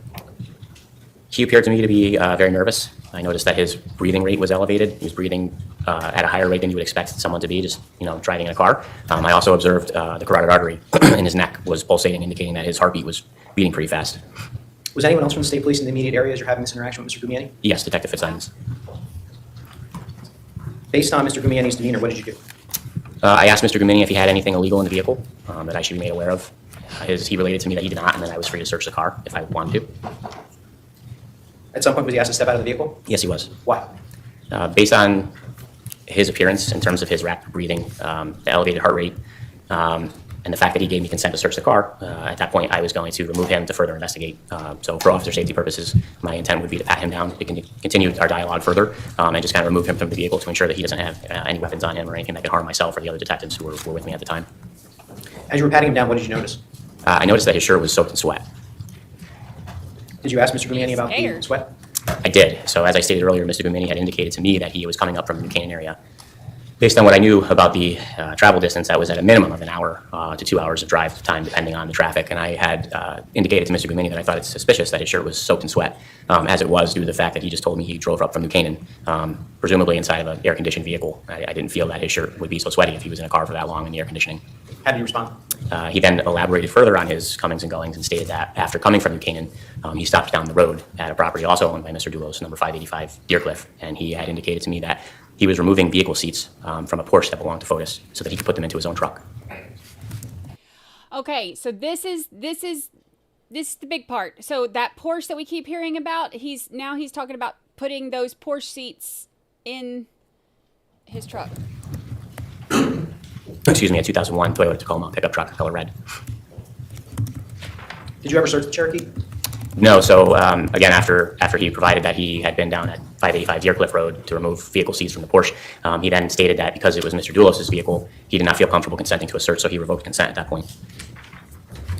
He appeared to me to be very nervous. I noticed that his breathing rate was elevated. He was breathing at a higher rate than you would expect someone to be, just driving in a car. I also observed the carotid artery in his neck was pulsating, indicating that his heartbeat was beating pretty fast. Was anyone else from the state police in the immediate area as you're having this interaction with Mr. Gumiani? Yes, Detective Fitzsimons. Based on Mr. Gumiani's demeanor, what did you do? I asked Mr. Gumini if he had anything illegal in the vehicle that I should be made aware of. He related to me that he did not, and that I was free to search the car if I wanted to. At some point, was he asked to step out of the vehicle? Yes, he was. Why? Based on his appearance in terms of his rapid breathing, the elevated heart rate, and the fact that he gave me consent to search the car, at that point I was going to remove him to further investigate. So for officer safety purposes, my intent would be to pat him down, to continue our dialogue further, and just kind of remove him from the vehicle to ensure that he doesn't have any weapons on him or anything that could harm myself or the other detectives who were with me at the time. As you were patting him down, what did you notice? I noticed that his shirt was soaked in sweat. Did you ask Mr. Gumiani about the sweat? I did. So as I stated earlier, Mr. Gumini had indicated to me that he was coming up from the New Canaan area. Based on what I knew about the travel distance, that was at a minimum of an hour to 2 hours of drive time, depending on the traffic. And I had indicated to Mr. Gumini that I thought it's suspicious that his shirt was soaked in sweat, as it was due to the fact that he just told me he drove up from New Canaan, presumably inside of an air-conditioned vehicle. I didn't feel that his shirt would be so sweaty if he was in a car for that long in the air conditioning. How did you respond? He then elaborated further on his comings and goings and stated that after coming from New Canaan, he stopped down the road at a property also owned by Mr. Dulos, number 585 Deercliff, and he had indicated to me that he was removing vehicle seats from a Porsche that belonged to Fotis so that he could put them into his own truck. Okay, so this is the big part. So that Porsche that we keep hearing about, he's talking about putting those Porsche seats in his truck. Excuse me, a 2001 Toyota Tacoma pickup truck, color red. Did you ever search the Cherokee? No, so again, after he provided that he had been down at 585 Deercliff Road to remove vehicle seats from the Porsche, he then stated that because it was Mr. Dulos' vehicle, he did not feel comfortable consenting to a search, so he revoked consent at that point.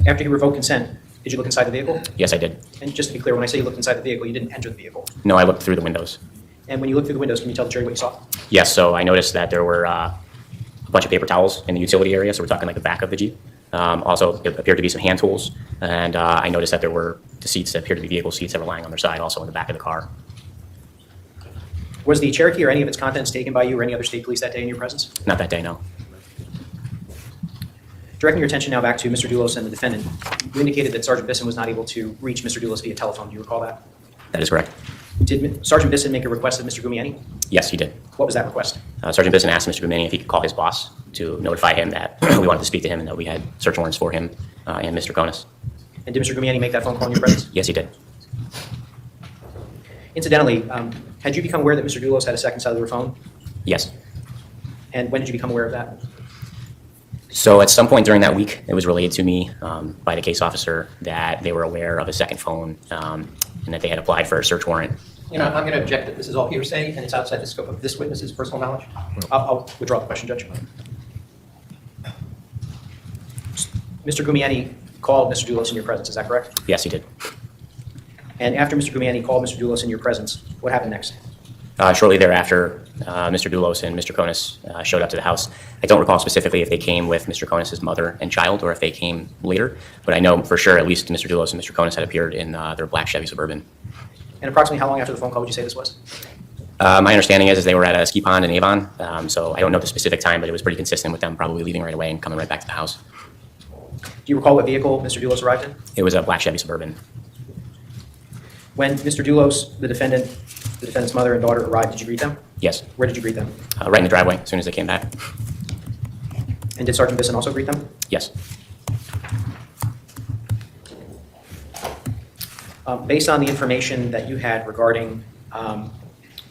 After you revoked consent, did you look inside the vehicle? Yes, I did. And just to be clear, when I say you looked inside the vehicle, you didn't enter the vehicle. No, I looked through the windows. And when you looked through the windows, can you tell the jury what you saw? Yes, so I noticed that there were a bunch of paper towels in the utility area, so we're talking like the back of the Jeep. Also, it appeared to be some hand tools, and I noticed that there were the seats that appeared to be vehicle seats that were lying on their side, also in the back of the car. Was the Cherokee or any of its contents taken by you or any other state police that day in your presence? Not that day, no. Directing your attention now back to Mr. Dulos and the defendant, you indicated that Sergeant Bisson was not able to reach Mr. Dulos via telephone. Do you recall that? That is correct. Did Sergeant Bisson make a request of Mr. Gumiani? Yes, he did. What was that request? Sergeant Bisson asked Mr. Gumini if he could call his boss to notify him that we wanted to speak to him and that we had search warrants for him and Mr. Troconis. And did Mr. Gumiani make that phone call in your presence? Yes, he did. Incidentally, had you become aware that Mr. Dulos had a second cellular phone? Yes. And when did you become aware of that? So at some point during that week, it was relayed to me by the case officer that they were aware of a second phone and that they had applied for a search warrant. You know, I'm going to object that this is all hearsay and it's outside the scope of this witness's personal knowledge. I'll withdraw the question, Judge. Mr. Gumiani called Mr. Dulos in your presence, is that correct? Yes, he did. And after Mr. Gumiani called Mr. Dulos in your presence, what happened next? Shortly thereafter, Mr. Dulos and Mr. Troconis showed up to the house. I don't recall specifically if they came with Mr. Troconis' mother and child or if they came later, but I know for sure at least Mr. Dulos and Mr. Troconis had appeared in their black Chevy Suburban. And approximately how long after the phone call would you say this was? My understanding is they were at a ski pond in Avon, so I don't know the specific time, but it was pretty consistent with them probably leaving right away and coming right back to the house. Do you recall what vehicle Mr. Dulos arrived in? It was a black Chevy Suburban. When Mr. Dulos, the defendant's mother and daughter arrived, did you greet them? Yes. Where did you greet them? Right in the driveway as soon as they came back. And did Sergeant Bisson also greet them? Yes. Based on the information that you had regarding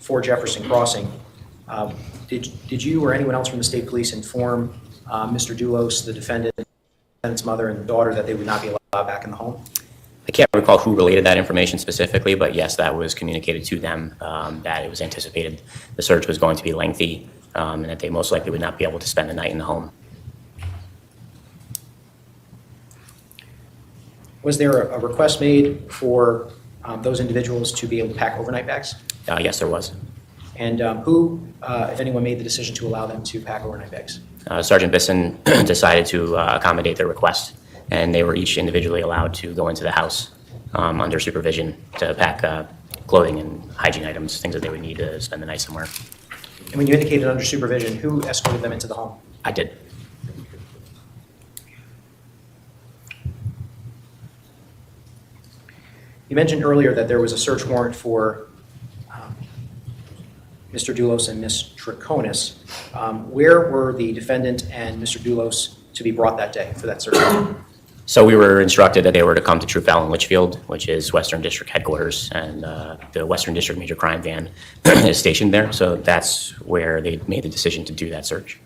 4 Jefferson Crossing, did you or anyone else from the state police inform Mr. Dulos, the defendant's mother and daughter, that they would not be allowed back in the home? I can't recall who related that information specifically, but yes, that was communicated to them, that it was anticipated the search was going to be lengthy and that they most likely would not be able to spend the night in the home. Was there a request made for those individuals to be able to pack overnight bags? Yes, there was. And who, if anyone, made the decision to allow them to pack overnight bags? Sergeant Bisson decided to accommodate their request, and they were each individually allowed to go into the house under supervision to pack clothing and hygiene items, things that they would need to spend the night somewhere. And when you indicated under supervision, who escorted them into the home? I did. You mentioned earlier that there was a search warrant for Mr. Dulos and Ms. Troconis. Where were the defendant and Mr. Dulos to be brought that day for that search warrant? So we were instructed that they were to come to Troop L in Litchfield, which is Western District headquarters, and the Western District Major Crime Van is stationed there. So that's where they made the decision to do that search.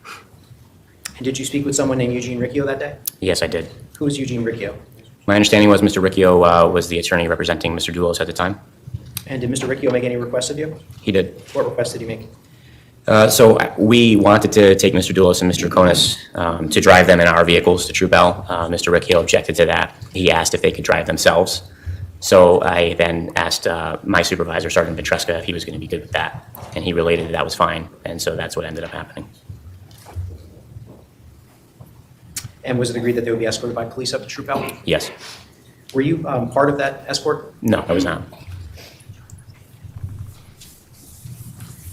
And did you speak with someone named Eugene Riccio that day? Yes, I did. Who was Eugene Riccio? My understanding was Mr. Riccio was the attorney representing Mr. Dulos at the time. And did Mr. Riccio make any requests of you? He did. What requests did he make? So we wanted to take Mr. Dulos and Mr. Troconis to drive them in our vehicles to Troop L. Mr. Riccio objected to that. He asked if they could drive themselves. So I then asked my supervisor, Sergeant Petreska, if he was going to be good with that. And he related that was fine. And so that's what ended up happening. And was it agreed that they would be escorted by police up to Troop L? Yes. Were you part of that escort? No, I was not.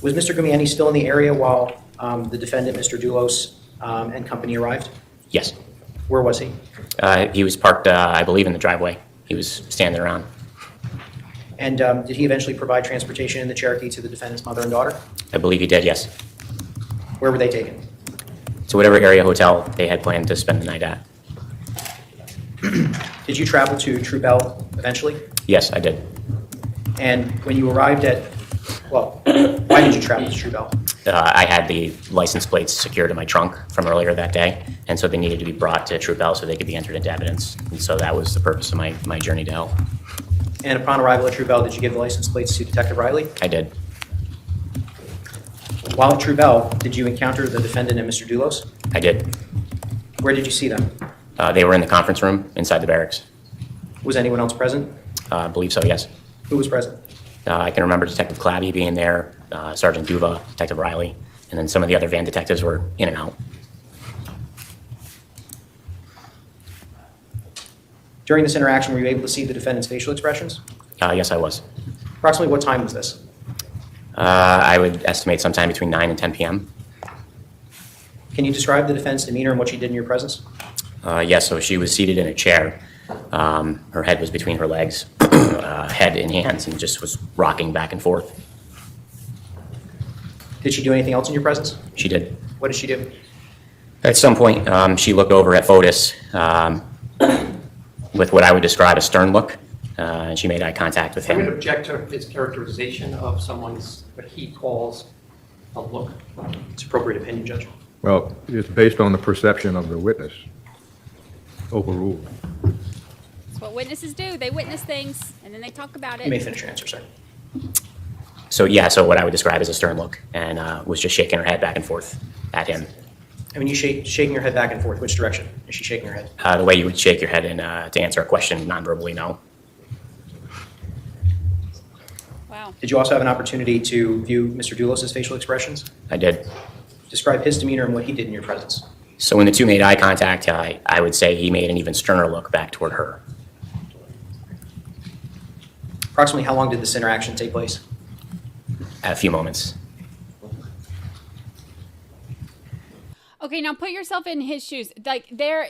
Was Mr. Gumiani still in the area while the defendant, Mr. Dulos, and company arrived? Yes. Where was he? He was parked, I believe, in the driveway. He was standing around. And did he eventually provide transportation in the Cherokee to the defendant's mother and daughter? I believe he did, yes. Where were they taken? To whatever area hotel they had planned to spend the night at. Did you travel to Troop L eventually? Yes, I did. And when you arrived at, well, why did you travel to Troop L? I had the license plates secured in my trunk from earlier that day, and so they needed to be brought to Troop L so they could be entered into evidence. And so that was the purpose of my journey to help. And upon arrival at Troop L, did you give the license plates to Detective Riley? I did. While at Troop L, did you encounter the defendant and Mr. Dulos? I did. Where did you see them? They were in the conference room inside the barracks. Was anyone else present? I believe so, yes. Who was present? I can remember Detective Clabby being there, Sergeant Duva, Detective Riley, and then some of the other van detectives were in and out. During this interaction, were you able to see the defendant's facial expressions? Yes, I was. Approximately what time was this? I would estimate sometime between 9 and 10 p.m. Can you describe the defendant's demeanor and what she did in your presence? Yes, so she was seated in a chair. Her head was between her legs, head in hands, and just was rocking back and forth. Did she do anything else in your presence? She did. What did she do? At some point, she looked over at Fotis with what I would describe a stern look, and she made eye contact with I would him. object to his characterization of someone's, what he calls a look. It's appropriate opinion, Judge. Well, it's based on the perception of the witness. Overruled. That's what witnesses do. They witness things and then they talk about it. You may finish your answer, sir. So yeah, so what I would describe as a stern look, and was just shaking her head back and forth at him. I mean, you shaking your head back and forth. Which direction is she shaking her head? The way you would shake your head and to answer a question non-verbally, no. Wow. Did you also have an opportunity to view Mr. Dulos' facial expressions? I did. Describe his demeanor and what he did in your presence. So when the two made eye contact, I would say he made an even sterner look back toward her. Approximately how long did this interaction take place? A few moments. Okay, now put yourself in his shoes. Like they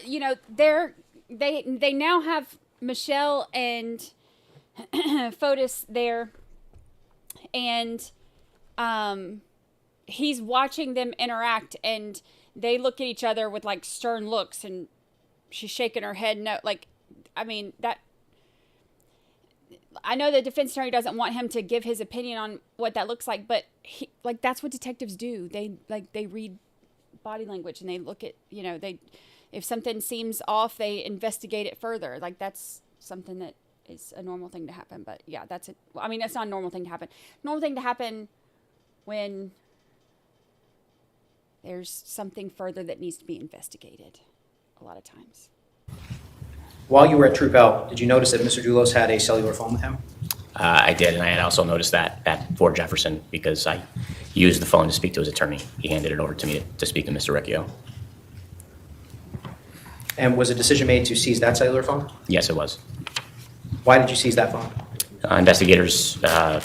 now have Michelle and Fotis there, and he's watching them interact, and they look at each other with like stern looks, and she's shaking her head no. Like, I mean that. I know the defense attorney doesn't want him to give his opinion on what that looks like, but that's what detectives do. They read body language and they look at, if something seems off, they investigate it further. Like that's something that is a normal thing to happen. But yeah, that's it. I mean, that's not a normal thing to happen. Normal thing to happen when there's something further that needs to be investigated a lot of times. While you were at Troop L, did you notice that Mr. Dulos had a cellular phone with him? I did, and I had also noticed that at Fort Jefferson because I used the phone to speak to his attorney. He handed it over to me to speak to Mr. Riccio. And was a decision made to seize that cellular phone? Yes, it was. Why did you seize that phone? Investigators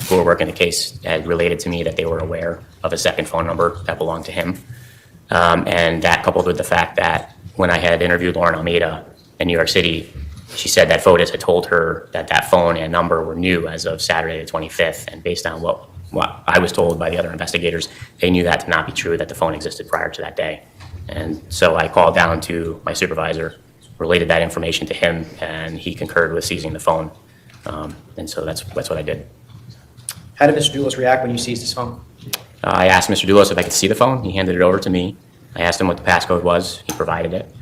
who were working the case had related to me that they were aware of a second phone number that belonged to him. And that coupled with the fact that when I had interviewed Lauren Almeida in New York City, she said that Fotis had told her that that phone and number were new as of Saturday the 25th. And based on what I was told by the other investigators, they knew that to not be true, that the phone existed prior to that day. And so I called down to my supervisor, related that information to him, and he concurred with seizing the phone. And so that's what I did. How did Mr. Dulos react when you seized his phone? I asked Mr. Dulos if I could see the phone. He handed it over to me. I asked him what the passcode was. He provided it.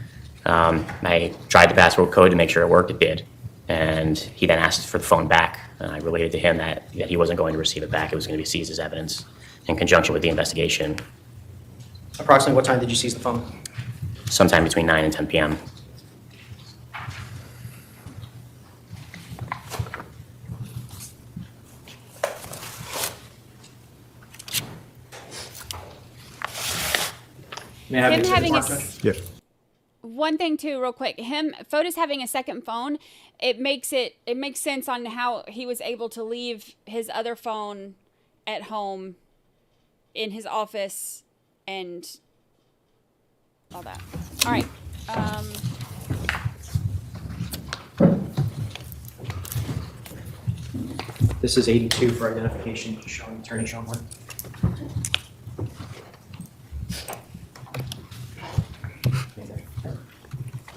I tried the password code to make sure it worked. It did. And he then asked for the phone back. And I related to him that he wasn't going to receive it back. It was going to be seized as evidence in conjunction with the investigation. Approximately what time did you seize the phone? Sometime between 9 and 10 p.m. May I have Him the having clock, a Judge? Yes. One thing too, real quick, Fotis having a second phone, it makes sense on how he was able to leave his other phone at home, in his office, and all that. All right. This is 82 for identification, showing Attorney Schoenberg.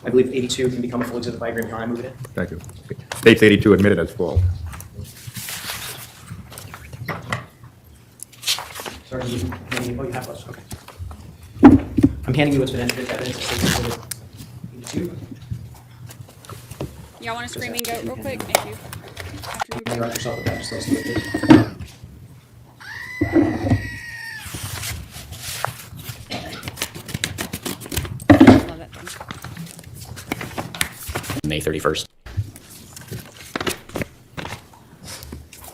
I believe 82 can become a full exhibit by agreement. Your Honor, I move it in. Thank you. States 82 admitted as false. Sorry, you have those. Okay. I'm handing you what's been entered as evidence. It states exhibit 82. Y'all want to scream and go real quick? Thank you. You may write yourself a badge, so let's do it. Love that thing. May 31st.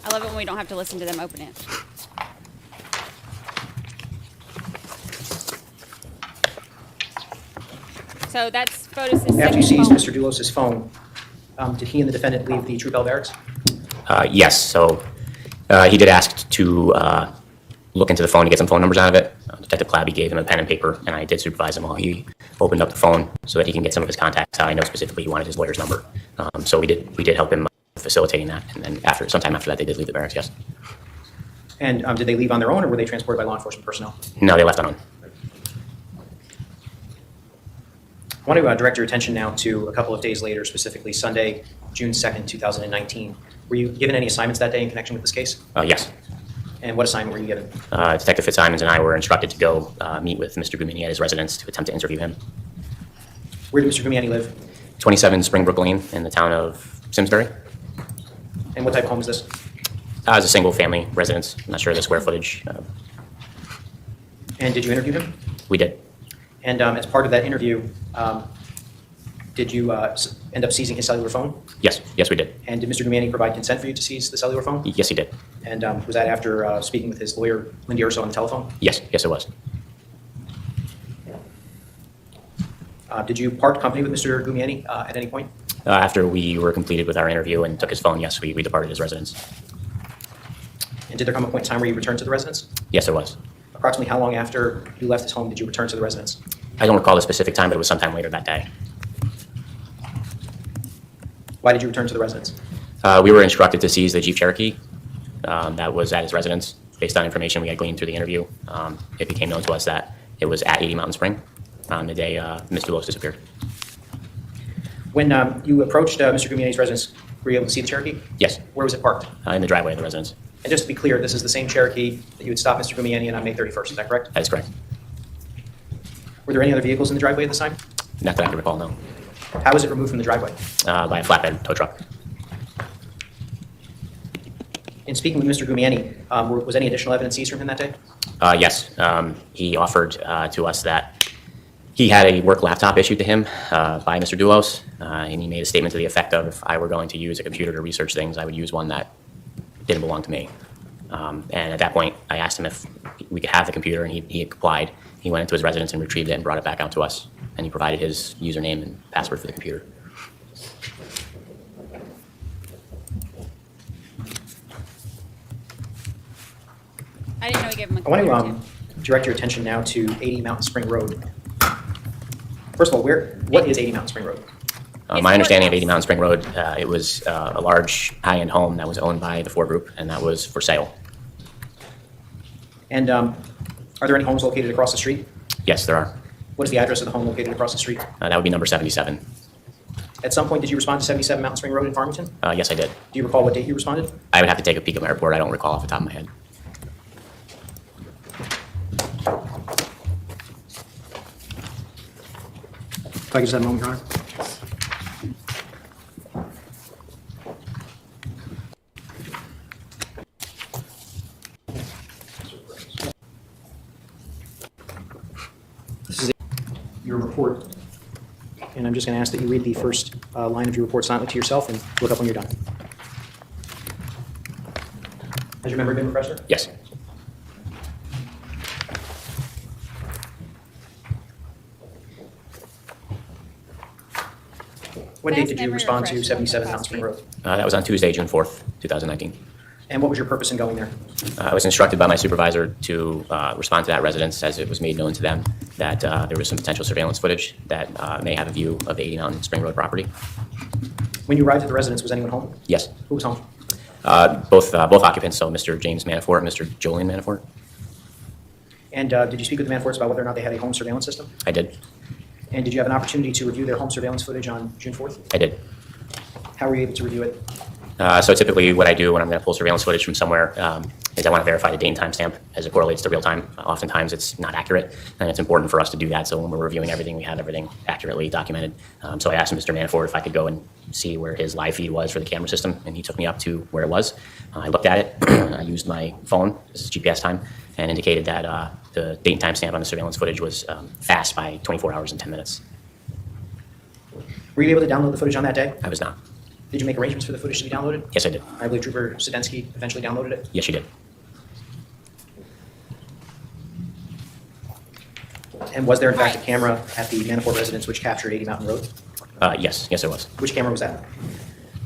I love it when we don't have to listen to them open it. So that's Fotis' second After you seized phone. Mr. Dulos' phone, did he and the defendant leave the Troop L barracks? Yes, so he did ask to look into the phone to get some phone numbers out of it. Detective Clabby gave him a pen and paper, and I did supervise him while he opened up the phone so that he can get some of his contacts. I know specifically he wanted his lawyer's number. So we did help him facilitating that, and then sometime after that, they did leave the barracks, yes. And did they leave on their own, or were they transported by law enforcement personnel? No, they left on. I want to direct your attention now to a couple of days later, specifically Sunday, June 2nd, 2019. Were you given any assignments that day in connection with this case? Yes. And what assignment were you given? Detective Fitzsimons and I were instructed to go meet with Mr. Gumini at his residence to attempt to interview him. Where did Mr. Gumini live? 27 Springbrook Lane in the town of Simsbury. And what type of home is this? It's a single-family residence. I'm not sure of the square footage. And did you interview him? We did. And as part of that interview, did you end up seizing his cellular phone? Yes, yes, we did. And did Mr. Gumini provide consent for you to seize the cellular phone? Yes, he did. And was that after speaking with his lawyer, Lindy Urso, on the telephone? Yes, yes, it was. Did you part company with Mr. Gumini at any point? After we were completed with our interview and took his phone, yes, we departed his residence. And did there come a point in time where you returned to the residence? Yes, there was. Approximately how long after you left his home did you return to the residence? I don't recall the specific time, but it was sometime later that day. Why did you return to the residence? We were instructed to seize the Jeep Cherokee that was at his residence. Based on information we had gleaned through the interview, it became known to us that it was at 80 Mountain Spring on the day Ms. Dulos disappeared. When you approached Mr. Gumini's residence, were you able to see the Cherokee? Yes. Where was it parked? In the driveway of the residence. And just to be clear, this is the same Cherokee that you would stop Mr. Gumini in on May 31st, is that correct? That is correct. Were there any other vehicles in the driveway at this time? Not that I can recall, no. How was it removed from the driveway? By a flatbed tow truck. In speaking with Mr. Gumini, was any additional evidence seized from him that day? Yes. He offered to us that he had a work laptop issued to him by Mr. Dulos, and he made a statement to the effect of, if I were going to use a computer to research things, I would use one that didn't belong to me. And at that point, I asked him if we could have the computer, and he complied. He went into his residence and retrieved it and brought it back out to us, and he provided his username and password for the computer. I didn't know he gave him a I want to direct your attention now to 80 Mountain Spring Road. First of all, what is 80 Mountain Spring Road? My understanding of 80 Mountain Spring Road, it was a large high-end home that was owned by the Ford Group, and that was for sale. And are there any homes located across the street? Yes, there are. What is the address of the home located across the street? That would be number 77. At some point, did you respond to 77 Mountain Spring Road in Farmington? Yes, I did. Do you recall what date you responded? I would have to take a peek at my report. I don't recall off the top of my head. If I could just have a moment, Your Honor. This is your report, and I'm just going to ask that you read the first line of your report silently to yourself and look up when you're done. Has your memory been refreshed? Yes. What date did you respond to 77 Mountain Spring Road? That was on Tuesday, June 4th, 2019. And what was your purpose in going there? I was instructed by my supervisor to respond to that residence, as it was made known to them that there was some potential surveillance footage that may have a view of the 80 Mountain Spring Road property. When you arrived at the residence, was anyone home? Yes. Who was home? Both occupants, so Mr. James Manafort and Mr. Julian Manafort. And did you speak with the Manaforts about whether or not they had a home surveillance system? I did. And did you have an opportunity to review their home surveillance footage on June 4th? I did. How were you able to review it? So typically what I do when I'm going to pull surveillance footage from somewhere is I want to verify the date and time stamp as it correlates to real time. Oftentimes it's not accurate, and it's important for us to do that. So when we're reviewing everything, we have everything accurately documented. So I asked Mr. Manafort if I could go and see where his live feed was for the camera system, and he took me up to where it was. I looked at it. I used my phone, this is GPS time, and indicated that the date and time stamp on the surveillance footage was fast by 24 hours and 10 minutes. Were you able to download the footage on that day? I was not. Did you make arrangements for the footage to be downloaded? Yes, I did. I believe Trooper Sedensky eventually downloaded it? Yes, she did. And was there in fact a camera at the Manafort residence which captured 80 Mountain Road? Yes, there was. Which camera was that?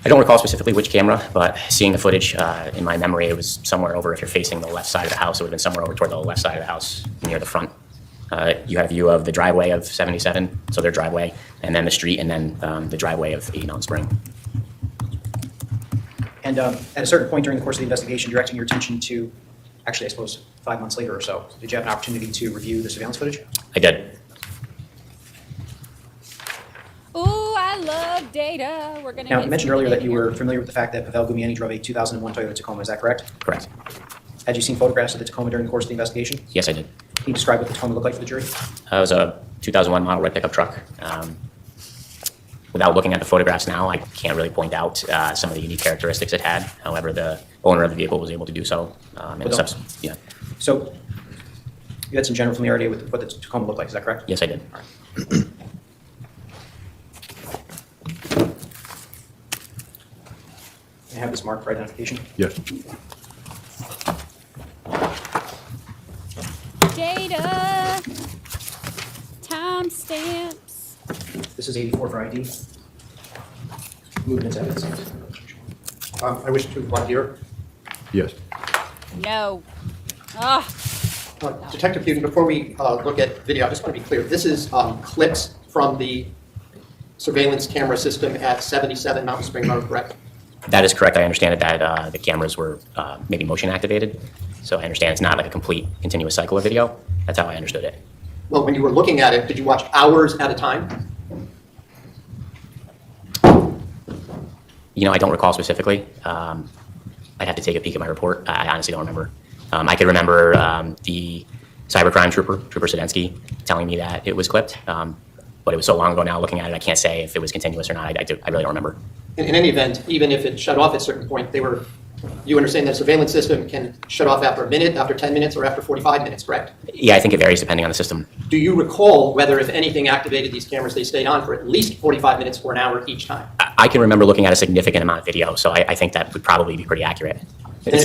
I don't recall specifically which camera, but seeing the footage in my memory, it was somewhere over, if you're facing the left side of the house, it would have been somewhere over toward the left side of the house near the front. You had a view of the driveway of 77, so their driveway, and then the street, and then the driveway of 80 Mountain Spring. And at a certain point during the course of the investigation, directing your attention to, actually I suppose 5 months later or so, did you have an opportunity to review the surveillance footage? I did. I love data. We're going to Now, you mentioned earlier that you were familiar with the fact that Pavel Gumieni drove a 2001 Toyota Tacoma. Is that correct? Correct. Had you seen photographs of the Tacoma during the course of the investigation? Yes, I did. Can you describe what the Tacoma looked like for the jury? It was a 2001 model red pickup truck. Without looking at the photographs now, I can't really point out some of the unique characteristics it had. However, the owner of the vehicle was able to do so. Yeah. So you had some general familiarity with what the Tacoma looked like. Is that correct? Yes, I did. All right. I have this marked for identification. Yes. Data. Timestamps. This is 84 for ID. Movements evidence. I wish to one here. Yes. No. Ah. Detective Hughes, before we look at video, I just want to be clear. This is clips from the surveillance camera system at 77 Mountain Spring Road, correct? That is correct. I understand that the cameras were maybe motion activated. So I understand it's not like a complete continuous cycle of video. That's how I understood it. Well, when you were looking at it, did you watch hours at a time? You know, I don't recall specifically. I'd have to take a peek at my report. I honestly don't remember. I could remember the cybercrime Trooper Sedensky, telling me that it was clipped. But it was so long ago now, looking at it, I can't say if it was continuous or not. I really don't remember. In any event, even if it shut off at a certain point, you understand that a surveillance system can shut off after a minute, after 10 minutes, or after 45 minutes, correct? Yeah, I think it varies depending on the system. Do you recall whether, if anything, activated these cameras, they stayed on for at least 45 minutes or an hour each time? I can remember looking at a significant amount of video, so I think that would probably be pretty accurate. I'm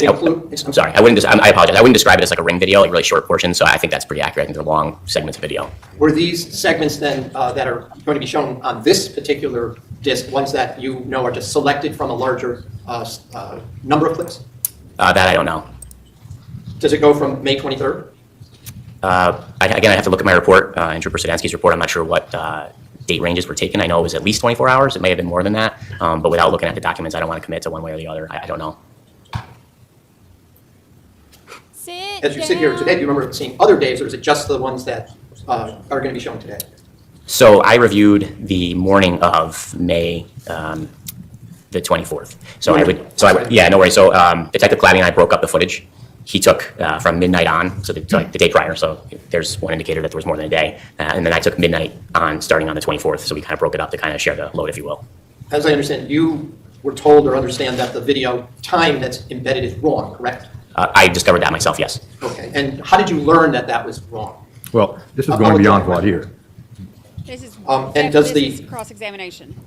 sorry, I apologize. I wouldn't describe it as like a ring video, like really short portions, so I think that's pretty accurate. I think they're long segments of video. Were these segments then that are going to be shown on this particular disc ones that you know are just selected from a larger number of clips? That I don't know. Does it go from May 23rd? Again, I have to look at my report and Trooper Sedensky's report. I'm not sure what date ranges were taken. I know it was at least 24 hours. It may have been more than that. But without looking at the documents, I don't want to commit to one way or the other. I don't know. As you sit here today, do you remember seeing other days, or is it just the ones that are going to be shown today? So I reviewed the morning of May the 24th. Yeah, no worries. So Detective Clabby and I broke up the footage. He took from midnight on, so the day prior. So there's one indicator that there was more than a day. And then I took midnight on, starting on the 24th. So we kind of broke it up to kind of share the load, if you will. As I understand, you were told or understand that the video time that's embedded is wrong, correct? I discovered that myself, yes. Okay. And how did you learn that that was wrong? Well, this is going beyond voir dire. This is and does this is cross-examination.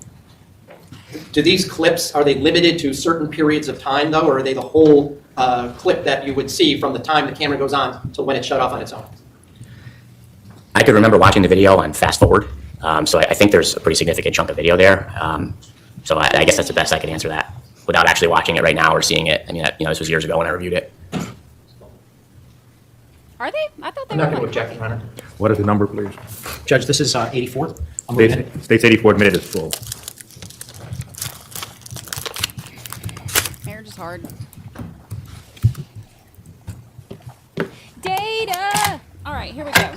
Do these clips, are they limited to certain periods of time, though, or are they the whole clip that you would see from the time the camera goes on to when it's shut off on its own? I could remember watching the video on fast forward. So I think there's a pretty significant chunk of video there. So I guess that's the best I could answer that without actually watching it right now or seeing it. I mean, this was years ago when I reviewed it. Are they? I thought they I'm were. not going to object, Your Honor. What is the number, please? Judge, this is 84. States 84 admitted is full. Marriage is hard. Data! All right, here we go.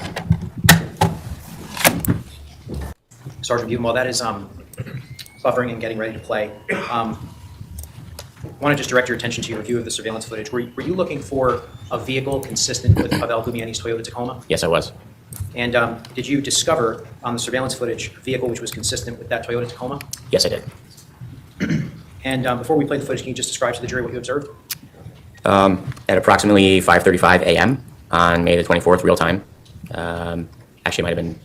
Sergeant Buden, while that is buffering and getting ready to play, I want to just direct your attention to your review of the surveillance footage. Were you looking for a vehicle consistent with Pavel Gumieni's Toyota Tacoma? Yes, I was. And did you discover on the surveillance footage a vehicle which was consistent with that Toyota Tacoma? Yes, I did. And before we play the footage, can you just describe to the jury what you observed? At approximately 5:35 a.m. on May the 24th, real time. Actually, it might have been.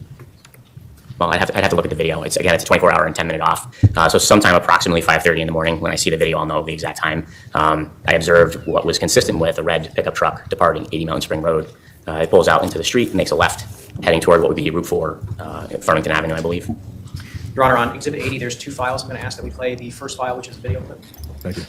Well, I'd have to look at the video. It's a 24-hour and 10-minute off. So sometime approximately 5:30 in the morning. When I see the video, I'll know the exact time. I observed what was consistent with a red pickup truck departing 80 Mountain Spring Road. It pulls out into the street and makes a left, heading toward what would be Route 4, Farmington Avenue, I believe. Your Honor, on Exhibit 80, there's two files. I'm going to ask that we play the first file, which is a video clip. Thank you.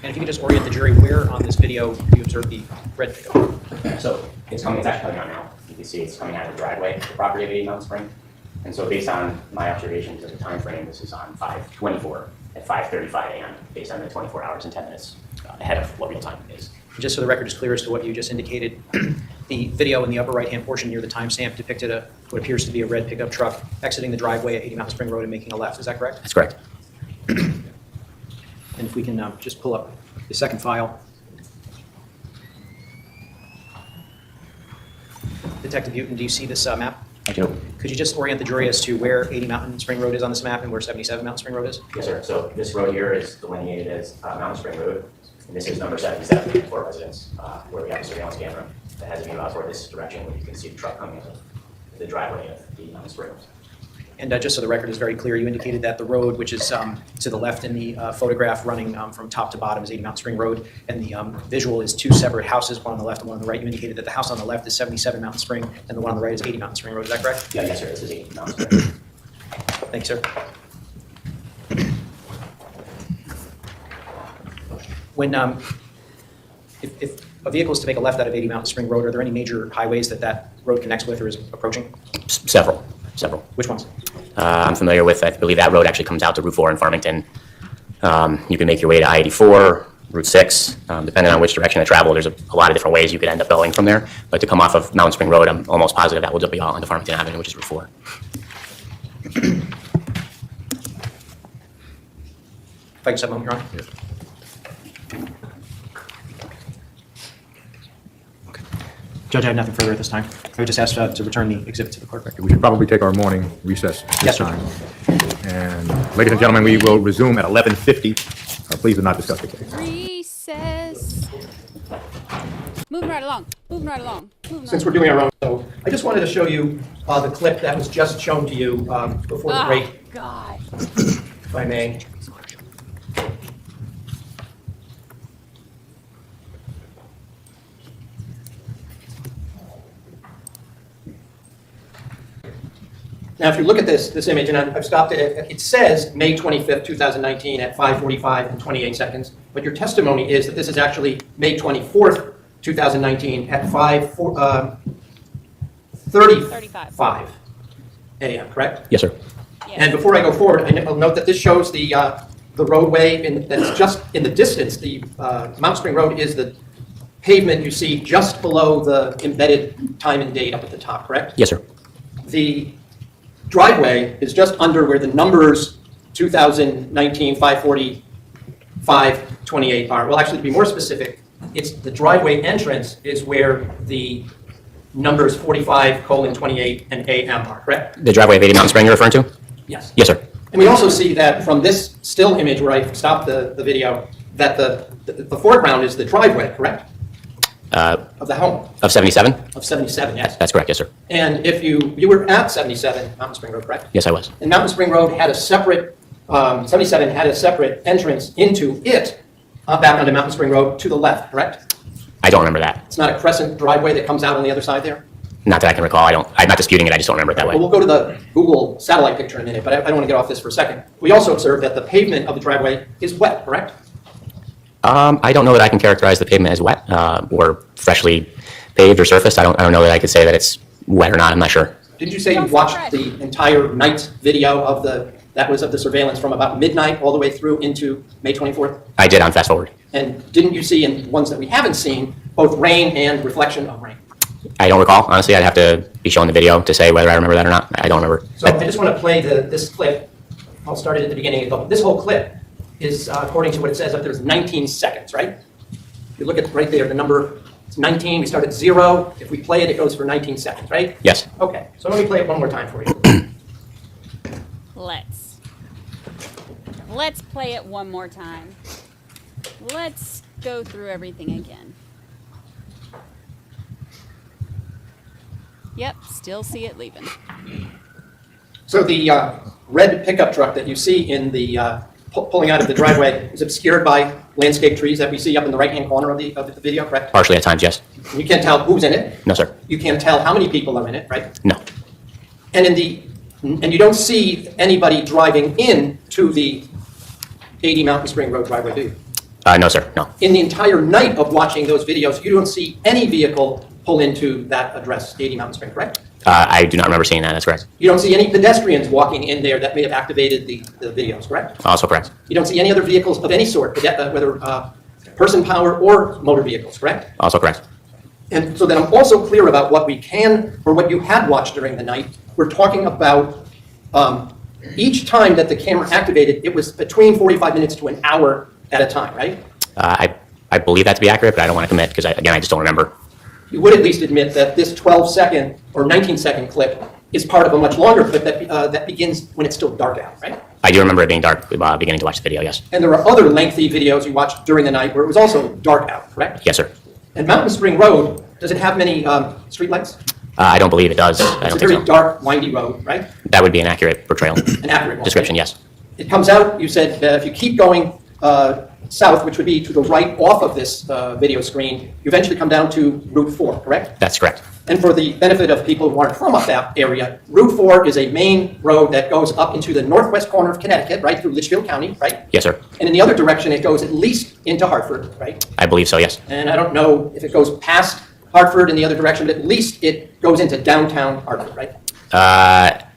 And if you could just orient the jury, where on this video you observed the red pickup? So it's actually coming out now. You can see it's coming out of the driveway of the property of 80 Mountain Spring. And so based on my observations of the time frame, this is on 5/24 at 5:35 a.m. based on the 24 hours and 10 minutes ahead of what real time is. Just so the record is clear as to what you just indicated, the video in the upper right-hand portion near the timestamp depicted what appears to be a red pickup truck exiting the driveway at 80 Mountain Spring Road and making a left. Is that correct? That's correct. And if we can just pull up the second file. Detective Newton, do you see this map? I do. Could you just orient the jury as to where 80 Mountain Spring Road is on this map and where 77 Mountain Spring Road is? Yes, sir. So this road here is delineated as Mountain Spring Road, and this is number 77 for residents, where we have a surveillance camera that has a view out toward this direction, where you can see the truck coming up the driveway of the Mountain Spring. And just so the record is very clear, you indicated that the road, which is to the left in the photograph running from top to bottom, is 80 Mountain Spring Road, and the visual is two separate houses, one on the left and one on the right. You indicated that the house on the left is 77 Mountain Spring, and the one on the right is 80 Mountain Spring Road. Is that correct? Yeah, yes, sir. This is 80 Mountain Spring. Thanks, sir. When if a vehicle is to make a left out of 80 Mountain Spring Road, are there any major highways that road connects with or is approaching? Several. Which ones? I'm familiar with, I believe that road actually comes out to Route 4 in Farmington. You can make your way to I-84, Route 6, depending on which direction to travel. There's a lot of different ways you could end up going from there. But to come off of Mountain Spring Road, I'm almost positive that will be all onto Farmington Avenue, which is Route 4. If I can just have a moment, Your Honor. Yes. Judge, I have nothing further at this time. I would just ask to return the exhibit to the clerk. We should probably take our morning recess at this time. And ladies and gentlemen, we will resume at 11:50. Please do not discuss the case. Recess. Moving right along. Since we're doing our own, so I just wanted to show you the clip that was just shown to you before the break. God. If I may. Now, if you look at this image, and I've stopped it, it says May 25th, 2019 at 5:45 and 28 seconds, but your testimony is that this is actually May 24th, 2019 at 5:35 a.m., correct? Yes, sir. And before I go forward, I'll note that this shows the roadway that's just in the distance. The Mount Spring Road is the pavement you see just below the embedded time and date up at the top, correct? Yes, sir. The driveway is just under where the numbers 2019 5:40 5:28 are. Well, actually, to be more specific, it's the driveway entrance is where the numbers 45:28 and AM are, correct? The driveway of 80 Mountain Spring you're referring to? Yes. Yes, sir. And we also see that from this still image where I stopped the video, that the foreground is the driveway, correct? Of the home. Of 77? Of 77, yes. That's correct, yes, sir. And if you were at 77 Mountain Spring Road, correct? Yes, I was. And Mountain Spring Road had a separate, 77 had a separate entrance into it back onto Mountain Spring Road to the left, correct? I don't remember that. It's not a crescent driveway that comes out on the other side there? Not that I can recall. I'm not disputing it. I just don't remember it that way. Well, we'll go to the Google satellite picture in a minute, but I don't want to get off this for a second. We also observed that the pavement of the driveway is wet, correct? I don't know that I can characterize the pavement as wet or freshly paved or surfaced. I don't know that I could say that it's wet or not. I'm not sure. Did you say you watched the entire night video of the surveillance from about midnight all the way through into May 24th? I did on fast forward. And didn't you see in ones that we haven't seen both rain and reflection of rain? I don't recall. Honestly, I'd have to be shown the video to say whether I remember that or not. I don't remember. So I just want to play this clip. I'll start it at the beginning. This whole clip is, according to what it says up there, is 19 seconds, right? If you look at right there, the number is 19. We start at 0. If we play it, it goes for 19 seconds, right? Yes. Okay, so let me play it one more time for you. Let's play it one more time. Let's go through everything again. Yep, still see it leaving. So the red pickup truck that you see in the pulling out of the driveway is obscured by landscape trees that we see up in the right-hand corner of the video, correct? Partially at times, yes. You can't tell who's in it. No, sir. You can't tell how many people are in it, right? No. And you don't see anybody driving in to the 80 Mountain Spring Road driveway, do you? No, sir. No. In the entire night of watching those videos, you don't see any vehicle pull into that address, 80 Mountain Spring, correct? I do not remember seeing that. That's correct. You don't see any pedestrians walking in there that may have activated the videos, correct? Also correct. You don't see any other vehicles of any sort, whether person power or motor vehicles, correct? Also correct. And so that I'm also clear about what we can, or what you had watched during the night, we're talking about each time that the camera activated, it was between 45 minutes to an hour at a time, right? I believe that to be accurate, but I don't want to commit because, again, I just don't remember. You would at least admit that this 12-second or 19-second clip is part of a much longer clip that begins when it's still dark out, right? I do remember it being dark beginning to watch the video, yes. And there are other lengthy videos you watched during the night where it was also dark out, correct? Yes, sir. And Mountain Spring Road, does it have many streetlights? I don't believe it does. I don't It's a think very so. dark, windy road, right? That would be an accurate portrayal. An accurate one. Description, yes. It comes out, you said, if you keep going south, which would be to the right off of this video screen, you eventually come down to Route 4, correct? That's correct. And for the benefit of people who aren't from up that area, Route 4 is a main road that goes up into the northwest corner of Connecticut, right, through Litchfield County, right? Yes, sir. And in the other direction, it goes at least into Hartford, right? I believe so, yes. And I don't know if it goes past Hartford in the other direction, but at least it goes into downtown Hartford, right?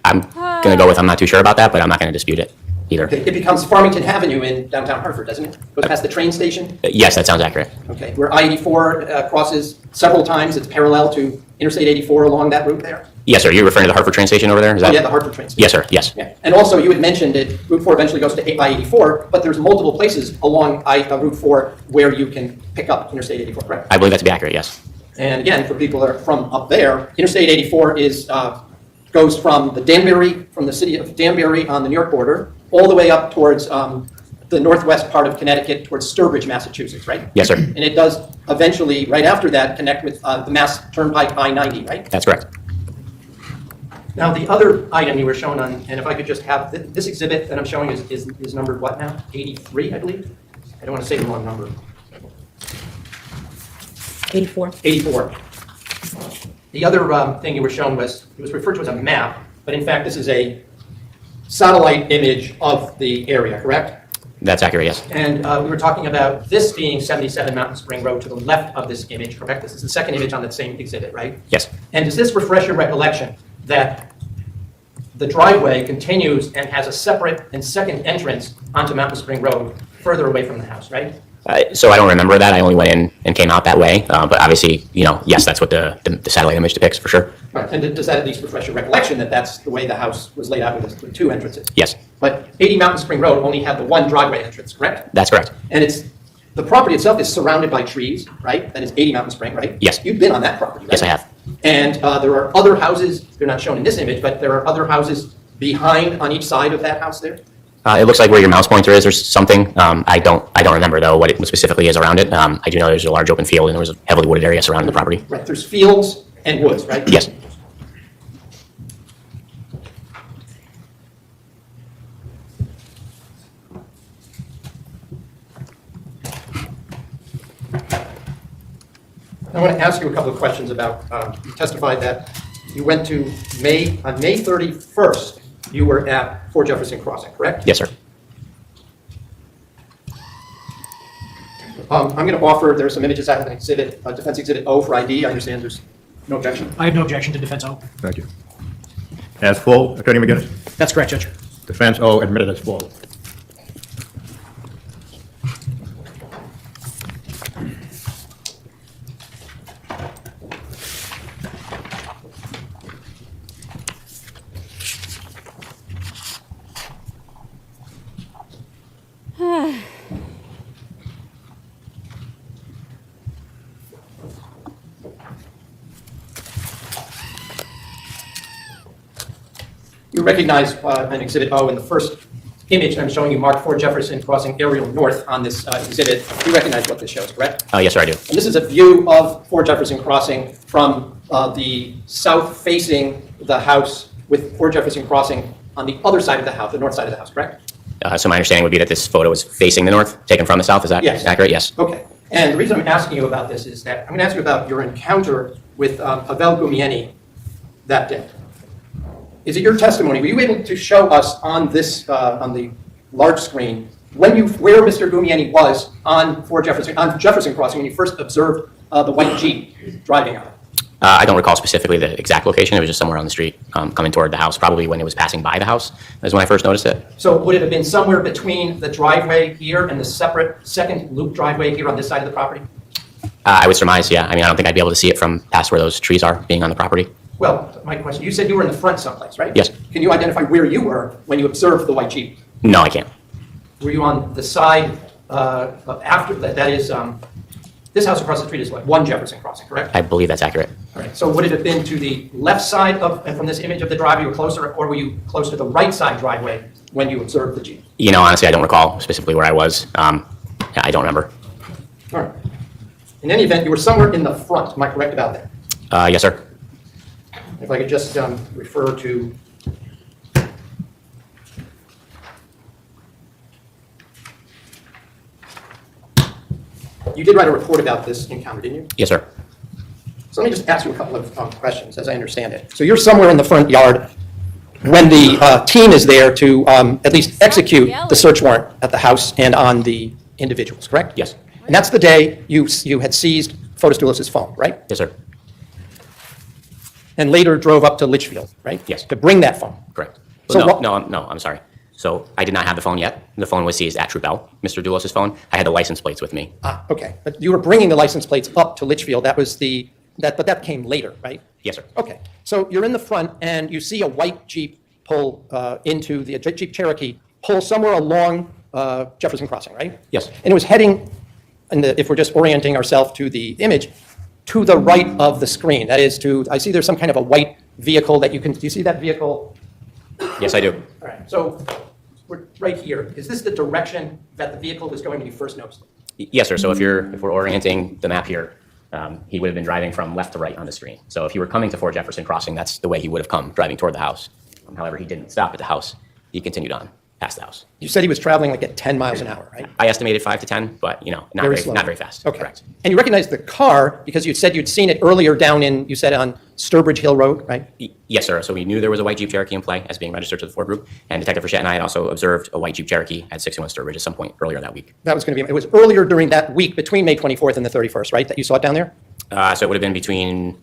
I'm going to go with I'm not too sure about that, but I'm not going to dispute it either. It becomes Farmington Avenue in downtown Hartford, doesn't it? Goes past the train station? Yes, that sounds accurate. Okay, where I-84 crosses several times. It's parallel to Interstate 84 along that route there? Yes, sir. You're referring to the Hartford train station over there? Is that... Oh, yeah, the Hartford train station. Yes, sir. Yes. Yeah. And also, you had mentioned that Route 4 eventually goes to I-84, but there's multiple places along Route 4 where you can pick up Interstate 84, correct? I believe that to be accurate, yes. And again, for people that are from up there, Interstate 84 goes from the city of Danbury on the New York border, all the way up towards the northwest part of Connecticut, towards Sturbridge, Massachusetts, right? Yes, sir. And it does eventually, right after that, connect with the Mass Turnpike I-90, right? That's correct. Now, the other item you were shown on, and if I could just have, this exhibit that I'm showing is numbered what now? 83, I believe? I don't want to say the wrong number. 84. 84. The other thing you were shown was, it was referred to as a map, but in fact, this is a satellite image of the area, correct? That's accurate, yes. And we were talking about this being 77 Mountain Spring Road to the left of this image, correct? This is the second image on that same exhibit, right? Yes. And does this refresh your recollection that the driveway continues and has a separate and second entrance onto Mountain Spring Road further away from the house, right? So I don't remember that. I only went in and came out that way. But obviously, yes, that's what the satellite image depicts for sure. Right. And does that at least refresh your recollection that that's the way the house was laid out with two entrances? Yes. But 80 Mountain Spring Road only had the one driveway entrance, correct? That's correct. And the property itself is surrounded by trees, right? That is 80 Mountain Spring, right? Yes. You've been on that property, right? Yes, I have. And there are other houses, they're not shown in this image, but there are other houses behind on each side of that house there? It looks like where your mouse pointer is, there's something. I don't remember though what it specifically is around it. I do know there's a large open field and there was a heavily wooded area surrounding the property. Right. There's fields and woods, right? Yes. I want to ask you a couple of questions about, you testified that you went to on May 31st, you were at Fort Jefferson Crossing, correct? Yes, sir. I'm going to offer, there are some images out of an exhibit, Defense Exhibit O for ID. I understand there's no objection. I have no objection to Defense O. Thank you. As full, Attorney McGinnis? That's correct, Judge. Defense O admitted as full. You recognize an Exhibit O in the first image I'm showing you marked Fort Jefferson Crossing aerial north on this exhibit. You recognize what this shows, correct? Yes, sir, I do. And this is a view of Fort Jefferson Crossing from the south facing the house with Fort Jefferson Crossing on the other side of the house, the north side of the house, correct? So my understanding would be that this photo is facing the north, taken from the south. Is that accurate? Yes. Okay. And the reason I'm asking you about this is that I'm going to ask you about your encounter with Pavel Gumieni that day. Is it your testimony? Were you able to show us on this, on the large screen, where Mr. Gumieni was on Jefferson Crossing when you first observed the white Jeep driving out? I don't recall specifically the exact location. It was just somewhere on the street, coming toward the house. Probably when it was passing by the house is when I first noticed it. So would it have been somewhere between the driveway here and the separate second loop driveway here on this side of the property? I would surmise, yeah. I mean, I don't think I'd be able to see it from past where those trees are, being on the property. Well, my question, you said you were in the front someplace, right? Yes. Can you identify where you were when you observed the white Jeep? No, I can't. Were you on the side after, that is, this house across the street is what, 1 Jefferson Crossing, correct? I believe that's accurate. All right, so would it have been to the left side of, and from this image of the driveway, you were closer, or were you close to the right side driveway when you observed the Jeep? You know, honestly, I don't recall specifically where I was. Yeah, I don't remember. All right. In any event, you were somewhere in the front, am I correct about that? Yes, sir. If I could just refer to you did write a report about this encounter, didn't you? Yes, sir. So let me just ask you a couple of questions, as I understand it. So you're somewhere in the front yard when the team is there to at least execute the search warrant at the house and on the individuals, correct? Yes. And that's the day you had seized Fotis Dulos' phone, right? Yes, sir. And later drove up to Litchfield, right? Yes. To bring that phone. Correct. So No, I'm sorry. So I did not have the phone yet. The phone was seized at Troupel, Mr. Dulos' phone. I had the license plates with me. Ah, okay. But you were bringing the license plates up to Litchfield. That was but that came later, right? Yes, sir. Okay. So you're in the front and you see a white Jeep pull into the Jeep Cherokee, pull somewhere along Jefferson Crossing, right? Yes. And it was heading, if we're just orienting ourselves to the image, to the right of the screen. That is I see there's some kind of a white vehicle that do you see that vehicle? Yes, I do. All right. So we're right here. Is this the direction that the vehicle was going when you first noticed it? Yes, sir. So if we're orienting the map here, he would have been driving from left to right on the screen. So if he were coming to 4 Jefferson Crossing, that's the way he would have come, driving toward the house. However, he didn't stop at the house. He continued on past the house. You said he was traveling like at 10 miles an hour, right? I estimated 5 to 10, but not very fast. Okay. Correct. And you recognized the car because you said you'd seen it earlier down you said on Sturbridge Hill Road, right? Yes, sir. So we knew there was a white Jeep Cherokee in play as being registered to the Ford Group, and Detective Frechette and I had also observed a white Jeep Cherokee at 61 Sturbridge at some point earlier that week. It was earlier during that week between May 24th and the 31st, right, that you saw it down there? So it would have been between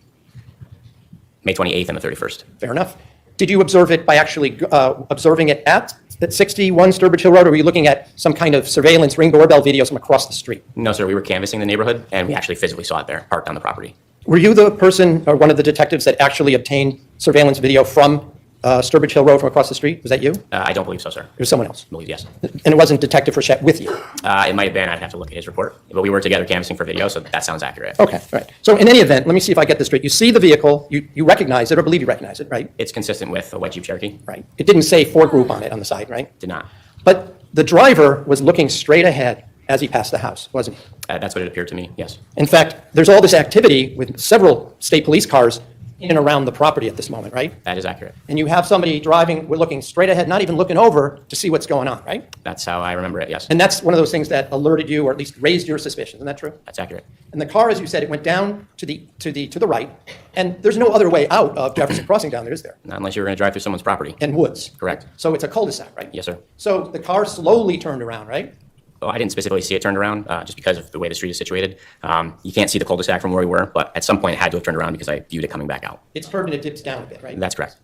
May 28th and the 31st. Fair enough. Did you observe it by actually observing it at 61 Sturbridge Hill Road, or were you looking at some kind of surveillance ring doorbell videos from across the street? No, sir. We were canvassing the neighborhood, and we actually physically saw it there, parked on the property. Were you the person or one of the detectives that actually obtained surveillance video from Sturbridge Hill Road from across the street? Was that you? I don't believe so, sir. It was someone else? I believe yes. And it wasn't Detective Frechette with you? It might have been. I'd have to look at his report. But we were together canvassing for video, so that sounds accurate. Okay, all right. So in any event, let me see if I get this straight. You see the vehicle, you recognize it, or believe you recognize it, right? It's consistent with a white Jeep Cherokee. Right. It didn't say Ford Group on it on the side, right? Did not. But the driver was looking straight ahead as he passed the house, wasn't he? That's what it appeared to me, yes. In fact, there's all this activity with several state police cars in and around the property at this moment, right? That is accurate. And you have somebody driving, looking straight ahead, not even looking over to see what's going on, right? That's how I remember it, yes. And that's one of those things that alerted you, or at least raised your suspicion. Isn't that true? That's accurate. And the car, as you said, it went down to the right, and there's no other way out of Jefferson Crossing down there, is there? Not unless you were going to drive through someone's property. And woods. Correct. So it's a cul-de-sac, right? Yes, sir. So the car slowly turned around, right? Well, I didn't specifically see it turned around just because of the way the street is situated. You can't see the cul-de-sac from where we were, but at some point it had to have turned around because I viewed it coming back out. It's turned and it dips down a bit, right? That's correct.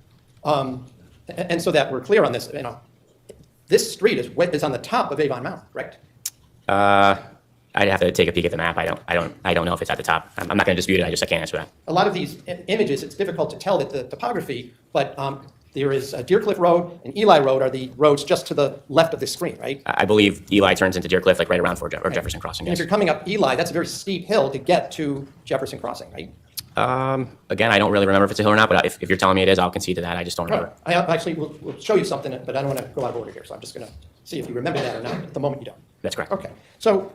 And so that we're clear on this, this street is on the top of Avon Mountain, correct? I'd have to take a peek at the map. I don't know if it's at the top. I'm not going to dispute it. I can't answer that. A lot of these images, it's difficult to tell the topography, but there is Deer Cliff Road and Eli Road are the roads just to the left of the screen, right? I believe Eli turns into Deer Cliff, like right around Jefferson Crossing. And if you're coming up Eli, that's a very steep hill to get to Jefferson Crossing, right? Again, I don't really remember if it's a hill or not, but if you're telling me it is, I'll concede to that. I just don't remember. I actually will show you something, but I don't want to go out of order here, so I'm just going to see if you remember that or not. At the moment, you don't. That's correct. Okay. So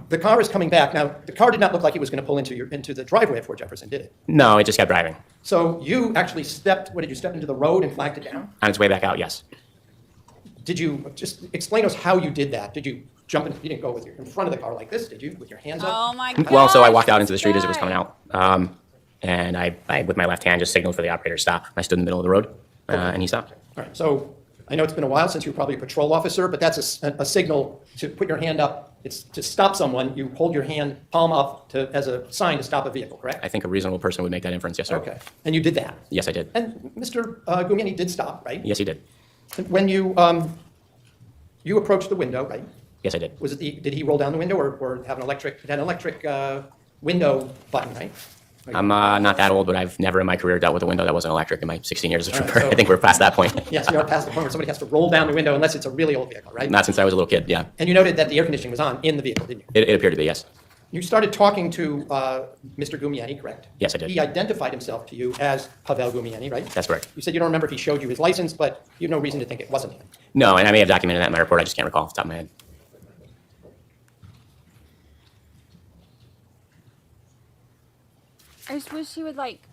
the car is coming back. Now, the car did not look like it was going to pull into the driveway of Fort Jefferson, did it? No, it just kept driving. So you actually step into the road and flagged it down? On its way back out, yes. Did you just explain to us how you did that? Did you jump in? You didn't go in front of the car like this, did you? With your hands up? Oh my God. Well, so I walked out into the street as it was coming out. And I, with my left hand, just signaled for the operator to stop. I stood in the middle of the road, and he stopped. All right. So I know it's been a while since you were probably a patrol officer, but that's a signal to put your hand up. It's to stop someone. You hold your hand palm up as a sign to stop a vehicle, correct? I think a reasonable person would make that inference, yes, sir. Okay. And you did that? Yes, I did. And Mr. Gumiani did stop, right? Yes, he did. When you approached the window, right? Yes, I did. Did he roll down the window or have an electric window button, right? I'm not that old, but I've never in my career dealt with a window that wasn't electric in my 16 years as a All right, trooper. so- I think we're past that point. Yes, you're past the point where somebody has to roll down the window unless it's a really old vehicle, right? Not since I was a little kid, yeah. And you noted that the air conditioning was on in the vehicle, didn't you? It appeared to be, yes. You started talking to Mr. Gumieni, correct? Yes, I did. He identified himself to you as Pavel Gumieni, right? That's correct. You said you don't remember if he showed you his license, but you have no reason to think it wasn't him. No, and I may have documented that in my report. I just can't recall off the top of my head. I just wish he would like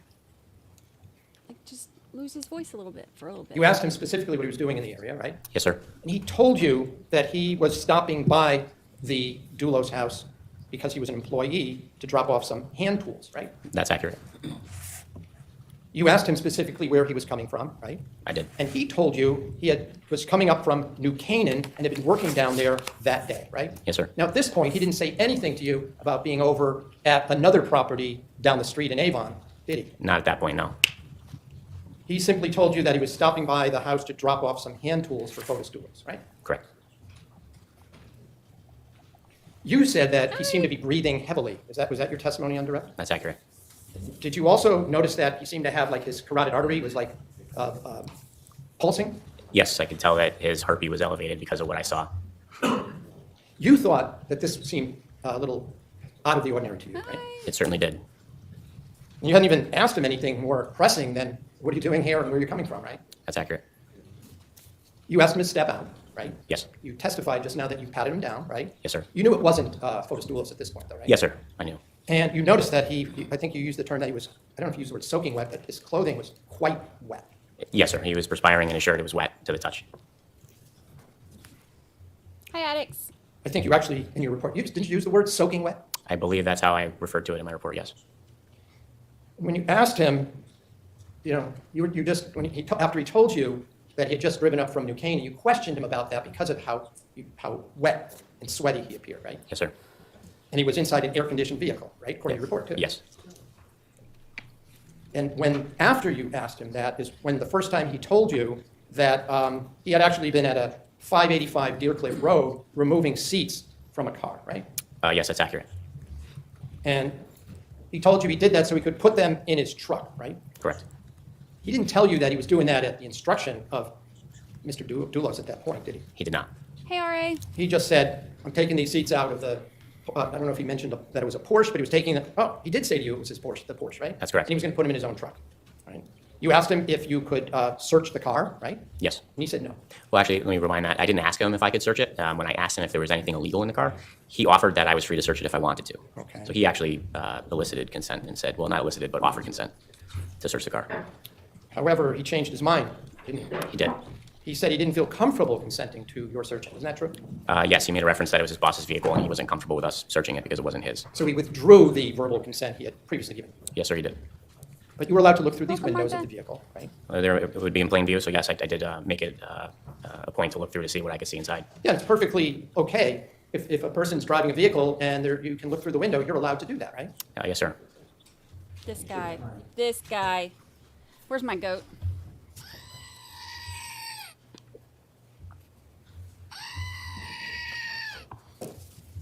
just lose his voice a little bit for a little bit. You asked him specifically what he was doing in the area, right? Yes, sir. And he told you that he was stopping by the Dulos house because he was an employee to drop off some hand tools, right? That's accurate. You asked him specifically where he was coming from, right? I did. And he told you he was coming up from New Canaan and had been working down there that day, right? Yes, sir. Now, at this point, he didn't say anything to you about being over at another property down the street in Avon, did he? Not at that point, no. He simply told you that he was stopping by the house to drop off some hand tools for Fotis Dulos, right? Correct. You said that he seemed to be breathing heavily. Was that your testimony on direct? That's accurate. Did you also notice that he seemed to have like his carotid artery was like pulsing? Yes, I could tell that his heartbeat was elevated because of what I saw. You thought that this seemed a little out of the ordinary to you, right? It certainly did. You hadn't even asked him anything more pressing than, what are you doing here and where are you coming from, right? That's accurate. You asked him to step out, right? Yes. You testified just now that you patted him down, right? Yes, sir. You knew it wasn't Fotis Dulos at this point, though, right? Yes, sir. I knew. And you noticed that I think you used the term that he was, I don't know if you used the word soaking wet, but his clothing was quite wet. Yes, sir. He was perspiring and his shirt was wet to the touch. Hi, addicts. I think you actually, in your report, didn't you use the word soaking wet? I believe that's how I referred to it in my report, yes. When you asked him, after he told you that he had just driven up from New Canaan, you questioned him about that because of how wet and sweaty he appeared, right? Yes, sir. And he was inside an air-conditioned vehicle, right, according to your report, too? Yes. And after you asked him that is when the first time he told you that he had actually been at a 585 Deercliff Road removing seats from a car, right? Yes, that's accurate. And he told you he did that so he could put them in his truck, right? Correct. He didn't tell you that he was doing that at the instruction of Mr. Dulos at that point, did he? He did not. Hey, RA. He just said, I'm taking these seats out of the, I don't know if he mentioned that it was a Porsche, but he was taking it, he did say to you it was his Porsche, the Porsche, right? That's correct. And he was going to put him in his own truck, right? You asked him if you could search the car, right? Yes. And he said no. Well, actually, let me remind that. I didn't ask him if I could search it. When I asked him if there was anything illegal in the car, he offered that I was free to search it if I wanted to. Okay. So he actually elicited consent and said, well, not elicited, but offered consent to search the car. However, he changed his mind, didn't he? He did. He said he didn't feel comfortable consenting to your searching. Isn't that true? Yes, he made a reference that it was his boss's vehicle and he wasn't comfortable with us searching it because it wasn't his. So he withdrew the verbal consent he had previously given. Yes, sir, he did. But you were allowed to look through these windows of the vehicle, right? It would be in plain view, so yes, I did make it a point to look through to see what I could see inside. Yeah, it's perfectly okay. If a person's driving a vehicle and you can look through the window, you're allowed to do that, right? Yes, sir. This guy. Where's my goat?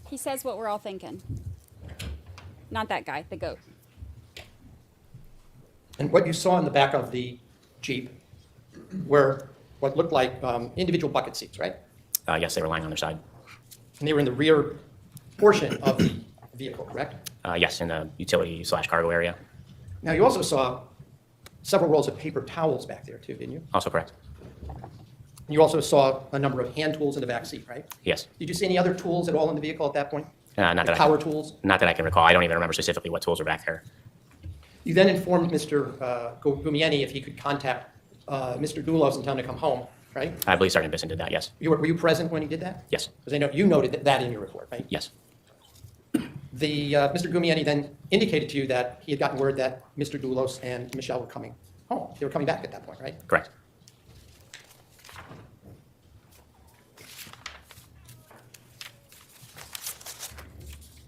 He says what we're all thinking. Not that guy, the goat. And what you saw in the back of the Jeep were what looked like individual bucket seats, right? Yes, they were lying on their side. And they were in the rear portion of the vehicle, correct? Yes, in the utility/cargo area. Now, you also saw several rolls of paper towels back there, too, didn't you? Also correct. And you also saw a number of hand tools in the back seat, right? Yes. Did you see any other tools at all in the vehicle at that point? Not Like that power tools? Not that I can recall. I don't even remember specifically what tools were back there. You then informed Mr. Gumieni if he could contact Mr. Dulos and tell him to come home, right? I believe Sergeant Bisson did that, yes. Were you present when he did that? Yes. Because I know you noted that in your report, right? Yes. Mr. Gumieni then indicated to you that he had gotten word that Mr. Dulos and Michelle were coming home. They were coming back at that point, right? Correct.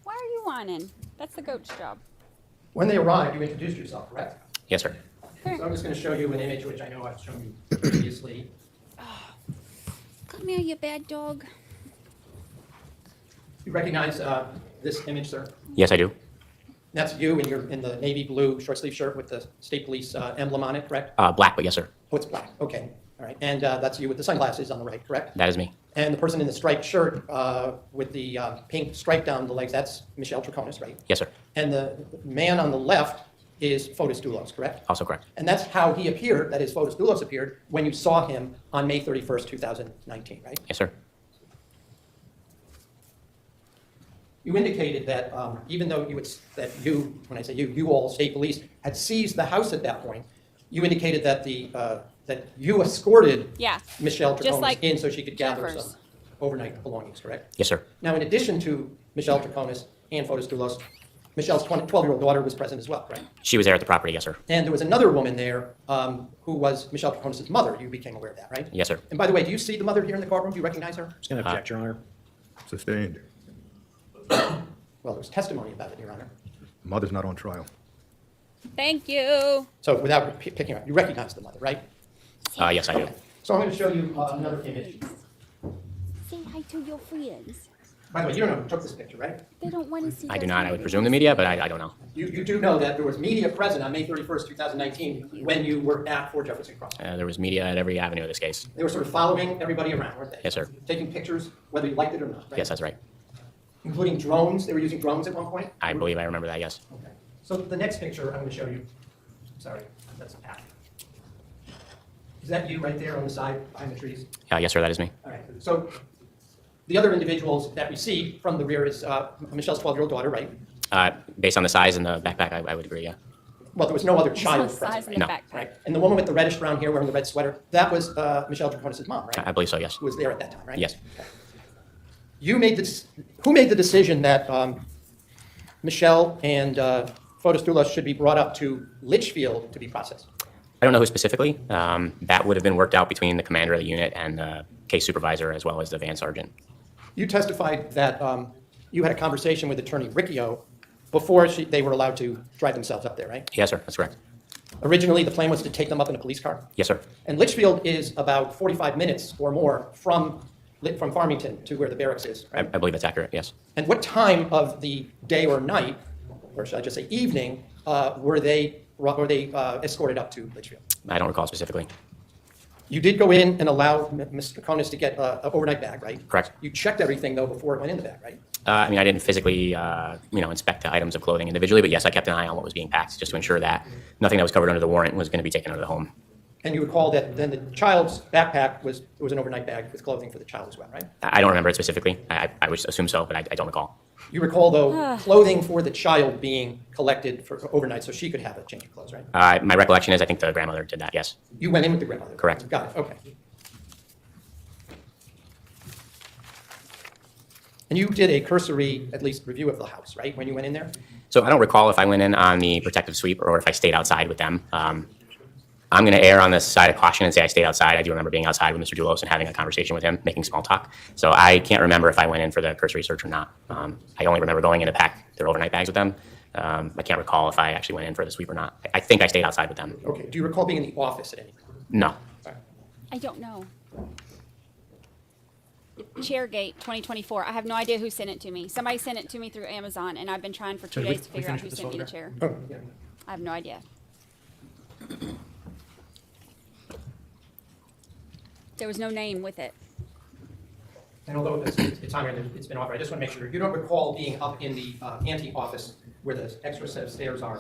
Why are you whining? That's the goat's job. When they arrived, you introduced yourself, correct? Yes, sir. So I'm just going to show you an image which I know I've shown you previously. Come here, you bad dog. You recognize this image, sir? Yes, I do. That's you, and you're in the navy blue short sleeve shirt with the state police emblem on it, correct? Black, but yes, sir. Oh, it's black. Okay. All right. And that's you with the sunglasses on the right, correct? That is me. And the person in the striped shirt with the pink stripe down the legs, that's Michelle Troconis, right? Yes, sir. And the man on the left is Fotis Dulos, correct? Also correct. And that's how he appeared, that is, Fotis Dulos appeared, when you saw him on May 31st, 2019, right? Yes, sir. You indicated that even though when I say you all, state police, had seized the house at that point, you indicated that that you escorted Michelle just Troconis like in so she could gather Jeffers. some overnight belongings, correct? Yes, sir. Now, in addition to Michelle Troconis and Fotis Dulos, Michelle's 12-year-old daughter was present as well, right? She was there at the property, yes, sir. And there was another woman there who was Michelle Troconis' mother. You became aware of that, right? Yes, sir. And by the way, do you see the mother here in the courtroom? Do you recognize her? Just going to object, Your Honor. Sustained. Well, there was testimony about it, Your Honor. Mother's not on trial. Thank you. So without picking up, you recognize the mother, right? Yes, I do. So I'm going to show you another image. Say hi to your friends. By the way, you don't know who took this picture, right? They don't want to see. I do not. I would presume the media, but I don't know. You do know that there was media present on May 31st, 2019, when you were at 4 Jefferson Crossing. There was media at every avenue of this case. They were sort of following everybody around, weren't they? Yes, sir. Taking pictures, whether you liked it or not, right? Yes, that's right. Including drones. They were using drones at one point? I believe I remember that, yes. Okay. So the next picture I'm going to show you, sorry, that's a path. Is that you right there on the side behind the trees? Yes, sir, that is me. All right. So the other individuals that we see from the rear is Michelle's 12-year-old daughter, right? Based on the size and the backpack, I would agree, yeah. Well, there was no other There's child no size present, in the right? backpack. Right. And the woman with the reddish brown hair wearing the red sweater, that was Michelle Troconis' mom, right? I believe so, yes. Who was there at that time, right? Yes. Okay. Who made the decision that Michelle and Fotis Dulos should be brought up to Litchfield to be processed? I don't know who specifically. That would have been worked out between the commander of the unit and the case supervisor as well as the van sergeant. You testified that you had a conversation with Attorney Riccio before they were allowed to drive themselves up there, right? Yes, sir, that's correct. Originally, the plan was to take them up in a police car? Yes, sir. And Litchfield is about 45 minutes or more from Farmington to where the barracks is, right? I believe that's accurate, yes. And what time of the day or night, or should I just say evening, were they escorted up to Litchfield? I don't recall specifically. You did go in and allow Mr. Troconis to get an overnight bag, right? Correct. You checked everything, though, before it went in the bag, right? I mean, I didn't physically, inspect the items of clothing individually, but yes, I kept an eye on what was being packed just to ensure that nothing that was covered under the warrant was going to be taken out of the home. And you recall that then the child's backpack was an overnight bag with clothing for the child as well, right? I don't remember it specifically. I would assume so, but I don't recall. You recall, though, clothing for the child being collected for overnight so she could have a change of clothes, right? My recollection is I think the grandmother did that, yes. You went in with the grandmother? Correct. Got it, okay. And you did a cursory, at least, review of the house, right, when you went in there? So I don't recall if I went in on the protective sweep or if I stayed outside with them. I'm going to err on the side of caution and say I stayed outside. I do remember being outside with Mr. Dulos and having a conversation with him, making small talk. So I can't remember if I went in for the cursory search or not. I only remember going in to pack their overnight bags with them. I can't recall if I actually went in for the sweep or not. I think I stayed outside with them. Okay. Do you recall being in the office at any point? No. I don't know. Chairgate 2024. I have no idea who sent it to me. Somebody sent it to me through Amazon, and I've been trying for 2 days to figure out who sent me the chair. Oh, yeah. I have no idea. There was no name with it. And although it's on here and it's been offered, I just want to make sure, you don't recall being up in the ante office where the extra set of stairs are?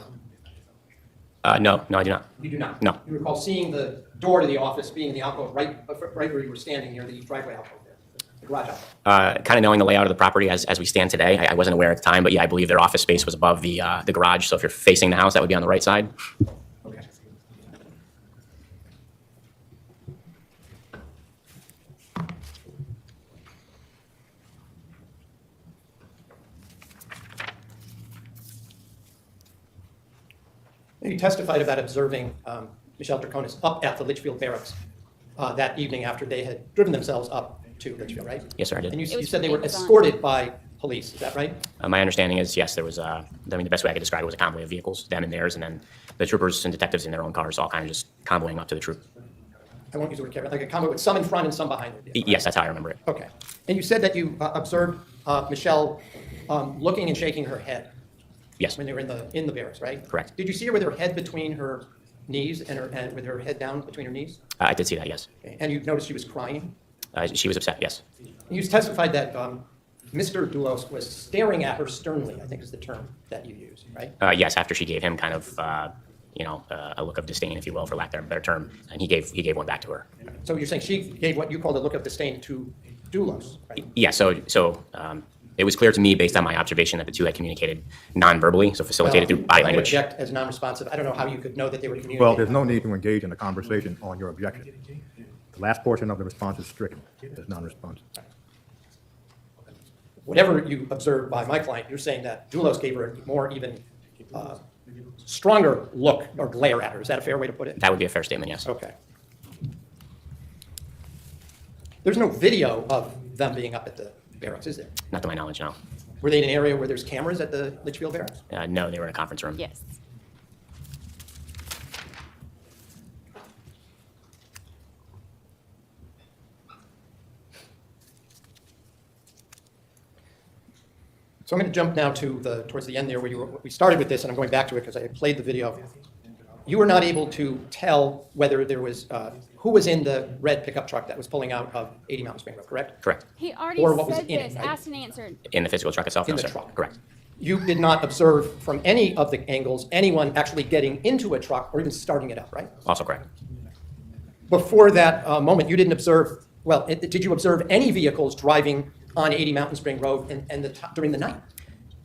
No, I do not. You do not? No. You recall seeing the door to the office being in the alcove right where you were standing near the driveway alcove there, the garage alcove? Kind of knowing the layout of the property as we stand today, I wasn't aware at the time, but yeah, I believe their office space was above the garage. So if you're facing the house, that would be on the right side. Okay. You testified about observing Michelle Troconis up at the Litchfield barracks that evening after they had driven themselves up to Litchfield, right? Yes, sir, I did. And you said they were escorted by police, is that right? My understanding is, yes, there was, the best way I could describe it was a convoy of vehicles, them and theirs, and then the troopers and detectives in their own cars, all kind of just convoying up to the troop. I won't use the word carry, like a convoy with some in front and some behind it. Right? Yes, that's how I remember it. Okay. And you said that you observed Michelle looking and shaking her head. Yes. When they were in the barracks, right? Correct. Did you see her with her head between her knees and with her head down between her knees? I did see that, yes. Okay. And you noticed she was crying? She was upset, yes. You testified that Mr. Dulos was staring at her sternly, I think is the term that you used, right? Yes, after she gave him kind of, a look of disdain, if you will, for lack of a better term, and he gave one back to her. So you're saying she gave what you called a look of disdain to Dulos, right? Yeah, so it was clear to me, based on my observation, that the two had communicated non-verbally, so facilitated through body language. I object as non-responsive. I don't know how you could know that they were communicating. Well, there's no need to engage in a conversation on your objection. The last portion of the response is stricken as non-responsive. Whatever you observed by my client, you're saying that Dulos gave her a more even stronger look or glare at her. Is that a fair way to put it? That would be a fair statement, yes. Okay. There's no video of them being up at the barracks, is there? Not to my knowledge, no. Were they in an area where there's cameras at the Litchfield barracks? No, they were in a conference room. Yes. So I'm going to jump now to towards the end there where we started with this, and I'm going back to it because I played the video. You were not able to tell whether there was, who was in the red pickup truck that was pulling out of 80 Mountain Spring Road, correct? Correct. He already Or what was said in it, this, right? asked and answered. In the physical truck itself? In No, the sir. truck. Correct. You did not observe from any of the angles anyone actually getting into a truck or even starting it up, right? Also correct. Before that moment, you didn't observe, well, did you observe any vehicles driving on 80 Mountain Spring Road during the night?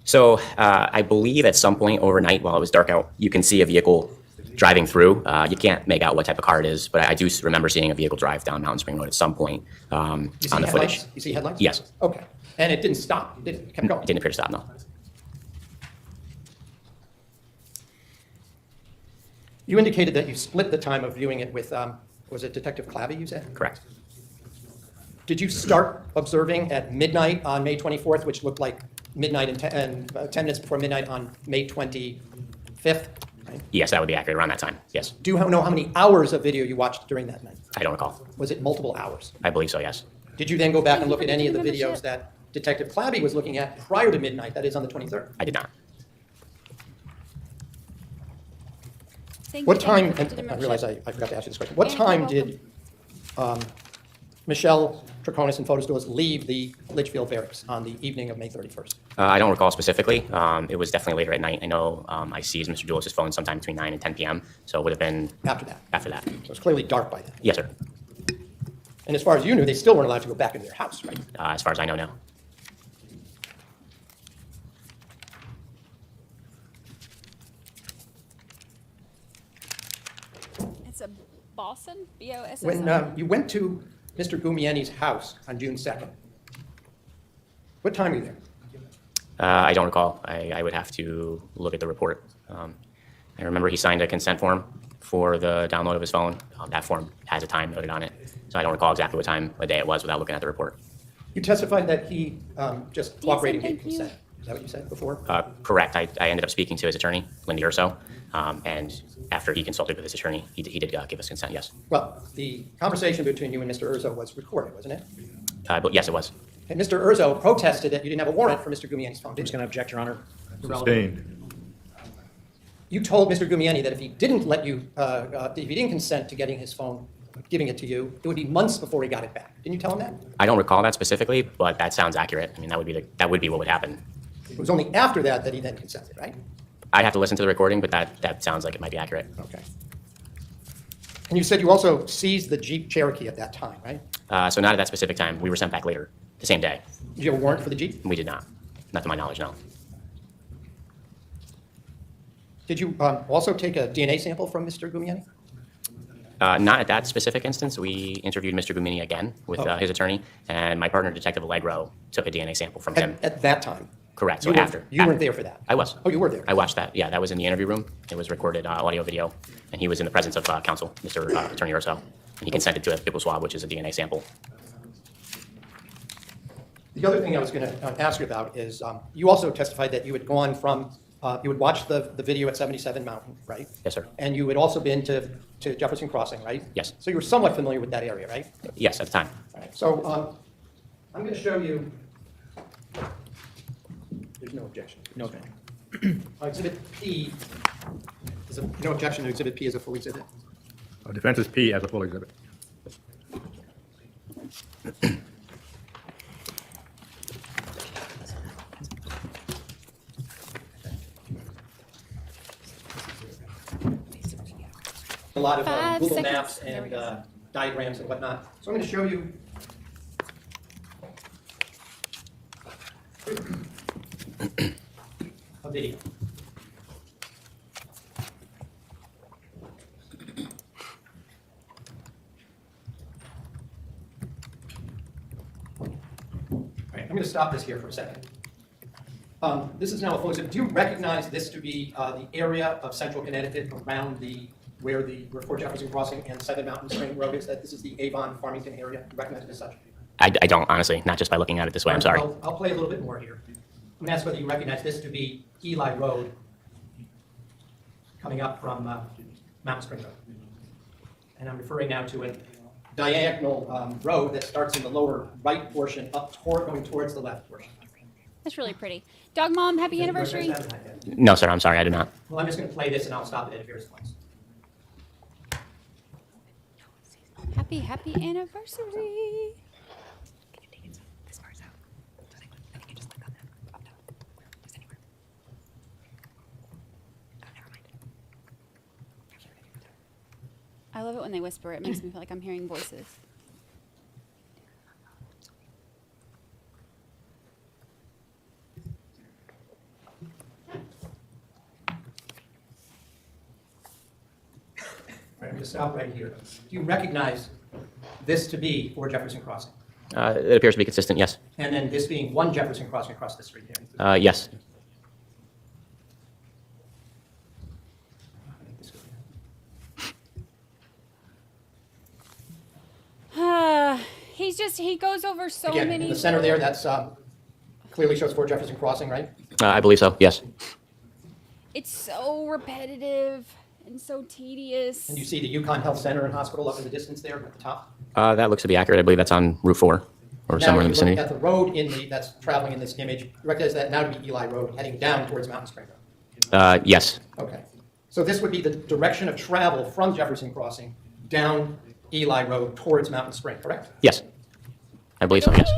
So I believe at some point overnight while it was dark out, you can see a vehicle driving through. You can't make out what type of car it is, but I do remember seeing a vehicle drive down Mountain Spring Road at some point on the footage. You see headlights? Yes. Okay. And it didn't stop? It kept going? It didn't appear to stop, no. You indicated that you split the time of viewing it with, was it Detective Clabby, you said? Correct. Did you start observing at midnight on May 24th, which looked like midnight and 10 minutes before midnight on May 25th? Right? Yes, that would be accurate around that time, yes. Do you know how many hours of video you watched during that night? I don't recall. Was it multiple hours? I believe so, yes. Did you then go back and look at any of the videos that Detective Clabby was looking at prior to midnight, that is on the 23rd? I did not. What time, and I realize I forgot to ask you this question. What time did Michelle Troconis and Fotis Dulos leave the Litchfield barracks on the evening of May 31st? I don't recall specifically. It was definitely later at night. I know I seized Mr. Dulos' phone sometime between 9 and 10 p.m., so it would have been after that. After that. So it's clearly dark by then. Yes, sir. And as far as you knew, they still weren't allowed to go back into their house, right? As far as I know, no. It's a Boston, B-O-S-S-O. When you went to Mr. Gumieni's house on June 2nd, what time were you there? I don't recall. I would have to look at the report. I remember he signed a consent form for the download of his phone. That form has a time noted on it. So I don't recall exactly what time of day it was without looking at the report. You testified that he just cooperated and gave consent. Is that what you said before? Correct. I ended up speaking to his attorney, Lindy Urso, and after he consulted with his attorney, he did give us consent, yes. Well, the conversation between you and Mr. Urso was recorded, wasn't it? But yes, it was. And Mr. Urso protested that you didn't have a warrant for Mr. Gumieni's phone. I'm just going to object, Your Honor. Sustained. You told Mr. Gumieni that if he didn't let you, if he didn't consent to getting his phone, giving it to you, it would be months before he got it back. Didn't you tell him that? I don't recall that specifically, but that sounds accurate. I mean, that would be what would happen. It was only after that that he then consented, right? I'd have to listen to the recording, but that sounds like it might be accurate. Okay. And you said you also seized the Jeep Cherokee at that time, right? So not at that specific time. We were sent back later, the same day. Did you have a warrant for the Jeep? We did not. Not to my knowledge, no. Did you also take a DNA sample from Mr. Gumieni? Not at that specific instance. We interviewed Mr. Gumieni again with his attorney, and my partner, Detective Allegro, took a DNA sample from him. At that time? Correct. You So after. You weren't there for that? I was. Oh, you were there? I watched that. Yeah, that was in the interview room. It was recorded audio, video, and he was in the presence of counsel, Mr. Attorney Urso, and he consented to a pickle swab, which is a DNA sample. The other thing I was going to ask you about is you also testified that you had gone from, you had watched the video at 77 Mountain, right? Yes, sir. And you had also been to Jefferson Crossing, right? Yes. So you were somewhat familiar with that area, right? Yes, at the time. All right. So I'm going to show you. There's no objection. No objection. Exhibit P is no objection to Exhibit P as a full exhibit. Defense is P as a full exhibit. A lot of 5 Google seconds. Maps There we and go. diagrams and whatnot. So I'm going to show you a video. All right, I'm going to stop this here for a second. This is now a full exhibit. Do you recognize this to be the area of central Connecticut around where Fort Jefferson Crossing and 7 Mountain Spring Road is? That this is the Avon, Farmington area? Do you recognize it as such? I don't, honestly, not just by looking at it this way. I'm sorry. I'll play a little bit more here. I'm going to ask whether you recognize this to be Eli Road coming up from Mountain Spring Road. And I'm referring now to a diagonal road that starts in the lower right portion going towards the left portion. That's really pretty. Dog Mom, happy anniversary. No, sir, I'm sorry, I did not. Well, I'm just going to play this and I'll stop it at various points. Happy anniversary. I love it when they whisper. It makes me feel like I'm hearing voices. I'm going to stop right here. Do you recognize this to be Fort Jefferson Crossing? It appears to be consistent, yes. And then this being 1 Jefferson Crossing across the street here? Yes. He goes over so Again, many. in the center there, that's clearly shows Fort Jefferson Crossing, right? I believe so, yes. It's so repetitive and so tedious. And you see the Yukon Health Center and Hospital up in the distance there at the top? That looks to be accurate. I believe that's on Route 4 or somewhere in the vicinity. Now, if you look at the road that's traveling in this image, you recognize that now to be Eli Road, heading down towards Mountain Spring Road? Yes. Okay. So this would be the direction of travel from Jefferson Crossing down Eli Road towards Mountain Spring, correct? Yes. I believe so, yes.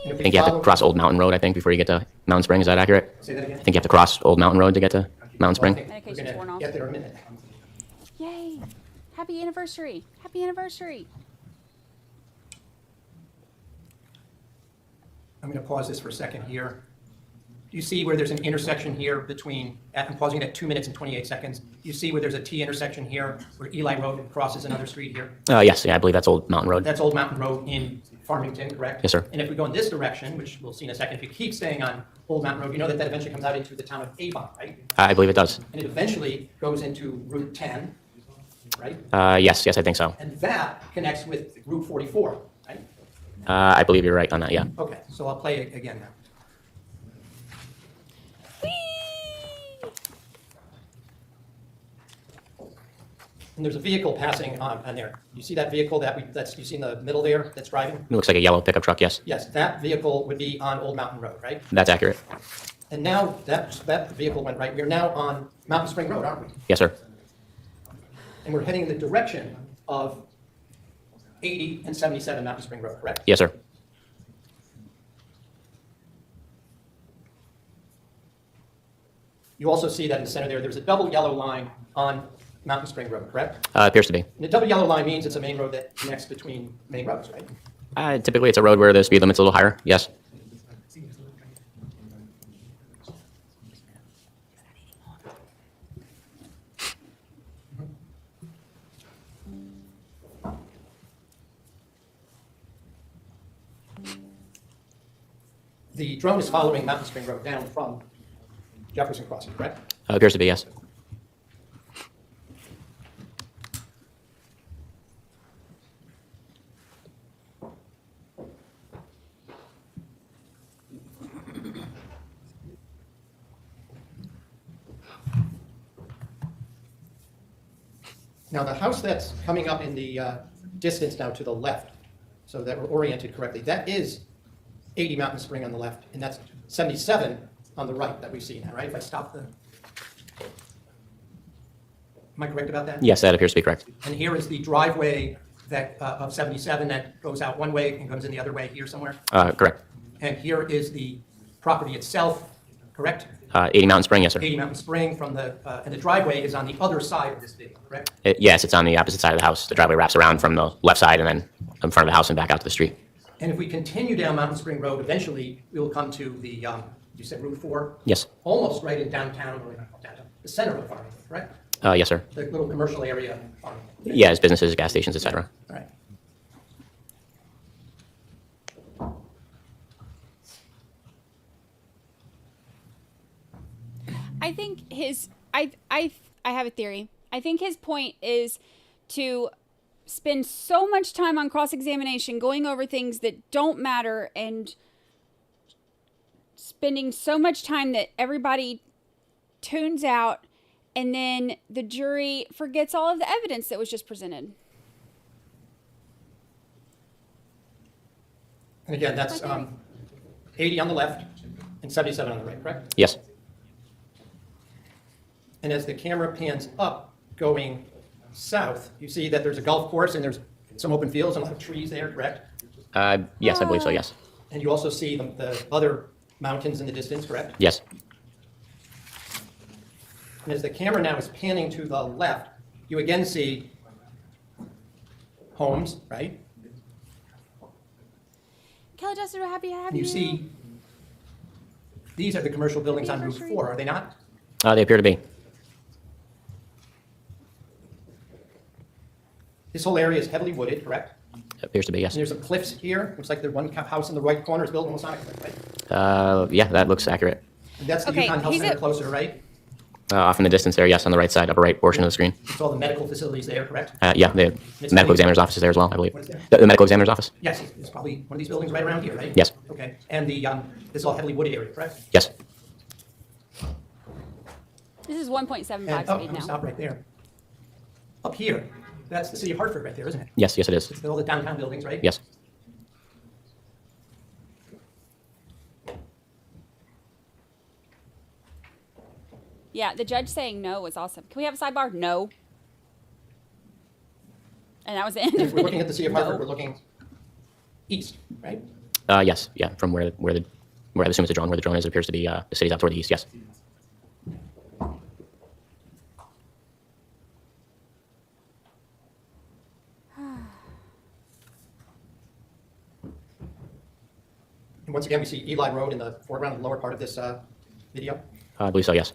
And if I we think you have to follow- cross Old Mountain Road, I think, before you get to Mountain Spring. Is that accurate? Say that again? I think you have to cross Old Mountain Road to get to Mountain Spring. We're going to get there in a minute. Yay! Happy anniversary! Happy anniversary! I'm going to pause this for a second here. You see where there's an intersection here between, I'm pausing it at 2 minutes and 28 seconds. You see where there's a T intersection here, where Eli Road crosses another street here? Yes, yeah, I believe that's Old Mountain Road. That's Old Mountain Road in Farmington, correct? Yes, sir. And if we go in this direction, which we'll see in a second, if you keep staying on Old Mountain Road, you know that eventually comes out into the town of Avon, right? I believe it does. And it eventually goes into Route 10, right? Yes, I think so. And that connects with Route 44, right? I believe you're right on that, yeah. Okay, so I'll play it again now. And there's a vehicle passing on there. You see that vehicle that's you see in the middle there that's driving? It looks like a yellow pickup truck, yes. Yes, that vehicle would be on Old Mountain Road, right? That's accurate. And now that vehicle went right. We're now on Mountain Spring Road, aren't we? Yes, sir. And we're heading in the direction of 80 and 77 Mountain Spring Road, correct? Yes, sir. You also see that in the center there's a double yellow line on Mountain Spring Road, correct? Appears to be. And the double yellow line means it's a main road that connects between main roads, right? Typically, it's a road where the speed limit's a little higher, yes. The drone is following Mountain Spring Road down from Jefferson Crossing, correct? Appears to be, yes. Now, the house that's coming up in the distance now to the left, so that we're oriented correctly, that is 80 Mountain Spring on the left, and that's 77 on the right that we see now, right? If I stop the, am I correct about that? Yes, that appears to be correct. And here is the driveway that, of 77 that goes out one way and comes in the other way here somewhere? Correct. And here is the property itself, correct? 80 Mountain Spring, yes, sir. 80 Mountain Spring from the, and the driveway is on the other side of this video, correct? Yes, it's on the opposite side of the house. The driveway wraps around from the left side and then in front of the house and back out to the street. And if we continue down Mountain Spring Road, eventually we will come to the, you said Route 4? Yes. Almost right in downtown, or not downtown, the center of Farmington, correct? Yes, sir. The little commercial area of Farmington. Yeah, it's businesses, gas stations, etc. All right. I think I have a theory. I think his point is to spend so much time on cross-examination going over things that don't matter and spending so much time that everybody tunes out, and then the jury forgets all of the evidence that was just presented. And again, that's 80 on the left and 77 on the right, correct? Yes. And as the camera pans up, going south, you see that there's a golf course and there's some open fields and a lot of trees there, correct? Yes, I believe so, yes. And you also see the other mountains in the distance, correct? Yes. And as the camera now is panning to the left, you again see homes, right? Kelly Justice, we're happy to have And you see these are the commercial buildings on Route 4, are they not? They appear to be. This whole area is heavily wooded, correct? Appears to be, yes. And there's some cliffs here. Looks like the one house in the right corner is built almost on a cliff, right? Yeah, that looks accurate. And that's the Yukon Health Center closer, right? Off in the distance there, yes, on the right side, upper right portion of the screen. It's all the medical facilities there, correct? Yeah, the medical examiner's office is there as well, I believe. What is there? The medical examiner's office? Yes, it's probably one of these buildings right around here, right? Yes. Okay, and the, this is all heavily wooded area, correct? Yes. This is 1.75 And, speed I'm gonna now. stop right there. Up here, that's the city of Hartford right there, isn't it? Yes, yes, it is. It's all the downtown buildings, right? Yes. Yeah, the judge saying no was awesome. Can we have a sidebar? No. And that was the end If of we're it. looking at the city of Hartford, we're looking east, right? Yes, yeah, from where I assume it's the drone, where the drone is, it appears to be the city's out toward the east, yes. And once again, we see Eli Road in the foreground, the lower part of this video. I believe so, yes.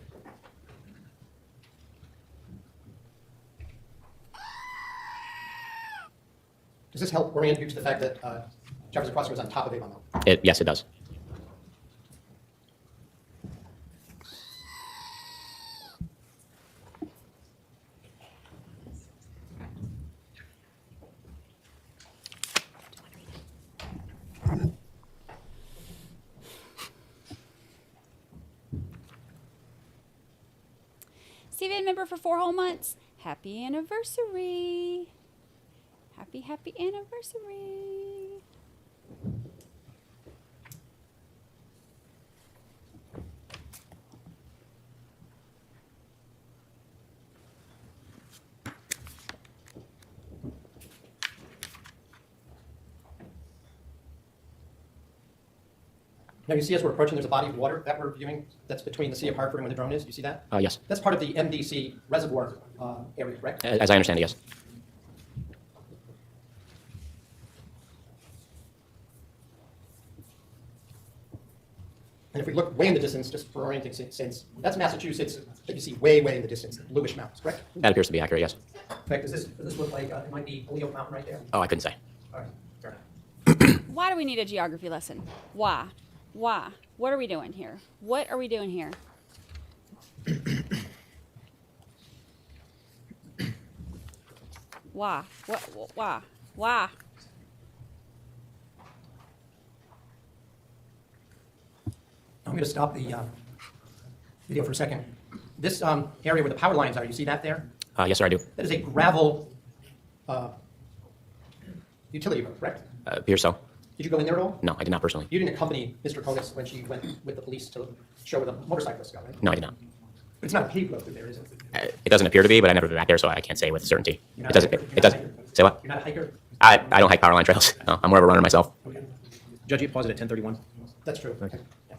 Does this help orient you to the fact that Jefferson Crossing was on top of Avon Mill? Yes, it does. Steven, member for 4 whole months. Happy anniversary. Happy, happy anniversary. Now you see as we're approaching, there's a body of water that we're viewing that's between the Sea of Hartford and where the drone is. You see that? Yes. That's part of the MDC reservoir area, correct? As I understand it, yes. And if we look way in the distance, just for orienting sense, that's Massachusetts that you see way, way in the distance, the bluish mountains, correct? That appears to be accurate, yes. In fact, does this look like it might be Holyoke Mountain right there? Oh, I couldn't say. All right, fair enough. Why do we need a geography lesson? Why? Why? What are we doing here? What are we doing here? Why? Why? Why? I'm going to stop the video for a second. This area where the power lines are, you see that there? Yes, sir, I do. That is a gravel utility road, correct? Appears so. Did you go in there at all? No, I did not personally. You didn't accompany Mr. Troconis when she went with the police to show where the motorcyclists go, right? No, I did not. But it's not a paved road through there, is it? It doesn't appear to be, but I've never been back there, so I can't say with certainty. You're It not doesn't. a hiker? It doesn't. Say what? You're not a hiker? I don't hike power line trails. No, I'm more of a runner myself. Okay. Judge, you paused it at 10:31. That's true. Okay. Yeah.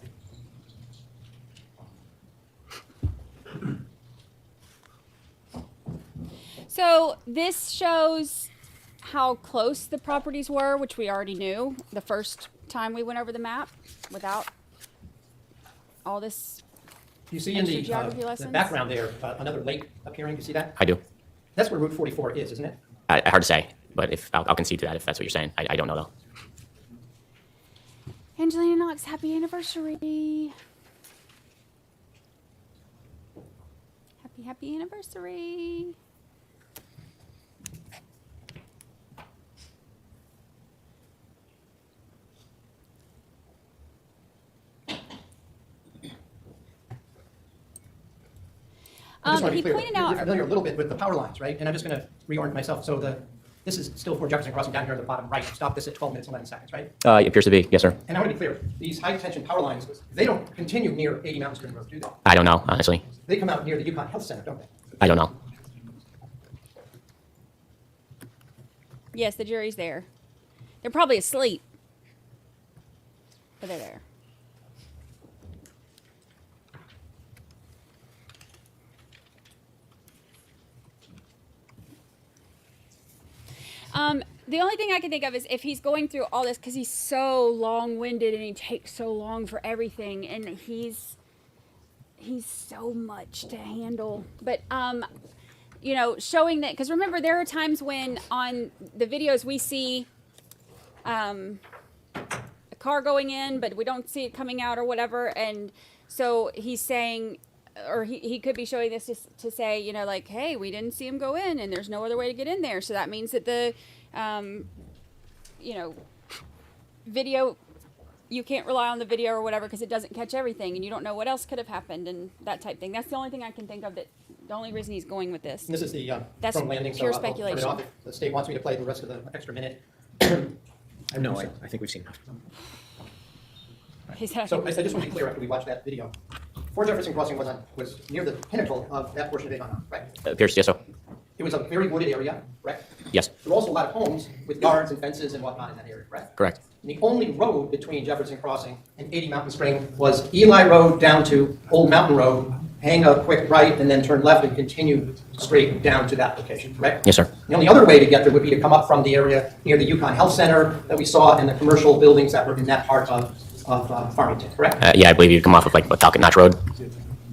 So this shows how close the properties were, which we already knew the first time we went over the map without all this. You see in extra the geography lessons. background there, another lake appearing, you see that? I do. That's where Route 44 is, isn't it? Hard to say, but if I'll concede to that if that's what you're saying. I don't know though. Angelina Knox, happy anniversary. Happy anniversary. I just want to He be clear. pointed You're out. familiar a little bit with the power lines, right? And I'm just going to reorient myself. So this is still for Jefferson Crossing down here on the bottom right. Stop this at 12 minutes and 11 seconds, right? It appears to be. Yes, sir. And I want to be clear. These high tension power lines, they don't continue near 80 Mountain Spring Road, do they? I don't know, honestly. They come out near the Yukon Health Center, don't they? I don't know. Yes, the jury's there. They're probably asleep, but they're there. The only thing I can think of is if he's going through all this, because he's so long-winded and he takes so long for everything, and he's so much to handle. But you know, showing that, because remember, there are times when on the videos we see a car going in, but we don't see it coming out or whatever, and so he's saying, or he could be showing this to say, you know, like, hey, we didn't see him go in, and there's no other way to get in there, so that means that the you know, video, you can't rely on the video or whatever because it doesn't catch everything, and you don't know what else could have happened and that type thing. That's the only thing I can think of, that the only reason he's going with this. And this is the That's prone landing. pure so I'll turn it speculation. off. The state wants me to play the rest of the extra minute. No, I think we've seen enough. He said, So I just want to be clear after we watch that video. Fort Jefferson Crossing was near the pinnacle of that portion of Avon, right? Appears, yes, so. It was a very wooded area, correct? Yes. There were also a lot of homes with yards and fences and whatnot in that area, correct? Correct. And the only road between Jefferson Crossing and 80 Mountain Spring was Eli Road down to Old Mountain Road, hang a quick right, and then turn left and continue straight down to that location, correct? Yes, sir. The only other way to get there would be to come up from the area near the Yukon Health Center that we saw and the commercial buildings that were in that part of Farmington, correct? Yeah, I believe you come off of like Talcott Notch Road,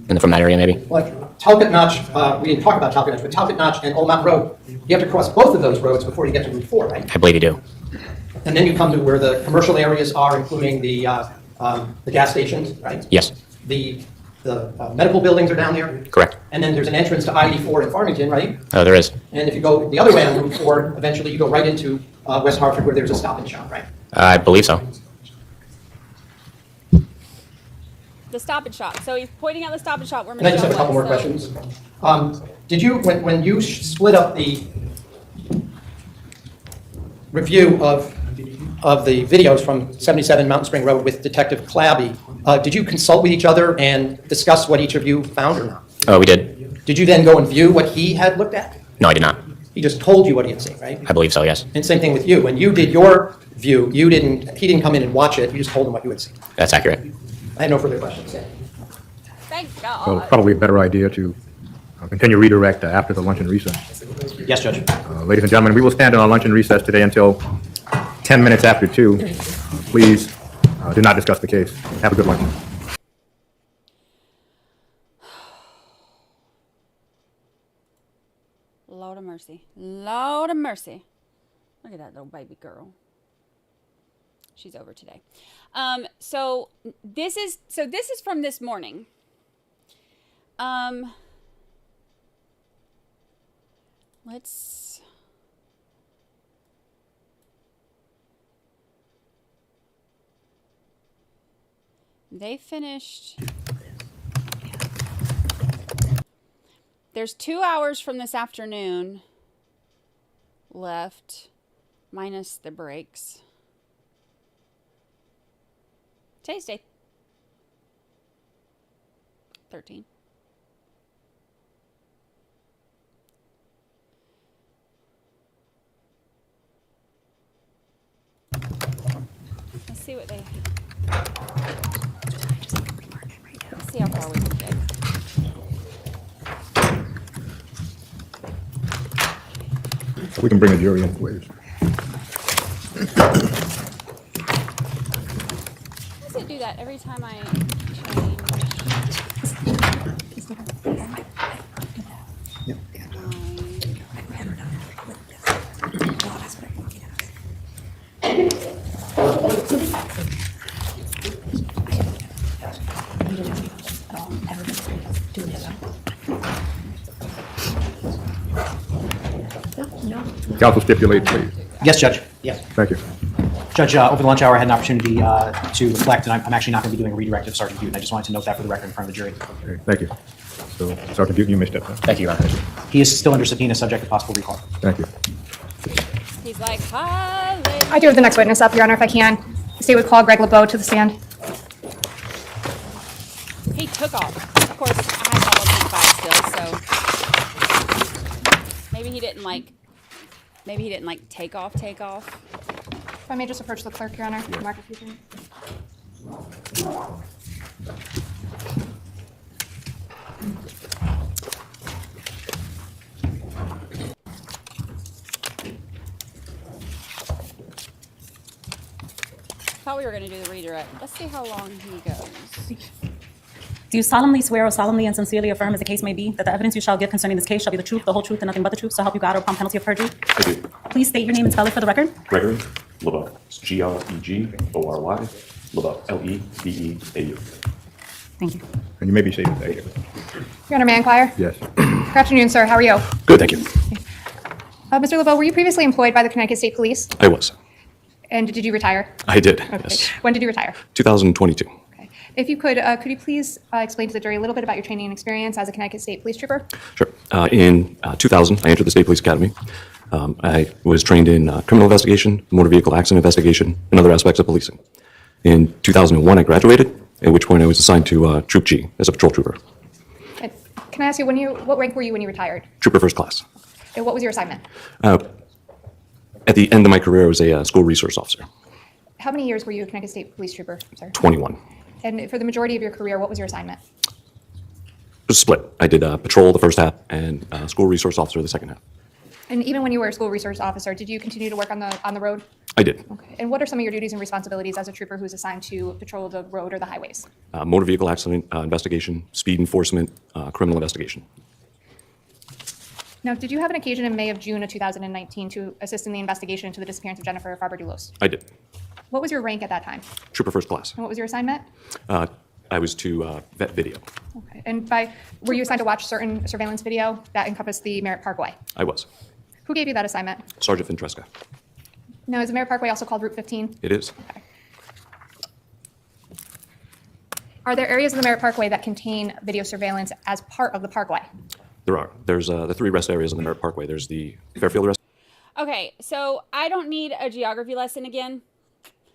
and from that area maybe. Like Talcott Notch, we didn't talk about Talcott Notch, but Talcott Notch and Old Mountain Road, you have to cross both of those roads before you get to Route 4, right? I believe you do. And then you come to where the commercial areas are, including the gas stations, right? Yes. The medical buildings are down there. Correct. And then there's an entrance to I-84 in Farmington, right? There is. And if you go the other way on Route 4, eventually you go right into West Hartford where there's a Stop and Shop, right? I believe so. the Stop and Shop. So he's pointing out the Stop and Shop where And I just have a Michelle couple more was, questions. Did you, when you split up the review of the videos from 77 Mountain Spring Road with Detective Clabby, did you consult with each other and discuss what each of you found or not? Oh, we did. Did you then go and view what he had looked at? No, I did not. He just told you what he had seen, right? I believe so, yes. And same thing with you. When you did your view, he didn't come in and watch it. You just told him what you had seen. That's accurate. I had no further questions. Thank God. So probably a better idea to continue redirect after the luncheon recess. Yes, Judge. Ladies and gentlemen, we will stand in our luncheon recess today until 10 minutes after 2. Please do not discuss the case. Have a good lunch. Lord of mercy. Lord of mercy. Look at that little baby girl. She's over today. So this is from this morning. They finished. There's 2 hours from this afternoon left, minus the breaks. Today's day 13. Let's see what they. Let's see how far we can get. We can bring a jury in, please. Does it do that every time I Counsel stipulate, please. Yes, Judge. Yes. Thank you. Judge, over the lunch hour, I had an opportunity to reflect, and I'm actually not going to be doing a redirect of Sergeant Bute. I just wanted to note that for the record in front of the jury. Okay, thank you. So, Sergeant Bute, you may step down. Thank you, Your Honor. He is still under subpoena, subject to possible recall. Thank you. He's like, hallelujah. I do have the next witness up, Your Honor, if I can. The state would call Greg LeBeau to the stand. He took off. Of course, I have all of his files still, so maybe he didn't like take off. If I may just approach the clerk, Your Honor, mark a few things. Thought we were going to do the redirect. Let's see how long he goes. Do you solemnly swear or solemnly and sincerely affirm, as the case may be, that the evidence you shall give concerning this case shall be the truth, the whole truth, and nothing but the truth, so help you God, or upon penalty of perjury? I do. Please state your name and spell it for the record. Gregory LeBeau. It's Gregory, LeBeau, Lebeau. Thank you. And you may be seated. Thank you. Your Honor, may I inquire? Yes. Good afternoon, sir. How are you? Good, thank you. Mr. LeBeau, were you previously employed by the Connecticut State Police? I was. And did you retire? I did, Okay. yes. When did you retire? 2022. If you could you please explain to the jury a little bit about your training and experience as a Connecticut State Police Trooper? Sure. In 2000, I entered the State Police Academy. I was trained in criminal investigation, motor vehicle accident investigation, and other aspects of policing. In 2001, I graduated, at which point I was assigned to Troop G as a patrol trooper. And can I ask you, what rank were you when you retired? Trooper first class. And what was your assignment? At the end of my career, I was a school resource officer. How many years were you a Connecticut State Police Trooper, sir? 21. And for the majority of your career, what was your assignment? It was split. I did patrol the first half and school resource officer the second half. And even when you were a school resource officer, did you continue to work on the road? I did. Okay. And what are some of your duties and responsibilities as a trooper who's assigned to patrol the road or the highways? Motor vehicle accident investigation, speed enforcement, criminal investigation. Now, did you have an occasion in May of June of 2019 to assist in the investigation into the disappearance of Jennifer Farber Dulos? I did. What was your rank at that time? Trooper first class. And what was your assignment? I was to vet video. Okay. And were you assigned to watch certain surveillance video that encompassed the Merritt Parkway? I was. Who gave you that assignment? Sergeant Ventresca. Now, is the Merritt Parkway also called Route 15? It is. Okay. Are there areas of the Merritt Parkway that contain video surveillance as part of the parkway? There are. There's the three rest areas on the Merritt Parkway. There's the Fairfield rest. Okay, so I don't need a geography lesson again.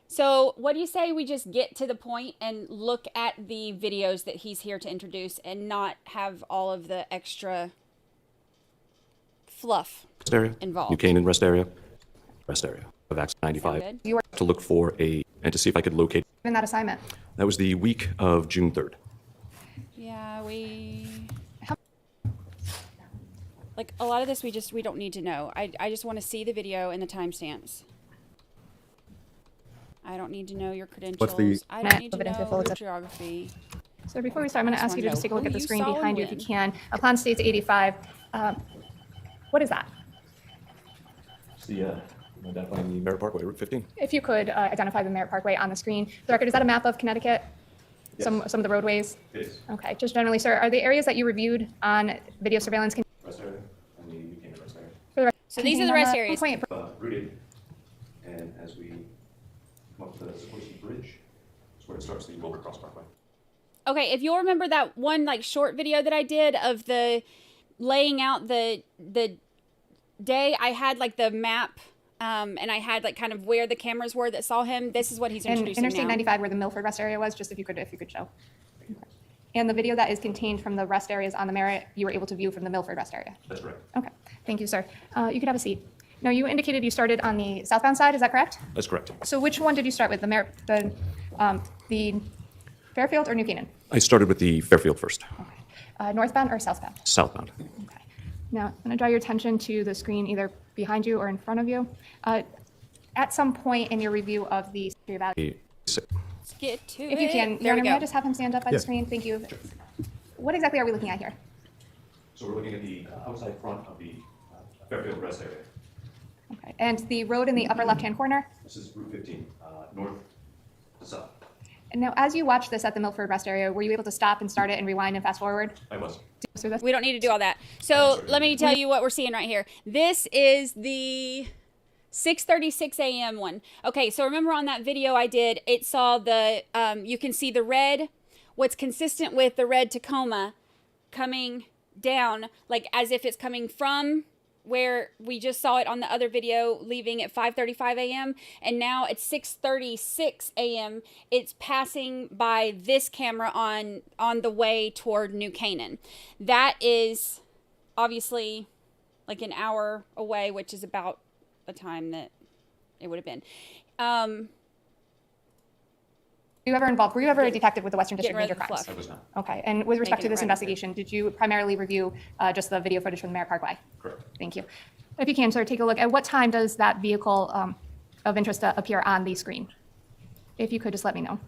So what do you say we just get to the point and look at the videos that he's here to introduce and not have all of the extra fluff Rest area. involved? New Canaan rest area. Rest area of Acts 95. Good. You were To look for and to see if I could locate. given that assignment. That was the week of June 3rd. Yeah, like a lot of this we don't need to know. I just want to see the video and the timestamps. I don't need to know your credentials. I don't need to know your geography. So before we start, I'm going to ask you to just take a look at the screen saw behind you if when. you can. Upon States 85, what is that? It's the identifying the Merritt Parkway, Route 15. If you could identify the Merritt Parkway on the screen. For the record, is that a map of Connecticut? Yes. Some of the roadways? It is. Okay, just generally, sir, are the areas that you reviewed on video surveillance? Rest area and the New Canaan rest area. For the record, So these are the rest areas. Point. Rooted. And as we come up to the Troconis Bridge, that's where it starts the Wilbur Cross Parkway. Okay, if you'll remember that one like short video that I did of the laying out the day, I had like the map and I had like kind of where the cameras were that saw him. This is what he's And introducing Interstate now. 95, where the Milford rest area was, just if you could show. And the video that is contained from the rest areas on the Merritt, you were able to view from the Milford rest area. That's correct. Okay, thank you, sir. You could have a seat. Now, you indicated you started on the southbound side, is that correct? That's correct. So which one did you start with, the Fairfield or New Canaan? I started with the Fairfield first, Northbound or southbound? southbound. Now, I'm going to draw your attention to the screen either behind you or in front of you. At some point in your review of the history of The- Let's get to it. if you can, There we Your Honor, may I go. just have him stand up by Yeah. the screen? Thank you. What exactly are we looking at here? So we're looking at the outside front of the Fairfield rest area. Okay. And the road in the upper left-hand corner? This is Route 15, north to south. And now, as you watched this at the Milford rest area, were you able to stop and start it and rewind and fast forward? I was. We don't need to do all that. So let me tell you what we're seeing right here. This is the 6:36 a.m. one. Okay, so remember on that video I did, it saw the, you can see the red, what's consistent with the red Tacoma coming down, like as if it's coming from where we just saw it on the other video, leaving at 5:35 a.m. And now it's 6:36 a.m. It's passing by this camera on the way toward New Canaan. That is obviously like an hour away, which is about the time that it would have been. Were you ever a detective with the Western District Getting Major rid of the Crimes? fluff. I was not. Okay, and with respect to Making it this right. investigation, did you primarily review just the video footage from the Merritt Parkway? Correct. Thank you. If you can, sir, take a look. At what time does that vehicle of interest appear on the screen? If you could just let me know.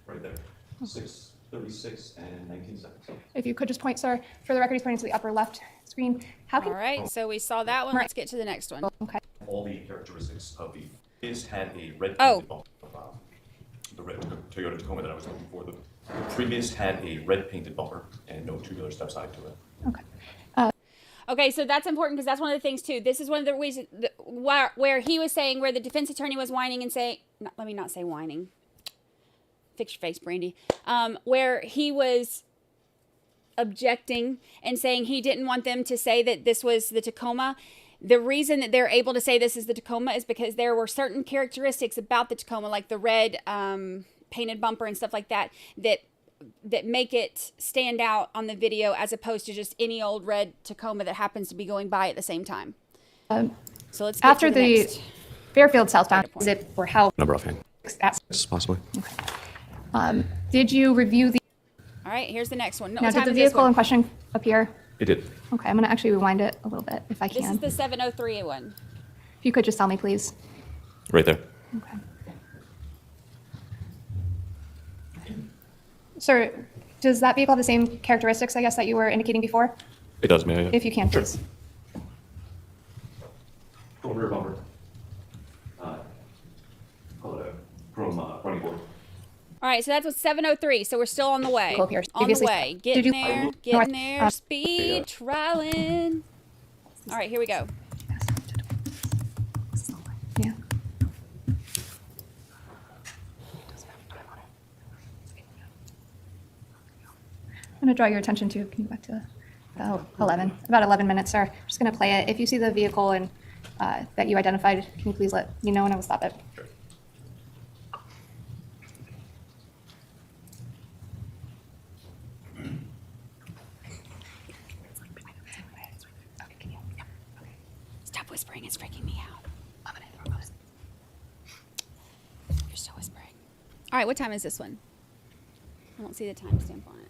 Right there. 6:36 and 19 seconds. If you could just point, sir, for the record, he's pointing to the upper left screen. How can All right, so we saw that one. Let's get to the next one. Okay. All the characteristics of the is had a red Oh. painted bumper. The red Toyota Tacoma that I was looking for. The previous had a red painted bumper and no tubular step side to it. Okay, so that's important because that's one of the things too. This is one of the reasons where he was saying, where the defense attorney was whining and saying, let me not say whining. Fix your face, Brandi. Where he was objecting and saying he didn't want them to say that this was the Tacoma. The reason that they're able to say this is the Tacoma is because there were certain characteristics about the Tacoma, like the red painted bumper and stuff like that, that make it stand out on the video as opposed to just any old red Tacoma that happens to be going by at the same time. So let's get After to the the next. Fairfield southbound, is it or how? Number offhand. Yes. Yes, possibly. Did you review the? All right, here's the next one. No, Now, what time did the is this vehicle one? in question appear? It did. Okay, I'm going to actually rewind it a little bit if I This can. is the 703 one. If you could just tell me, please. Right there. Sir, does that vehicle have the same characteristics, I guess, that you were indicating before? It does, may I? If you can, Sure. please. Chrome rear bumper. Call it a chrome running board. All right, so that's what 703. So we're still on the way. Cool, here. On the Previously- way. Did Getting you- there. No, Getting there. uh, Speed trialing. All right, here we go. Yeah. I'm going to draw your attention to, can you go back to about 11 minutes, sir. I'm just going to play it. If you see the vehicle and that you identified, can you please let me know and I will stop it. Stop whispering. It's freaking me out. You're still whispering. All right, what time is this one? I don't see the timestamp on it.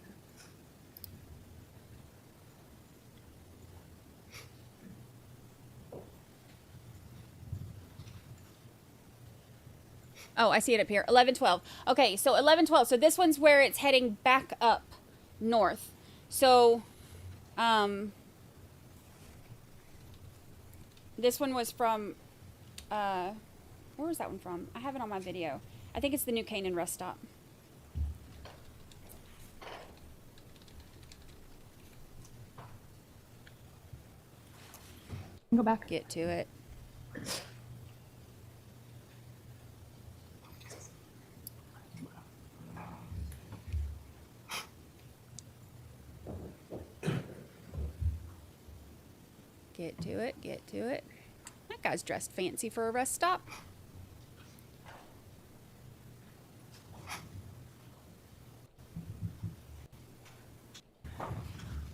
Oh, I see it up here. 11:12. Okay, so 11:12. So this one's where it's heading back up north. So, this one was from, where was that one from? I have it on my video. I think it's the New Canaan rest stop. Go back. Get to it. Get to it. Get to it. That guy's dressed fancy for a rest stop.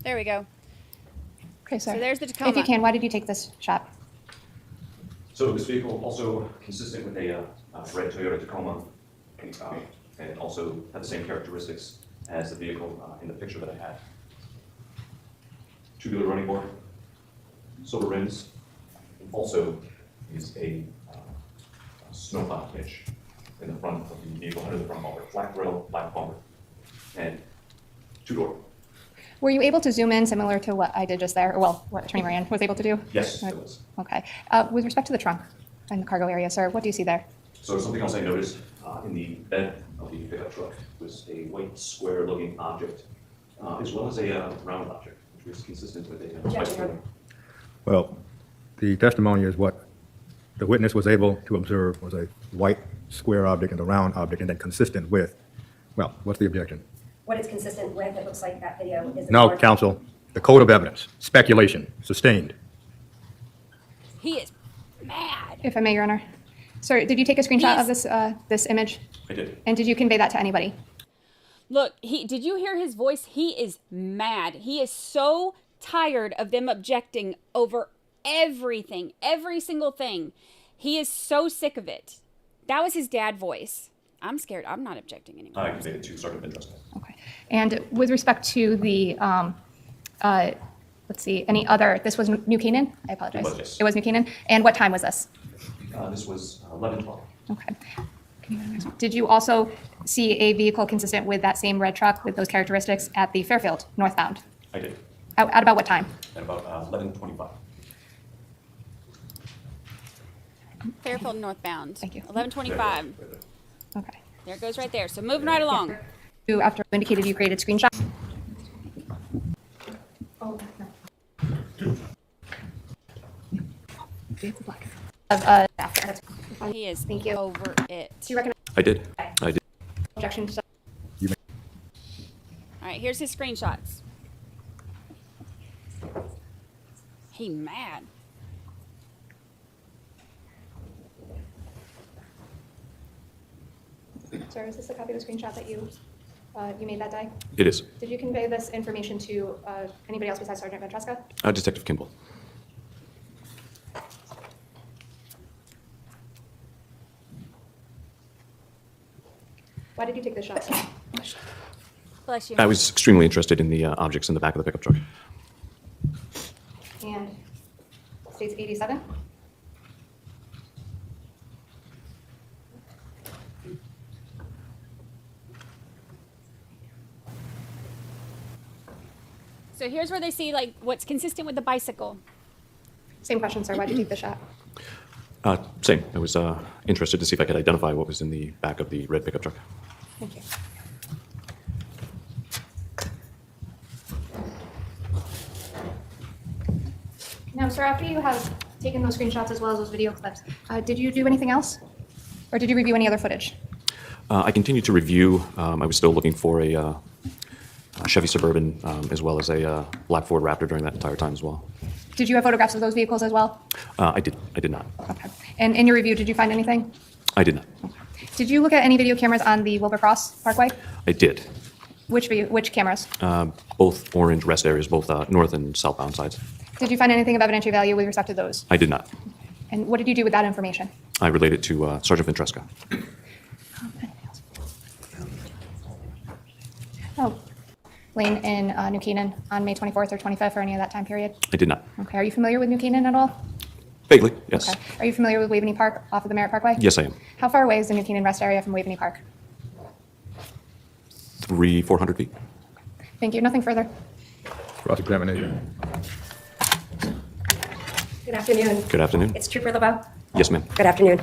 There we go. Okay, sir. So there's the Tacoma. If you can, why did you take this shot? So this vehicle also consistent with a red Toyota Tacoma, and also had the same characteristics as the vehicle in the picture that I had. Tubular running board, silver rims, also is a snowplow hitch in the front of the vehicle under the front bumper, flat grill, flat bumper, and two-door. Were you able to zoom in similar to what I did just there, or well, what Attorney Moran was able to do? Yes, it was. Okay. With respect to the trunk and the cargo area, sir, what do you see there? So something else I noticed in the bed of the pickup truck was a white square-looking object, as well as a round object, which was consistent with a bicycle. Well, the testimony is what the witness was able to observe was a white square object and a round object, and then consistent with, well, what's the objection? What it's consistent with, it looks like that video is. No, counsel, the code of evidence, speculation, sustained. He is mad. If I may, Your Honor. Sir, did you take a screenshot of this image? I did. And did you convey that to anybody? Look, did you hear his voice? He is mad. He is so tired of them objecting over everything, every single thing. He is so sick of it. That was his dad voice. I'm scared. I'm not objecting anymore. I conveyed it to Sergeant Ventress. Okay. And with respect to the, let's see, any other, this was New Canaan? I apologize. It was, yes. It was New Canaan. And what time was this? This was 11:12. Okay. Did you also see a vehicle consistent with that same red truck with those characteristics at the Fairfield northbound? I did. At about what time? At about 11:25. Fairfield northbound. Thank you. 11:25. Okay. There it goes right there. So moving right along. You, after you indicated you created screenshot. Oh, He is over it. Do you recognize? I did. I did. Objection. All right, here's his screenshots. He mad. Sir, is this a copy of the screenshot that you made that day? It is. Did you convey this information to anybody else besides Sergeant Ventresca? Detective Kimball. Why did you take this shot, sir? Bless you. I was extremely interested in the objects in the back of the pickup truck. And states 87? So here's where they see like what's consistent with the bicycle. Same question, sir. Why did you take the shot? Same. I was interested to see if I could identify what was in the back of the red pickup truck. Thank you. Now, sir, after you have taken those screenshots as well as those video clips, did you do anything else? Or did you review any other footage? I continued to review. I was still looking for a Chevy Suburban as well as a black Ford Raptor during that entire time as well. Did you have photographs of those vehicles as well? I did. I did not. Okay. And in your review, did you find anything? I did not. Did you look at any video cameras on the Wilbur Cross Parkway? I did. Which cameras? Both orange rest areas, both north and southbound sides. Did you find anything of evidentiary value with respect to those? I did not. And what did you do with that information? I related to Sergeant Ventresca. Oh, Lane in New Canaan on May 24th or 25th or any of that time period? I did not. Okay. Are you familiar with New Canaan at all? Vaguely, yes. Okay. Are you familiar with Waveney Park off of the Merritt Parkway? Yes, I am. How far away is the New Canaan rest area from Waveney Park? 300-400 feet. Thank you. Nothing further. Cross-examination. Good afternoon. Good afternoon. It's Trooper LeBeau. Yes, ma'am. Good afternoon.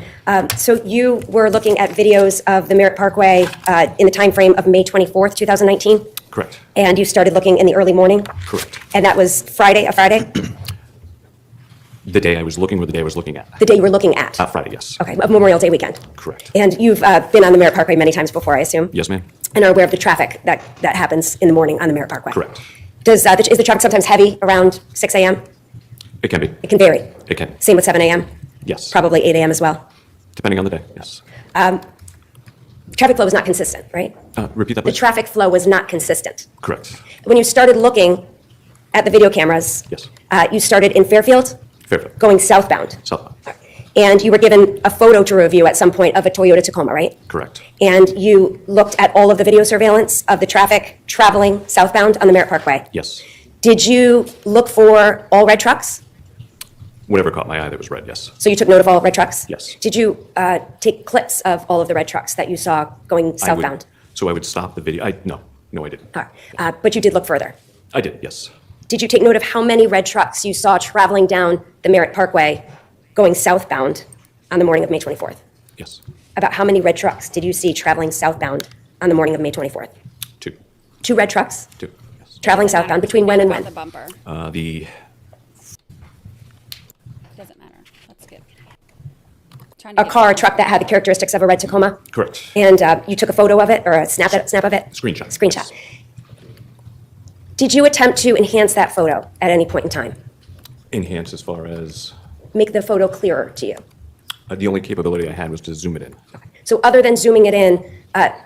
So you were looking at videos of the Merritt Parkway in the time frame of May 24th, 2019? Correct. And you started looking in the early morning? Correct. And that was Friday? The day I was looking or the day I was looking at? The day you were looking at? Friday, yes. Okay, of Memorial Day weekend. Correct. And you've been on the Merritt Parkway many times before, I assume? Yes, ma'am. And are aware of the traffic that happens in the morning on the Merritt Parkway? Correct. Is the traffic sometimes heavy around 6 a.m.? It can be. It can vary. It can. Same with 7 a.m.? Yes. Probably 8 a.m. as well. Depending on the day, yes. Traffic flow was not consistent, right? Repeat that, The please. traffic flow was not consistent. Correct. When you started looking at the video cameras, Yes. you started in Fairfield, Fairfield. going southbound. Southbound. And you were given a photo to review at some point of a Toyota Tacoma, right? Correct. And you looked at all of the video surveillance of the traffic traveling southbound on the Merritt Parkway. Yes. Did you look for all red trucks? Whatever caught my eye that was red, yes. So you took note of all red trucks? Yes. Did you take clips of all of the red trucks that you saw going southbound? So I would stop the video. No, I didn't. All right. But you did look further. I did, yes. Did you take note of how many red trucks you saw traveling down the Merritt Parkway going southbound on the morning of May 24th? Yes. About how many red trucks did you see traveling southbound on the morning of May 24th? 2. 2 red trucks? 2. Traveling southbound between when and The when? bumper. The Doesn't matter. Let's skip. A car, a truck that had the characteristics of a red Tacoma? correct. And you took a photo of it or a snap of it? Screenshot. Screenshot. Did you attempt to enhance that photo at any point in time? Enhance as far as Make the photo clearer to you? the only capability I had was to zoom it in. So other than zooming it in,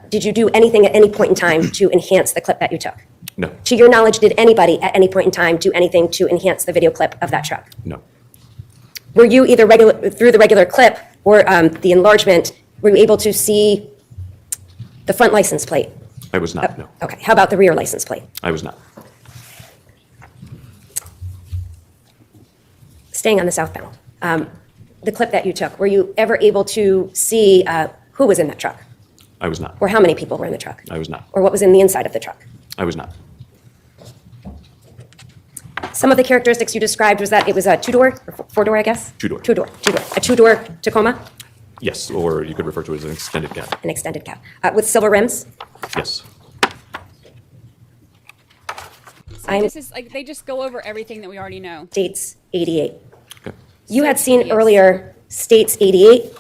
did you do anything at any point in time to enhance the clip that you took? No. To your knowledge, did anybody at any point in time do anything to enhance the video clip of that truck? No. Were you either through the regular clip or the enlargement, were you able to see the front license plate? I was not, no. Okay, how about the rear license plate? I was not. Staying on the southbound, the clip that you took, were you ever able to see who was in that truck? I was not. Or how many people were in the truck? I was not. Or what was in the inside of the truck? I was not. Some of the characteristics you described was that it was a 2-door, or 4-door, I guess? Two-door. Two-door. A 2-door Tacoma, Yes, or you could refer to it as an extended cab. an extended cab, with silver rims. Yes. So this is like they just go over everything that we already know. States 88. Okay. You had seen earlier States 88,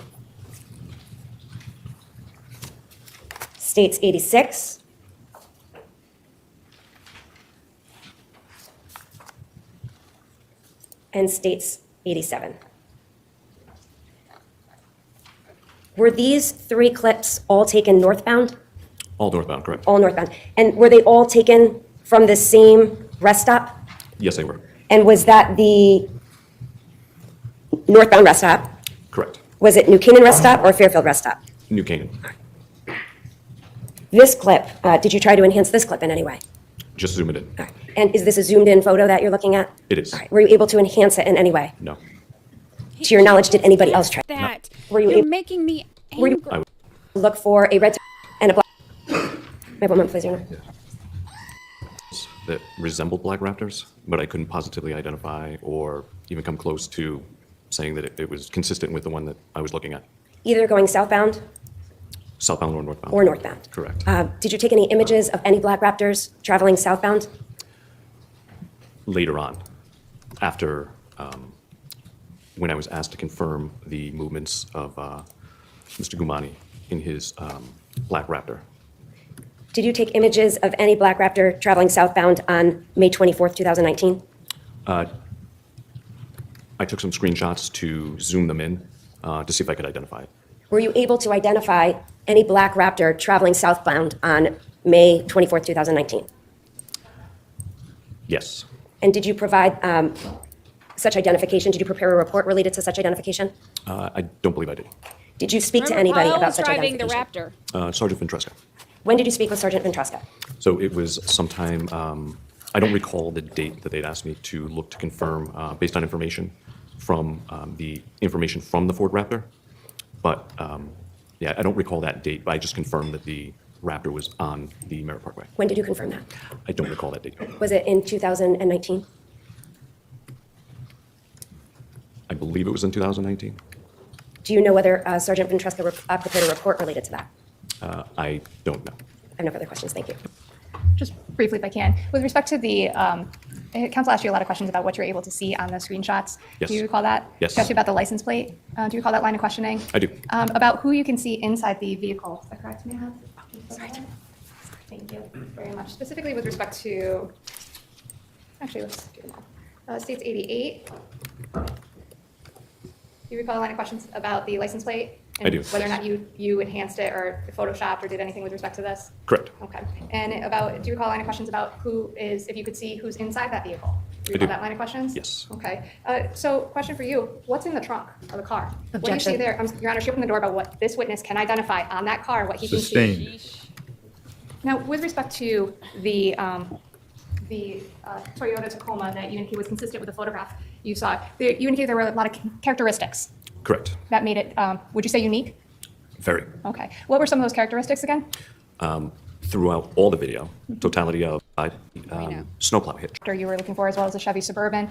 States 86, and States 87. Were these 3 clips all taken northbound? All northbound, correct. All northbound. And were they all taken from the same rest stop? Yes, they were. And was that the northbound rest stop? Correct. Was it New Canaan rest stop or Fairfield rest stop? New Canaan. This clip, did you try to enhance this clip in any way? Just zoom it in. And is this a zoomed-in photo that you're looking at? It is. Were you able to enhance it in any way? No. To your knowledge, did anybody else try? That. Were you You're able making me were you angry. look for a red and a black? May I have one moment, please, Your Honor? That resembled black Raptors, but I couldn't positively identify or even come close to saying that it was consistent with the one that I was looking at. Either going southbound Southbound or northbound? or northbound. Correct. Did you take any images of any black Raptors traveling southbound? Later on, after when I was asked to confirm the movements of Mr. Gumani in his black Raptor. Did you take images of any black Raptor traveling southbound on May 24th, 2019? I took some screenshots to zoom them in to see if I could identify it. Were you able to identify any black Raptor traveling southbound on May 24th, 2019? Yes. And did you provide such identification? Did you prepare a report related to such identification? I don't believe I did. Did you speak to Remember, anybody Kyle about was such driving the identification? Raptor. Sergeant Ventresca. When did you speak with Sergeant Ventresca? So it was sometime, I don't recall the date that they'd asked me to look to confirm based on information from the information from the Ford Raptor. But yeah, I don't recall that date, but I just confirmed that the Raptor was on the Merritt Parkway. When did you confirm that? I don't recall that date. Was it in 2019? I believe it was in 2019. Do you know whether Sergeant Ventresca prepared a report related to that? I don't know. I have no further questions. Thank you. Just briefly, if I can, with respect to the, counsel asked you a lot of questions about what you're able to see on the screenshots. Yes. Do you recall that? Yes. She asked you about the license plate. Do you recall that line of questioning? I do. About who you can see inside the vehicle. Is that correct, may I have? Sorry. Thank you very much. Specifically with respect to, actually, let's do them all. States 88. Do you recall a line of questions about the license plate? I and do. Whether or not you enhanced it or photoshopped or did anything with respect to this? Correct. Okay. And do you recall a line of questions about if you could see who's inside that vehicle? Do you I recall do. that line of questions? Yes. Okay. So question for you, what's in the trunk of the car? What do you see Objection. there? Your Honor, she opened the door about what this witness can identify on that car, what he can see. Sustained. Now, with respect to the Toyota Tacoma that you indicated was consistent with the photograph you saw, you indicated there were a lot of characteristics Correct. that made it, would you say unique? Very. Okay. What were some of those characteristics again? Throughout all the video, totality of snowplow hitch. You were looking for, as well as a Chevy Suburban.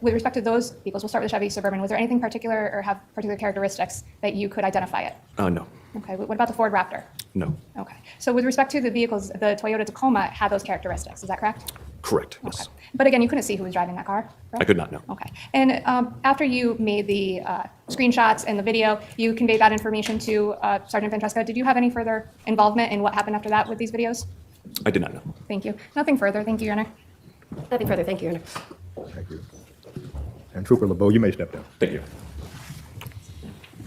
With respect to those vehicles, we'll start with the Chevy Suburban. Was there anything particular or have particular characteristics that you could identify it? No. Okay. What about the Ford Raptor? No. Okay. So with respect to the vehicles, the Toyota Tacoma had those characteristics. Is that correct? Correct. Yes. But again, you couldn't see who was driving that car, correct? I could not know. Okay. And after you made the screenshots and the video, you conveyed that information to Sergeant Francesca. Did you have any further involvement in what happened after that with these videos? I did not know. Thank you. Nothing further. Thank you, Your Honor. Nothing further. Thank you, Your Honor. Thank you. And Trooper LeBeau, you may step down. Thank you.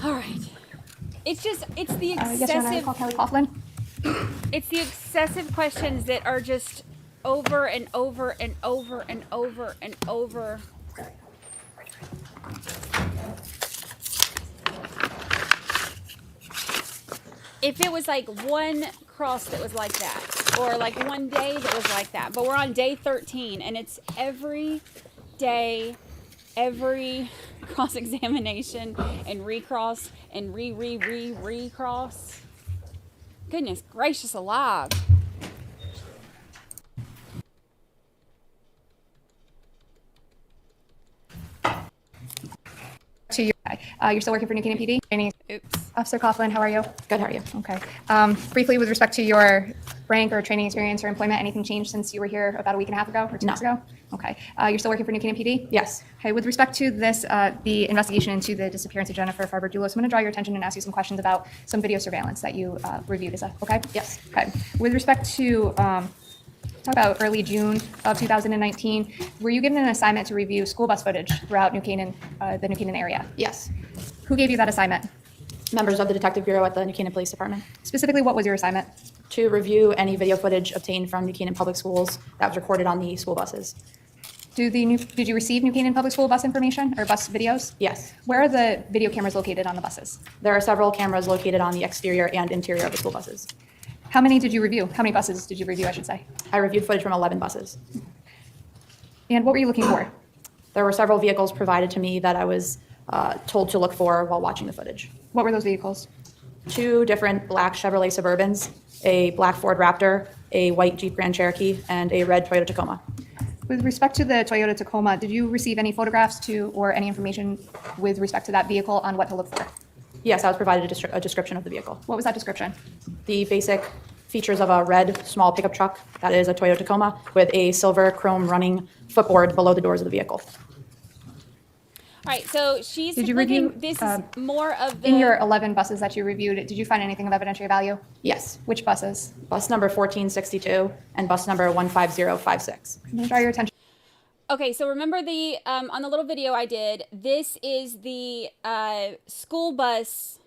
All right. It's the Yes, Your Honor. I excessive. call Kelly Coughlin. It's the excessive questions that are just over and over and over and over and over. If it was like one cross that was like that, or like one day that was like that, but we're on day 13 and it's every day, every cross-examination and recross and recross. Goodness gracious alive. To you, you're still working for New Canaan PD? Oops. Officer Coughlin, how are you? Good, how are you? Okay. Briefly, with respect to your rank or training experience or employment, anything changed since you were here about a week and a half ago or 2 weeks ago? Okay. You're still working for New Canaan PD? Yes. Okay. With respect to this, the investigation into the disappearance of Jennifer Farber Dulos, I'm going to draw your attention and ask you some questions about some video surveillance that you reviewed. Is that okay? Yes. Okay. With respect to talk about early June of 2019, were you given an assignment to review school bus footage throughout New Canaan, the New Canaan area? Yes. Who gave you that assignment? Members of the Detective Bureau at the New Canaan Police Department. Specifically, what was your assignment? To review any video footage obtained from New Canaan Public Schools that was recorded on the school buses. Did you receive New Canaan Public School bus information or bus videos? Yes. Where are the video cameras located on the buses? There are several cameras located on the exterior and interior of the school buses. How many did you review? How many buses did you review, I should say? I reviewed footage from 11 buses. And what were you looking for? There were several vehicles provided to me that I was told to look for while watching the footage. What were those vehicles? 2 different black Chevrolet Suburbans, a black Ford Raptor, a white Jeep Grand Cherokee, and a red Toyota Tacoma. With respect to the Toyota Tacoma, did you receive any photographs or any information with respect to that vehicle on what to look for? Yes, I was provided a description of the vehicle. What was that description? The basic features of a red small pickup truck that is a Toyota Tacoma with a silver chrome running footboard below the doors of the vehicle. All right, so she's Did you looking, review, this is more of the... In your 11 buses that you reviewed, did you find anything of evidentiary value? Yes. Which buses? Bus number 1462 and bus number 15056. I'm going to draw your attention. Okay, so remember the, on the little video I did, this is the school bus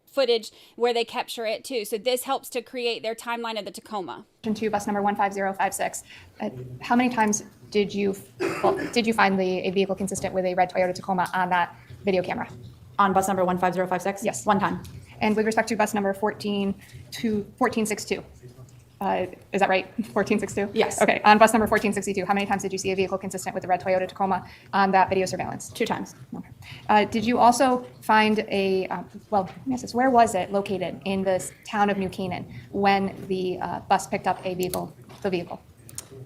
footage where they capture it too. So this helps to create their timeline of the Tacoma. To bus number 15056. How many times did you find a vehicle consistent with a red Toyota Tacoma on that video camera? On bus number 15056? Yes. 1 time. And with respect to bus number 1462, is that right? 1462? Yes. Okay. On bus number 1462, how many times did you see a vehicle consistent with the red Toyota Tacoma on that video surveillance? 2 times. Okay. Did you also find where was it located in the town of New Canaan when the bus picked up the vehicle?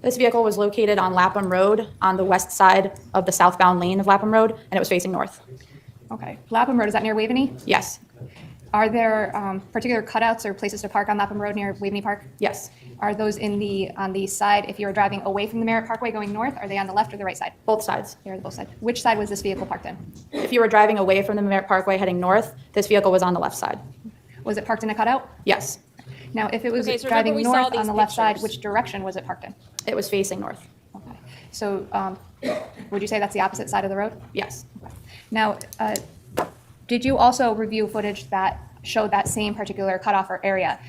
This vehicle was located on Lapham Road on the west side of the southbound lane of Lapham Road, and it was facing north. Okay. Lapham Road, is that near Waveney? Yes. Are there particular cutouts or places to park on Lapham Road near Waveney Park? Yes. Are those on the side, if you're driving away from the Merritt Parkway going north, are they on the left or the right side? Both sides. They're on both sides. Which side was this vehicle parked in? If you were driving away from the Merritt Parkway heading north, this vehicle was on the left side. Was it parked in a cutout? Yes. Now, if it was Okay, so driving remember we saw north these on the left side, pictures. which direction was it parked in? It was facing north. Okay. So would you say that's the opposite side of the road? Yes. Okay. Now, did you also review footage that showed that same particular cutoff or area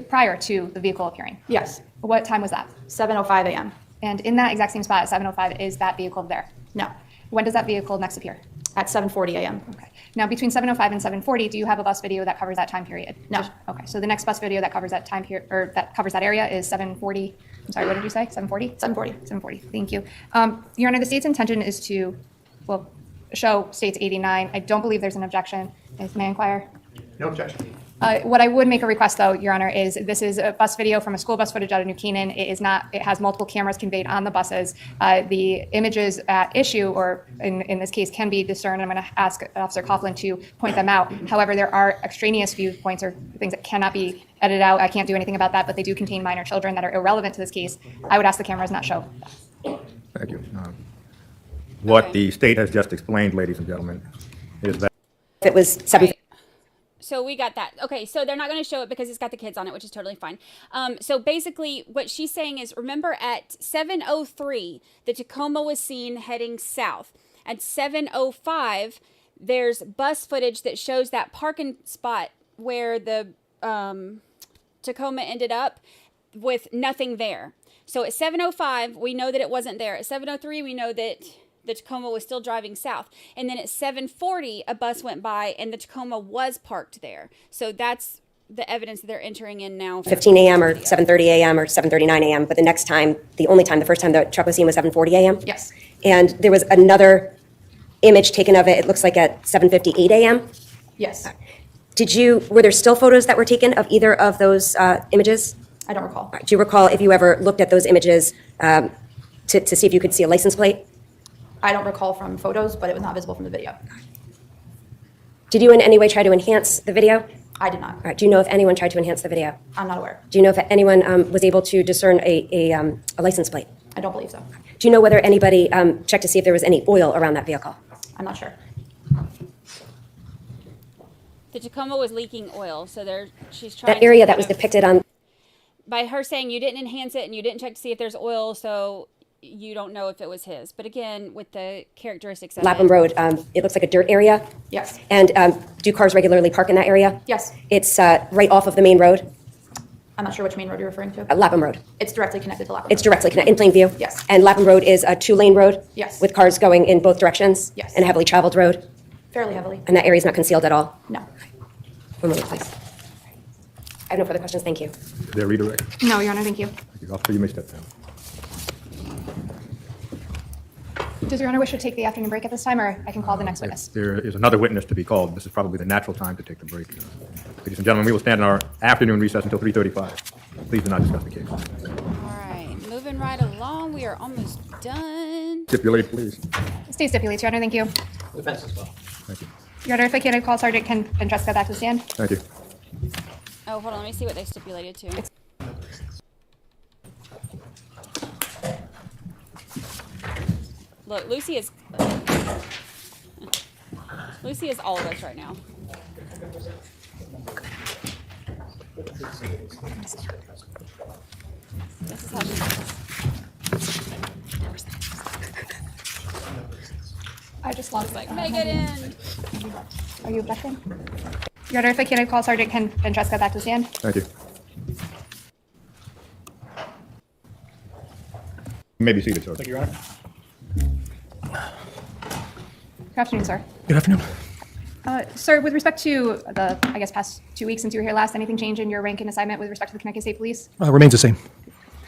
prior to the vehicle appearing? Yes. What time was that? 7:05 a.m. And in that exact same spot at 7:05, is that vehicle there? No. When does that vehicle next appear? At 7:40 a.m. Okay. Now, between 7:05 and 7:40, do you have a bus video that covers that time period? No. Okay. So the next bus video that covers that time period, or that covers that area, is 7:40. I'm sorry. What did you say? 7:40. 7:40. 7:40. Thank you. Your Honor, the state's intention is to, well, show states 89. I don't believe there's an objection. May I inquire? No objection. What I would make a request, though, Your Honor, is this is a bus video from a school bus footage out of New Canaan. It is not. It has multiple cameras conveyed on the buses. The images at issue, or in this case, can be discerned. I'm going to ask Officer Coughlin to point them out. However, there are extraneous viewpoints or things that cannot be edited out. I can't do anything about that, but they do contain minor children that are irrelevant to this case. I would ask the cameras not show. Thank you. What the state has just explained, ladies and gentlemen, is that If it was 7. So we got that. Okay, so they're not going to show it because it's got the kids on it, which is totally fine. So basically what she's saying is, remember at 7:03, the Tacoma was seen heading south. At 7:05, there's bus footage that shows that parking spot where the Tacoma ended up with nothing there. So at 7:05, we know that it wasn't there. At 7:03, we know that the Tacoma was still driving south. And then at 7:40, a bus went by and the Tacoma was parked there. So that's the evidence that they're entering in now. 15 a.m. or 7:30 a.m. or 7:39 a.m. But the next time, the first time the truck was seen was 7:40 a.m.? Yes. And there was another image taken of it, it looks like at 7:58 a.m.? Yes. Were there still photos that were taken of either of those images? I don't recall. Do you recall if you ever looked at those images to see if you could see a license plate? I don't recall from photos, but it was not visible from the video. Did you in any way try to enhance the video? I did not. All right. Do you know if anyone tried to enhance the video? I'm not aware. Do you know if anyone was able to discern a license plate? I don't believe so. Do you know whether anybody checked to see if there was any oil around that vehicle? I'm not sure. The Tacoma was leaking oil, so she's trying That area to that was depicted on... by her saying you didn't enhance it and you didn't check to see if there's oil, so you don't know if it was his. But again, with the characteristics of Lapham Road, it looks like a dirt area. Yes. And do cars regularly park in that area? Yes. It's right off of the main road, I'm not sure which main road you're referring to. Lapham Road. It's directly connected to Lapham It's Road. directly connected, in plain view? Yes. And Lapham Road is a 2-lane road? Yes. With cars going in both directions? Yes. And a heavily traveled road? Fairly heavily. And that area is not concealed at all? No. One moment, please. I have no further questions, thank you. Is there a redirect? No, Your Honor, thank you. Thank you. Officer, you may step down. Does Your Honor wish to take the afternoon break at this time, or I can call the next witness? There is another witness to be called. This is probably the natural time to take the break. Ladies and gentlemen, we will stand in our afternoon recess until 3:35. Please do not discuss the case. All right, moving right along. We are almost done. Stipulate, please. State stipulates, Your Honor, thank you. Defense as well. Thank you. Your Honor, if I can, I'd call Sergeant Ken Vendreska back to the stand. Thank you. Oh, hold on. Let me see what they stipulated to. Look, Lucy is all of us right now. This is how I just lost like, make it in. Are you objecting? Your Honor, if I can, I'd call Sergeant Ken Vendreska back to the stand. Thank you. You may be seated, sir. Thank you, Your Honor. Good afternoon, sir. Good afternoon. Sir, with respect to the, I guess, past 2 weeks since you were here last, anything change in your rank and assignment with respect to the Connecticut State Police? Remains the same.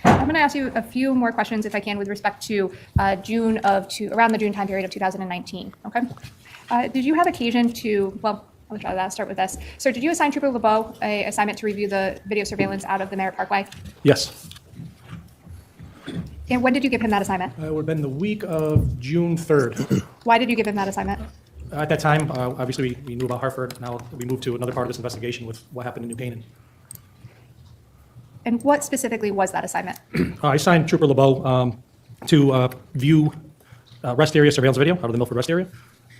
I'm going to ask you a few more questions, if I can, with respect to around the June time period of 2019, okay? Did you have occasion to, well, I'll try that, start with this. Sir, did you assign Trooper LeBeau an assignment to review the video surveillance out of the Merritt Parkway? Yes. And when did you give him that assignment? It would have been the week of June 3rd. Why did you give him that assignment? At that time, obviously, we knew about Hartford. Now we moved to another part of this investigation with what happened in New Canaan. And what specifically was that assignment? I assigned Trooper LeBeau to view rest area surveillance video out of the Milford rest area.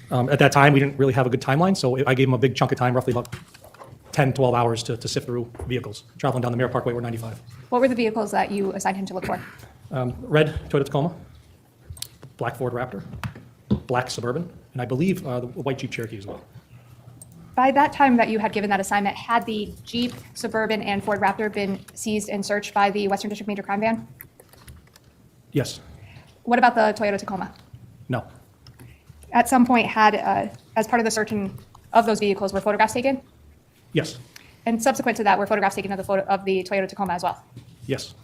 At that time, we didn't really have a good timeline, so I gave him a big chunk of time, roughly about 10, 12 hours to sift through vehicles traveling down the Merritt Parkway or 95. What were the vehicles that you assigned him to look for? Red Toyota Tacoma, black Ford Raptor, black Suburban, and I believe the white Jeep Cherokee as well. By that time that you had given that assignment, had the Jeep, Suburban, and Ford Raptor been seized and searched by the Western District Major Crime Van? Yes. What about the Toyota Tacoma? No. At some point had, as part of the searching of those vehicles, were photographs taken? Yes. And subsequent to that, were photographs taken of the Toyota Tacoma as well? Yes.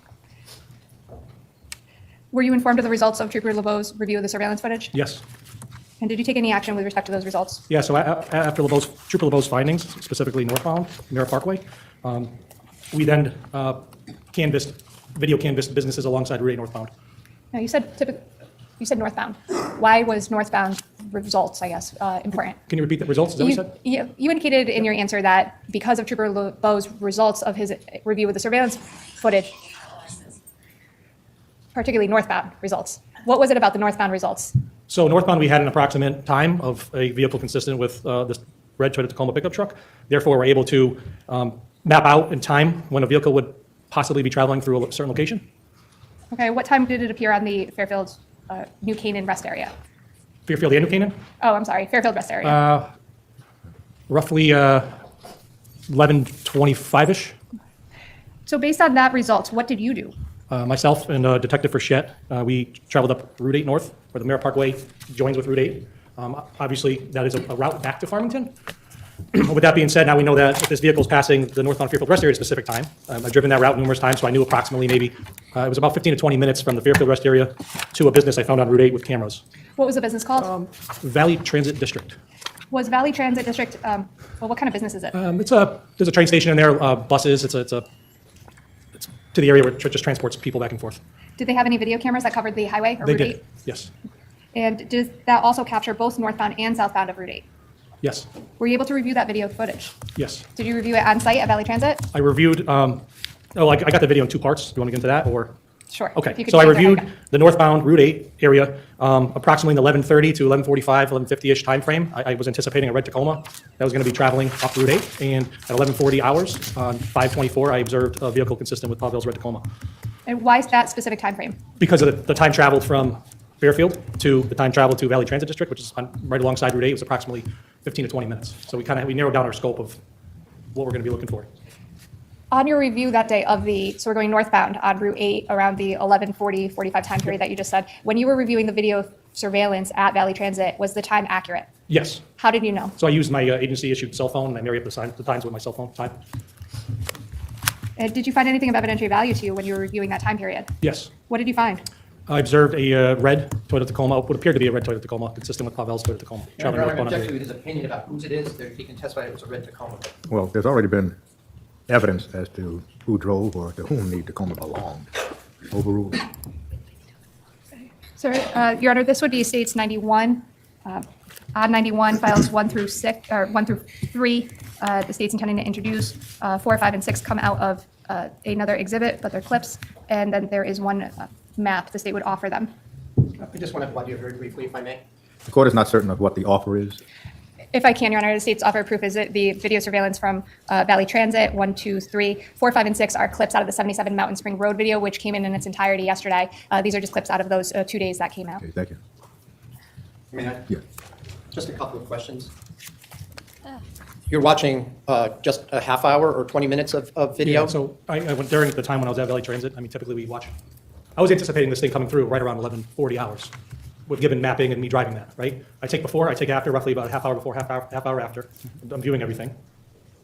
Were you informed of the results of Trooper LeBeau's review of the surveillance footage? Yes. And did you take any action with respect to those results? Yeah, so after Trooper LeBeau's findings, specifically northbound, Mirror Parkway, we then video canvassed businesses alongside Route 8 northbound. No, you said northbound. Why was northbound results, I guess, important? Can you repeat the results? Is that what you said? You indicated in your answer that because of Trooper LeBeau's results of his review of the surveillance footage, particularly northbound results. What was it about the northbound results? So northbound, we had an approximate time of a vehicle consistent with this red Toyota Tacoma pickup truck. Therefore, we're able to map out in time when a vehicle would possibly be traveling through a certain location. Okay, what time did it appear on the Fairfield New Canaan rest area? Fairfield and New Canaan? Oh, I'm sorry, Fairfield rest area. Roughly 11:25-ish. So based on that result, what did you do? Myself and Detective Frechette, we traveled up Route 8 North, where the Mirror Parkway joins with Route 8. Obviously, that is a route back to Farmington. With that being said, now we know that if this vehicle is passing the northbound Fairfield rest area at a specific time, I've driven that route numerous times, so I knew approximately maybe, it was about 15 to 20 minutes from the Fairfield rest area to a business I found on Route 8 with cameras. What was the business called? Valley Transit District. Was Valley Transit District, well, what kind of business is it? There's a train station in there, buses, it's to the area where it just transports people back and forth. Did they have any video cameras that covered the highway or They Route did, 8? yes. And did that also capture both northbound and southbound of Route 8? Yes, Were you able to review that video footage? yes. Did you review it on site at Valley Transit? I reviewed, I got the video in two parts. Do you want to get into that, or? Sure. If Okay, you could so I take that reviewed back. the northbound Route 8 area, approximately in the 11:30 to 11:45, 11:50-ish timeframe. I was anticipating a red Tacoma that was going to be traveling up Route 8, and at 11:40 hours, on 5:24, I observed a vehicle consistent with Paulville's red Tacoma. And why is that specific time frame? Because of the time traveled from Fairfield to the time traveled to Valley Transit District, which is right alongside Route 8, was approximately 15 to 20 minutes. So we narrowed down our scope of what we're going to be looking for. On your review that day so we're going northbound on Route 8 around the 11:40, 45 time period that you just said, when you were reviewing the video surveillance at Valley Transit, was the time accurate? Yes. How did you know? So I used my agency-issued cell phone, and I marry up the times with my cell phone time. And did you find anything of evidentiary value to you when you were reviewing that time period? Yes. What did you find? I observed a red Toyota Tacoma, what appeared to be a red Toyota Tacoma, consistent with Pavel's Toyota Tacoma. Your traveling Honor, northbound on object to Route 8. his opinion about whose it is, he can testify it was a red Tacoma. Well, there's already been evidence as to who drove or to whom the Tacoma belonged. Overruled. Sir, Your Honor, this would be States 91. Odd 91, files 1 through 3. The state's intending to introduce 4, 5, and 6 come out of another exhibit, but they're clips. And then there is one map the state would offer them. I just want to applaud you very briefly, if I may. The court is not certain of what the offer is. If I can, Your Honor, the state's offer of proof is that the video surveillance from Valley Transit, 1, 2, 3, 4, 5, and 6 are clips out of the 77 Mountain Spring Road video, which came in its entirety yesterday. These are just clips out of those 2 days that came out. Okay, thank you. May I? Yeah. Just a couple of questions. You're watching just a half hour or 20 minutes of video? Yeah, so I went during the time when I was at Valley Transit. Typically we watch. I was anticipating this thing coming through right around 11:40 hours, with given mapping and me driving that, right? I take before, I take after, roughly about a half hour before, half hour after. I'm viewing everything.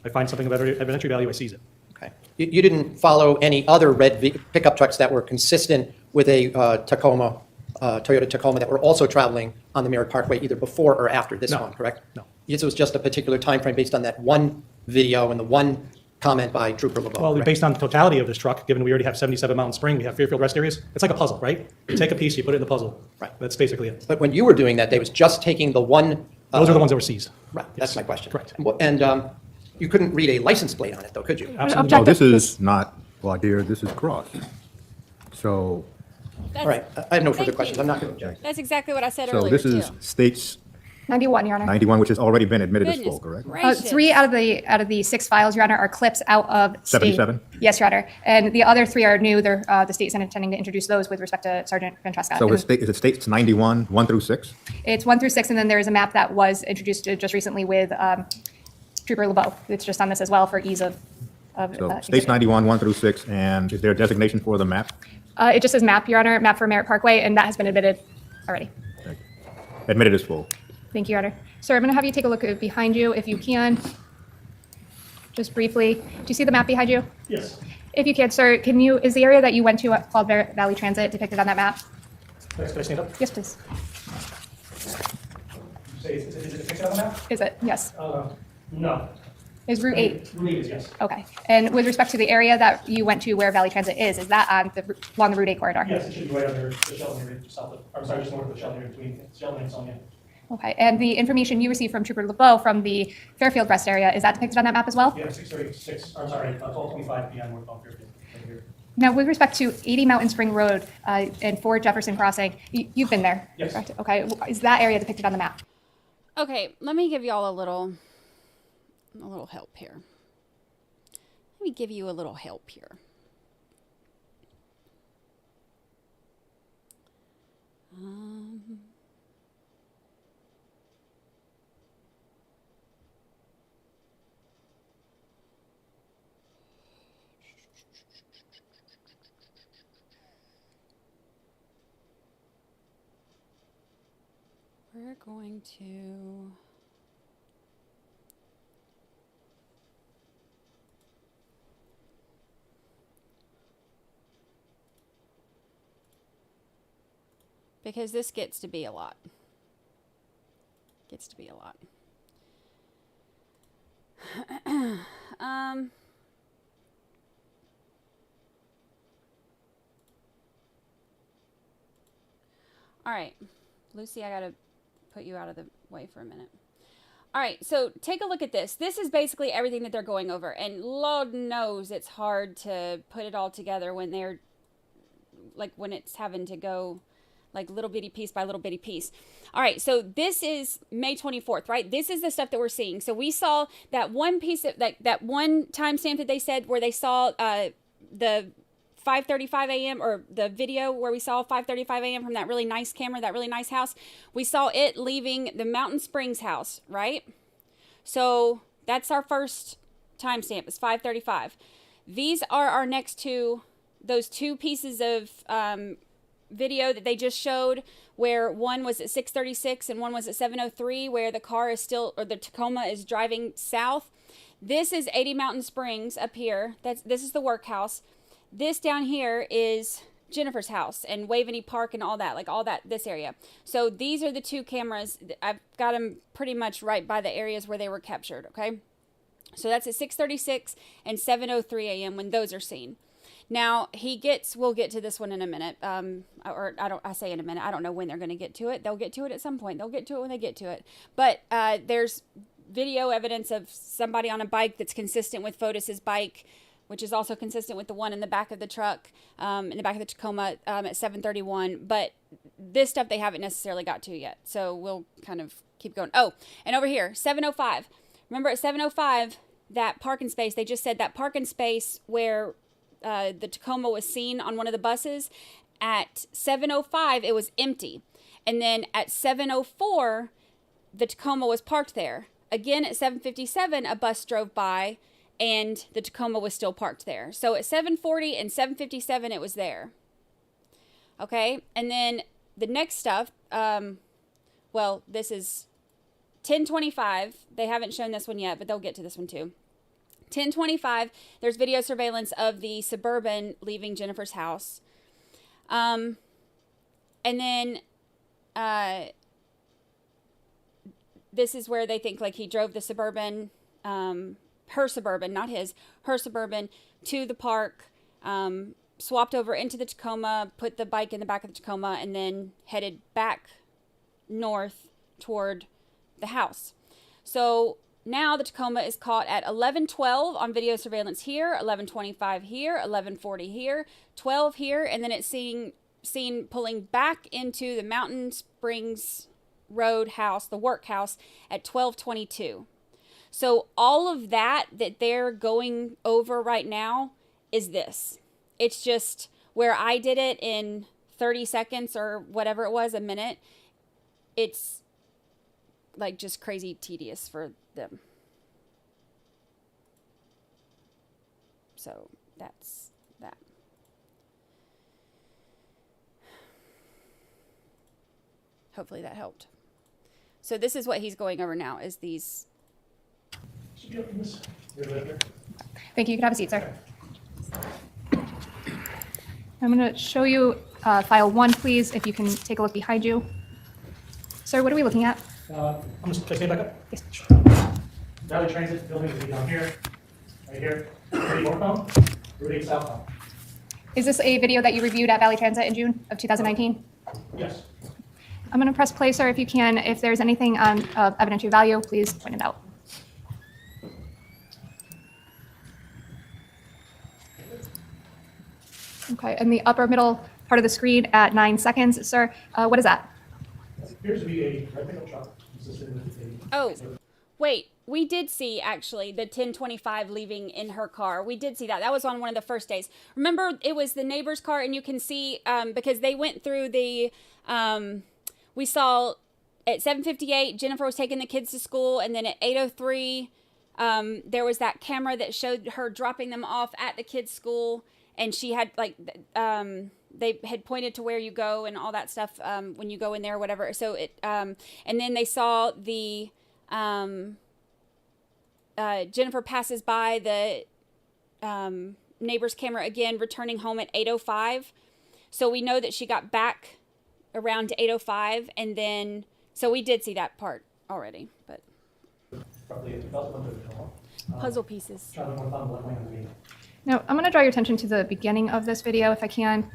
I find something of evidentiary value, I seize it. Okay. You didn't follow any other red pickup trucks that were consistent with a Tacoma, Toyota Tacoma, that were also traveling on the Merritt Parkway either before or after this one, correct? No. This was just a particular time frame based on that one video and the one comment by Trooper LeBeau. Well, correct? based on the totality of this truck, given we already have 77 Mountain Spring, we have Fairfield rest areas, it's like a puzzle, right? You take a piece, you put it in the puzzle. Right. That's basically it. But when you were doing that, they was just taking the one. Those are the ones that were seized. Right, that's my question. Correct. And you couldn't read a license plate on it, though, could you? Absolutely. No, this is not voir dire, this is cross. So, All right, I have no further questions. I'm not going to object. That's exactly what I said so earlier, this is too. state's 91, Your Honor. 91, which has already been admitted as Goodness full, correct? gracious. 3 out of the 6 files, Your Honor, are clips out of state. 77? Yes, Your Honor. And the other 3 are new. They're, the state's intending to introduce those with respect to Sergeant Francesca. So And is it states 91, 1 through 6? it's 1 through 6, and then there is a map that was introduced just recently with Trooper LeBeau. It's just on this as well for ease of. So states 91, 1 through 6, and is there a designation for the map? It just says map, Your Honor, map for Merritt Parkway, and that has been admitted already. Admitted as full. Thank you, Your Honor. Sir, I'm going to have you take a look behind you if you can. Just briefly. Do you see the map behind you? Yes. If you can, sir, is the area that you went to called Valley Transit depicted on that map? Can I stand up? Yes, please. Is it depicted on the map? Is it? Yes. No. Is Route 8? Route 8 is yes. Okay. And with respect to the area that you went to where Valley Transit is that on along the Route 8 corridor? Yes, it should be right under the Sheldon area, just south of, I'm sorry, just north of the Sheldon area, between Sheldon and Sonia. Okay. And the information you received from Trooper LeBeau from the Fairfield rest area, is that depicted on that map as well? Yeah, 6:36, I'm sorry, 12:25 p.m. northbound Fairfield. Right here. Now, with respect to 80 Mountain Spring Road and 4 Jefferson Crossing, you've been there? Yes. Correct? Okay. Is that area depicted on the map? Okay, let me give y'all a little help here. Let me give you a little help here. We're going to... because this gets to be a lot. Gets to be a lot. All right, Lucy, I gotta put you out of the way for a minute. All right, so take a look at this. This is basically everything that they're going over, and Lord knows it's hard to put it all together when they're, like, when it's having to go, like, little bitty piece by little bitty piece. All right, so this is May 24th, right? This is the stuff that we're seeing. So we saw that one piece of, that one timestamp that they said where they saw the 5:35 a.m. or the video where we saw 5:35 a.m. from that really nice camera, that really nice house. We saw it leaving the Mountain Springs house, right? So that's our first timestamp, is 5:35. These are our next two, those 2 pieces of video that they just showed, where one was at 6:36 and one was at 7:03, where the car is still, or the Tacoma is driving south. This is 80 Mountain Springs up here. This is the workhouse. This down here is Jennifer's house and Waveney Park and all that, like all that, this area. So these are the 2 cameras. I've got them pretty much right by the areas where they were captured, okay? So that's at 6:36 and 7:03 a.m. when those are seen. Now, we'll get to this one in a minute, I say in a minute, I don't know when they're going to get to it. They'll get to it at some point. They'll get to it when they get to it. But there's video evidence of somebody on a bike that's consistent with Fotis's bike, which is also consistent with the one in the back of the truck, in the back of the Tacoma at 7:31. But this stuff they haven't necessarily got to yet. So we'll kind of keep going. Oh, and over here, 7:05. Remember at 7:05, that parking space, they just said that parking space where the Tacoma was seen on one of the buses, at 7:05, it was empty. And then at 7:04, the Tacoma was parked there. Again, at 7:57, a bus drove by, and the Tacoma was still parked there. So at 7:40 and 7:57, it was there. Okay, and then the next stuff, well, this is 10:25. They haven't shown this one yet, but they'll get to this one too. 10:25, there's video surveillance of the Suburban leaving Jennifer's house. And then this is where they think, like, he drove the Suburban, her Suburban, not his, her Suburban to the park, swapped over into the Tacoma, put the bike in the back of the Tacoma, and then headed back north toward the house. So now the Tacoma is caught at 11:12 on video surveillance here, 11:25 here, 11:40 here, 12 here, and then it's seen pulling back into the Mountain Springs Road house, the workhouse, at 12:22. So all of that they're going over right now is this. It's just where I did it in 30 seconds or whatever it was, a minute. It's like just crazy tedious for them. So that's that. Hopefully that helped. So this is what he's going over now, is these. Thank you. You can have a seat, sir. I'm going to show you file 1, please, if you can take a look behind you. Sir, what are we looking at? I'm just, can I stay back up? Yes. Valley Transit building will be down here, right here. Route 8 northbound, Route 8 southbound. Is this a video that you reviewed at Valley Transit in June of 2019? Yes. I'm going to press play, sir, if you can. If there's anything on evidentiary value, please point it out. Okay, in the upper middle part of the screen at 9 seconds, sir, what is that? It appears to be a red pickup truck consistent with a... Oh, wait. We did see, actually, the 1025 leaving in her car. We did see that. That was on one of the first days. Remember, it was the neighbor's car, and you can see, because they went through the... we saw at 7:58, Jennifer was taking the kids to school, and then at 8:03, there was that camera that showed her dropping them off at the kids' school, and she had, like... they had pointed to where you go and all that stuff when you go in there or whatever. So it, and then they saw the, Jennifer passes by the neighbor's camera again, returning home at 8:05. So we know that she got back around to 8:05, and then, so we did see that part already, but. Puzzle pieces. Now, I'm going to draw your attention to the beginning of this video, if I can.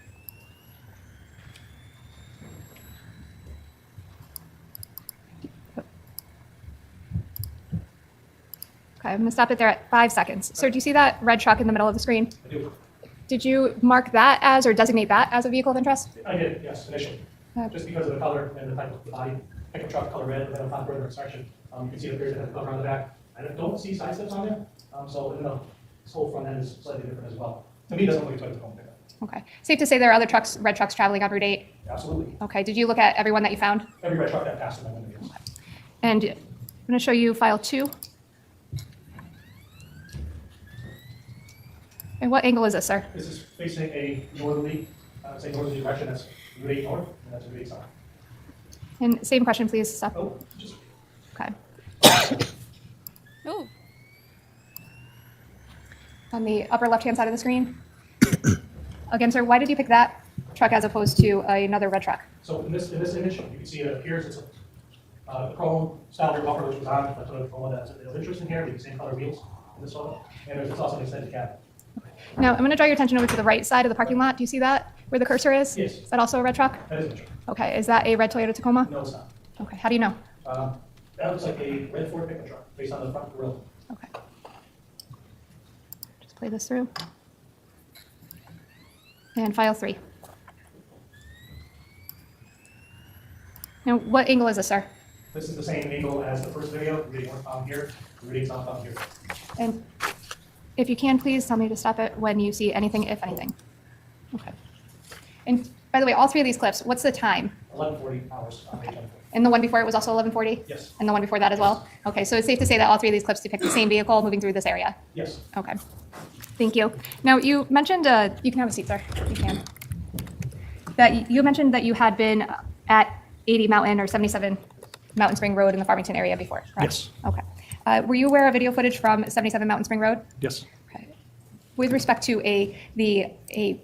Okay, I'm going to stop it there at 5 seconds. Sir, do you see that red truck in the middle of the screen? I do. Did you mark that as or designate that as a vehicle of interest? I did, yes, initially. Just because of the color and the type of the body. Pickup truck, color red, but then upon further inspection, you can see it appears to have a cover on the back. I don't see side steps on there, so you know, this whole front end is slightly different as well. To me, it doesn't look like a Toyota pickup. Okay. Safe to say there are other trucks, red trucks traveling on Route 8? Absolutely. Okay. Did you look at every one that you found? Every red truck that passed in my window, yes. And I'm going to show you file 2. And what angle is this, sir? This is facing a northerly, northerly direction. That's Route 8 north, and that's Route 8 south. And same question, please. Stop. Oh, just... Okay. Oh. On the upper left-hand side of the screen. Again, sir, why did you pick that truck as opposed to another red truck? So in this image, you can see it appears it's a chrome style rear bumper, which was on. That's what that's of interest in here. The same color wheels in this photo, and there's also an extended cab. Now, I'm going to draw your attention over to the right side of the parking lot. Do you see that, where the cursor is? Yes. Is that also a red truck? That is a truck. Okay. Is that a red Toyota Tacoma? No, it's not. Okay. How do you know? That looks like a red Ford pickup truck based on the front grille. Okay. Just play this through. And file 3. Now, what angle is this, sir? This is the same angle as the first video. Route 8 northbound here, Route 8 southbound here. And if you can, please tell me to stop it when you see anything, if anything. Okay. And by the way, all 3 of these clips, what's the time? 11:40 hours on page 11. And the one before it was also 11:40? Yes. And the one before that as well? Okay, so it's safe to say that all 3 of these clips depict the same vehicle moving through this area? Yes. Okay. Thank you. Now, you mentioned, you can have a seat, sir. You can. That you mentioned that you had been at 80 Mountain or 77 Mountain Spring Road in the Farmington area before, correct? Yes. Okay. Were you aware of video footage from 77 Mountain Spring Road? Yes. Okay. With respect to a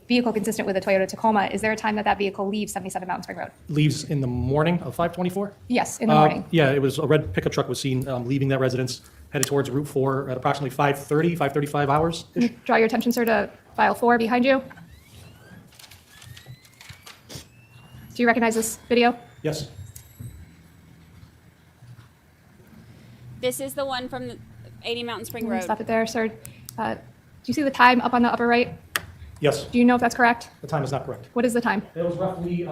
vehicle consistent with a Toyota Tacoma, is there a time that that vehicle leaves 77 Mountain Spring Road? Leaves in the morning of 5/24? Yes, in the morning. Yeah, it was a red pickup truck was seen leaving that residence, headed towards Route 4 at approximately 5:30, 5:35 hours. Draw your attention, sir, to file 4 behind you. Do you recognize this video? Yes. This is the one from the 80 Mountain Spring I'm gonna Road. Stop it there, sir. Do you see the time up on the upper right? Yes. Do you know if that's correct? The time is not correct. What is the time? It was roughly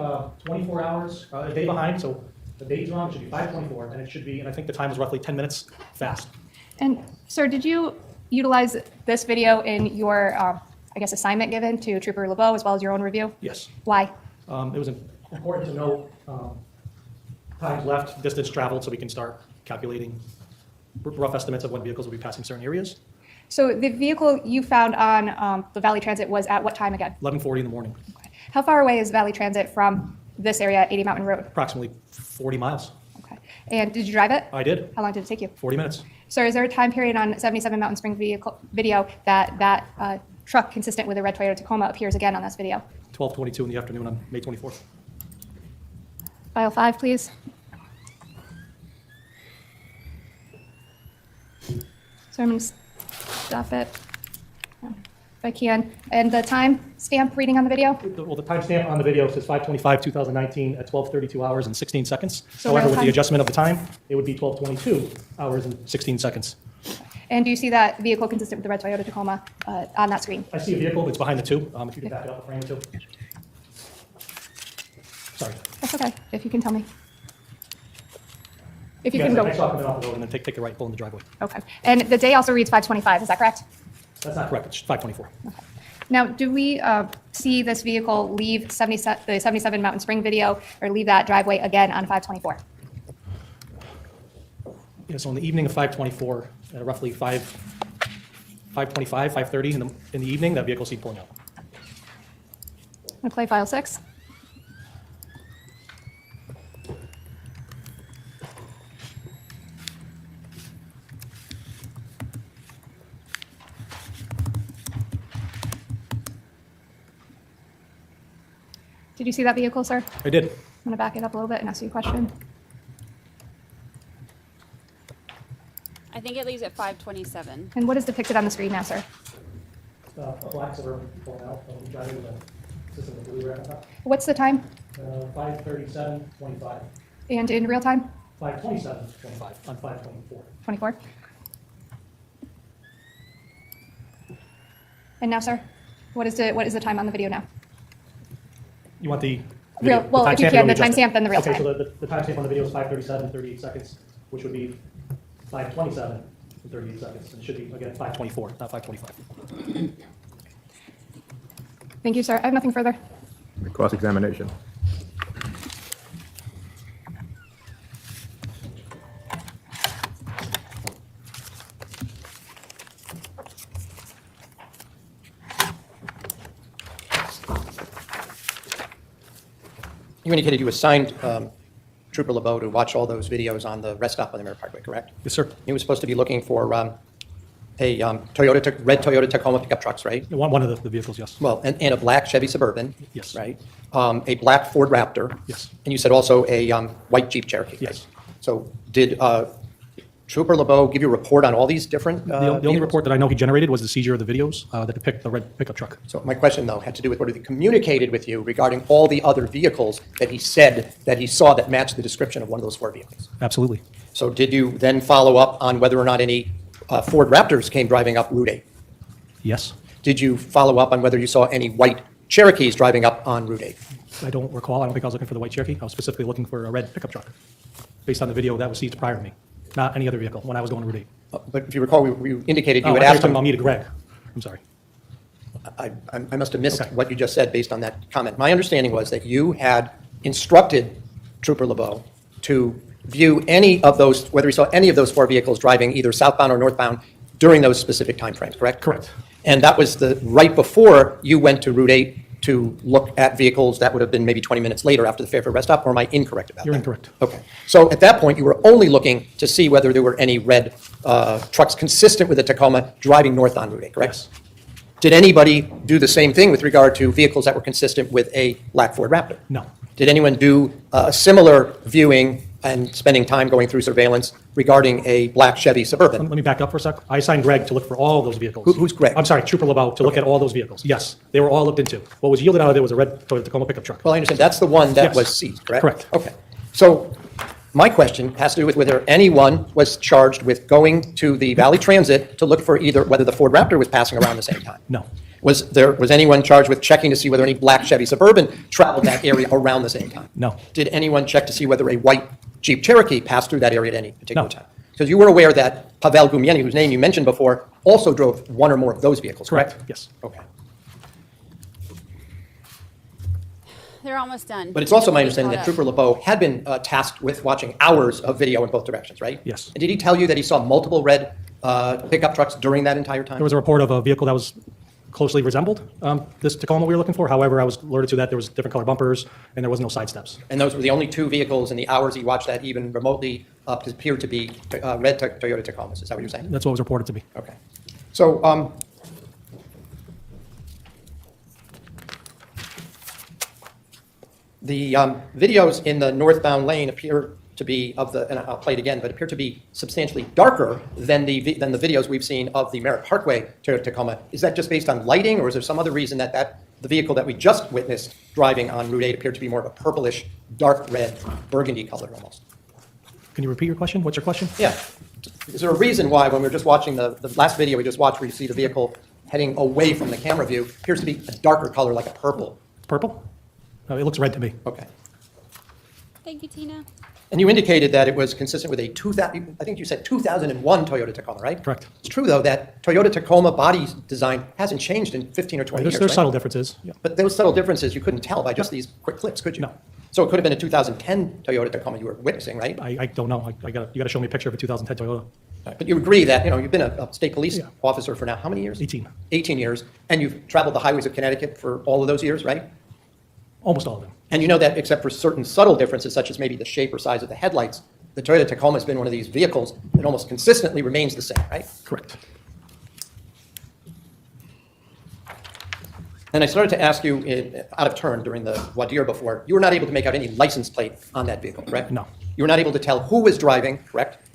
24 hours, a day behind, so The date's wrong, it should be 5:24, and it should be, and I think the time was roughly 10 minutes fast. And sir, did you utilize this video in your, I guess, assignment given to Trooper LeBeau as well as your own review? Yes. Why? It was important to know times left, distance traveled, so we can start calculating rough estimates of when vehicles will be passing certain areas. So the vehicle you found on the Valley Transit was at what time again? 11:40 in the morning, How far away is Valley Transit from this area at 80 Mountain Road? approximately 40 miles. And did you drive it? I did, How long did it take you? 40 minutes. Sir, is there a time period on 77 Mountain Spring video that truck consistent with a red Toyota Tacoma appears again on this video? 12:22 in the afternoon on May 24th. File 5, please. So I'm going to stop it if I can. And the time stamp reading on the video? Well, the timestamp on the video says 5/25/2019 at 12:32 hours and 16 seconds. So However, real with the time? adjustment of the time, it would be 12:22 hours and 16 seconds. And do you see that vehicle consistent with the red Toyota Tacoma on that screen? I see a vehicle, it's behind the two. If you can back it up a frame or two. Sorry. That's okay, if you can tell me. If you Yes, can go. I saw it coming off the road and then take the right, pull in the driveway. Okay. And the day also reads 5:25, is that correct? That's not correct, it's 5:24. Now, do we see this vehicle leave the 77 Mountain Spring video or leave that driveway again on 5:24? Yeah, so in the evening of 5:24, at roughly 5:25, 5:30 in the evening, that vehicle seen pulling out. I'm going to play file 6. Did you see that vehicle, sir? I did. I'm going to back it up a little bit and ask you a question. I think it leaves at 5:27. And what is depicted on the screen now, sir? A black Suburban pulling out, driving with a system of blue right on top. What's the time? 5:37:25. And in real time? 5:27:25 on 5:24. 24. And now, sir, what is the time on the video now? You want the Real, video- well, the if you timestamp can, the or just timestamp, then the real okay, time. so the timestamp on the video is 5:37:38 seconds, which would be 5:27:38 seconds. And it should be, again, 5:24, not 5:25. Thank you, sir. I have nothing further. Cross-examination. You indicated you assigned Trooper LeBeau to watch all those videos on the rest stop on the Merritt Parkway, correct? Yes, sir. He was supposed to be looking for red Toyota Tacoma pickup trucks, right? One of the vehicles, yes. Well, and a black Chevy Suburban. Yes. Right? A black Ford Raptor. Yes. And you said also a white Jeep Cherokee. Yes. So did Trooper LeBeau give you a report on all these different The only vehicles? report that I know he generated was the seizure of the videos that depict the red pickup truck. So my question, though, had to do with what he communicated with you regarding all the other vehicles that he said that he saw that matched the description of one of those four vehicles. Absolutely. So did you then follow up on whether or not any Ford Raptors came driving up Route 8? Yes. Did you follow up on whether you saw any white Cherokees driving up on Route 8? I don't recall. I don't think I was looking for the white Cherokee. I was specifically looking for a red pickup truck based on the video that was seized prior to me, not any other vehicle when I was going to Route 8. But if you recall, we indicated you Oh, had I thought you were asked talking him. about me to Greg. I'm sorry. I must have missed what you just said based on that comment. My understanding was that you had instructed Trooper LeBeau to view any of those, whether he saw any of those four vehicles driving either southbound or northbound during those specific timeframes, correct? Correct. And that was right before you went to Route 8 to look at vehicles that would have been maybe 20 minutes later after the Fairfield rest stop, or am I incorrect about that? You're incorrect. Okay. So at that point, you were only looking to see whether there were any red trucks consistent with the Tacoma driving north on Route 8, correct? Yes. Did anybody do the same thing with regard to vehicles that were consistent with a black Ford Raptor? No. Did anyone do a similar viewing and spending time going through surveillance regarding a black Chevy Suburban? Let me back up for a sec. I assigned Greg to look for all those vehicles. Who's Greg? I'm sorry, Trooper LeBeau, to look at all those vehicles. Yes, they were all looked into. What was yielded out of it was a red Toyota Tacoma pickup truck. Well, I understand. That's the one that Yes. was seized, correct? Correct. Okay. So my question has to do with whether anyone was charged with going to the Valley Transit to look for either whether the Ford Raptor was passing around the same time. No. Was anyone charged with checking to see whether any black Chevy Suburban traveled that area around the same time? No. Did anyone check to see whether a white Jeep Cherokee pass through that area at any particular time? Because you were aware that Pavel Gumieni, whose name you mentioned before, also drove one or more of those vehicles, correct? Yes. Okay. They're almost done. But it's also my Be understanding that caught up. Trooper LeBeau had been tasked with watching hours of video in both directions, right? Yes. And did he tell you that he saw multiple red pickup trucks during that entire time? There was a report of a vehicle that was closely resembled this Tacoma we were looking for. However, I was alerted to that there was different color bumpers and there was no side steps. And those were the only two vehicles in the hours he watched that even remotely appeared to be red Toyota Tacomas. Is that what you're saying? That's what was reported to me. Okay. So the videos in the northbound lane appear to be and I'll play it again, but appear to be substantially darker than the videos we've seen of the Merritt Parkway Toyota Tacoma. Is that just based on lighting, or is there some other reason that the vehicle that we just witnessed driving on Route 8 appeared to be more of a purplish, dark red, burgundy color almost? Can you repeat your question? What's your question? Yeah. Is there a reason why, when we were just watching the last video we just watched, where you see the vehicle heading away from the camera view, appears to be a darker color, like a purple? Purple? No, it looks red to me. Okay. Thank you, Tina. And you indicated that it was consistent with I think you said 2001 Toyota Tacoma, right? Correct. It's true, though, that Toyota Tacoma body design hasn't changed in 15 or 20 years, There's right? subtle differences. Yeah. But those subtle differences you couldn't tell by just these quick clips, could you? No. So it could have been a 2010 Toyota Tacoma you were witnessing, right? I don't know. You got to show me a picture of a 2010 Toyota. But you agree that, you've been a state police officer for now how many years? 18. 18 years, and you've traveled the highways of Connecticut for all of those years, right? Almost all of them. And you know that except for certain subtle differences, such as maybe the shape or size of the headlights, the Toyota Tacoma has been one of these vehicles that almost consistently remains the same, right? Correct. And I started to ask you out of turn during the voir dire before, you were not able to make out any license plate on that vehicle, correct? No. You were not able to tell who was driving, correct?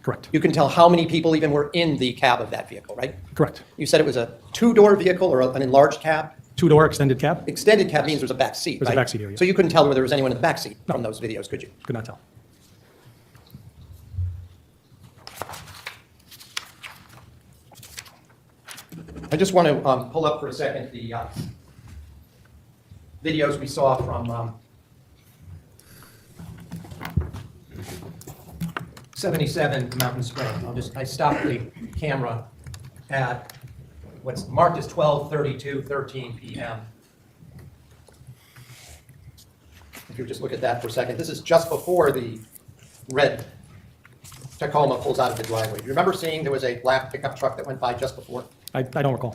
Correct. You can tell how many people even were in the cab of that vehicle, right? Correct. You said it was a two-door vehicle or an enlarged cab? Two-door extended cab? Extended cab means there's a back seat, There's right? a back seat here, yeah. So you couldn't tell whether there was anyone in the back seat from those videos, could you? Could not tell. I just want to pull up for a second the videos we saw from 77 Mountain Spring. I stopped the camera at what's marked as 12:32:13 p.m. If you just look at that for a second, this is just before the red Tacoma pulls out of the driveway. Do you remember seeing there was a black pickup truck that went by just before? I don't recall.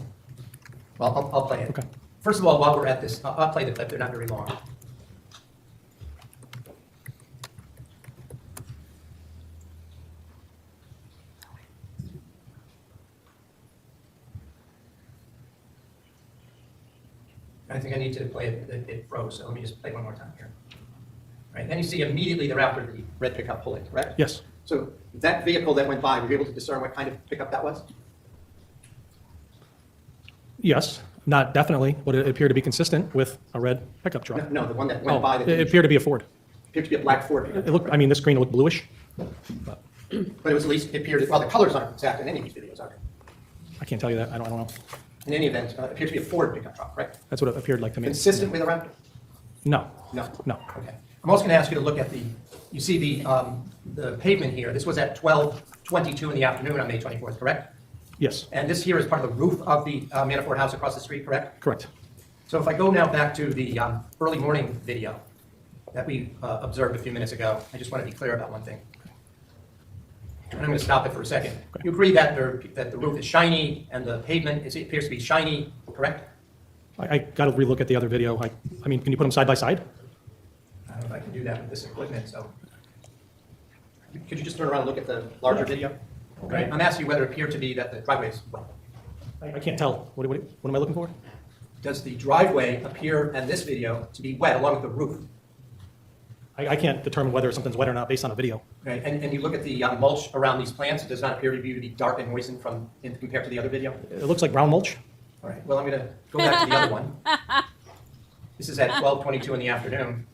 Well, I'll play it. Okay. First of all, while we're at this, I'll play the clip. They're not very long. I think I need to play it. It froze, so let me just play one more time here. Right, then you see immediately thereafter the red pickup pull in, correct? Yes. So that vehicle that went by, were you able to discern what kind of pickup that was? Yes. Not definitely, but it appeared to be consistent with a red pickup truck. No, the one that went by. It appeared to be a Ford. Appeared to be a black Ford pickup. It looked. I mean, this screen looked bluish. But it was at least, it appeared, well, the colors aren't exact in any of these videos, are they? I can't tell you that. I don't know. In any event, it appears to be a Ford pickup truck, right? That's what it appeared like to me. Consistent with a Raptor? No. No. No. Okay. I'm also going to ask you to look at you see the pavement here. This was at 12:22 in the afternoon on May 24th, correct? Yes. And this here is part of the roof of the Manafort house across the street, correct? Correct. So if I go now back to the early morning video that we observed a few minutes ago, I just want to be clear about one thing. And I'm going to stop it for a second. You agree that the roof is shiny and the pavement appears to be shiny, correct? I got to relook at the other video. I mean, can you put them side by side? I don't know if I can do that with this equipment, so. Could you just turn around and look at the larger video? Okay. I'm asking you whether it appeared to be that the driveway is wet. I can't tell. What am I looking for? Does the driveway appear in this video to be wet along with the roof? I can't determine whether something's wet or not based on a video. Okay. And you look at the mulch around these plants, it does not appear to be dark and moistened compared to the other video? It looks like brown mulch. All right, well, I'm going to go back to the other one. This is at 12:22 in the afternoon.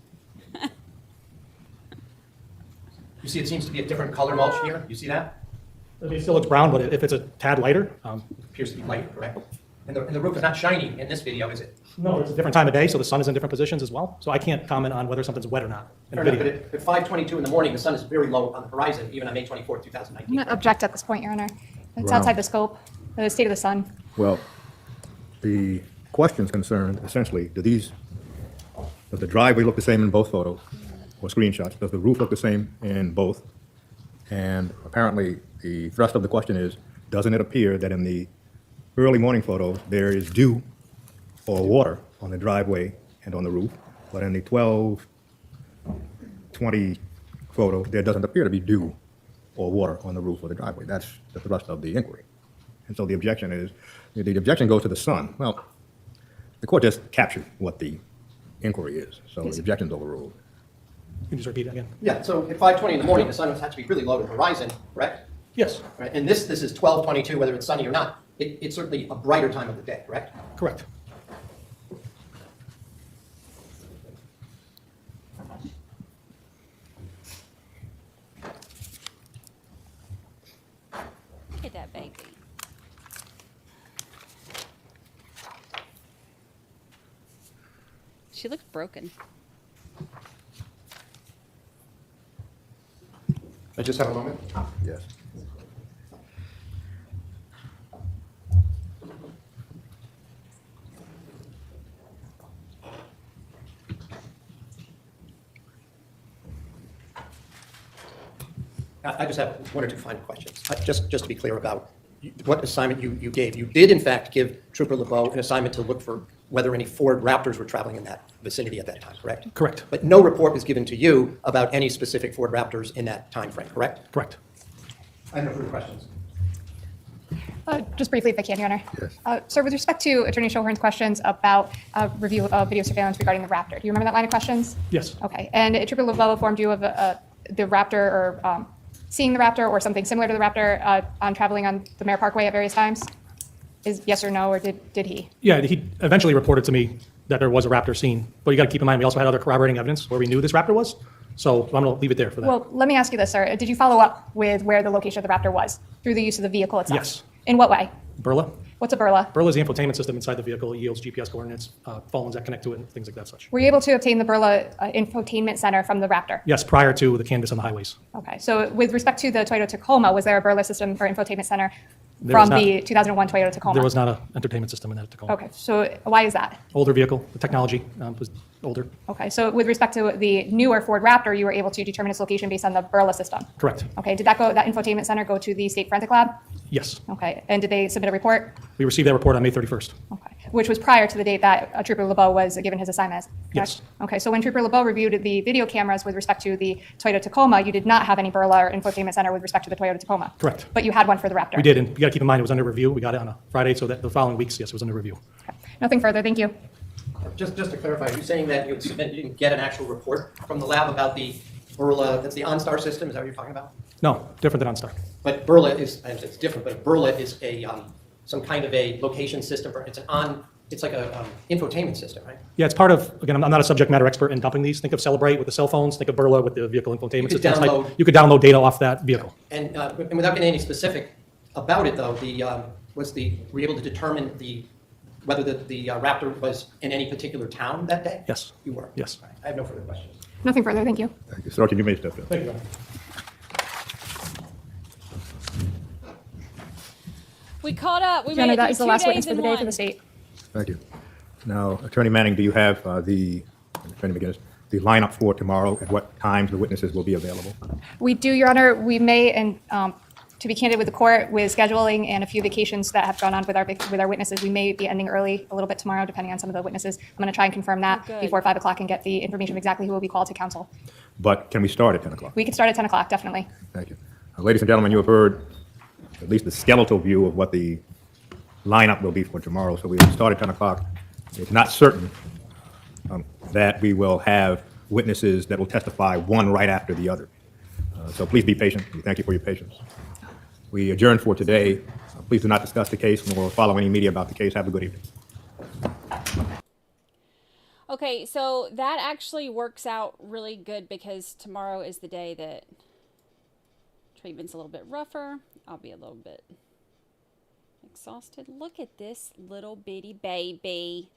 You see it seems to be a different color mulch here. You see that? It still looks brown, but if it's a tad lighter. Appears to be lighter, correct? And the roof is not shiny in this video, is it? No, it's a different time of day, so the sun is in different positions as well. So I can't comment on whether something's wet or not in Fair a enough, video. but at 5:22 in the morning, the sun is very low on the horizon, even on May 24th, I'm 2019. going to object at this point, Your Honor. It's Wow. outside the scope, the state of the sun. Well, the question's concerned essentially, does the driveway look the same in both photos or screenshots? Does the roof look the same in both? And apparently, the thrust of the question is, doesn't it appear that in the early morning photos, there is dew or water on the driveway and on the roof, but in the 12:20 photo, there doesn't appear to be dew or water on the roof or the driveway. That's the thrust of the inquiry. And so the objection goes to the sun. Well, the court just captured what the inquiry is, so the objection's overruled. Can you just repeat it again? Yeah, so at 5:20 in the morning, the sun has to be really low to the horizon, correct? Yes. Right, and this is 12:22, whether it's sunny or not. It's certainly a brighter time of the day, correct? Correct. Look at that baby. She looks broken. I just have a moment. Yes. I just have one or two final questions. Just to be clear about what assignment you gave. You did, in fact, give Trooper LeBeau an assignment to look for whether any Ford Raptors were traveling in that vicinity at that time, correct? Correct. But no report was given to you about any specific Ford Raptors in that time frame, correct? Correct. I have no further questions. Just briefly, if I can, Your Honor. Yes. Sir, with respect to Attorney Schoenhorn's questions about review of video surveillance regarding the Raptor, do you remember that line of questions? Yes. Okay. And Trooper LeBeau informed you of the Raptor or seeing the Raptor or something similar to the Raptor on traveling on the Mare Parkway at various times? Is yes or no, or did he? Yeah, he eventually reported to me that there was a Raptor seen. But you got to keep in mind, we also had other corroborating evidence where we knew this Raptor was. So I'm going to leave it there for that. Well, let me ask you this, sir. Did you follow up with where the location of the Raptor was through the use of the vehicle itself? Yes. In what way? Burla. What's a Burla? Burla is the infotainment system inside the vehicle. It yields GPS coordinates, phones that connect to it, and things like that such. Were you able to obtain the Burla infotainment center from the Raptor? Yes, prior to the canvas on the highways. Okay. So with respect to the Toyota Tacoma, was there a Burla system or infotainment center There was from not. the 2001 Toyota Tacoma? There was not an entertainment system in that Tacoma. Okay. So why is that? Older vehicle, the technology was older. Okay. So with respect to the newer Ford Raptor, you were able to determine its location based on the Burla system? Correct. Okay. Did that infotainment center go to the state forensic lab? Yes. Okay. And did they submit a report? We received that report on May 31st. Okay. Which was prior to the date that Trooper LeBeau was given his assignment? Correct? Yes. Okay. So when Trooper LeBeau reviewed the video cameras with respect to the Toyota Tacoma, you did not have any Burla or infotainment center with respect to the Toyota Tacoma? Correct. But you had one for the Raptor? We did, and you got to keep in mind it was under review. We got it on a Friday, so that the following weeks, yes, it was under review. Nothing further. Thank you. Just to clarify, are you saying that you didn't get an actual report from the lab about the Burla, that's the OnStar system, is that what you're talking about? No, different than OnStar. But Burla is, and it's different, but Burla is a, some kind of a location system, for it's like a infotainment system, right? Yeah, it's part of, again, I'm not a subject matter expert in dumping these. Think of Celebrate with the cell phones, think of Burla with the vehicle infotainment You could system. It's download- you could download data off that vehicle. And without getting any specific about it, though, were you able to determine whether the Raptor was in any particular town that day? Yes. You were? Yes. I have no further questions. Nothing further. Thank you. Thank you. Sergeant, you may step in. Thank you. We caught up. We Your Honor, made it that through is the 2 last days witness for in the day for one. the state. Thank you. Now, Attorney Manning, do you have the lineup for tomorrow, at what times the witnesses will be available? We do, Your Honor. We may, and to be candid with the court, with scheduling and a few vacations that have gone on with our witnesses, we may be ending early a little bit tomorrow, depending on some of the witnesses. I'm going to try and confirm that Good. before 5 o'clock and get the information of exactly who will be called to counsel. But can we start at 10 o'clock? We can start at 10 o'clock, definitely. Thank you. Ladies and gentlemen, you have heard at least the skeletal view of what the lineup will be for tomorrow, so we will start at 10 o'clock. It's not certain that we will have witnesses that will testify one right after the other. So please be patient. We thank you for your patience. We adjourn for today. Please do not discuss the case nor follow any media about the case. Have a good evening. Okay, so that actually works out really good because tomorrow is the day that treatment's a little bit rougher. I'll be a little bit exhausted. Look at this little bitty baby.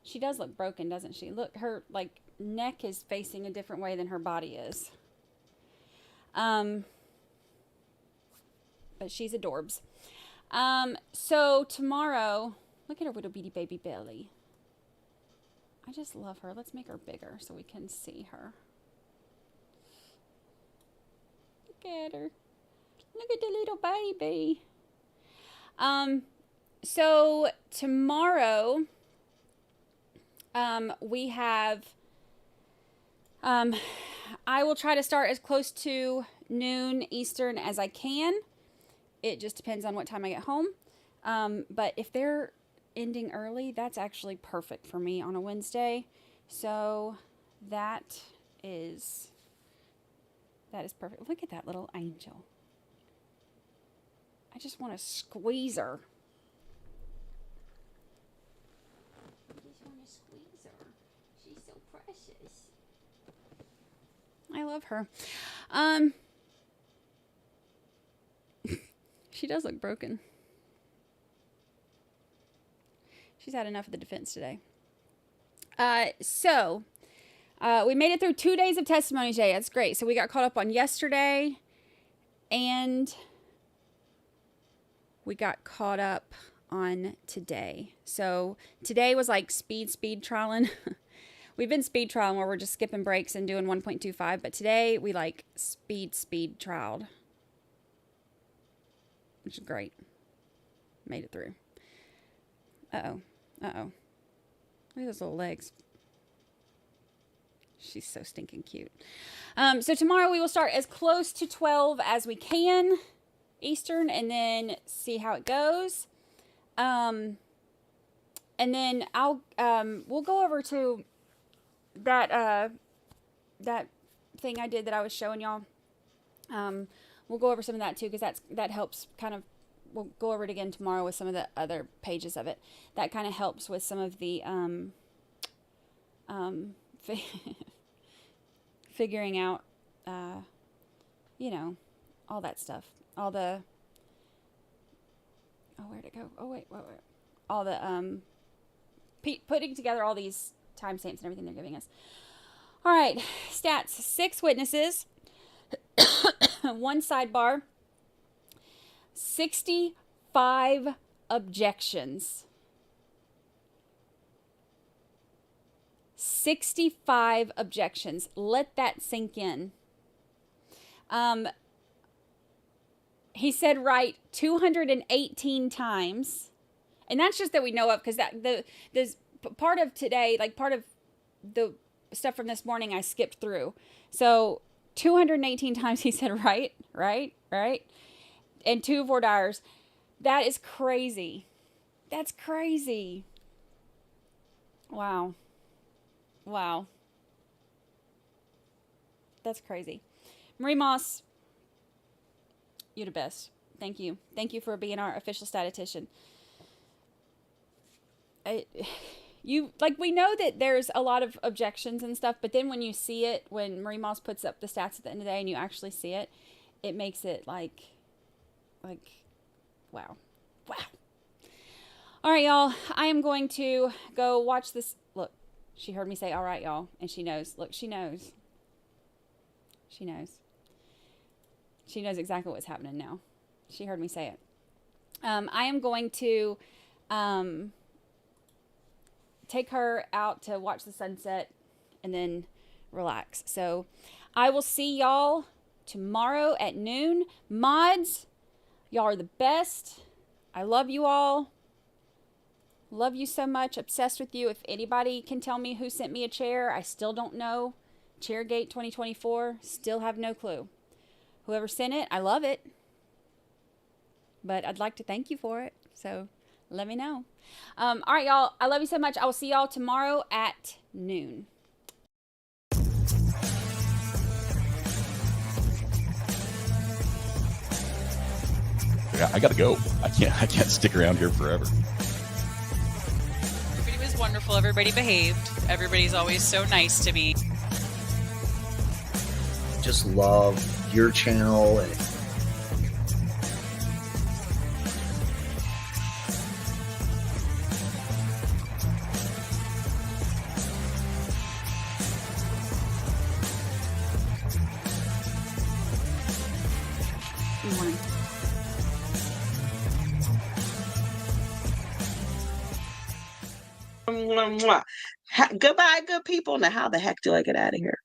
She does look broken, doesn't she? Look, her like neck is facing a different way than her body is. But she's adorbs. So tomorrow, look at her little bitty baby belly. I just love her. Let's make her bigger so we can see her. Look at her. Look at the little baby. So tomorrow, we have, I will try to start as close to noon Eastern as I can. It just depends on what time I get home. But if they're ending early, that's actually perfect for me on a Wednesday. So that is perfect. Look at that little angel. I just want to squeeze her. I just want to squeeze her. She's so precious. I love her. She does look broken. She's had enough of the defense today. So we made it through 2 days of testimony today. That's great. So we got caught up on yesterday and we got caught up on today. So today was like speed trialing. We've been speed trialing where we're just skipping breaks and doing 1.25, but today we like speed trialed, which is great. Made it through. Uh-oh. Look at those little legs. She's so stinking cute. So tomorrow we will start as close to 12 as we can Eastern and then see how it goes. And then we'll go over to that thing I did that I was showing y'all. We'll go over some of that too, because that helps kind of. We'll go over it again tomorrow with some of the other pages of it. That kind of helps with some of the figuring out, you know, all that stuff. All the where'd it go? Oh wait. All the putting together all these timestamps and everything they're giving us. All right, stats: 6 witnesses, 1 sidebar. 65 objections. 65 objections. Let that sink in. He said right 218 times. And that's just that we know of, because there's part of today, like part of the stuff from this morning I skipped through. So 218 times he said right. And 2 voir dires. That is crazy. That's crazy. Wow. That's crazy. Marie Moss, you're the best. Thank you. Thank you for being our official statistician. We know that there's a lot of objections and stuff, but then when you see it, when Marie Moss puts up the stats at the end of the day and you actually see it, it makes it like, wow. All right, y'all. I am going to go watch this. Look, she heard me say, all right, y'all. And she knows. Look, she knows. She knows exactly what's happening now. She heard me say it. I am going to take her out to watch the sunset and then relax. So I will see y'all tomorrow at noon. Mods, y'all are the best. I love you all. Love you so much. Obsessed with you. If anybody can tell me who sent me a chair, I still don't know. Chairgate 2024. Still have no clue. Whoever sent it, I love it. But I'd like to thank you for it. So let me know. All right, y'all. I love you so much. I will see y'all tomorrow at noon. I gotta go. I can't stick around here forever. Everybody was wonderful. Everybody behaved. Everybody's always so nice to me. Just love your channel and Goodbye, good people. Now, how the heck do I get out of here?